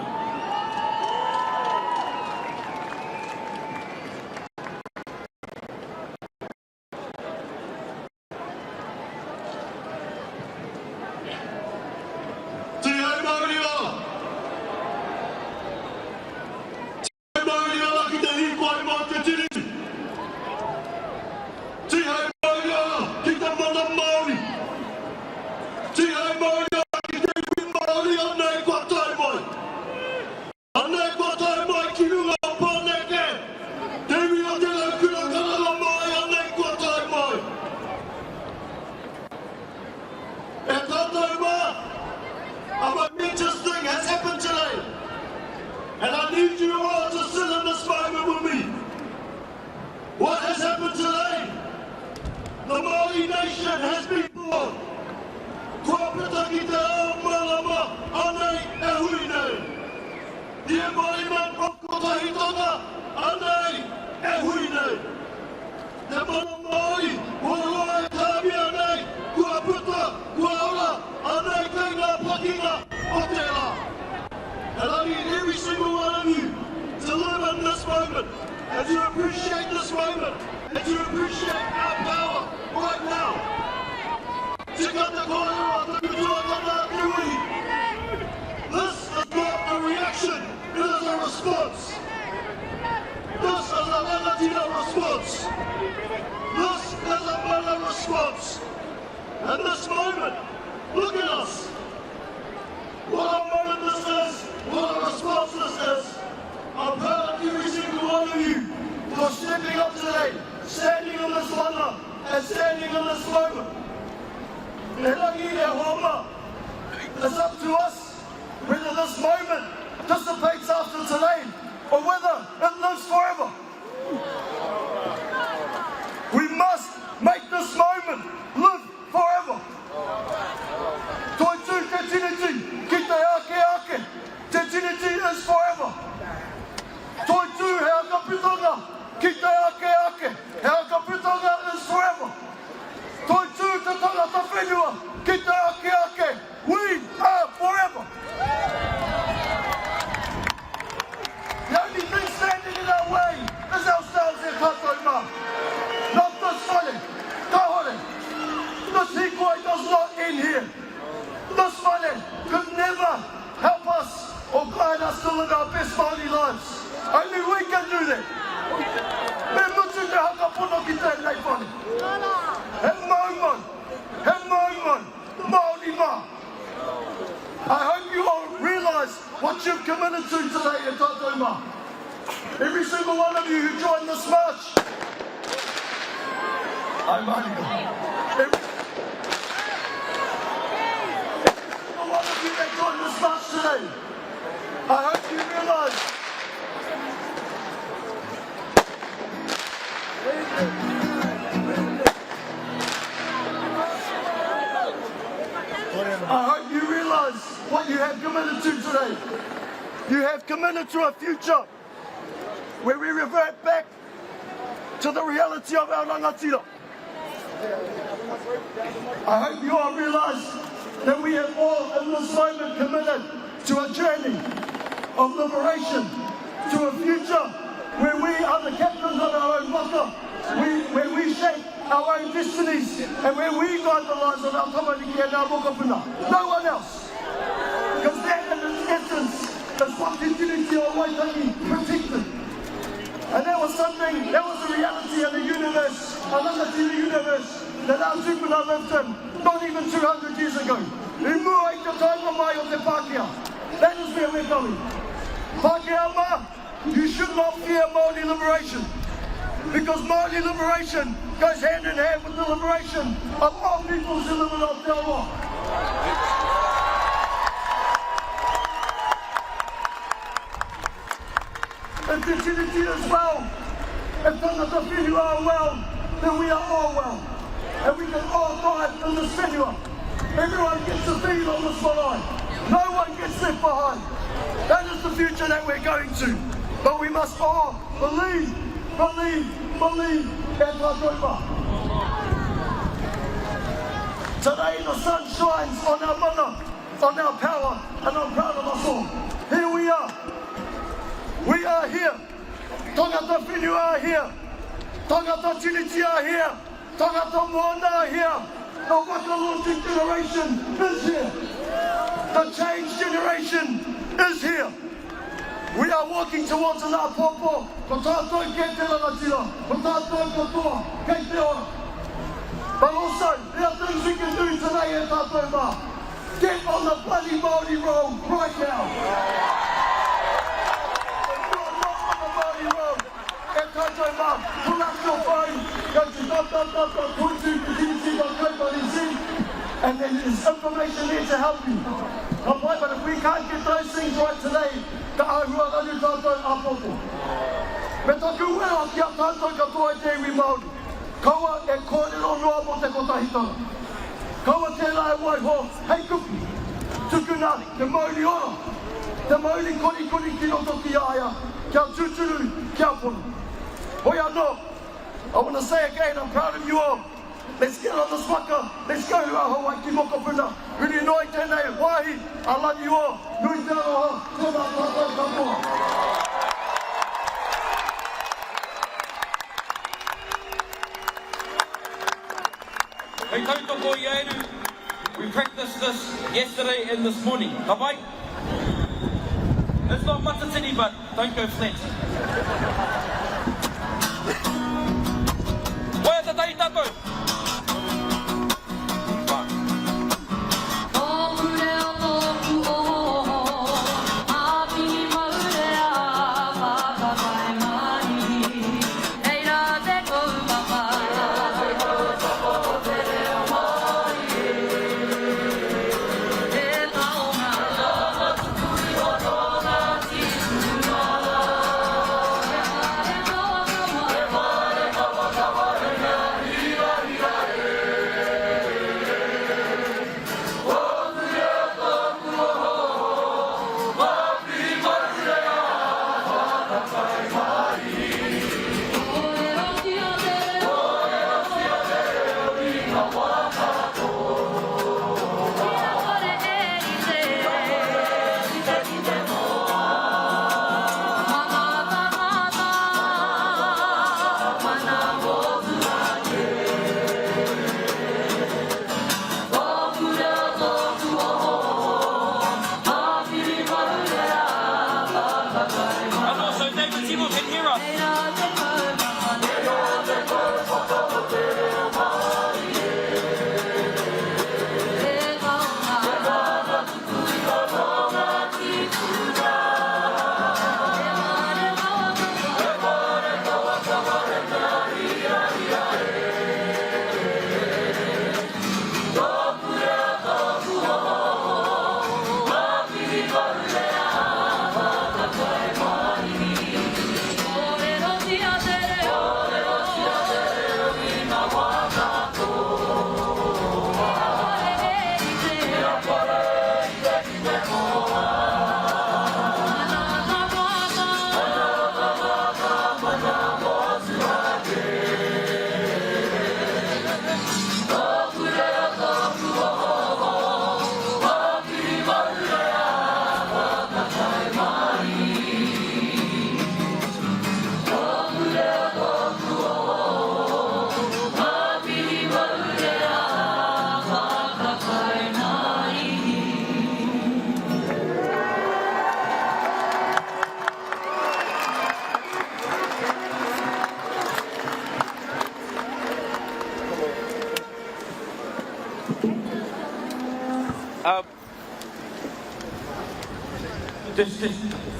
moment, and to appreciate this moment, and to appreciate our power right now. Tikata kōrero atu tua tana kiwi. This is not a reaction, it is a response. This is a Rangatira response. This is a mana response. And this moment, look at us. What a moment this is, what a response this is. I'm proud of every single one of you for stepping up today, standing in this mana, and standing in this moment. It's up to us whether this moment dissipates after today or whether it lives forever. We must make this moment live forever. Toi tū te tiriti, ki te ake ake, te tiriti is forever. Toi tū he aka putonga, ki te ake ake, he aka putonga is forever. Toi tū te tangata whenua, ki te ake ake, we are forever. The only thing standing in our way is ourselves in Tātou mā. Not this money, kahore. This hīkoi does not end here. This money could never help us or guide us to live our best Māori lives. Only we can do that. Me mutu te haka pono ki tēnei whane. He maumon, Māori mā. I hope you all realise what you've committed to today in Tātou mā. Every single one of you who joined this march. I'm Every single one of you that joined this march today. I hope you realise what you have committed to today. You have committed to a future where we revert back to the reality of our rangatira. I hope you all realise that we have all in this moment committed to a journey of liberation, to a future where we are the captains of our own waka, where we shape our own destinies and where we guide the lives of our tamariki and our mokapuna. No one else. Because that in its essence is what Te Tiriti o Waitangi protected. And that was something, that was a reality in the universe, a rangatira universe that our tupuna lived in not even 200 years ago. I mua i te taima mai o te Pākehā. That is where we're going. Pākehā mā, you should not fear Māori liberation. Because Māori liberation goes hand in hand with the liberation of all peoples who live in Aotearoa. And Te Tiriti as well. If tangata whenua are well, then we are all well. And we can all thrive in this whenua. Everyone gets a feed on this marae. No one gets left behind. That is the future that we're going to. But we must all believe in Tātou mā. Today the sun shines on our mana, on our power, and I'm proud of us all. Here we are. We are here. Tangata whenua are here. Tangata tiriti are here. Tangata moana are here. The waka-launching generation is here. The change generation is here. We are walking towards an Upoko. Ko tātou kei te rangatira. Ko tātou katoa kei te ora. But also, there are things we can do today in Tātou mā. Get on the bloody Māori road right now. Tātou mā, pull up your phone, go to www.putu.tiriti.co.nz, and then there's information there to help you. But if we can't get those things right today, ka ahua ranu tātou apoko. Me taku wera ki a tātou katoa te iwi Māori. Kaua e kōrero noa mo te kotahitanga. Kaua tēnā e waiho, hei kupi, tukuna, te Māori ora, te Māori kori ki roto ki aia, kia tūturu, kia pono. Hoia no, I want to say again, I'm proud of you all. Let's get on this waka, let's go to our Hawaii ki mokopuna. Really noi tēnei, wahi, I love you all. Nui te aroha, tēnā tātou katoa. Hei tautoko I Eru. We practiced this yesterday and this morning. Ka pai? It's not matatini, but don't go flat. Wai te tai tātou?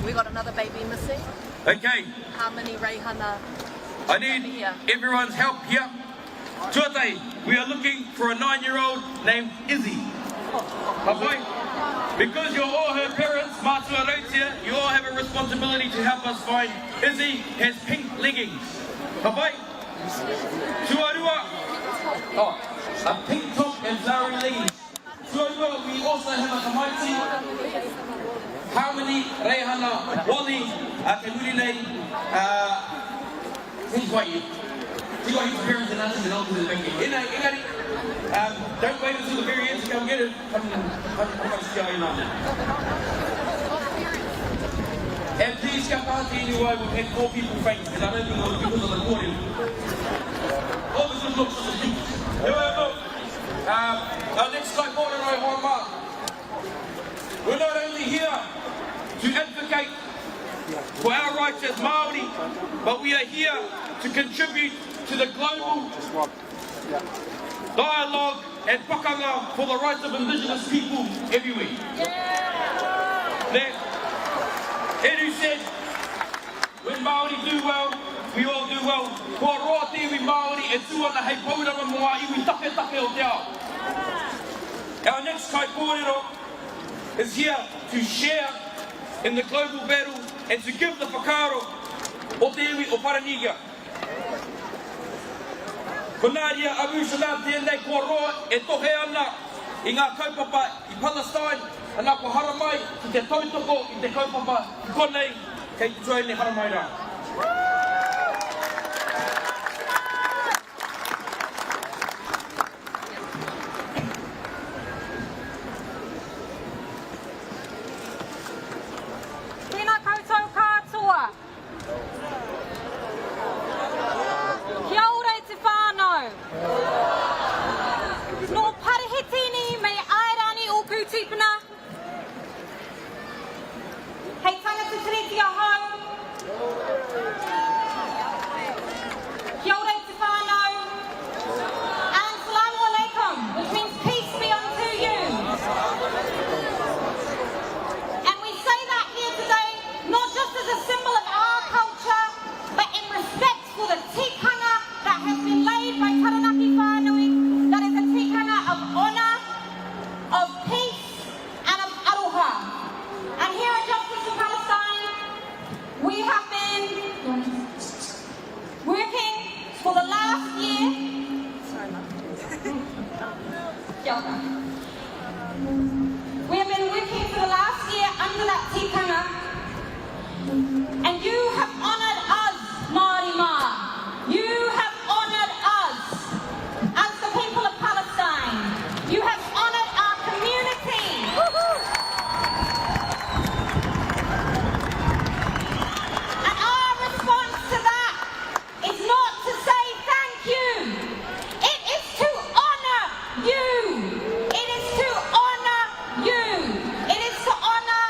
We got another baby missing. Okay. How many Reihana? I need everyone's help here. Tuatai, we are looking for a 9-year-old named Izzy. Okay? Because you're all her parents, Mātua Rautia, you all have a responsibility to help us find Izzy has pink leggings. Okay? Tuarua, a pink top and flowery leggings. Tuarua, we also have a kamaiti. How many Reihana, Wally, Te Uru nei, he's got you. He's got his parents and aunties and uncles and banking. Engari, don't wait until the very end to come get it. Come see how you know. And please come out anyway, we've had 4 people faint, because I don't think it was because of the recording. All this looks for the youth. Our next Ngāti Porou, we're not only here to advocate for our rights as Māori, but we are here to contribute to the global dialogue and pakanga for the rights of Indigenous people everywhere. Edu said, when Māori do well, we all do well. Kua roa te iwi Māori e tūana hei pauranga mo ngā iwi take o te ao. Our next Pōkōrero is here to share in the global battle and to give the whakaaro o te iwi o Paraniga. Ko nāria amu sana tēnei kua roa e tohe ana I ngā kaupapa I Palestine, ana ko haramai ki te tautoko I te kaupapa I konei kei te tuai ne haramai rā. waka. We have been working for the last year under that tikanga, and you have honoured us, Māori Mā. You have honoured us as the people of Palestine. You have honoured our community. And our response to that is not to say thank you. It is to honour you. It is to honour you. It is to honour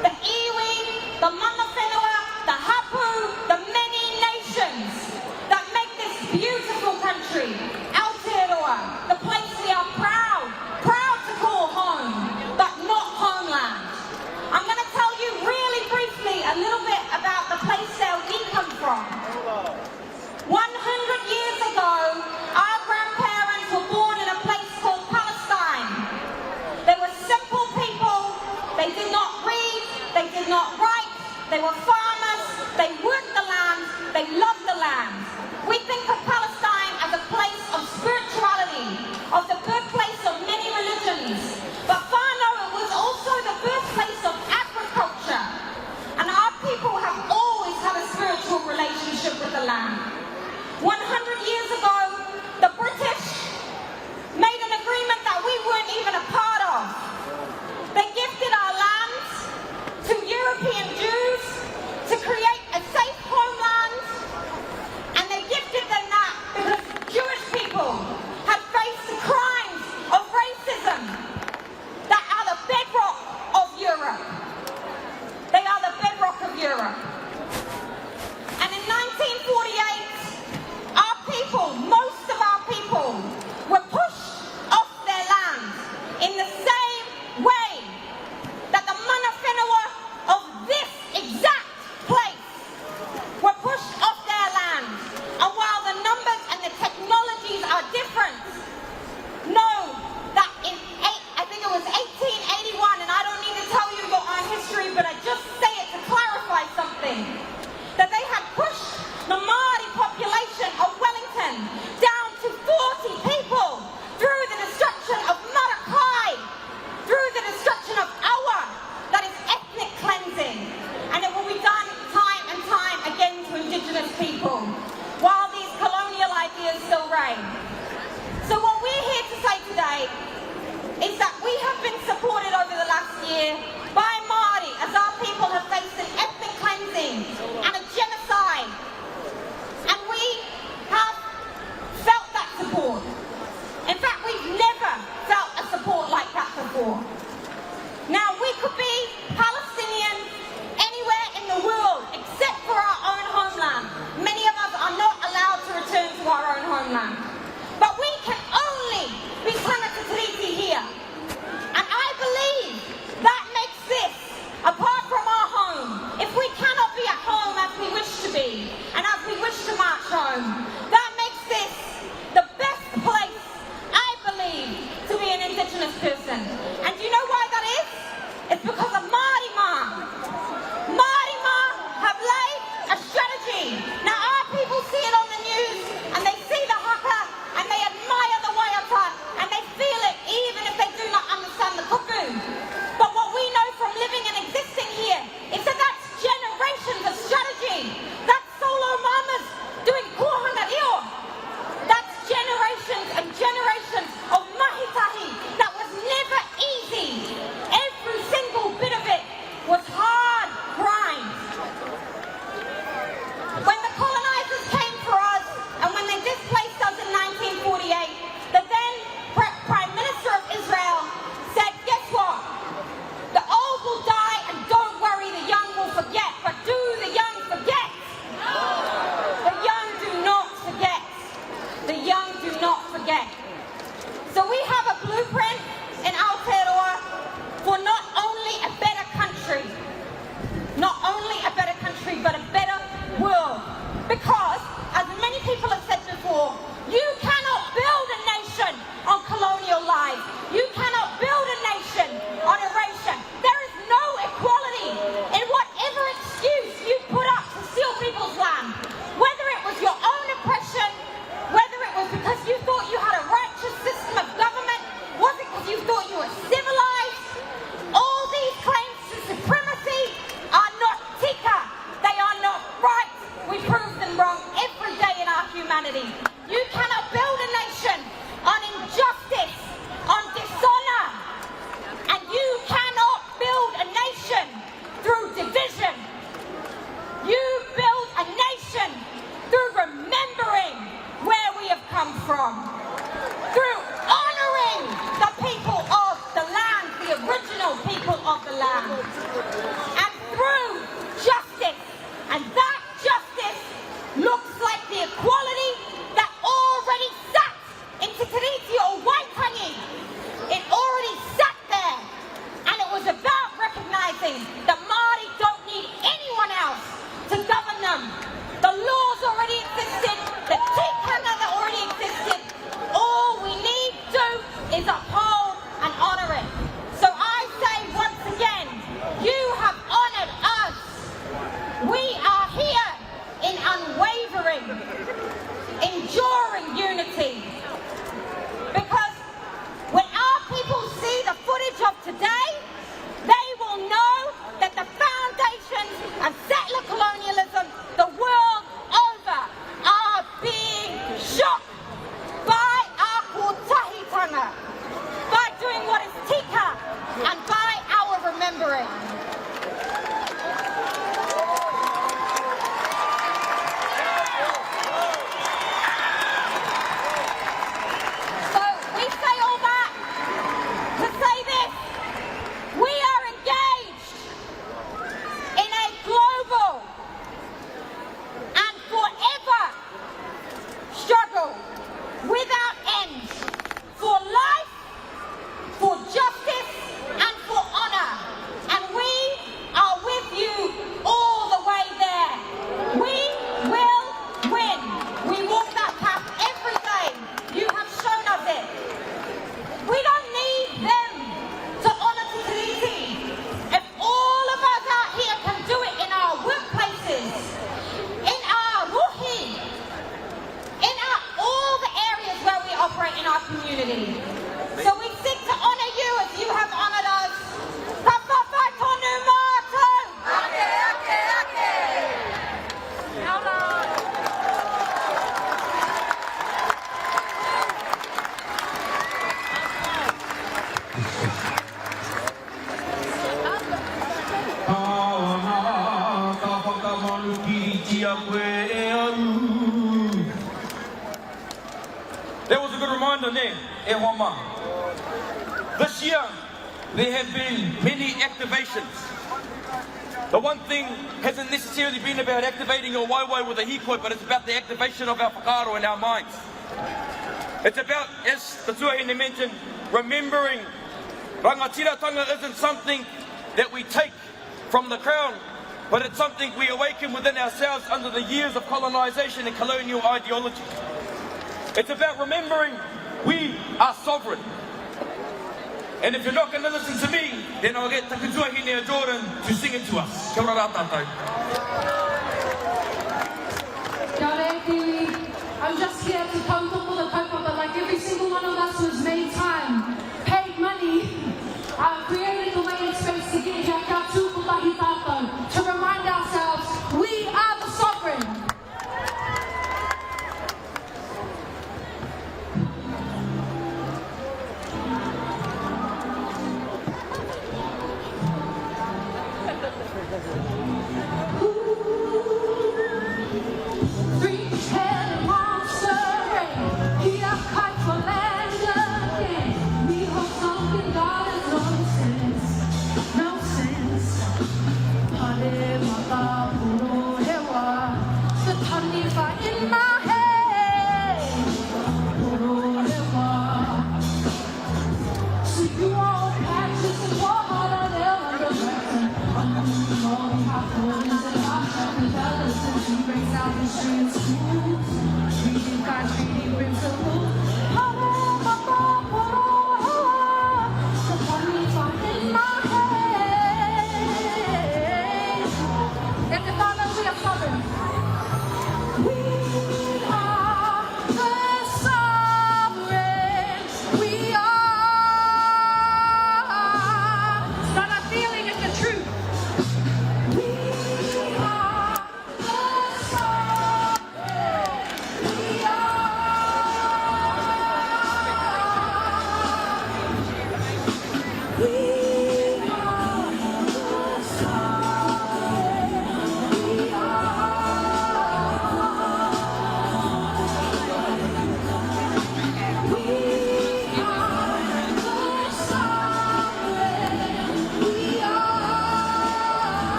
the iwi, the mana whenua, the hapu, the many nations that make this beautiful country, Aotearoa, the place we are proud to call home, but not homeland. I'm going to tell you really briefly a little bit about the place that we come from. 100 years ago, our grandparents were born in a place called Palestine. They were simple people. They did not read. They did not write. They were farmers. They worked the land. They loved the land. We think of Palestine as a place of spirituality, of the birthplace of many religions. But whānau was also the birthplace of agriculture. And our people have always had a spiritual relationship with the land. 100 years ago, the British made an agreement that we weren't even a part of. They gifted our lands to European Jews to create a safe homeland, and they gifted them that because Jewish people had faced the crimes of racism that are the bedrock of Europe. They are the bedrock of Europe. And in 1948, our people, most of our people, were pushed off their land in the same way that the mana whenua of this exact place were pushed off their land. And while the numbers and the technologies are different, know that in I think it was 1881, and I don't need to tell you your own history, but I just say it to clarify something, that they had pushed the Māori population of Wellington down to 40 people through the destruction of Marakai, through the destruction of Awa, that is ethnic cleansing. And it will be done time and time again to Indigenous people, while these colonial ideas still reign. So what we're here to say today is that we have been supported over the last year by Māori as our people have faced an ethnic cleansing and a genocide. And we have felt that support. In fact, we've never felt a support like that before. Now, we could be Palestinian anywhere in the world except for our own homeland. Many of us are not allowed to return to our own homeland. But we can only be Te Tiriti here. And I believe that makes this, apart from our home, if we cannot be at home as we wish to be, and as we wish to march home, that makes this the best place, I believe, to be an Indigenous person. And do you know why that is? It's because of Māori Mā. Māori Mā have laid a strategy. Now our people see it on the news, and they see the haka, and they admire the waiata, and they feel it even if they do not understand the kuku. But what we know from living and existing here is that that's generations of strategy. That's solo mamas doing kohanga rio. That's generations and generations of mahitahi that was never easy. Every single bit of it was hard grind. When the colonizers came for us and when they displaced us in 1948, the then Prime Minister of Israel said, guess what? The old will die and don't worry, the young will forget. But do the young forget? The young do not forget. The young do not forget. So we have a blueprint in Aotearoa for not only a better country, but a better world. Because, as many people have said before, you cannot build a nation on colonial lies. You cannot build a nation on erasure. There is no equality in whatever excuse you put up to steal people's land. Whether it was your own oppression, whether it was because you thought you had a righteous system of government, was looks like the equality that already sat in Te Tiriti or Waitangi. It already sat there, and it was about recognising that Māori don't need anyone else to govern them. The laws already existed, the tikanga that already existed. All we need to do is uphold and honour it. So I say once again, you have honoured us. We are here in unwavering, enduring unity. Because when our people see the footage of today, they will know that the foundations of settler colonialism the world over are being shook by our kōtahitanga, by doing what is tika, and by our remembering. So we say all that to say this: we are engaged in a global and forever struggle without end for life, for justice, and for honour. And we are with you all the way there. We will win. We walk that path every day. You have shown us it. We don't need them to honour Te Tiriti. If all of us out here can do it in our workplaces, in our ruhi, in all the areas where we operate in our community. So we seek to honour you as you have honoured us. Ka whawhai tonu mātou! Ake, ake, ake! That was a good reminder there, e Homa. This year, there have been many activations. The one thing hasn't necessarily been about activating your waiwai with a hīkoi, but it's about the activation of our whakaaro in our minds. It's about, as the tuahine mentioned, remembering rangatiratanga isn't something that we take from the crown, but it's something we awaken within ourselves under the years of colonisation and colonial ideology. It's about remembering we are sovereign. And if you're not going to listen to me, then I'll get Takutuahine Jordan to sing it to us. Kia ora rā tātou. Kia ora e Tiwi. I'm just here to kautoko the kaupapa like every single one of us who's made time, paid money, created the way and space to get here, kia tūkotahi tātou, to remind ourselves we are the sovereign.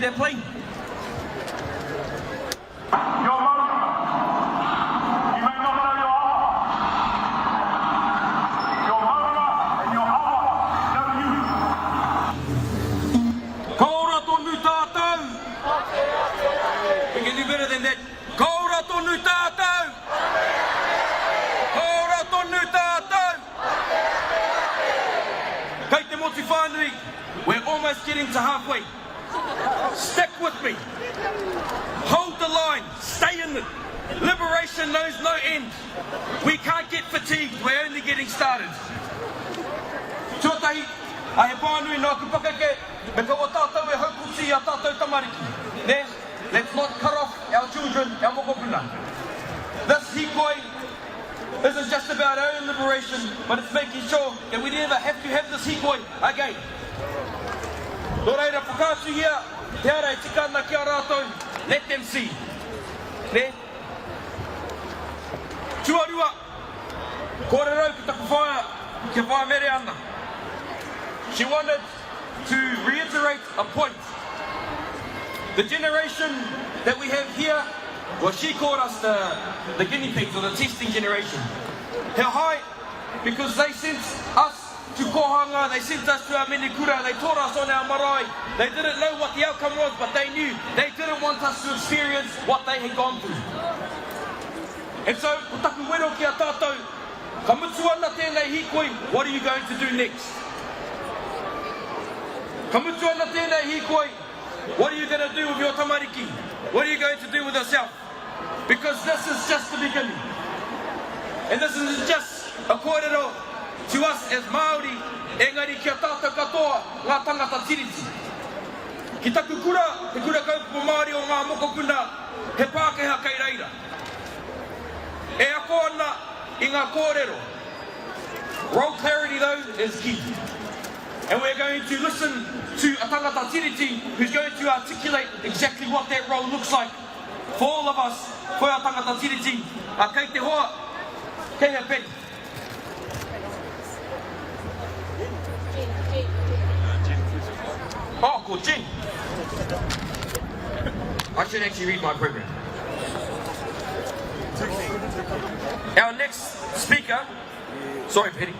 their plane. Your mother, you may not know your awa. Your mother and your awa know you. Ko ora tonu tātou. We can do better than that. Ko ora tonu tātou. Ko ora tonu tātou. Kei te motu whānui, we're almost getting to halfway. Stick with me. Hold the line. Stay in it. Liberation knows no end. We can't get fatigued. We're only getting started. Tuatahi, a he whānui nā ku pakake, me ka o tātou e hauputi a tātou tamariki. Let's not cut off our children, our mokopuna. This Hīkoi isn't just about our own liberation, but it's making sure that we never have to have this Hīkoi again. Nō reira, whakātu hia, te ara e tikana ki a rātou, let them see. Ne? Tuarua, kōrero ki taku whaia, ki whaia mere ana. She wanted to reiterate a point. The generation that we have here, well, she called us the guinea pigs or the testing generation. He high, because they sent us to kohanga, they sent us to our menekura, they taught us on our marae. They didn't know what the outcome was, but they knew. They didn't want us to experience what they had gone through. And so, ko taku wero ki a tātou, ka mutu ana tēnei Hīkoi, what are you going to do next? Ka mutu ana tēnei Hīkoi, what are you going to do with your tamariki? What are you going to do with yourself? Because this is just the beginning. And this isn't just a kōrero to us as Māori, engari kia tātou katoa ngā tangata tiriti. Ki taku kura, te kura kaupapa Māori o ngā mokopuna, he Pākehā kei reira. E ako ana i ngā kōrero. Role clarity though is key. And we're going to listen to a tangata tiriti who's going to articulate exactly what that role looks like for all of us, for our tangata tiriti. A kei te hoa, kei he peni. Oh, cool, Jen. I should actually read my program. Our next speaker, sorry, Petty.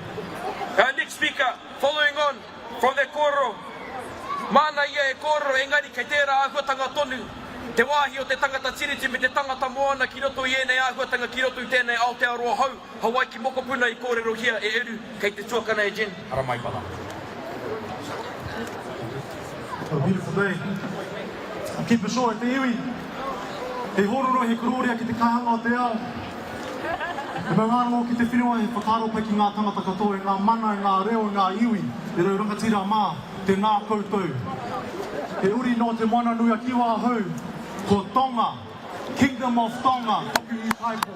Our next speaker, following on from the kōrero, mana ia e kōrero engari kei tērā āhuatanga tonu, te wāhi o te tangata tiriti me te tangata moana ki roto i ēnei āhuatanga ki roto I tēnei Aotearoa hau, Hawaii ki mokopuna I kōrero hia e eru, kei te tuakana e Jen, ara mai pala. A beautiful day. I keep it short, te iwi. He hororo, he kuroria ki te kahanga o te ao. E mai ngānamo ki te whenua, he whakaro pai ki ngā tangata katoa, ngā mana, ngā reo, ngā iwi, e rau rangatira mā, te ngā koutou. He uri no te moana nui a kiwa hau, ko Tonga, Kingdom of Tonga, toku I Taipo.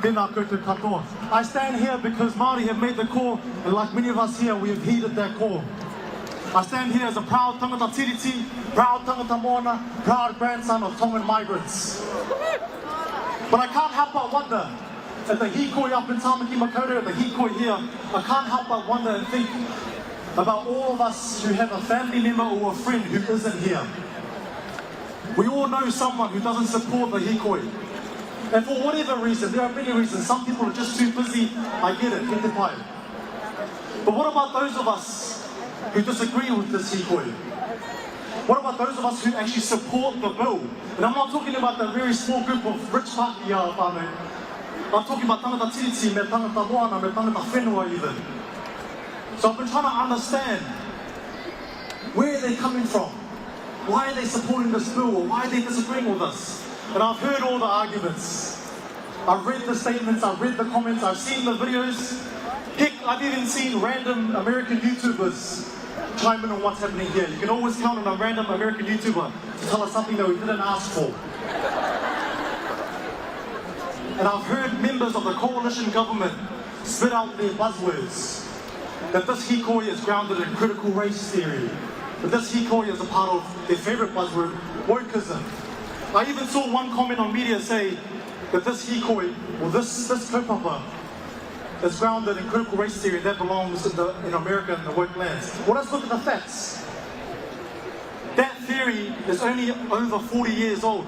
Tēnā koutou katoa. I stand here because Māori have made the call, and like many of us here, we have heeded that call. I stand here as a proud tangata tiriti, proud tangata moana, proud grandson of Tongan migrants. But I can't help but wonder, at the Hīkoi up in Tāmaki Makaurau, at the Hīkoi here, I can't help but wonder and think about all of us who have a family member or a friend who isn't here. We all know someone who doesn't support the Hīkoi. And for whatever reason, there are many reasons. Some people are just too busy. I get it, get the pai. But what about those of us who disagree with this Hīkoi? What about those of us who actually support the bill? And I'm not talking about the very small group of rich Pākehā whānau. I'm talking about tangata tiriti, me tangata moana, me tangata whenua even. So I've been trying to understand where they're coming from. Why are they supporting this bill, or why are they disagreeing with us? And I've heard all the arguments. I've read the statements, I've read the comments, I've seen the videos. Heck, I've even seen random American YouTubers chime in on what's happening here. You can always count on a random American YouTuber to tell us something that we didn't ask for. And I've heard members of the coalition government spit out their buzzwords. That this Hīkoi is grounded in critical race theory. That this Hīkoi is a part of their favourite buzzword, wokeism. I even saw one comment on media say that this Hīkoi, or this kaupapa, is grounded in critical race theory that belongs in America and the woke lands. Well, let's look at the facts. That theory is only over 40 years old.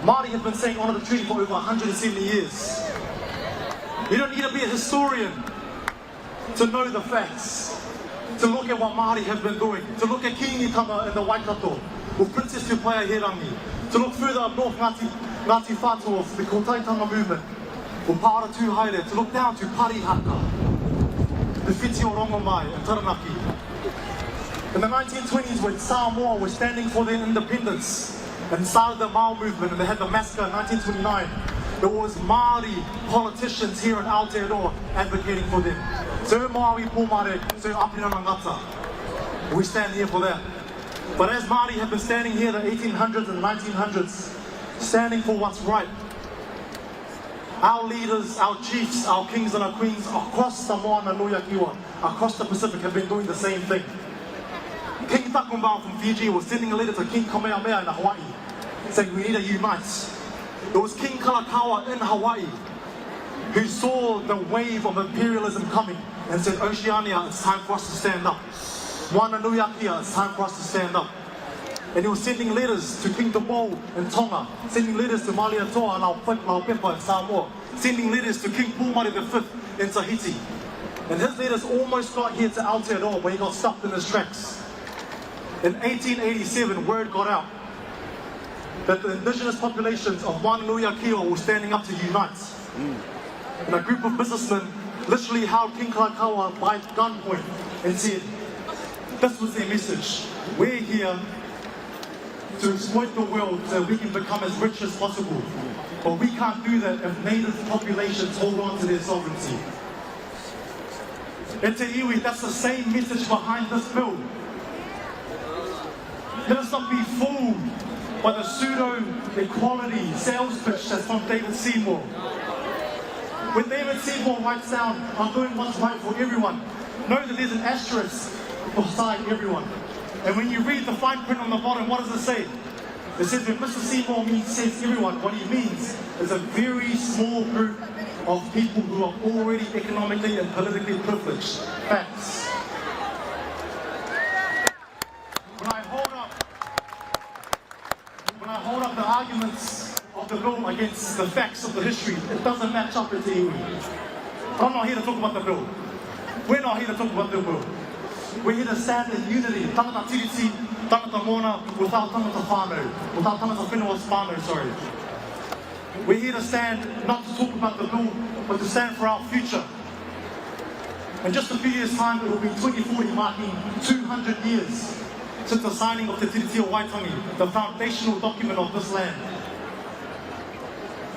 Māori have been saying honour the treaty for over 170 years. You don't need to be a historian to know the facts, to look at what Māori have been doing, to look at Kīngitanga and the Waikato, with Princess Tupaya Herangi, to look further up north, Ngāti Whātua of the Kotaitanga movement, with Pāra Tūhaere, to look down to Parihaka, the Whiti o Rongomai and Taranaki. In the 1920s, when Samoa was standing for their independence and started the Māo movement, and they had the massacre in 1929, there was Māori politicians here in Aotearoa advocating for them. So Māori Pōmare, so Apirana Ngata. We stand here for that. But as Māori have been standing here in the 1800s and 1900s, standing for what's right, our leaders, our chiefs, our kings and our queens across Samoa and Nuiakiwa, across the Pacific, have been doing the same thing. King Takumbau from Fiji was sending a letter to King Kamehameha in Hawaii, saying we need to unite. It was King Kalakaua in Hawaii who saw the wave of imperialism coming and said, Oceania, it's time for us to stand up. Moana Nuiakia, it's time for us to stand up. And he was sending letters to King Tabo in Tonga, sending letters to Māniapoto and Laupepa in Samoa, sending letters to King Pūmare V in Tahiti. And his letters almost got here to Aotearoa, where he got stopped in his tracks. In 1887, word got out that the indigenous populations of Wānuiakiwa were standing up to unite. And a group of businessmen literally held King Kalakaua by gunpoint and said, this was their message. We're here to exploit the world so we can become as rich as possible. But we can't do that if native populations hold on to their sovereignty. In Te Iwi, that's the same message behind this bill. Let us not be fooled by the pseudo-equality sales pitch that's from David Seymour. When David Seymour writes down, I'm doing what's right for everyone, know that there's an asterisk beside everyone. And when you read the fine print on the bottom, what does it say? It says when Mr. Seymour says everyone, what he means is a very small group of people who are already economically and politically privileged. Facts. When I hold up the arguments of the bill against the facts of the history, it doesn't match up with the Iwi. I'm not here to talk about the bill. We're not here to talk about the bill. We're here to stand in unity. Tangata tiriti, tangata Moana, without tangata whānau. Without tangata whenua whānau, sorry. We're here to stand, not to talk about the bill, but to stand for our future. In just a few years' time, it will be 2040, marking 200 years since the signing of Te Tiriti o Waitangi, the foundational document of this land.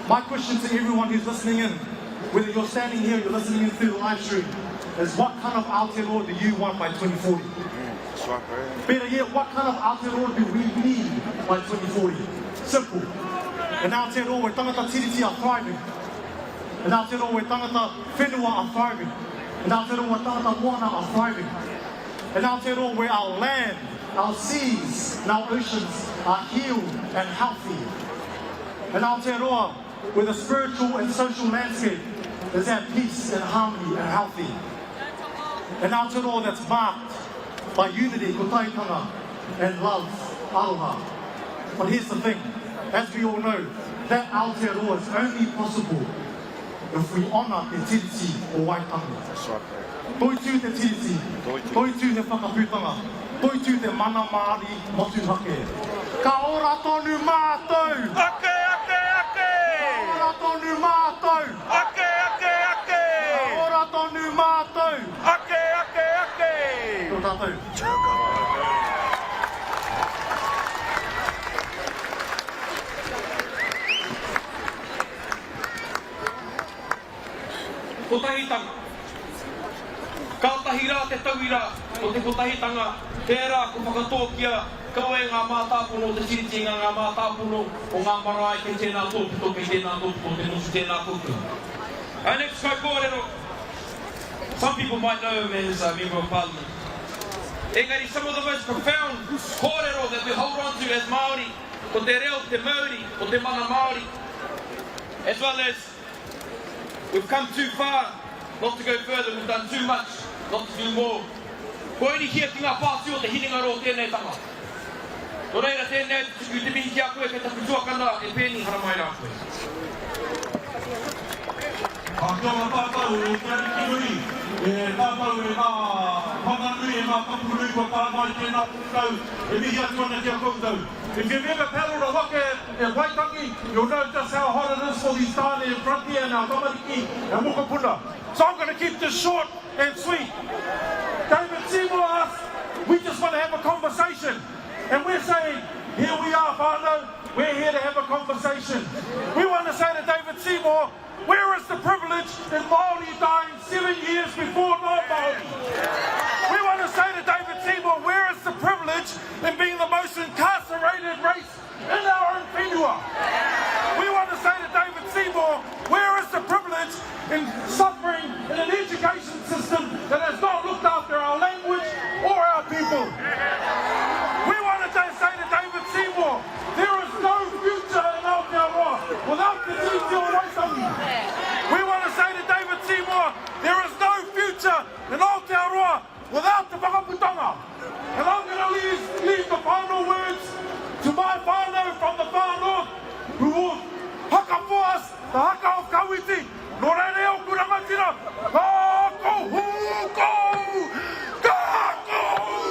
My question to everyone who's listening in, whether you're standing here or you're listening in through the live stream, is what kind of Aotearoa do you want by 2040? Better yet, what kind of Aotearoa do we need by 2040? Simple. In Aotearoa where tangata tiriti are thriving. In Aotearoa where tangata whenua are thriving. In Aotearoa where tangata moana are thriving. In Aotearoa where our land, our seas and our oceans are healed and healthy. In Aotearoa where the spiritual and social landscape is at peace and harmony and healthy. In Aotearoa that's marked by unity, kotaitanga, and love, aroha. But here's the thing, as we all know, that Aotearoa is only possible if we honour Te Tiriti o Waitangi. Toitu Te Tiriti, toitu Te Whakaputanga, toitu Te Mana Māori motuhake. Ka ora tonu mātou! Ake, ake, ake! Ka ora tonu mātou! Ake, ake, ake! Ka ora tonu mātou! Ake, ake, ake! Tō tātou. Kotahitanga. Ka tahi rā te tauira o te kotahitanga, tērā ko whakatōkia, kau e ngā mātāpono, te tiriti ngā mātāpono o ngā marae ke tēnā tōpito, ke tēnā tōpito, te nusu tēnā tōpito. Our next Pōkōrero, some people might know him as a Member of Parliament. Engari, some of the most profound kōrero that we hold on to as Māori, ko te reo, te Māori, o te mana Māori, as well as we've come too far not to go further, we've done too much, not to do more. Ko eri hia ki ngā pāsi o te hininga ro tēnei tanga. Nō reira tēnei tuku te mihi ki a koe, kei taku tuakana e pēni hara mai rā koe. Kia ora tātou e te arikinui, tātou e ngā whanganui, e ngā kapurui kua Taranaki tēnā pūkau, e mihi atu ana kia koutou. If you've ever paddled a waka in Waitangi, you'll know just how hot it is for these tāne and frontier and our tamariki and mokopuna. So I'm going to keep this short and sweet. David Seymour asked, we just want to have a conversation. And we're saying, here we are, whānau, we're here to have a conversation. We want to say to David Seymour, where is the privilege in Māori dying 7 years before non-Māori? We want to say to David Seymour, where is the privilege in being the most incarcerated race in our own whenua? We want to say to David Seymour, where is the privilege in suffering in an education system that has not looked after our language or our people? We want to say to David Seymour, there is no future in Aotearoa without the Tiriti o Waitangi. We want to say to David Seymour, there is no future in Aotearoa without the whakaputanga. And I'm going to leave the final words to my whānau from the far north, who will haka for us the haka of Kawiti. Nō reire o kurangatira, ka kohuko, ka kohuko.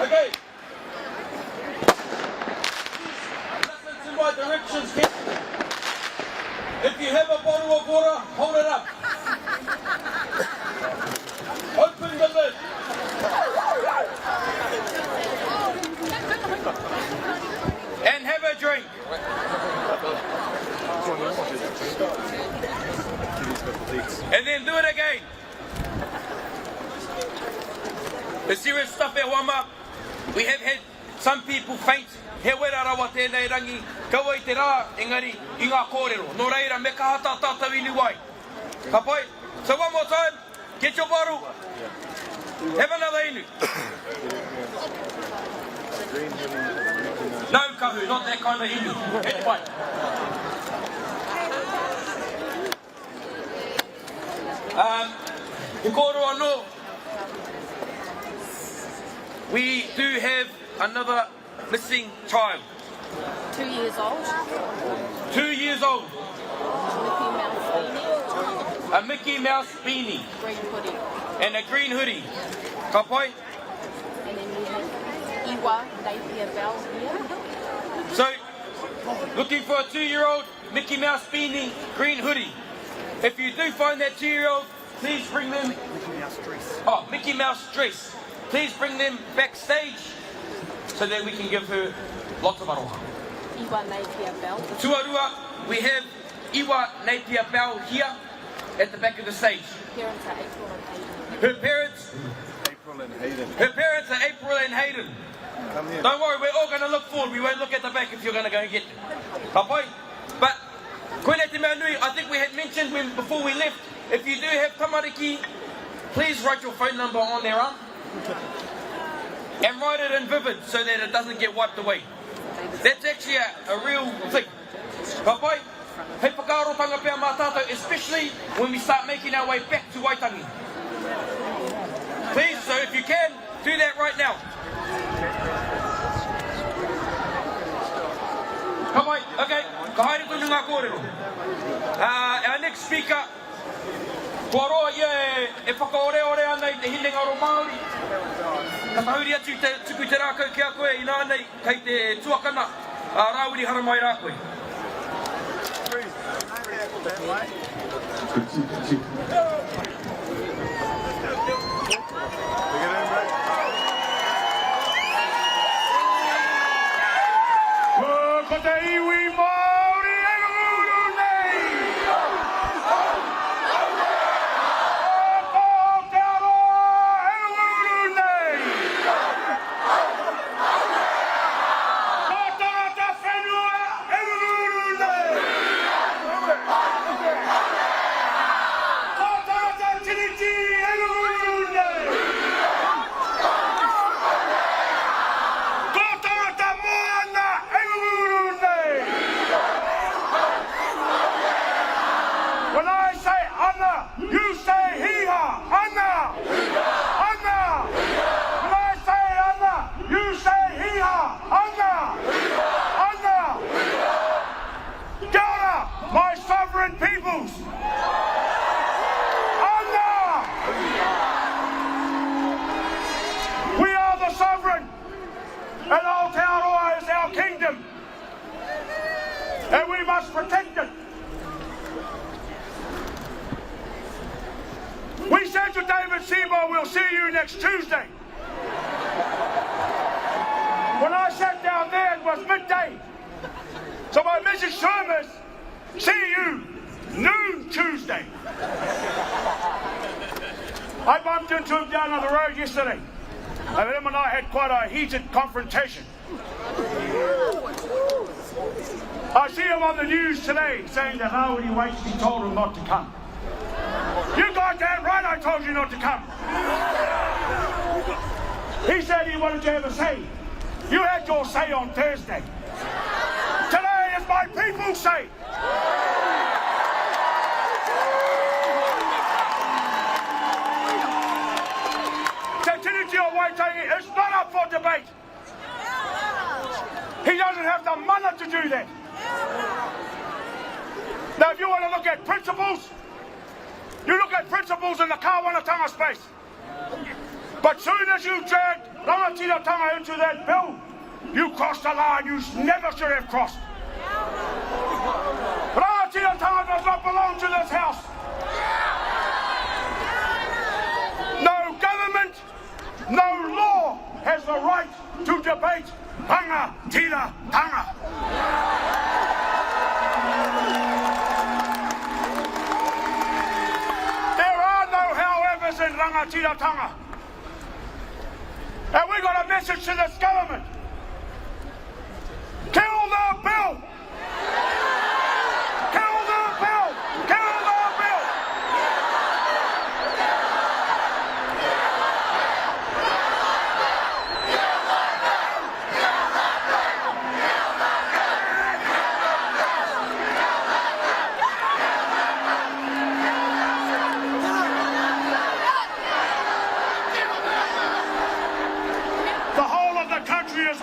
Okay. Listen to my directions carefully. If you have a bottle of water, hold it up. Open the lid. And have a drink. And then do it again. The serious stuff at Wama, we have had some people faint. He wera rawa tēnei rangi, kaua I te rā, engari, I ngā kōrero. Nō reira, me ka hata tātou inu wai. Ka pai? So one more time, get your bottle, have another inu. No kahu, not that kind of inu. Anyway. Pūkōrero anō. We do have another missing child. 2 years old. 2 years old. Mickey Mouse beanie. A Mickey Mouse beanie. Green hoodie. And a green hoodie. Ka pai? And then we have Iwa Napier Bell here. So, looking for a 2-year-old Mickey Mouse beanie, green hoodie. If you do find that 2-year-old, please bring them. Mickey Mouse dress. Oh, Mickey Mouse dress. Please bring them backstage so that we can give her lots of aroha. Iwa Napier Bell. Tuarua, we have Iwa Napier Bell here at the back of the stage. Parents are April and Hayden. Her parents? April and Hayden. Her parents are April and Hayden. Come here. Don't worry, we're all going to look forward. We won't look at the back if you're going to go and get them. Ka pai? But, koina te mea nui, I think we had mentioned before we left, if you do have tamariki, please write your phone number on their arm. And write it in vivid so that it doesn't get wiped away. That's actually a real thing. Ka pai? Hei whakaarotanga pēr mā tātou, especially when we start making our way back to Waitangi. Please, so if you can, do that right now. Ka mai, okay, ka haere tonu ngā kōrero. Our next speaker Kua roa ia e whakaore ana i te hinenga o Māori. Ka tahuri atu te tuku te rākau ki a koe i nānei kei te tuakana rāwiri hara mai rā koe. Ko te iwi Māori e nguru nei. Ko te aroa e nguru nei. Ko tangata whenua e nguru nei. Ko tangata tiriti e nguru nei. Ko tangata moana e nguru nei. When I say ana, you say hiha, ana, ana. When I say ana, you say hiha, ana, ana. Kia ora, my sovereign peoples. Ana. We are the sovereign, and Aotearoa is our kingdom, and we must protect it. We said to David Seymour, we'll see you next Tuesday. When I sat down there, it was midday. So my message to him is, see you noon Tuesday. I bumped into him down on the road yesterday. And him and I had quite a heated confrontation. I see him on the news today saying that Howard Waitsi told him not to come. You goddamn right I told you not to come. He said he wanted to have a say. You had your say on Thursday. Today is my people's say. Te Tiriti o Waitangi is not up for debate. He doesn't have the mana to do that. Now if you want to look at principles, you look at principles in the Kāwanatanga space. But soon as you dragged Rangatiratanga into that bill, you crossed a line you never should have crossed. Rangatiratanga does not belong to this house. No government, no law has the right to debate Rangatiratanga. In Rangatiratanga. And we got a message to this government. Kill the bill! Kill the bill! Kill the bill!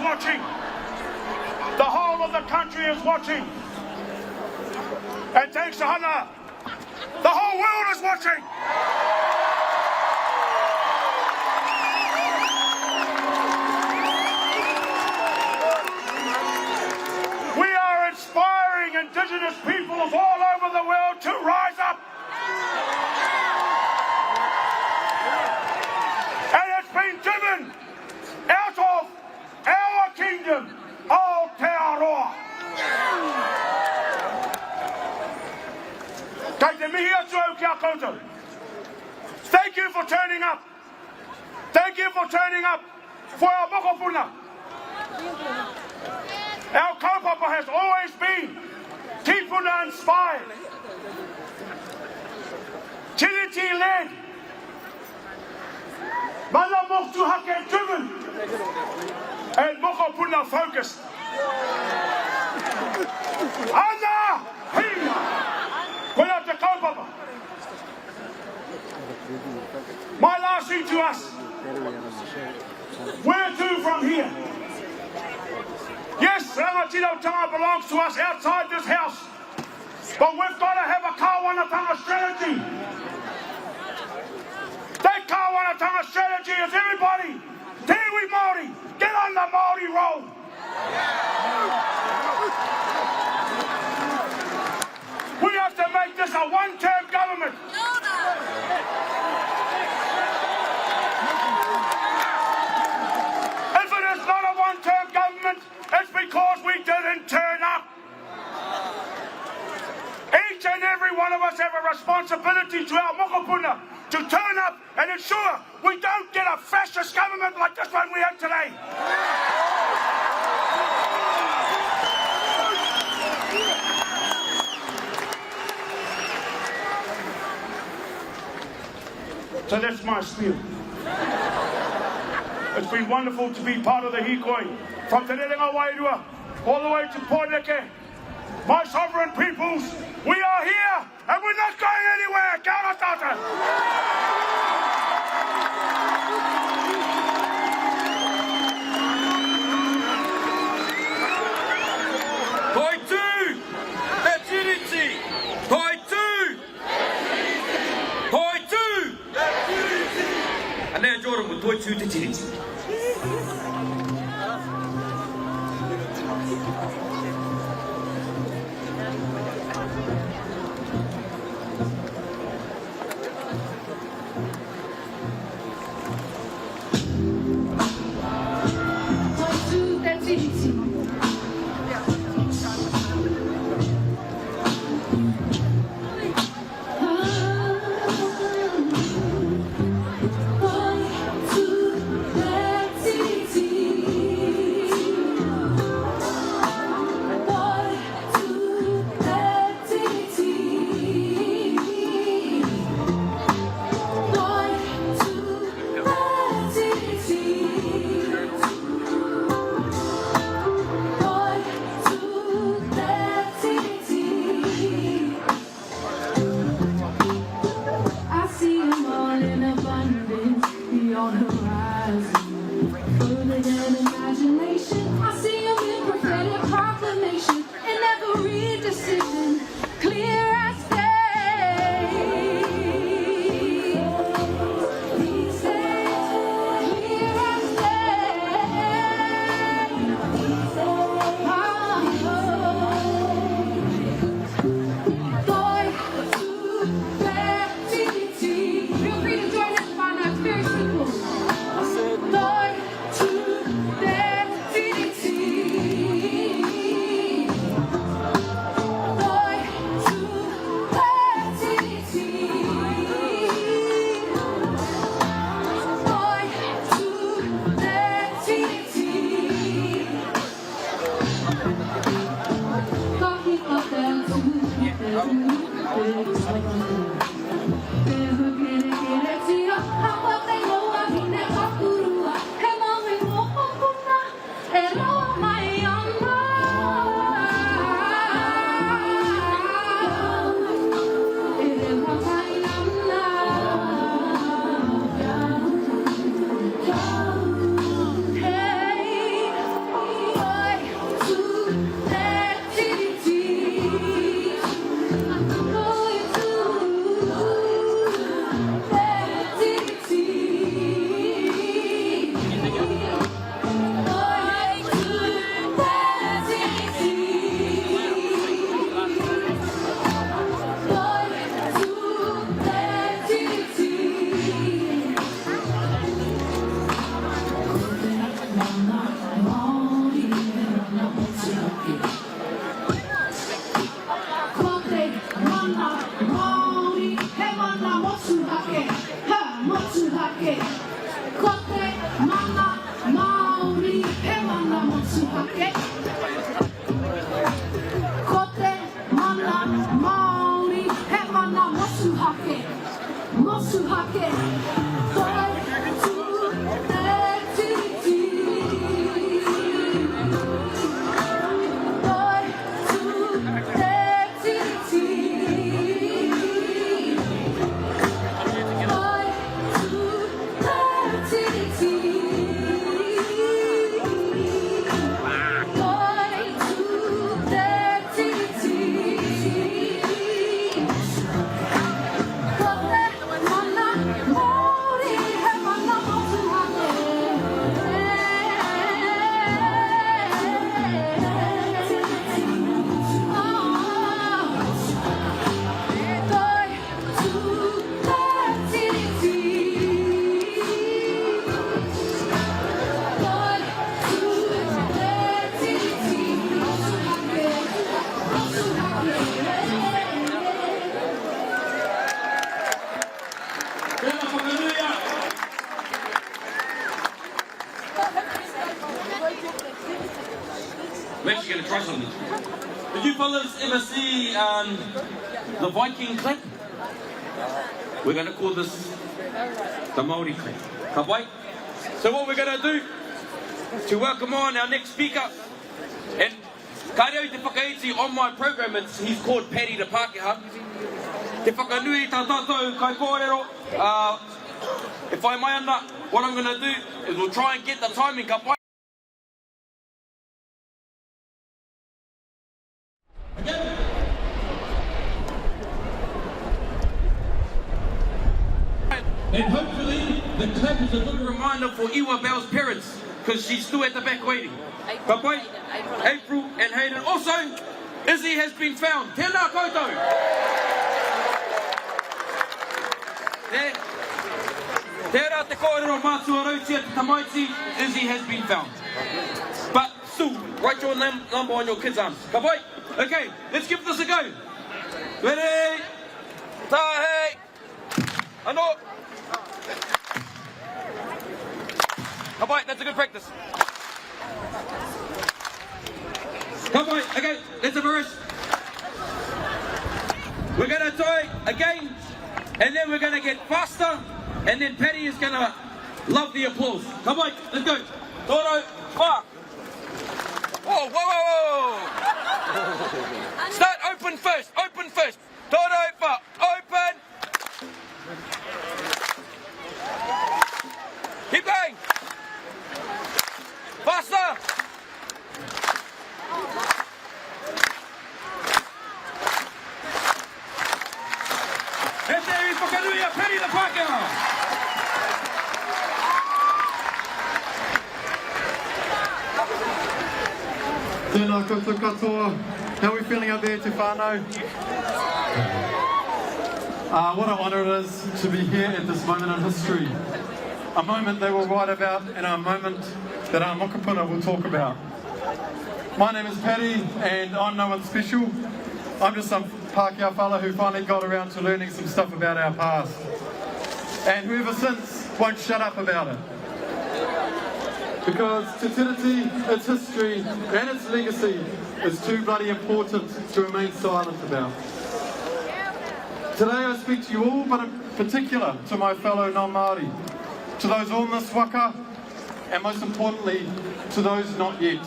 Watching. The whole of the country is watching. And thanks to Hana, the whole world is watching. We are inspiring Indigenous peoples all over the world to rise up. And it's been driven out of our kingdom, Aotearoa. Kei te mihi atu au ki a koutou. Thank you for turning up. Thank you for turning up for our mokopuna. Our kaupapa has always been Tifuna inspired, Tiriti led, Mana Motuhake driven, and mokopuna focused. Ana hina, koia te kaupapa. My last thing to us, where to from here? Yes, Rangatiratanga belongs to us outside this house, but we've got to have a Kāwanatanga strategy. our strategy is everybody, Te Iwi Māori, get on the Māori roll. We have to make this a one-term government. If it is not a one-term government, it's because we didn't turn up. Each and every one of us have a responsibility to our mokopuna to turn up and ensure we don't get a fascist government like this one we have today. So that's my spiel. It's been wonderful to be part of the Hīkoi, from Te Rerenga Wairua all the way to Pōneke. My sovereign peoples, we are here and we're not going anywhere. Kia ora tātou. Toi tū, Te Tiriti. Toi tū. Toi tū. Anea Jordan with Toi tū Te Tiriti. trust on me. Did you fellas ever see the Viking clip? We're going to call this the Māori clip. Ka pai? So what we're going to do to welcome on our next speaker, and Karere te whakaiti on my program, he's called Paddy the Pākehā. Te whakanui tā tātou kai Pōkōrero. If I mai ana, what I'm going to do is we'll try and get the timing ka pai. And hopefully the clap is a good reminder for Iwa Belle's parents, because she's still at the back waiting. April and Hayden. Also, Izzy has been found. Tēnā koutou. Tērā te kōrero mātua rautia te tamaiti, Izzy has been found. But still, write your number on your kids' arms. Ka pai? Okay, let's give this a go. Ready? Tahe. Ano. Come on, that's a good practice. Come on, okay, let's have a rest. We're going to try again, and then we're going to get faster, and then Paddy is going to love the applause. Come on, let's go. Toro, wha. Whoa, whoa, whoa, whoa. Start open first, open first. Toro, wha, open. Keep going. Faster! And there is Whakanuia, Paddy the Pākehā! Tēnā koutou katoa. How are we feeling out there, te whānau? What an honour it is to be here at this moment in history. A moment they will write about and a moment that our mokopuna will talk about. My name is Paddy and I'm no one special. I'm just some Pākehā fella who finally got around to learning some stuff about our past. And who ever since won't shut up about it. Because Te Tiriti, its history and its legacy is too bloody important to remain silent about. Today I speak to you all, but in particular to my fellow Ngā Māori, to those on this waka, and most importantly, to those not yet.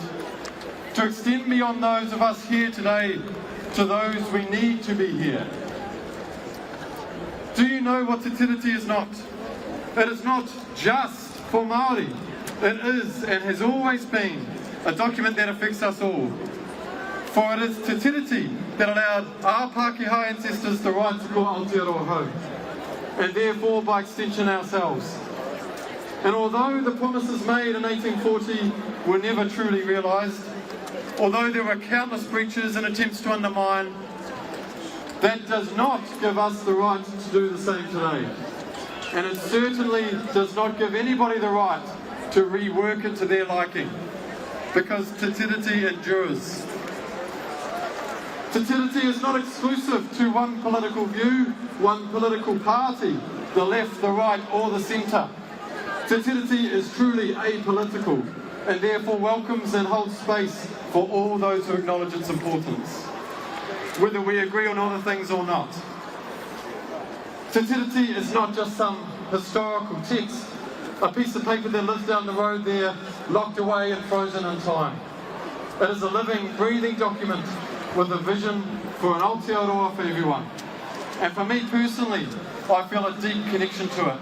To extend beyond those of us here today, to those we need to be here. Do you know what Te Tiriti is not? It is not just for Māori. It is, and has always been, a document that affects us all. For it is Te Tiriti that allowed our Pākehā ancestors the right to call Aotearoa home, and therefore, by extension, ourselves. And although the promises made in 1840 were never truly realised, although there were countless breaches and attempts to undermine, that does not give us the right to do the same today. And it certainly does not give anybody the right to rework it to their liking, because Te Tiriti endures. Te Tiriti is not exclusive to one political view, one political party, the left, the right or the centre. Te Tiriti is truly apolitical and therefore welcomes and holds space for all those who acknowledge its importance, whether we agree on other things or not. Te Tiriti is not just some historical text, a piece of paper that lives down the road there, locked away and frozen in time. It is a living, breathing document with a vision for an Aotearoa for everyone. And for me personally, I feel a deep connection to it,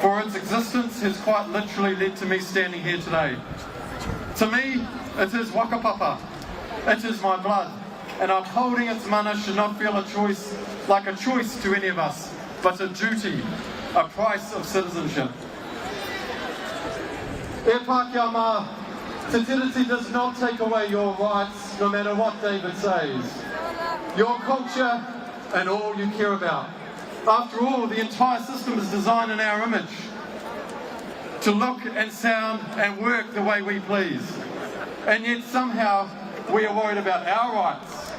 for its existence has quite literally led to me standing here today. To me, it is wakapapa, it is my blood, and upholding its mana should not feel a choice like a choice to any of us, but a duty, a price of citizenship. E Pākehā mā, Te Tiriti does not take away your rights, no matter what David says. Your culture and all you care about. After all, the entire system is designed in our image to look and sound and work the way we please. And yet somehow we are worried about our rights,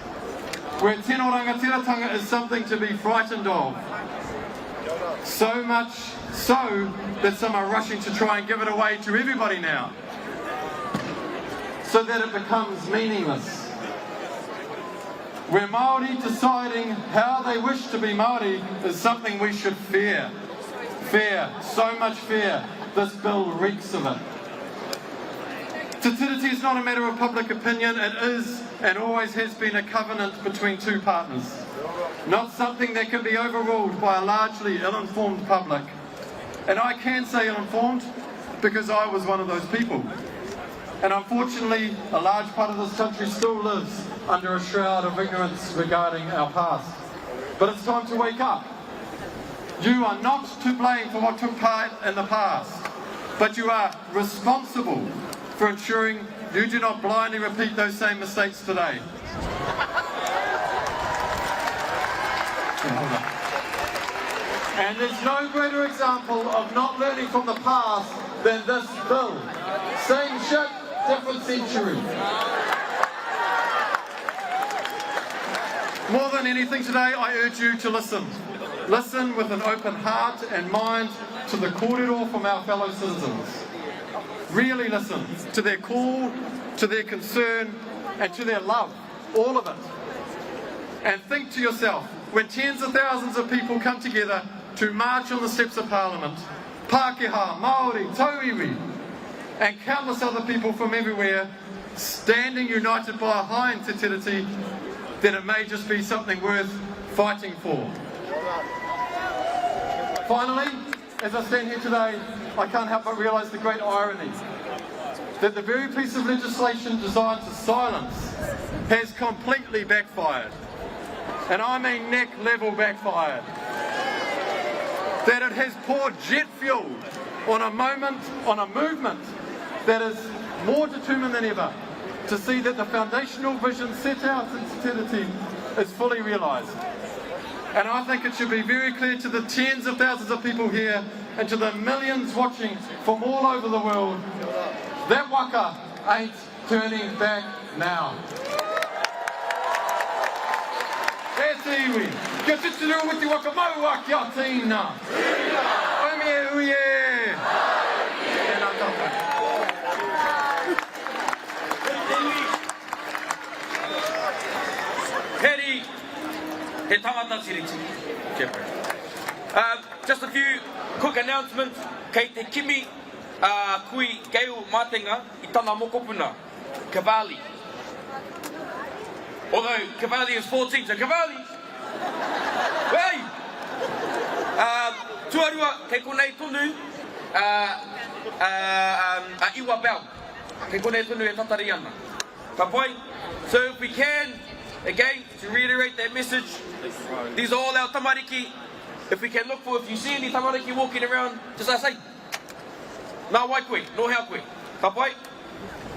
where tino rangatiratanga is something to be frightened of. So much so that some are rushing to try and give it away to everybody now, so that it becomes meaningless. where Māori deciding how they wish to be Māori is something we should fear. Fear, so much fear. This bill reeks of it. Te Tiriti is not a matter of public opinion, it is and always has been a covenant between two partners. Not something that can be overruled by a largely ill-informed public. And I can say ill-informed because I was one of those people. And unfortunately, a large part of this country still lives under a shroud of ignorance regarding our past. But it's time to wake up. You are not to blame for what took part in the past, but you are responsible for ensuring you do not blindly repeat those same mistakes today. And there's no greater example of not learning from the past than this bill. Same shit, different century. More than anything today, I urge you to listen. Listen with an open heart and mind to the kōrero from our fellow citizens. Really listen to their call, to their concern, and to their love, all of it. And think to yourself, when tens of thousands of people come together to march on the steps of Parliament, Pākehā, Māori, Tauiwi, and countless other people from everywhere, standing united behind Te Tiriti, then it may just be something worth fighting for. Finally, as I stand here today, I can't help but realise the great irony that the very piece of legislation designed to silence has completely backfired. And I mean neck-level backfired. That it has poured jet fuel on a movement that is more determined than ever to see that the foundational vision set out in Te Tiriti is fully realised. And I think it should be very clear to the tens of thousands of people here and to the millions watching from all over the world, that waka ain't turning back now. E te iwi, kia tuturu witi waka maua kia tīna. Oimie uie. Tēnā tātou. Heri, he tangata tiriti. Just a few quick announcements. Kei te kimi kui keu mātenga I tana mokopuna, Cavalli. Although Cavalli is 14, so Cavalli! Hey! Tuarua, kei konei tonu, a iwa bell. Kei konei tonu e tatari ana. Ka pai? So if we can, again, to reiterate that message, these are all our tamariki. If we can look for, if you see any tamariki walking around, just say, nā wai koe, no hea koe. Ka pai?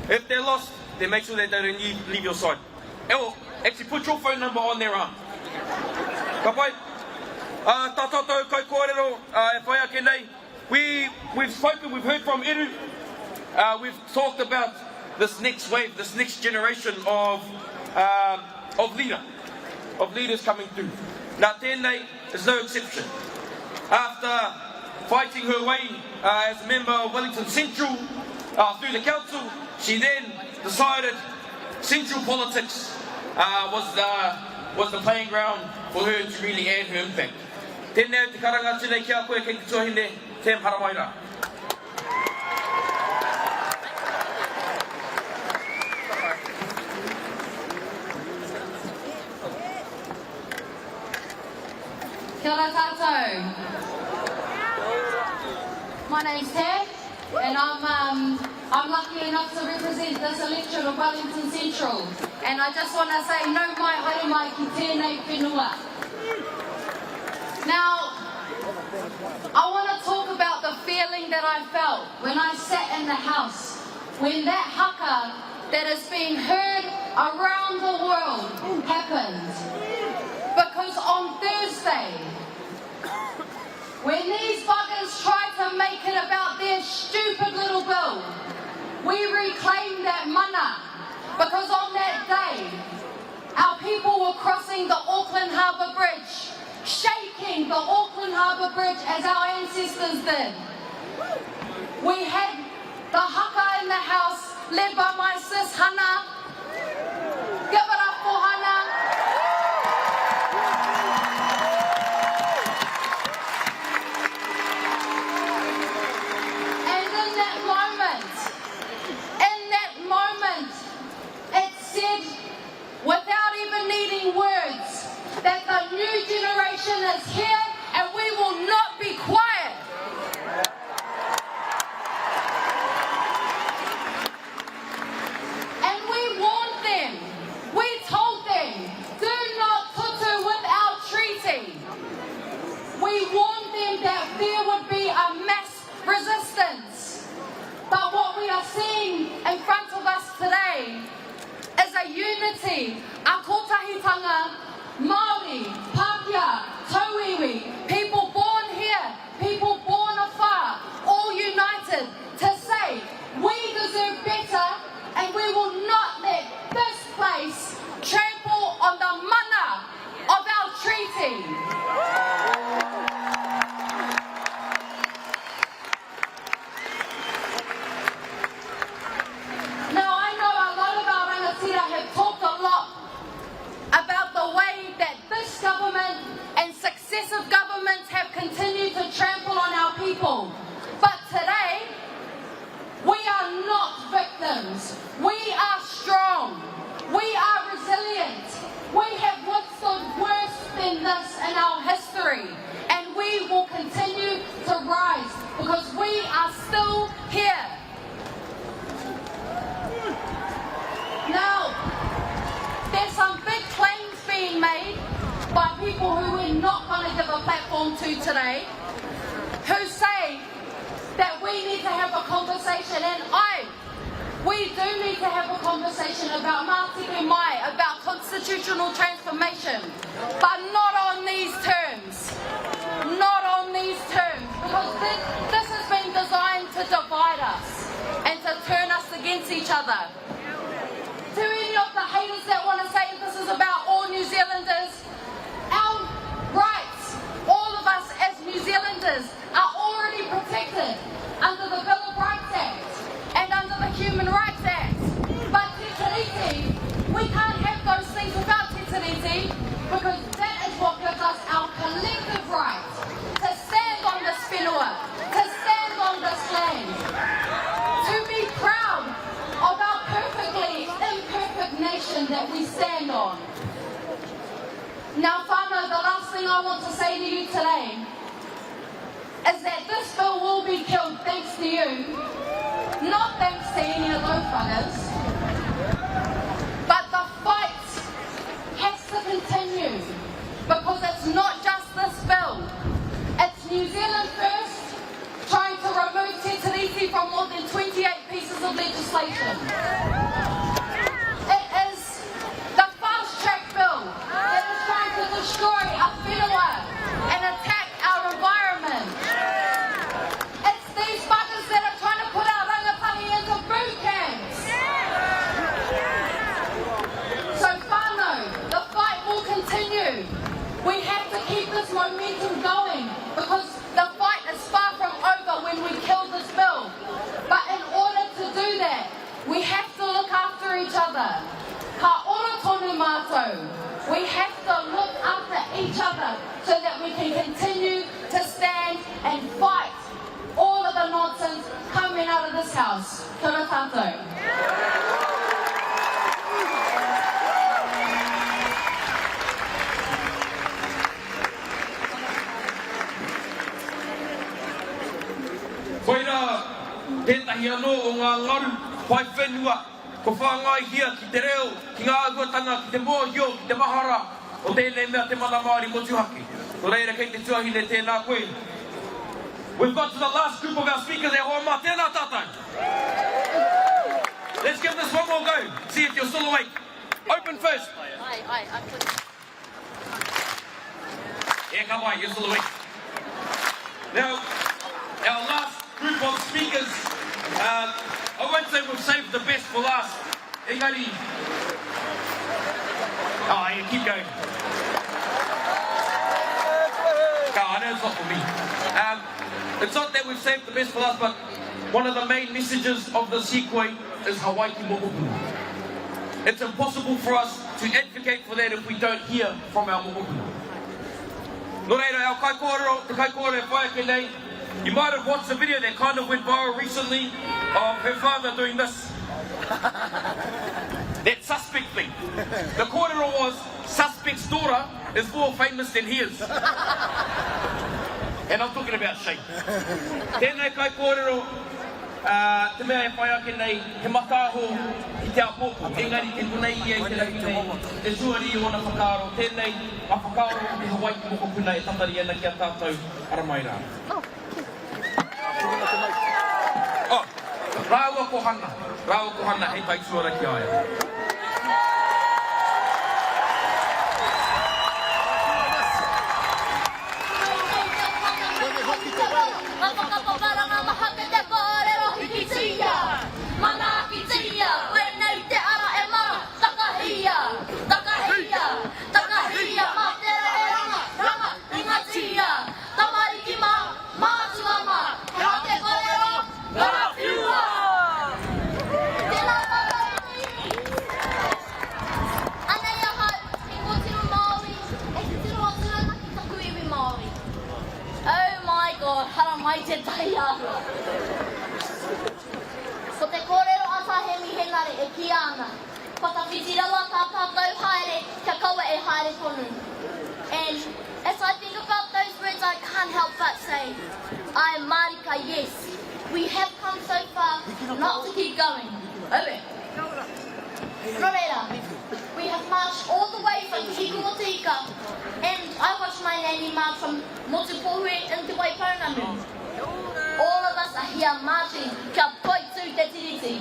If they're lost, then make sure that they don't leave your side. Actually put your phone number on their arm. Ka pai? Tā tātou kai kōrero, e whai ake nei. We've spoken, we've heard from Uru. We've talked about this next wave, this next generation of leaders coming through. Nā tēnei is no exception. After fighting her way as a member of Wellington Central through the council, she then decided central politics was the playing ground for her to really add her impact. Tēnei te karanga tēnei kia koe kei te tuahine, te mparawaira. Kia ora tātou. My name's Tab, and I'm lucky enough to represent this election of Wellington Central. And I just want to say, no mai haere mai ki tēnei whenua. Now, I want to talk about the feeling that I felt when I sat in the House, when that haka that is being heard around the world happened. Because on Thursday, when these buggers tried to make it about their stupid little bill, we reclaimed that mana. Because on that day, our people were crossing the Auckland Harbour Bridge, shaking the Auckland Harbour Bridge as our ancestors did. We had the haka in the House, led by my sis Hana. Give it up for Hana. that there would be a mass resistance. But what we are seeing in front of us today is a unity, a kotahitanga, Māori, Pākehā, Tauiwi, people born here, people born afar, all united to say we deserve better and we will not let this place trample on the mana of our treaty. Now I know a lot of our rangatira have talked a lot about the way that this government and successive governments have continued to trample on our people. But today, we are not victims. We are strong. We are resilient. We have withstood worse than this in our history. And we will continue to rise because we are still here. Now, there's some big claims being made by people who we're not going to give a platform to today, who say that we need to have a conversation, and we do need to have a conversation about Mātiki Mai, about constitutional transformation, but not on these terms. Not on these terms, because this has been designed to divide us and to turn us against each other. To any of the haters that want to say this is about all New Zealanders, our rights, all of us as New Zealanders, are already protected under the Bill of Rights Act and under the Human Rights Act. But Te Tiriti, we can't have those things without Te Tiriti, because that is what gives us our collective right to stand on this whenua, to stand on this land, to be proud of our perfectly imperfect nation that we stand on. Now, whānau, the last thing I want to say to you today is that this bill will be killed thanks to you, not thanks to any of those buggers. But the fight has to continue, because it's not just this bill. It's New Zealand First trying to remove Te Tiriti from more than 28 pieces of legislation. It is the fast-track bill that is trying to destroy our whenua and attack our environment. It's these buggers that are trying to put our rangatahi into boot camps. So whānau, the fight will continue. We have to keep this momentum going, because the fight is far from over when we kill this bill. But in order to do that, we have to look after each other. Ka ora tonu mātou. We have to look after each other so that we can continue to stand and fight all of the nonsense coming out of this house. Kia ora tātou. Koira, tētahi anō o ngā ngaru, pai whenua, ko whāngai hia ki te reo, ki ngā aguatanga, ki te mōhio, ki te mahara, o tēnei mea te mana Māori motuhake. Ko reira kei te tuahine tēnā koe. We've got to the last group of our speakers e hoa mā tēnā tātou. Let's give this one more go, see if you're still awake. Open first. Yeah, come on, you're still awake. Now, our last group of speakers, I won't say we've saved the best for last. Engari. Oh, yeah, keep going. I know it's not for me. It's not that we've saved the best for last, but one of the main messages of this Hīkoi is Hawaii ki mokopuna. It's impossible for us to advocate for that if we don't hear from our mokopuna. Nō reira, our kaikōrero, te kaikōrero e whaia nei. You might have watched the video that kind of went viral recently of her father doing this. That suspect thing. The kōrero was, suspect's daughter is more famous than his. And I'm talking about Shane. Tēnei kai kōrero, te mea e whai ake nei, he mataho ki te Upoko. Engari te punei ia i te rahi nei, te suari i ona whakaaro. Tēnei a whakaaro o te Hawaii ki mokopuna e tatari ana ki a tātou ara mai rā. Rāua kohana, hei tai tuara ki aia. Ko te kōrero ata he mihenare e ki ana. Whakawhiti rawa tā tātou haere, kia kaua e haere tonu. And as I think about those words, I can't help but say, I am Marika, yes. We have come so far, not to keep going. Oe. No reira. We have marched all the way from Hiko o Te Ika, and I watched my nanny march from Motupohu in Te Waipounamu. All of us are here marching, kia poi tū Te Tiriti.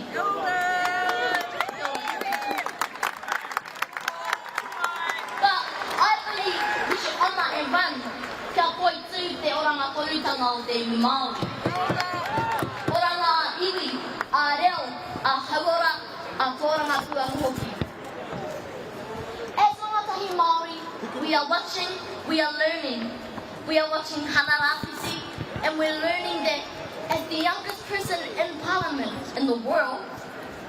But I believe we should honour and run, kia poi tū Te oranga korutanga o Te iwi Māori. Oranga iwi, a reo, a hauora, a tōranga tuahu hoki. As Ngātahi Māori, we are watching, we are learning. We are watching Hanarapisi, and we're learning that as the youngest person in Parliament in the world,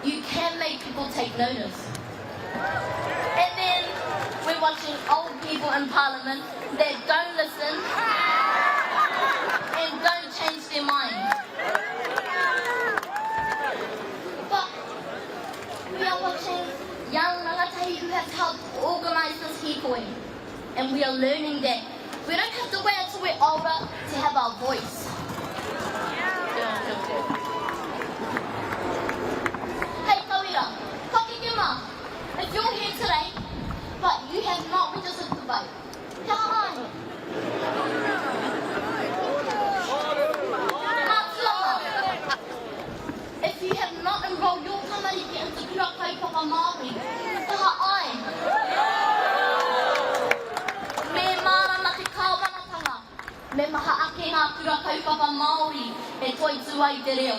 you can make people take notice. And then we're watching old people in Parliament that don't listen and don't change their mind. But we are watching young rangatahi who have helped organise this hīkoi, and we are learning that we don't have to wait until we're older to have our voice. Hey Tawira, kakikima, if you're here today, but you have not registered to vote, kia ai. Mātua, if you have not enrolled your tamariki into Kura Kaupapa Māori, kia ai. Me maha ake ngā kura kaupapa Māori e toi tuai te reo.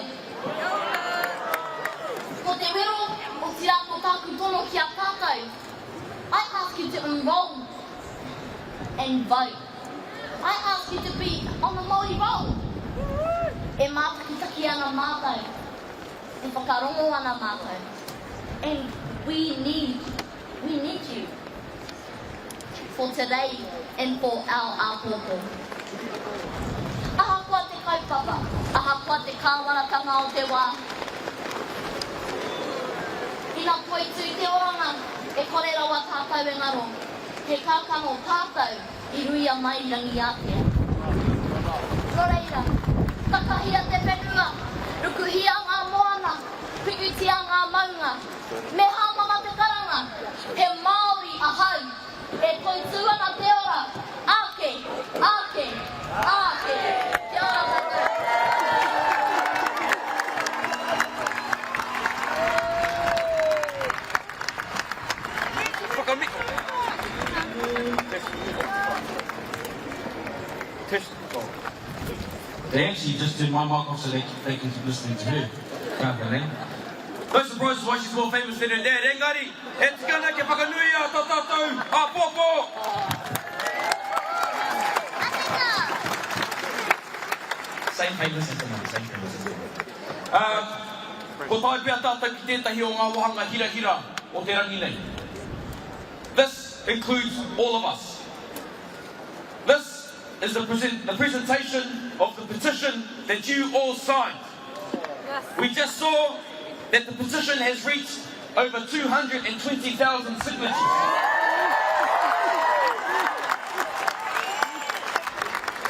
Ko te wero o tira ko tāku tono ki a tātou, I ask you to enroll and vote. I ask you to be on the Māori roll. E mātakitaki ana mātou, e whakarongo ana mātou. And we need you for today and for our Upoko. Aha kua te kaupapa, aha kua te kāwaratanga o te wā. Ina koe tū te oranga, e kore rawa tātou e ngaro. Te kākano tātou, i ruia mai rangi ātea. Nō reira, takahia te whenua, rukuhia ngā moana, pikutia ngā maunga. Me hāmama te karanga, he Māori ahau, e koe tū ana te ora. Ake, ake, ake, te ora tātou. They actually just did my mic off so they can keep listening to her. No surprise why she's more famous than her dad. Engari, e tikana ke whakanui a tō tātou, a pōpō. Same famous as the mum, same famous as the mum. Ko tai pia tātou ki tētahi o ngā wahanga hira o te rangi nei. This includes all of us. This is the presentation of the petition that you all signed. We just saw that the petition has reached over 220,000 signatures.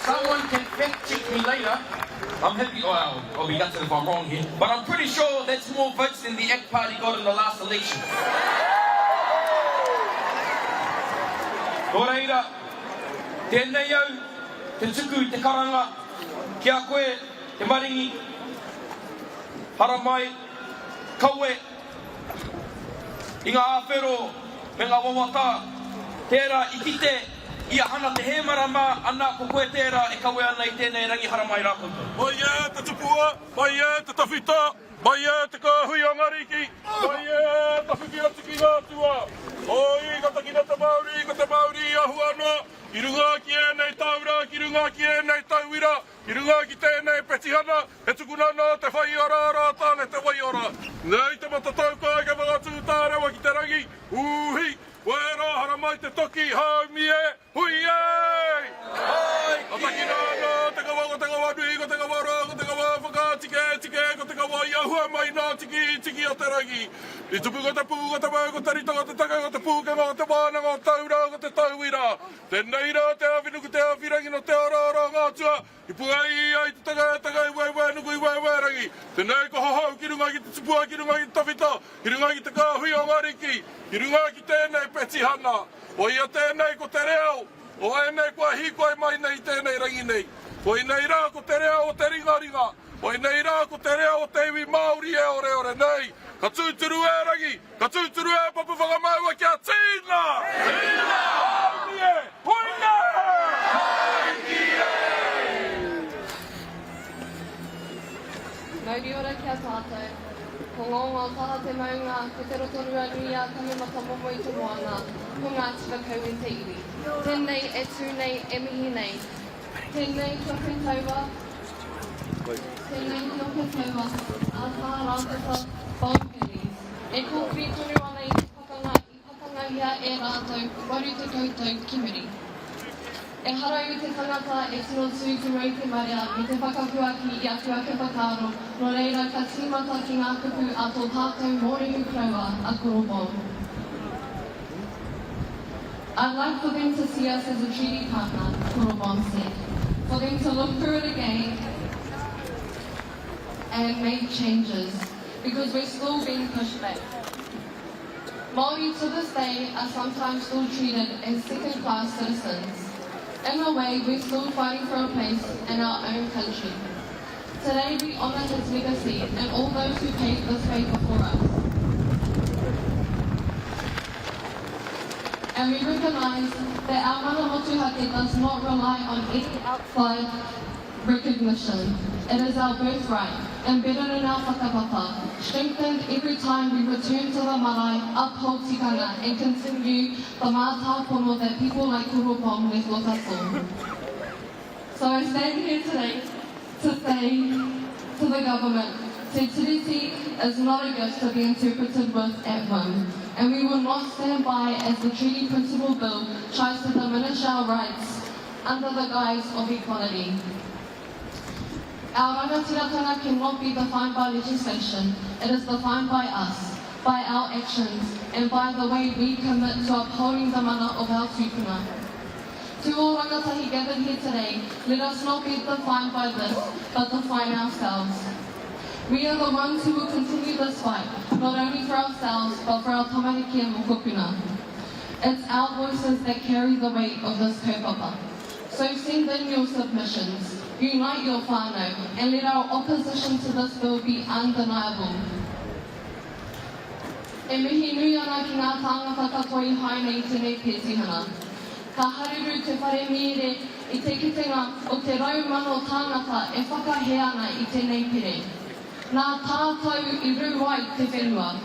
Someone can fact check me later. I'm happy, well, I'll be gutted if I'm wrong here, but I'm pretty sure that's more votes than the ACT Party got in the last election. Ko reira, tēnei au, te tuku, te karanga, ki a koe, te maringi. hara mai, kaue, i ngā āwhero, me ngā wawata, tērā i kite, ia hana te he marama, ana ko koe tērā e kaue ana I tēnei rangi hara mai rākoto. Mai e te tupua, mai e te tawhita, mai e te kahui o ngariki, mai e te whiki ati ki ngā tua. Oi, ka takina te Māori ahua noa, I runga ki ēnei taura, ki runga ki ēnei tauira, I runga ki tēnei petihana, he tukuna nā te whai ora tāne te wai ora. Nei te matatau kai ka mga tūtārewa ki te rangi, uhi, wera hara mai te toki, hau mi e, hui ei! A takina nā, te kawa nui, ko te kawa rā, ko te kawa whakatike, ko te kawa I ahua mai nā tiki o te rangi. I tupu ko te pū, ko te mau, ko te rito, ko te taka, ko te pūkenga, ko te wānanga, ko taura, ko te tauira. Tēnei rā, te awhinu, ko te awhirangi no te ora ngā tua. I puai ai te taka I wai nuku I wai rangi. Tēnei ko hahau ki runga ki te tupua, ki runga ki te tawhita, ki runga ki te kāhui o ngariki, ki runga ki tēnei petihana. O ia tēnei ko te reo, o ēnei kua hīkoi mai nei tēnei rangi nei. O inei rā ko te reo o te ringaringa, o inei rā ko te reo o te iwi Māori e ore nei. Ka tūturu e rangi, ka tūturu e papu whakamaua kia tīna! Tīna! Haumi e! Huinga! Haiki e! Mauri ora kia tātou. Ko ngongo taha te maunga, ko te rotorua nui a Pāremata momo I te moana, ko ngā tika kau te iwi. Tēnei e tū nei, e mihi nei. Tēnei kia koe taua. Tēnei kia koe taua. A tā rātata, Pōneke. E ko whitunu ana I pakangahia e rātou, waru te koutou kimiri. E harau te tangata e tino tū te rau te marea I te whakahuaki I atu ake whakaro, no reira ka tīmata ki ngā kupu a tō tātou mōrehu kraua a Korimako. I'd like for them to see us as a treaty partner, Korimako said, for them to look through it again and make changes, because we're still being pushed back. Māori to this day are sometimes still treated as second-class citizens. In a way, we're still fighting for a place in our own country. Today we honour his legacy and all those who paved this way before us. And we recognise that our mana motuhake does not rely on any outside recognition. It is our birthright, embedded in our whakapapa, strengthened every time we return to the marae, uphold tikanga, and continue the mātāpono that people like Korimako left with us all. So I stand here today to say to the government, Te Tiriti is not a gift to be interpreted with at whim, and we will not stand by as the Treaty Principle Bill tries to diminish our rights under the guise of equality. Our rangatiratanga cannot be defined by legislation. It is defined by us, by our actions, and by the way we commit to upholding the mana of our tūpuna. To all rangatahi gathered here today, let us not be defined by this, but define ourselves. We are the ones who will continue this fight, not only for ourselves, but for our tamariki and mokopuna. It's our voices that carry the weight of this kaupapa. So send in your submissions. Unite your whānau and let our opposition to this bill be undeniable. E mihi nui ana ki ngā tāngata katoa I haina I tēnei pētihana. Ka haruru te whare mire I te kitenga o te raumano tāngata e whakahea ana I tēnei pere. Nā tātou I ruai te whenua.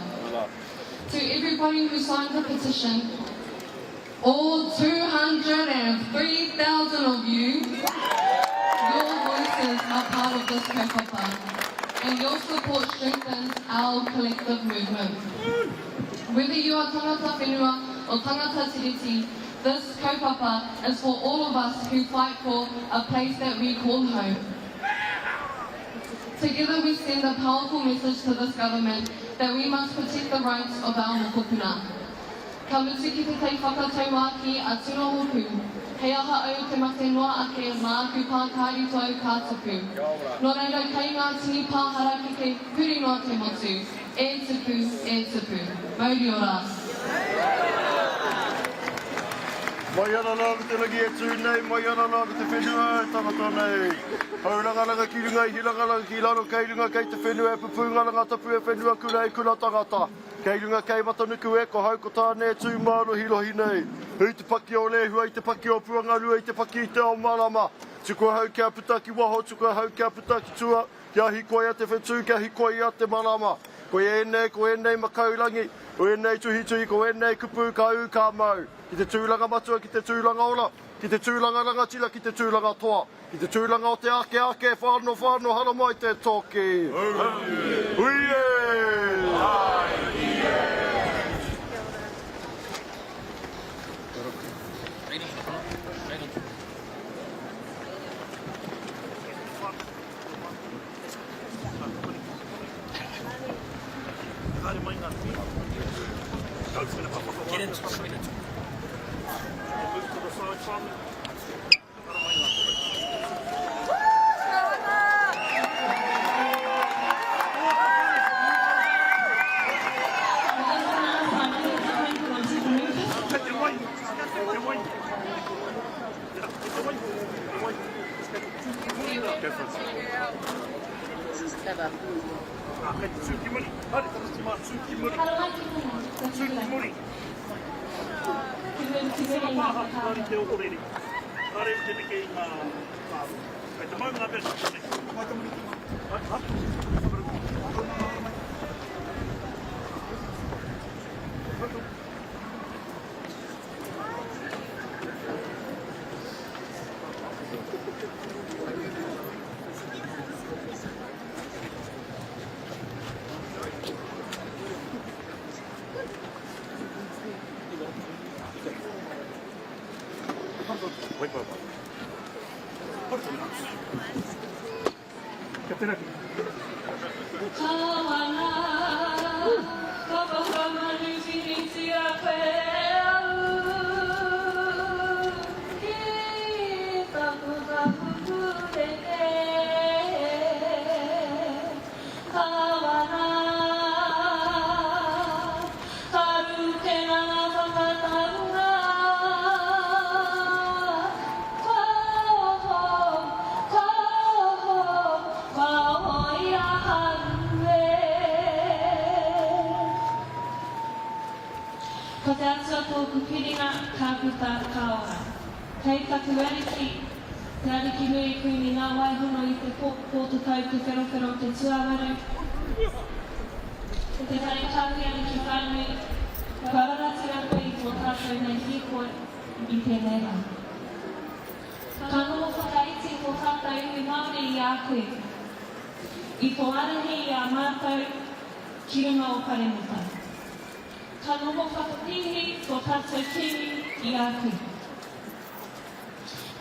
To everybody who signed the petition, all 203,000 of you, your voices are part of this kaupapa, and your support strengthens our collective movement. Whether you are tangata whenua or tangata tiriti, this kaupapa is for all of us who fight for a place that we call home. Together we send a powerful message to this government that we must protect the rights of our mokopuna. Ka mutu ki te tei whakataumaki a tino hoku. Hei aha au te mate noa ake mā ku pākāri tau kātupu. Nō reira kei ngā tini pāhara ki te puri noa te motu. E tupu, e tupu. Mauri ora. Mai ana nā te lagi e tū nei, mai ana nā te whenua e tangata nei. Haurangaranga ki runga i hirangaranga ki laro kei runga kei te whenua e pupungaranga tapu e whenua kuna e kuna tangata. Kei runga kei matanuku e ko hau ko tāne tū māro hirohi nei. Hui te paki o lehua i te paki o puangarua i te paki i te ao marama. Tuku hau kia puta ki waho, tuku hau kia puta ki tua. Kia hīkoi a te whetū, kia hīkoi a te marama. Ko e nei makaurangi, ko e nei tuhitui, ko e nei kupu ka u ka mau. Ki te tūlanga matua, ki te tūlanga ora, ki te tūlanga rangatira, ki te tūlanga toa. Ki te tūlanga o te ake, whāno, hara mai te toki. Uie! Get into it. Ko te atua tōku piringa ka puta ka ora. Kei taku ariki, te ariki nui kui ni ngā waihono i te pōtu tau te wherowhero te tuawaru. Ko te whare kawi ariki whānui, kua raratia koe i tō tātou nei hīkoi i tēnei rā. Ka noho whakaiti tō tātou iwi Māori i a koe. I tō arahi i a mātou ki runga o Pāremata. Ka noho whakatihi tō tātou kiwi i a koe.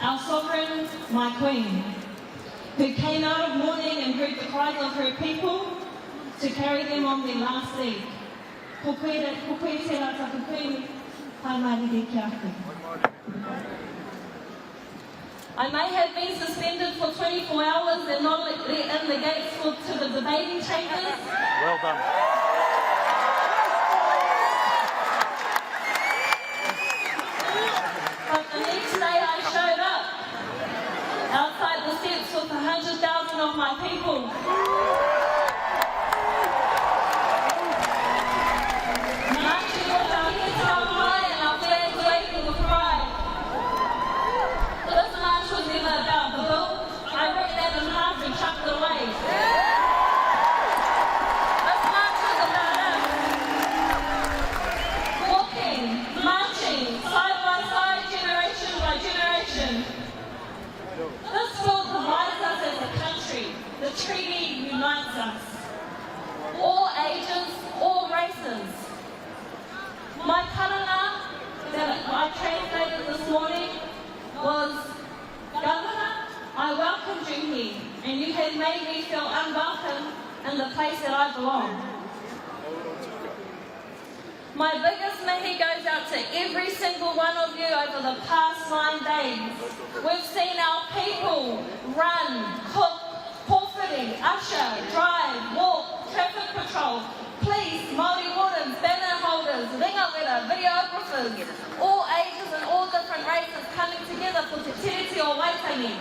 Our sovereign, my queen, who came out of mourning and heard the cries of her people to carry them on their last leg. Ko koe te rā taku queen, pai mariri ki a koe. I may have been suspended for 24 hours and not let in the gates to the debating chambers. Well done. But the next day I showed up outside the steps with 100,000 of my people. Marching with our heads held high and our flags waving with pride. This march was never about the bill. I ripped that in half and chucked it away. This march was about us. Walking, marching, side by side, generation by generation. This bill divides us as a country. The treaty unites us. All ages, all races. My karanga that I translated this morning was, Governor, I welcomed you here, and you have made me feel unwelcome in the place that I belong. My biggest mihi goes out to every single one of you over the past 9 days. We've seen our people run, cook, porphyry, usher, drive, walk, traffic patrol, police, Māori wardens, banner holders, ringa wera, videographers, all ages and all different races coming together for Te Tiriti o Waitangi.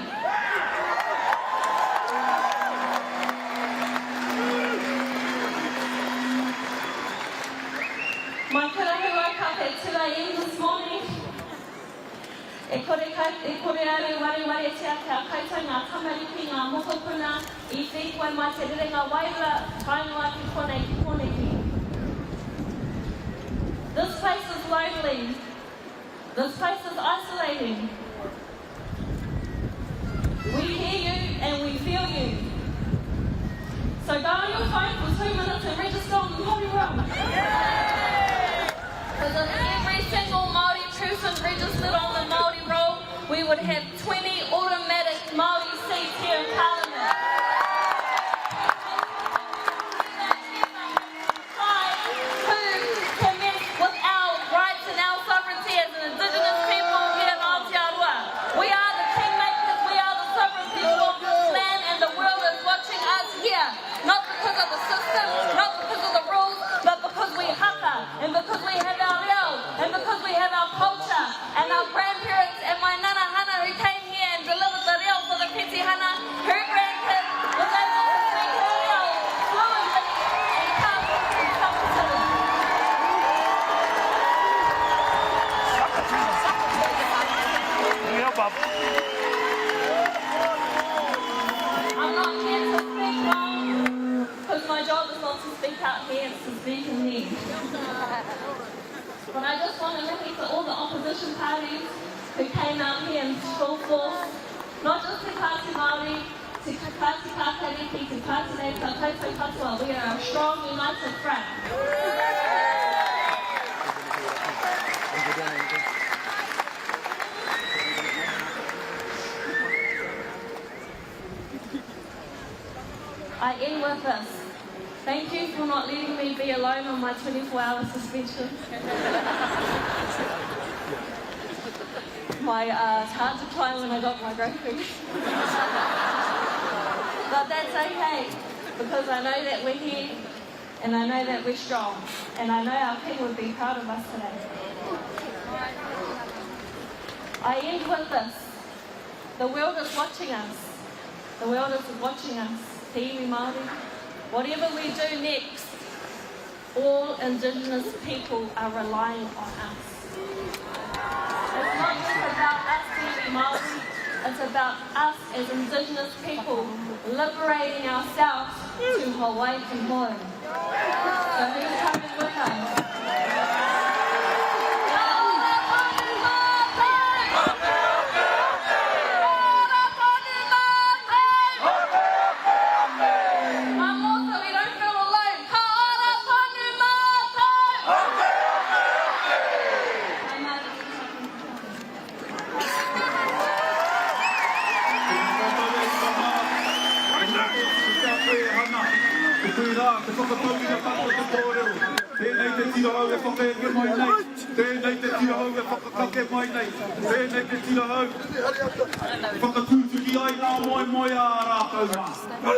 My kura who woke up at 2 a.m. this morning. E kore are wari e te ake a koutou ngā tamariki, ngā mokopuna, I whikoi mai te rerenga wairua, whainua ki Pōneke. This place is lonely. This place is isolating. We hear you and we feel you. So go on your phone for 2 minutes and register on the Māori roll. Because if every single Māori person registered on the Māori roll, we would have 20 automatic Māori seats here in Parliament. And because we have our reo, and because we have our culture, and our grandparents, and my nana Hana who came here and delivered the reo for the Piti Hana, her grandkid was able to speak her reo fluently and comfortably. I'm not here to speak long, because my job is not to speak out here, it's to speak in here. But I just want to thank for all the opposition parties who came out here in full force, not just Te Pāti Māori, Te Pāti Kākāriki, Te Pāti Rei Koutou Katoa. We are a strong, united front. I end with this. Thank you for not letting me be alone on my 24-hour suspension. It's hard to climb when I got my groceries. But that's okay, because I know that we're here, and I know that we're strong, and I know our king would be proud of us today. I end with this. The world is watching us. The world is watching us. Te iwi Māori. Whatever we do next, all Indigenous people are relying on us. It's not just about us being Māori, it's about us as Indigenous people liberating ourselves to Hawaii and home. So who's coming with us? Te whakatauri a tātou te Pōkōrero. Tēnei te tirahau e whakaeke mai nei. Tēnei te tirahau e whakakake mai nei. Tēnei te tirahau. Whakatūtuki ai nā moe a rātou mā.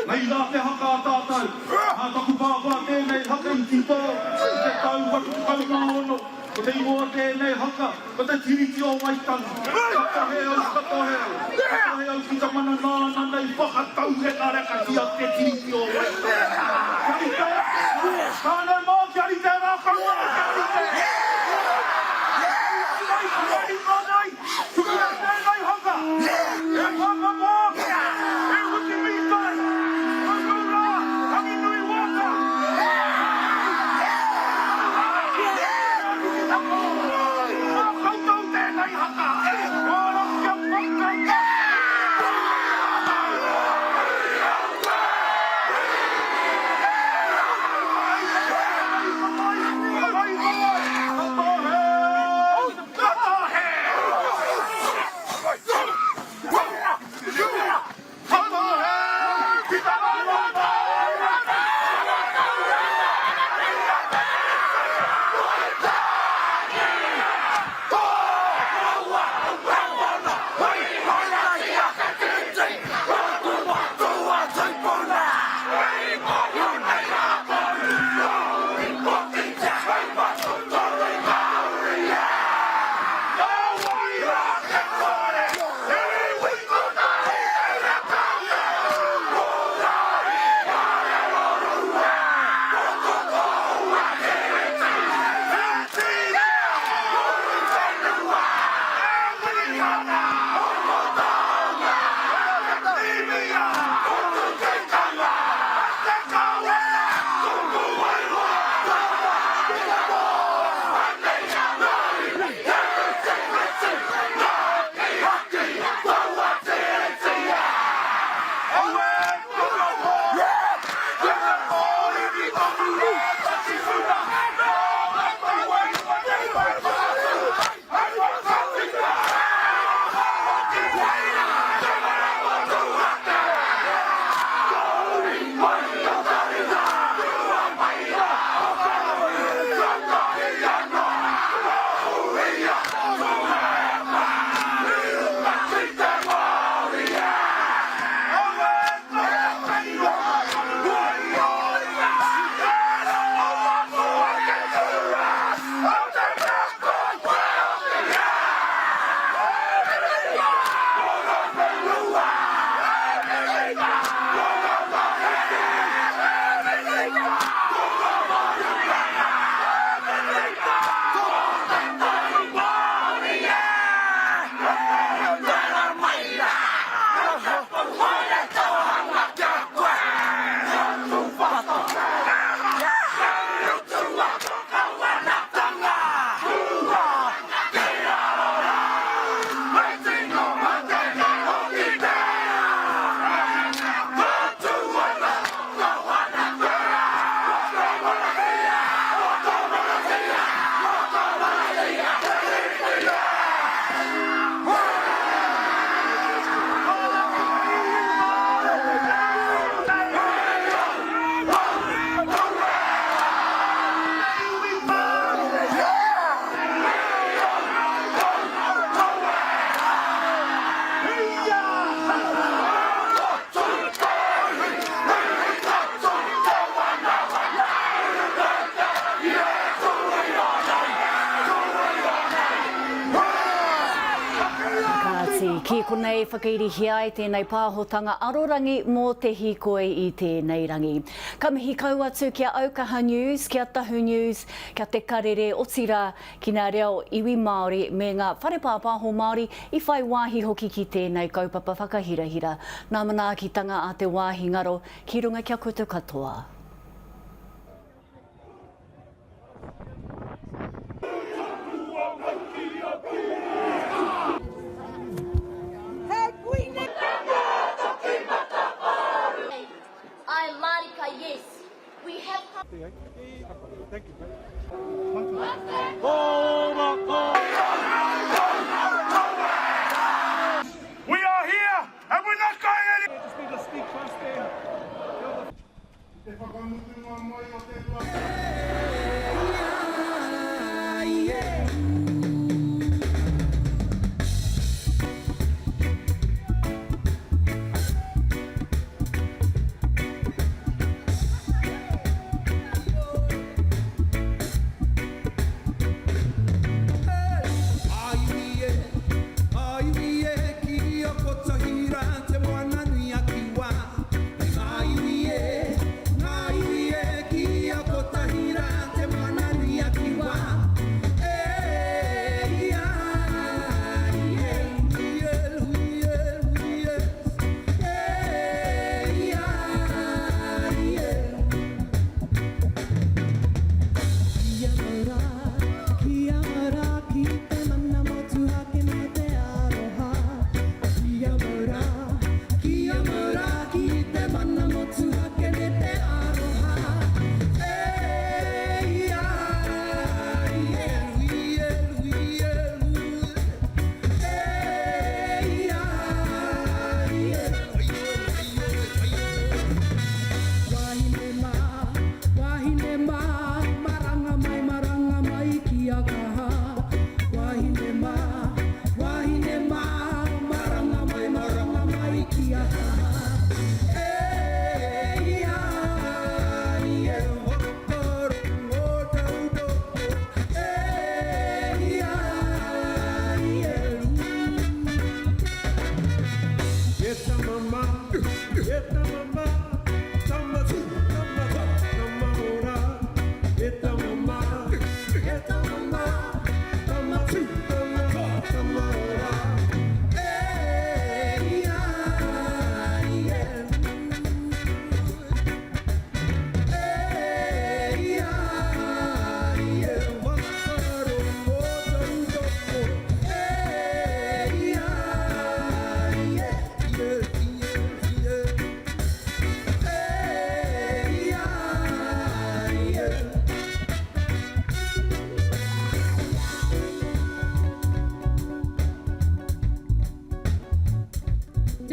Nei nā te haka a tātou. Nā taku pāpā tēnei haka I tito. Te tau watu tau ngā ono. Ko te ingoa tēnei haka. Ko te tiriti o Waitangi. Katoheo, katoheo. Katoheo ki ta mana nāna nei whakatau he kareka ki a te tiriti o Waitangi. Tāna mā kiari te rākaua kiari te. Kiari mānei. Tukia tēnei haka. E haka mā. E huti mitai. Kakura. Hangi nui waka. Mā koutou tēnei haka. Ora kia whakatau. Ki konei whakairihia i tēnei pāhotanga arorangi mō te Hīkoi i tēnei rangi. Ka mihi kau atu kia Aukaha News, kia Tahu News, kia te Karere o tira ki ngā reo iwi Māori me ngā wharepāpāho Māori i whai wāhi hoki ki tēnei kaupapa whakahirahira. Nā manaakitanga a te wāhi ngaro ki runga kia koutou katoa. Thank you. We are here and we're not going anywhere. Just need to speak fast there.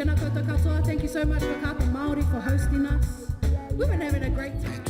Tēnā koutou katoa, thank you so much for Ngāti Māori for hosting us. We've been having a great time.